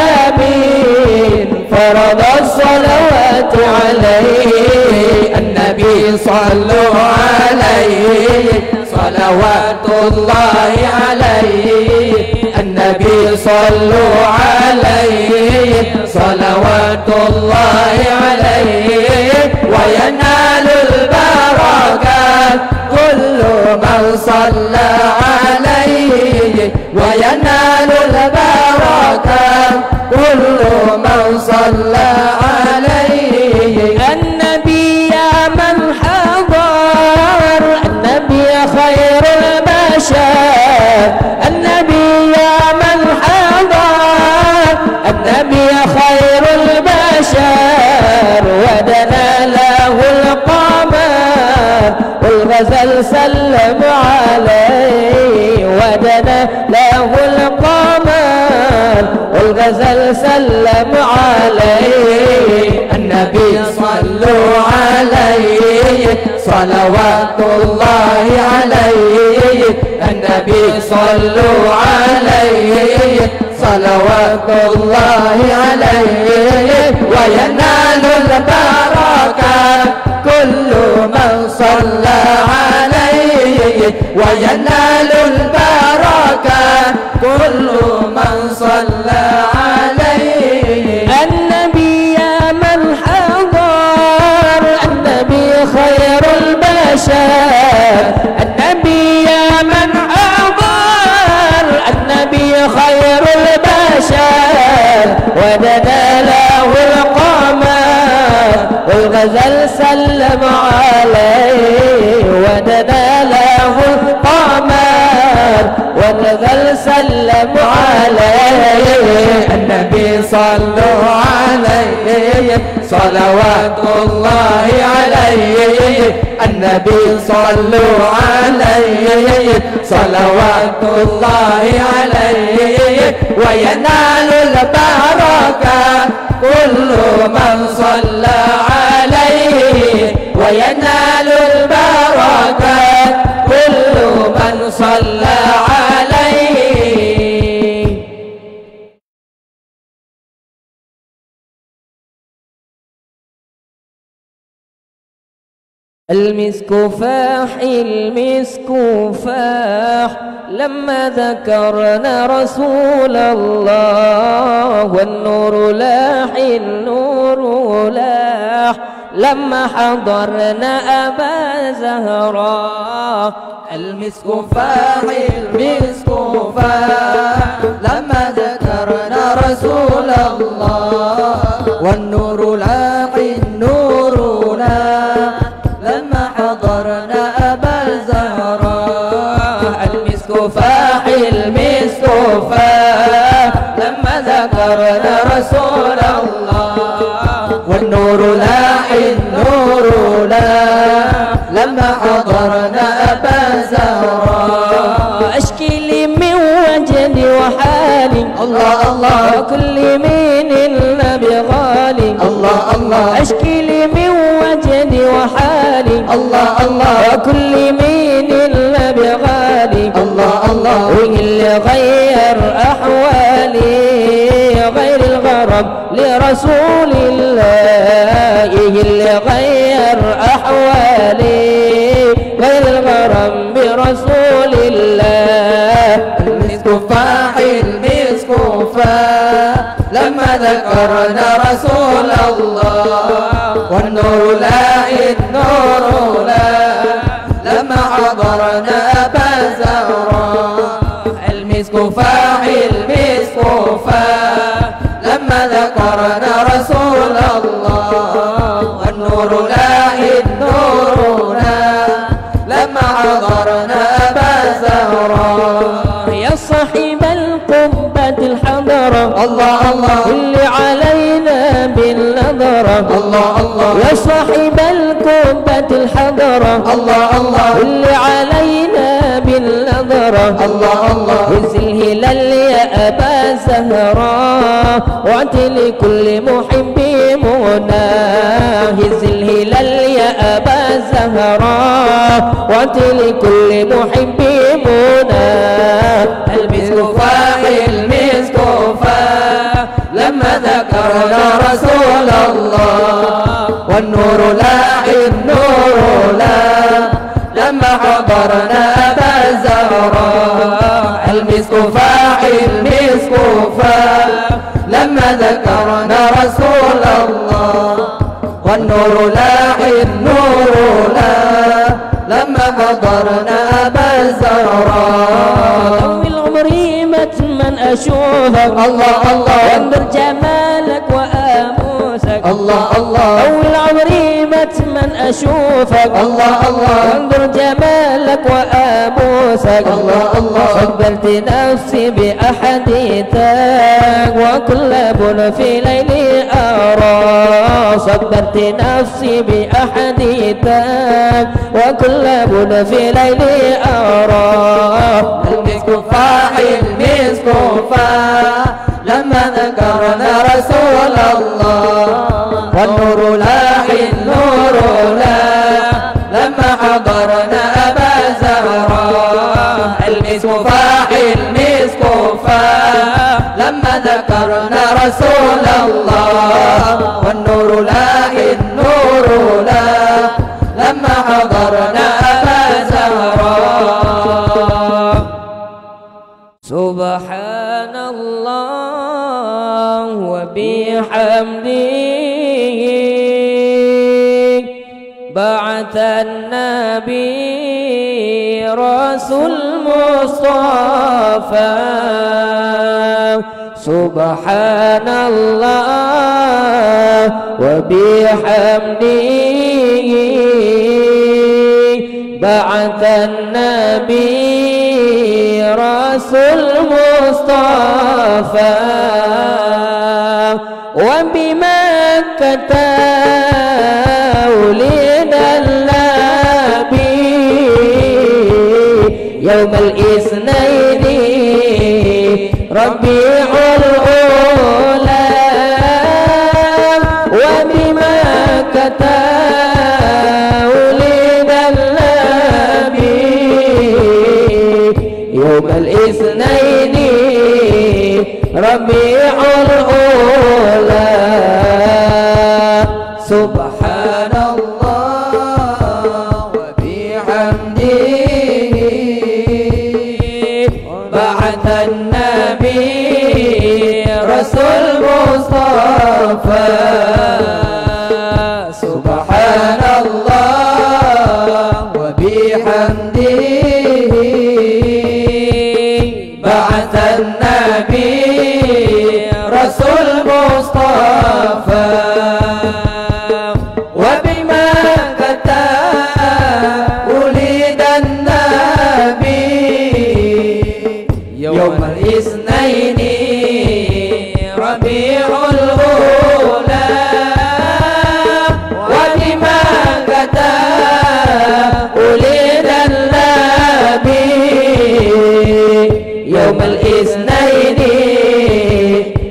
العالمين فرض الصلوات عليه. النبي صلوا عليه صلوات الله عليه. النبي صلوا عليه صلوات الله عليه. وينال البركات كل من صلى عليه. وينال البركات كل من صلى عليه. النبي يا من حضر. النبي خير البشر. النبي يا من حضر. النبي خير البشر. ودنا له القمر والغزل سلم عليه. ودنا له القمر والغزل سلم عليه. النبي صلوا عليه صلوات الله عليه. النبي صلوا عليه صلوات الله عليه. وينال البركات كل من صلى عليه. وينال البركات كل من صلى عليه. النبي يا من حضر. النبي خير البشر. النبي يا من حضر. النبي خير البشر. ودنا له القمر والغزل سلم عليه. ودنا له القمر وانزل سلم عليه النبي صلوا عليه صلوات الله عليه النبي صلوا عليه صلوات الله عليه وينال البركة كل من صلى عليه وينال البركة كل من صلى عليه. المسك فاح المسك فاح لما ذكرنا رسول الله والنور لاح النور لاح لما حضرنا أبا زهراء. المسك فاح المسك فاح لما ذكرنا رسول الله والنور لاح النور لاح لما حضرنا أبا الزهراء. المسك فاح المسك فاح لما ذكرنا رسول الله والنور لاح النور لاح لما حضرنا أبا الزهراء. أشكي لي من وجدي وحالي الله الله وكل من النبي غالي الله الله أشكي لي من وجدي وحالي الله الله وكل من النبي غالي الله الله واللي غير أحوالي غير الغرب لرسول الله اللي غير أحوالي غير الغرب برسول الله. المسك فاح المسك فاح لما ذكرنا رسول الله والنور لاح النور لاح لما حضرنا أبا زهراء. المسك فاح المسك فاح لما ذكرنا رسول الله والنور لاح النور لاح لما حضرنا أبا زهراء. يا صاحب القبة الحضرة الله الله اللي علينا بالنظرة الله الله يا صاحب القبة الحضرة الله الله اللي علينا بالنظرة الله الله هز الهلال يا أبا زهراء واعطي لكل محب منى. هز الهلال يا أبا زهراء واعطي لكل محب منى. المسك فاح المسك فاح لما ذكرنا رسول الله والنور لاح النور لاح لما حضرنا أبا زهراء. المسك فاح المسك فاح لما ذكرنا رسول الله والنور لاح النور لاح لما حضرنا أبا زهراء. طول عمري متمن أشوفك الله الله وانظر جمالك وآموسك الله الله طول عمري متمن أشوفك الله الله وانظر جمالك وآموسك الله الله صبرت نفسي بأحاديثك وكل بن في ليلي أرى. صبرت نفسي بأحاديثك وكل بن في ليلي أرى. المسك فاح المسك فاح لما ذكرنا رسول الله والنور لاح النور لاح لما حضرنا أبا زهراء. المسك فاح المسك فاح لما ذكرنا رسول الله والنور لاح النور لاح لما حضرنا أبا زهراء. سبحان الله وبحمده بعث النبي رسول مصطفى. سبحان الله وبحمده بعث النبي رسول المصطفى وبمكة ولد النبي يوم الاثنين ربيع الأولى وبمكة ولد النبي يوم الاثنين ربيع الأولى سبحان الله وبحمده بعث النبي رسول مصطفى سبحان الله وبحمده بعث النبي رسول مصطفى وبمكة ولد النبي يوم الاثنين ربيع الأولى وبمكة ولد النبي يوم الاثنين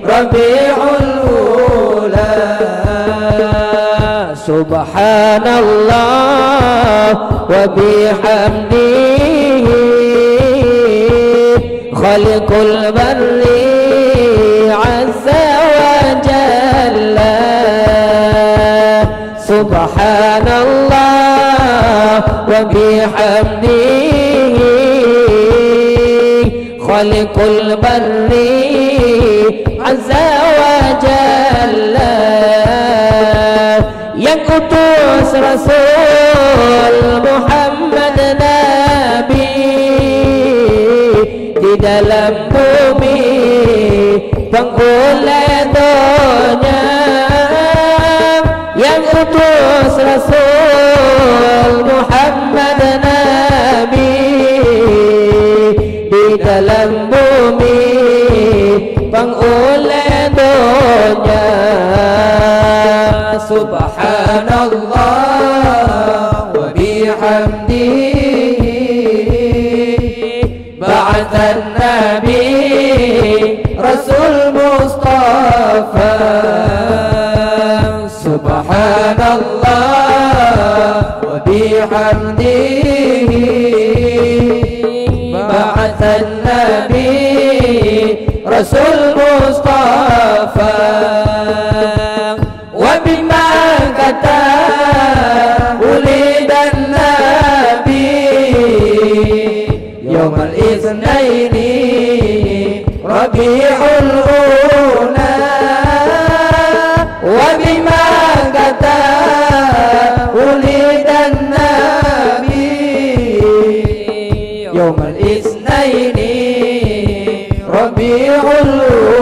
ربيع الأولى سبحان الله وبحمده خالق البر عز وجل سبحان الله وبحمده خالق البر عز وجل يقدس رسول محمد نبي di dalam bumi pengulainya yang utus Rasul Muhammad Nabi di dalam bumi pengulainya subhanallah wa bihamdihi ba'atha an-nabi rasul mustafa subhanallah wa bihamdihi ba'atha an-nabi rasul mustafa ولد النبي يوم الاثنين ربيع الأولى وبمكة ولد النبي يوم الاثنين ربيع الأولى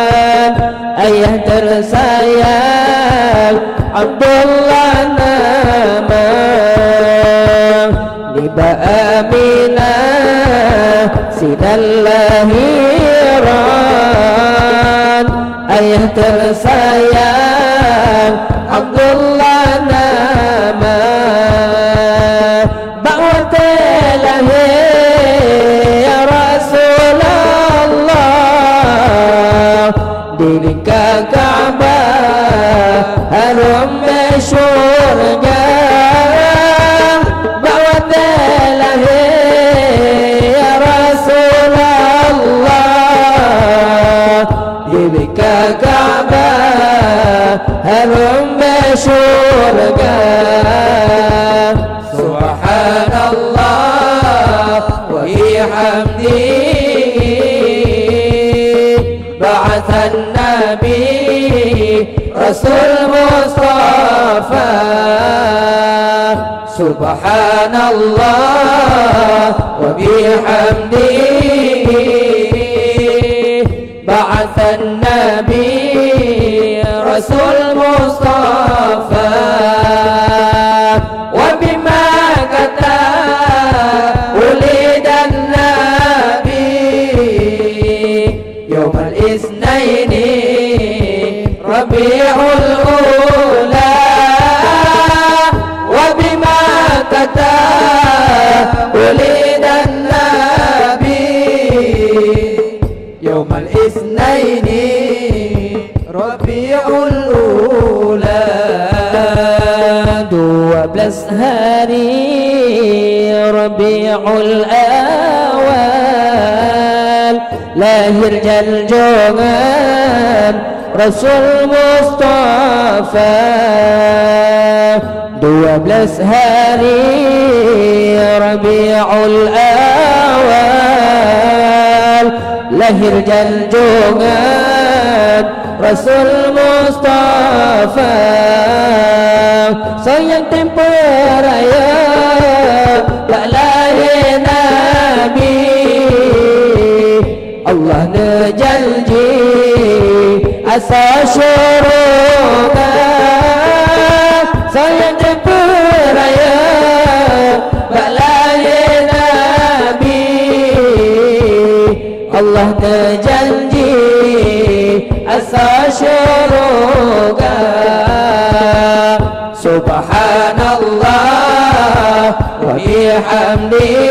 lahiran ayah tersayang Abdullah nama Niba Aminah sidang lahiran ayah tersayang Abdullah nama bahwa lahir di Ka'bah harum syurga bahwa lahir ya Rasulullah di Ka'bah harum syurga subhanallah wa bihamdihi بعث النبي رسول مصطفى سبحان الله وبحمده بعث النبي رسول مصطفى hari Rabiul Awal, lahir junjungan Rasul Mustafa. 12 hari Rabiul Awal, lahir junjungan Rasul Mustafa. Sayang tempoh raya tak lahir Nabi, Allah nejanji asa syurga. Sayang tempoh raya tak lahir Nabi, Allah nejanji asa syurga. Subhanallah wa bihamdihi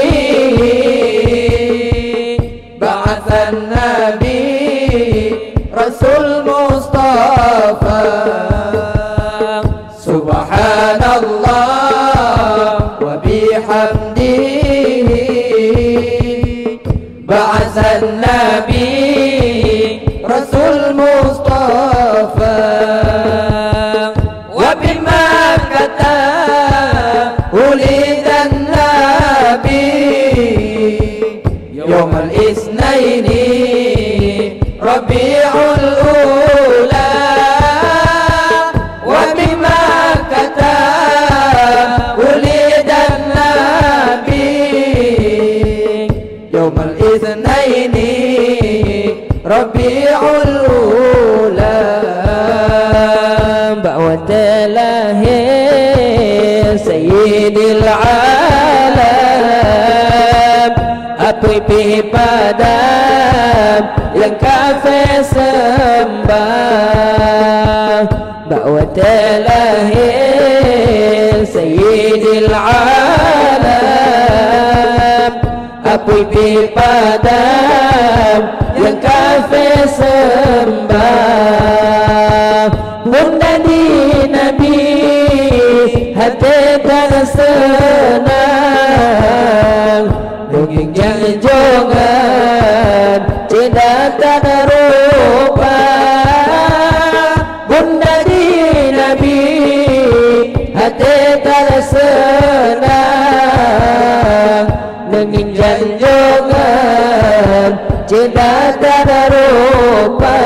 ba'athan Nabi Rasul Mustafa. Subhanallah wa bihamdihi ba'athan Nabi Rasul Mustafa. Wa bimakkata ulidan Nabi Yawmal Isnaini Rabiul Ula. Wa bimakkata ulidan Nabi Yawmal Isnaini Rabiul Ula. Bahwa terlahir Sayyidil Alam, api padam yang kafir sembah. Bahwa terlahir Sayyidil Alam, api padam yang kafir sembah. Bunda di Nabi hati tersenang, dongeng janjongan tidak ada rupa. Bunda di Nabi hati tersenang, dongeng janjongan tidak ada rupa.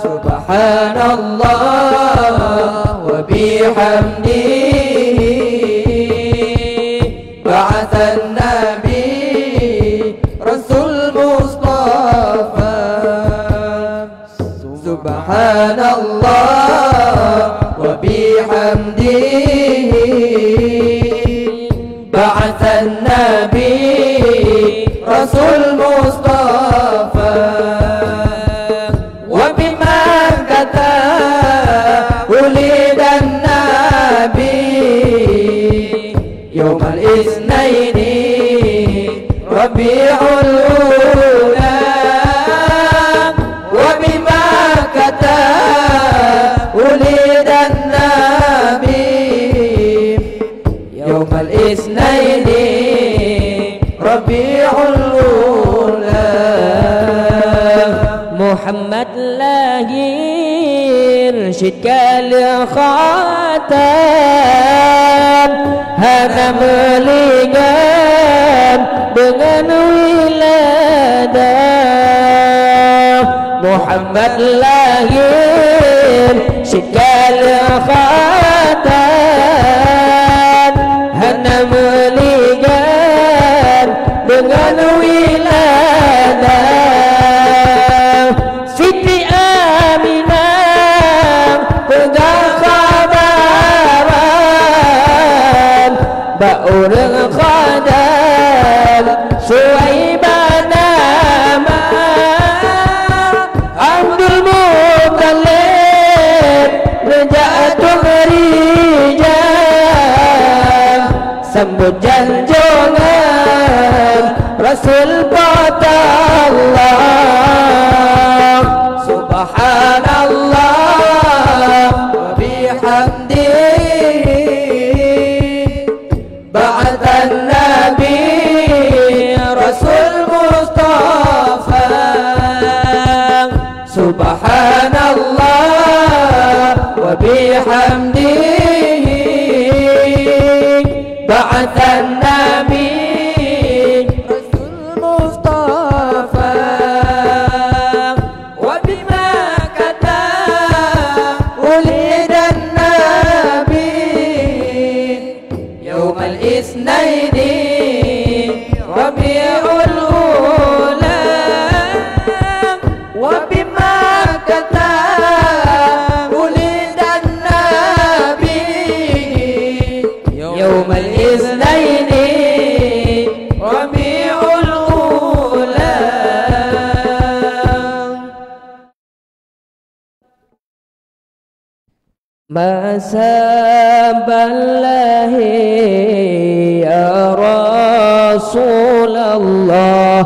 Subhanallah wa bihamdihi ba'athan Nabi Rasul Mustafa. Subhanallah wa bihamdihi ba'athan Nabi Rasul Mustafa. ulidan Nabi Yawmal Isnaini Rabiul Ula. Wa bimakkata ulidan Nabi Yawmal Isnaini Rabiul Ula. Muhammad lahir syidkal khatam, hana meligan dengan wiladah. Muhammad lahir syidkal khatam, hana meligan dengan wiladah. Siti Aminah pegang khabaran, ba'urang khadal Suwaibah nama. Abdul Muttalib Raja'atul Rijal, sambut janjongan Rasul Allah. Subhanallah wa bihamdihi وبحمده بعث النبي Masaballahi ya Rasulullah,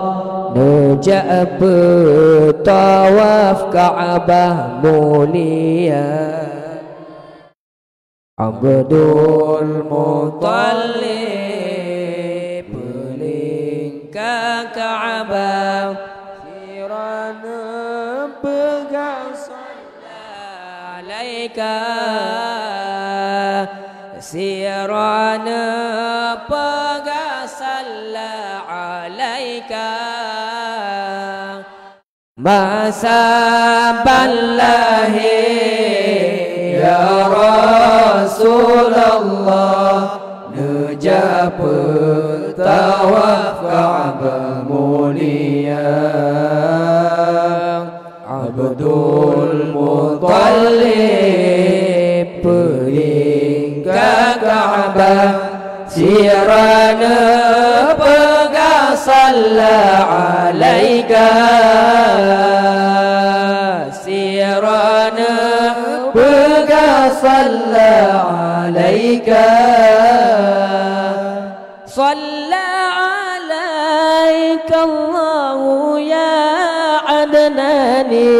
nejak bertawaf Ka'bah mulia. Abdul Muttalib pelingkar Ka'bah, sirana pegang salat alaika, sirana pegang salat alaika. Masaballahi ya Rasulullah, nejak bertawaf Ka'bah mulia. Abdul Muttalib pelingkar Ka'bah, sirana pegang salat alaika, sirana pegang salat alaika. Salla alaika Allahu ya Adnani,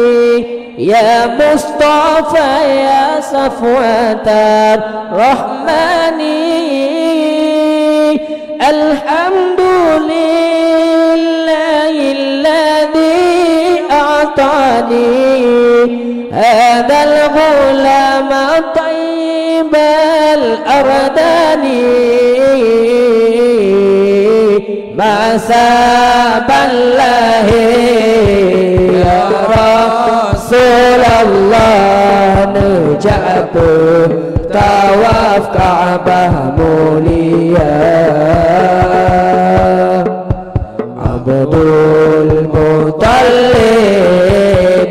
ya Mustafa ya Safwatar Rahmani. Alhamdulillahilladzi a'tani hadzal ghulama tayyibal ardani. Masaballahi ya Rasulullah, nejak bertawaf Ka'bah mulia. Abdul Muttalib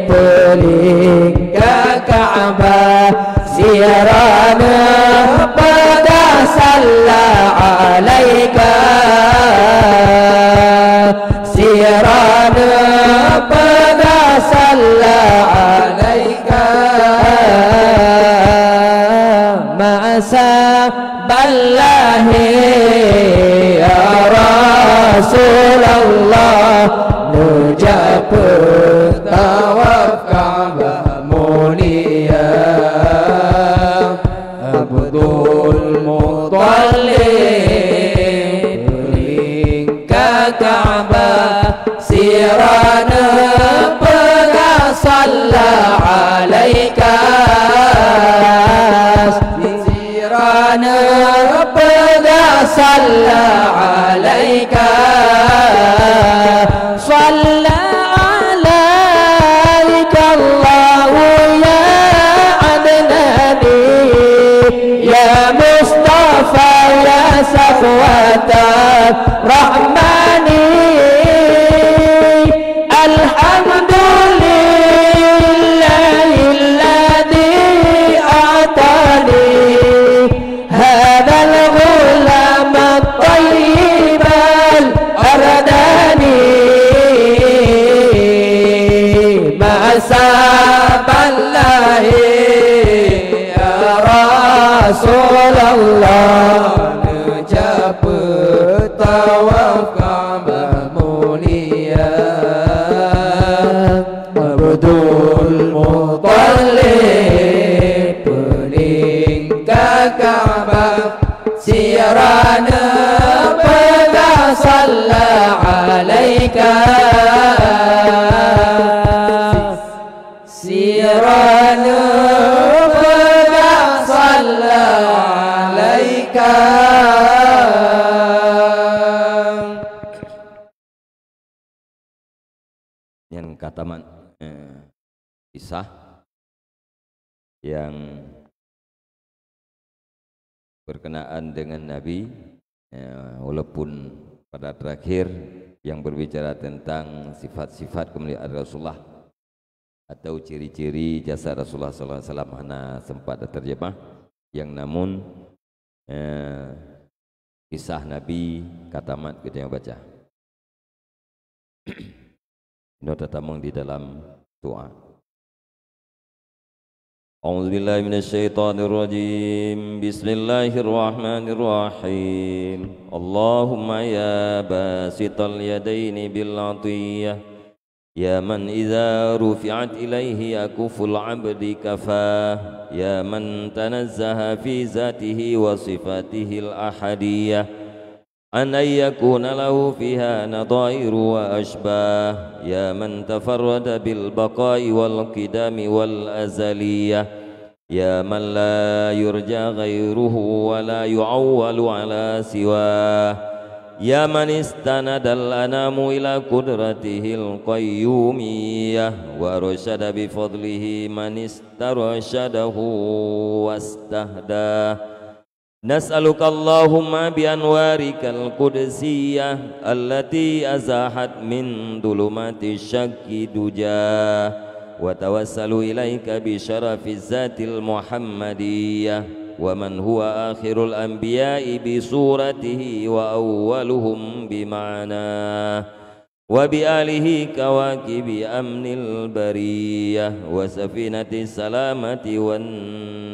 pelingkar Ka'bah, sirana pegang salat alaika, sirana pegang salat alaika. Masaballahi ya Rasulullah, nejak bertawaf Ka'bah mulia. Abdul Muttalib pelingkar Ka'bah, sirana pegang salat alaika, sirana pegang salat alaika. Salla alaika Allahu ya Adnani, ya Mustafa ya Safwatar Rahmani. Alhamdulillahilladzi a'tani hadzal ghulama tayyibal ardani. Masaballahi ya Rasulullah, nejak bertawaf Ka'bah mulia. Abdul Muttalib pelingkar Ka'bah, sirana pegang salat alaika, sirana kataman kisah yang berkenaan dengan Nabi, walaupun pada terakhir yang berbicara tentang sifat-sifat kemuliaan Rasulullah atau ciri-ciri jasa Rasulullah SAW mana sempat terjemah, yang namun kisah Nabi katamat kita yang baca. Ini tertamung di dalam doa. A'udzubillahi minasyaitonirrajim. Bismillahirrahmanirrahim. Allahumma ya basital yadaini bil 'atiyah, ya man idza rufi'at ilaihi yakuful 'abdi kafah, ya man tanazzaha fi zatihi wa sifatihi al ahadiyah an yakuna lahu fiha nadairu wa ashbah, ya man tafarrada bil baqai wal qidami wal azaliyah, ya man la yurja ghairuhu wa la yu'awwalu ala siwah, ya man istanada al anamu ila qudratihil qayyumiyah wa rasyada bi fadlihi man istarsyadahu wastahdah. Nas'aluka Allahumma bi anwarikal qudsiyah allati azahat min dhulumati syakki duja, wa tawassalu ilaika bi syarafiz zatil muhammadiyah wa man huwa akhirul anbiya'i bi suratihi wa awwaluhum bi ma'na, wa bi alihi kawakibi amnil bariyah wa safinati salamati wan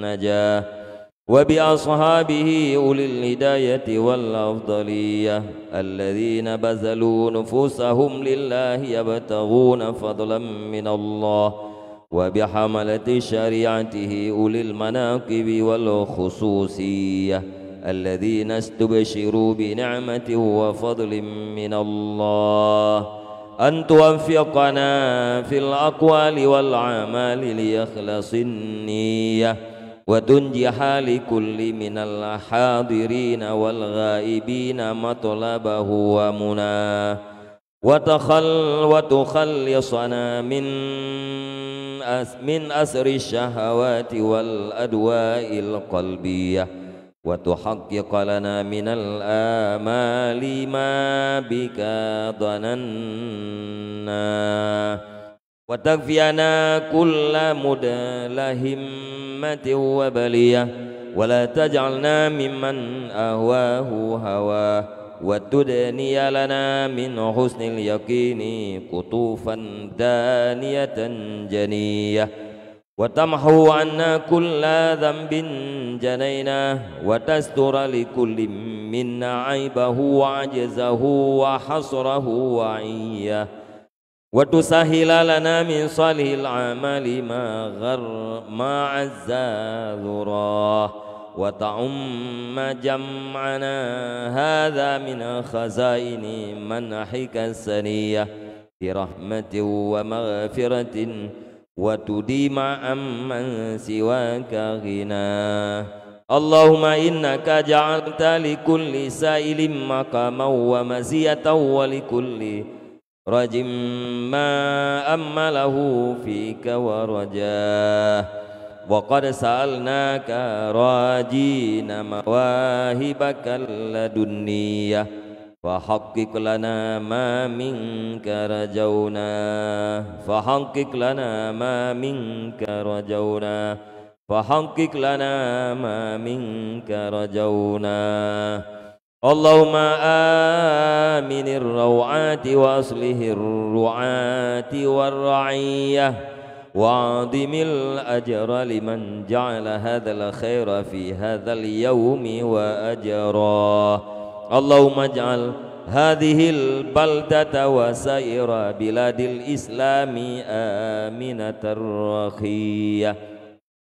najah, wa bi ashabihi ulil hidayati wal afdaliyah alladhina bazalu nufusahum lillahi yabtaghuna fadlan min Allah, wa bi hamalati syari'atihi ulil manaqibi wal khususiyah alladhina istubshiru bi ni'mati wa fadlin min Allah, an tuwaffiqana fil aqwali wal a'mali li ikhlasin niyyah wa tunjiha li kulli minal hadirina wal ghaibina matlabahu wa munah, wa tukhallisana min asri syahawati wal adwa'il qalbiyah, wa tuhaqqiq lana minal amali ma bika dhananna, wa takfiyana kulla mudlahim wa baliyah, wa la taj'alna mimman ahwahu hawa, wa tudniya lana min husnil yaqini qutufan daniyatan janiyah, wa tamhu anna kulla dhanbin janaina, wa tastura li kulli minna aibahu wa ajzahu wa hasrahu wa iyyah, wa tusahhila lana min salihil amali ma azza dhurah, wa ta'umma jam'ana hadha min khazaini manahika saniyah bi rahmatin wa maghfiratin, wa tudima amman siwaka ghina. Allahumma innaka ja'alta li kulli sa'ilin maqaman wa maziyatan wa li kulli rajim ma ammalahu fika wa rajah, wa qad sa'alnaka rajina mawahibakal ladunniyah, fa haqqiq lana ma minka rajawna, fa haqqiq lana ma minka rajawna, fa haqqiq lana ma minka rajawna. Allahumma aminir rawati wa aslihir ru'ati war ra'iyah, wa adimil ajra liman ja'ala hadzal khaira fi hadzal yawmi wa ajra. Allahumma ij'al hadhil baldata wa saira biladil islami aminatar rakhiyah.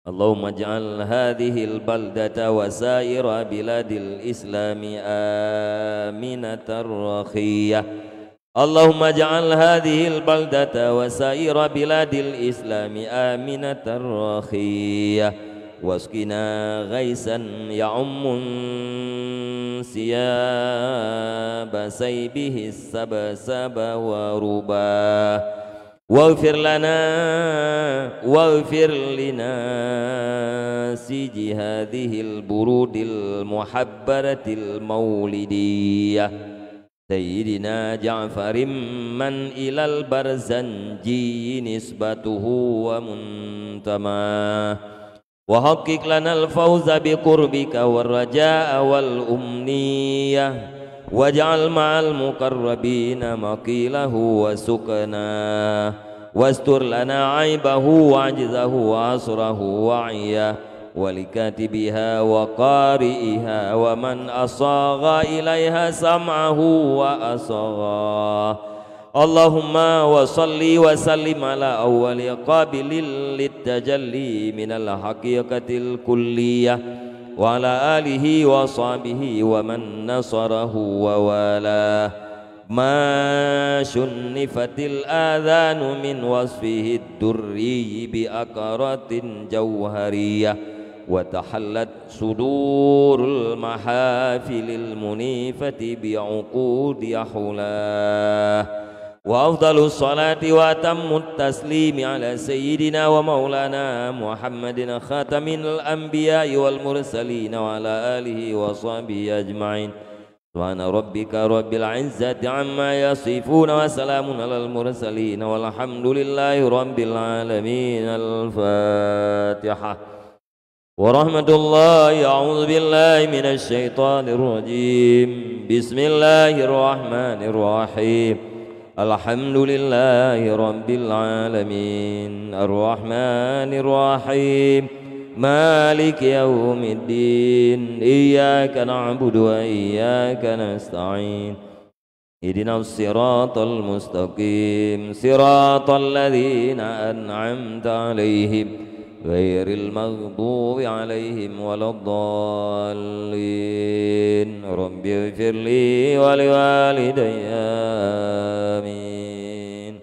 Allahumma ij'al hadhil baldata wa saira biladil islami aminatar rakhiyah. Allahumma ij'al hadhil baldata wa saira biladil islami aminatar rakhiyah, wasqina ghaisan ya'ummun siyaba saybihi sabasaba wa rubah, واغفر لناس هذه البرود المحبرة المولدية سيدنا جعفر من إلى البرزنجي نسبته ومنتماه وحقق لنا الفوز بقربك والرجاء والأمنية واجعل مع المقربين مقيله وسكناه واستر لنا عيبه وعجزه وعسره وعيه ولكاتبها وقارئها ومن أصاغ إليها سمعه وأصغاه اللهم وصل وسلم على أول قابل للتجلي من الحقيقة الكلية وعلى آله وصحبه ومن نصره ووالاه ما شنفت الآذان من وصفه الدري بأقرة جوهرية وتحلت صدور المحافل المنيفة بعقود حلاه وأفضل الصلاة وأتم التسليم على سيدنا ومولانا محمد خاتم الأنبياء والمرسلين وعلى آله وصحبه أجمعين سبحان ربك رب العزة عما يصفون وسلام على المرسلين والحمد لله رب العالمين. الفاتحة. ورحمة الله. أعوذ بالله من الشيطان الرجيم. بسم الله الرحمن الرحيم. الحمد لله رب العالمين الرحمن الرحيم مالك يوم الدين إياك نعبد وإياك نستعين اهدنا الصراط المستقيم صراط الذين أنعمت عليهم غير المغضوب عليهم ولا الضالين. رب اغفر لي ولوالدي آمين.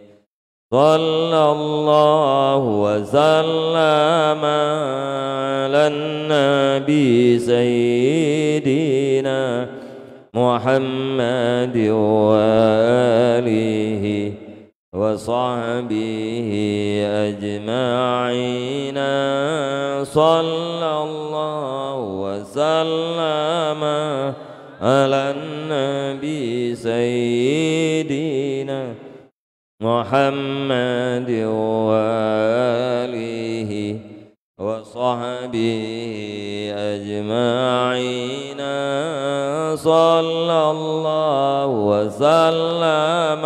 صلى الله وسلم على النبي سيدنا محمد وآله وصحبه أجمعين. صلى الله وسلم على النبي سيدنا محمد وآله وصحبه أجمعين. صلى الله وسلم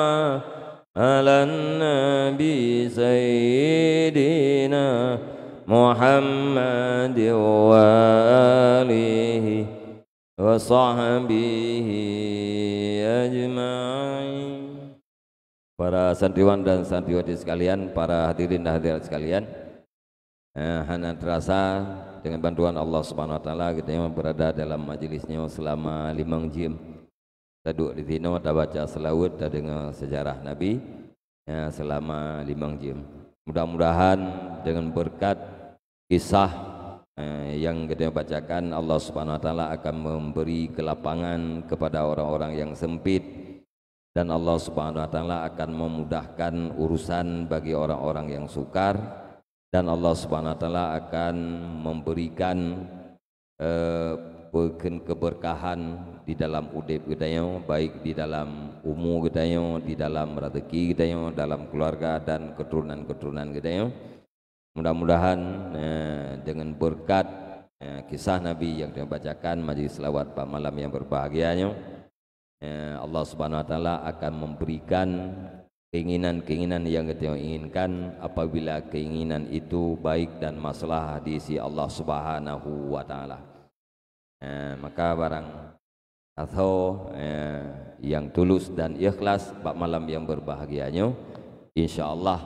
على النبي سيدنا محمد وآله وصحبه أجمعين. Para santriwan dan santriwati sekalian, para hadirin dan hadirat sekalian, hanya terasa dengan bantuan Allah Subhanahu wa taala kita berada dalam majelisnya selama 5 jam. Kita duduk di sini, kita baca selawat dan dengar sejarah Nabi selama 5 jam. Mudah-mudahan dengan berkat kisah yang kita bacakan, Allah Subhanahu wa taala akan memberi kelapangan kepada orang-orang yang sempit, dan Allah Subhanahu wa taala akan memudahkan urusan bagi orang-orang yang sukar, dan Allah Subhanahu wa taala akan memberikan keberkahan di dalam udip kita, baik di dalam umur kita, di dalam rezeki kita, dalam keluarga dan keturunan-keturunan kita. Mudah-mudahan dengan berkat kisah Nabi yang kita bacakan, majlis selawat pada malam yang berbahagianya, Allah Subhanahu wa taala akan memberikan keinginan-keinginan yang kita inginkan apabila keinginan itu baik dan maslahah di sisi Allah Subhanahu wa taala. Maka barang atau yang tulus dan ikhlas pada malam yang berbahagianya, insyaallah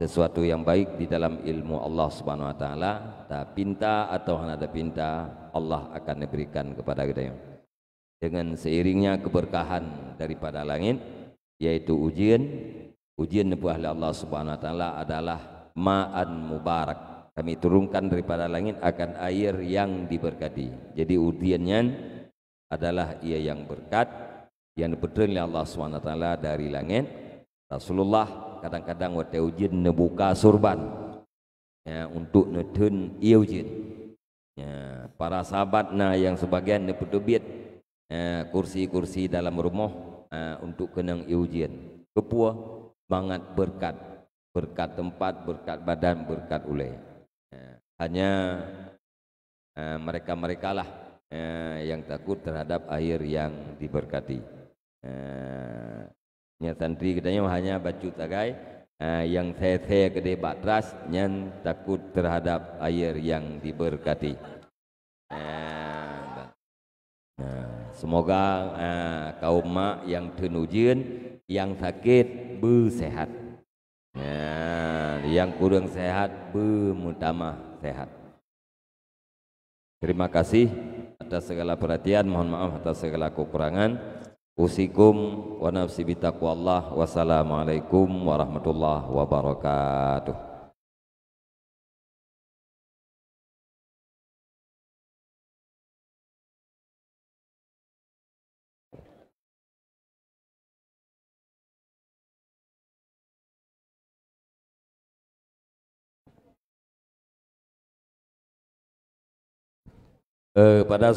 sesuatu yang baik di dalam ilmu Allah Subhanahu wa taala, tak pinta atau hendak pinta, Allah akan diberikan kepada kita. Dengan seiringnya keberkahan daripada langit, yaitu ujian oleh Allah Subhanahu wa taala adalah ma'an mubarak. Kami turunkan daripada langit akan air yang diberkati. Jadi ujiannya adalah ia yang berkat yang diberikan oleh Allah Subhanahu wa taala dari langit. Rasulullah kadang-kadang waktu ujian buka surban ya, untuk neten ia ujian ya, para sahabat nah yang sebagian nepetubit ya, kursi-kursi dalam rumah untuk kenang ia ujian kepua banget berkat tempat, berkat badan, berkat ulai ya, hanya mereka-mereka lah yang takut terhadap air yang diberkati. Nya santri katanya hanya baju tagai yang saya gede batras yang takut terhadap air yang diberkati. Semoga kaum mak yang tenujian, yang sakit bersehat, yang kurang sehat bermutamah sehat. Terima kasih atas segala perhatian, mohon maaf atas segala kekurangan. Usikum wa nafsi bitaqwallah. Wassalamualaikum warahmatullahi wabarakatuh. Pada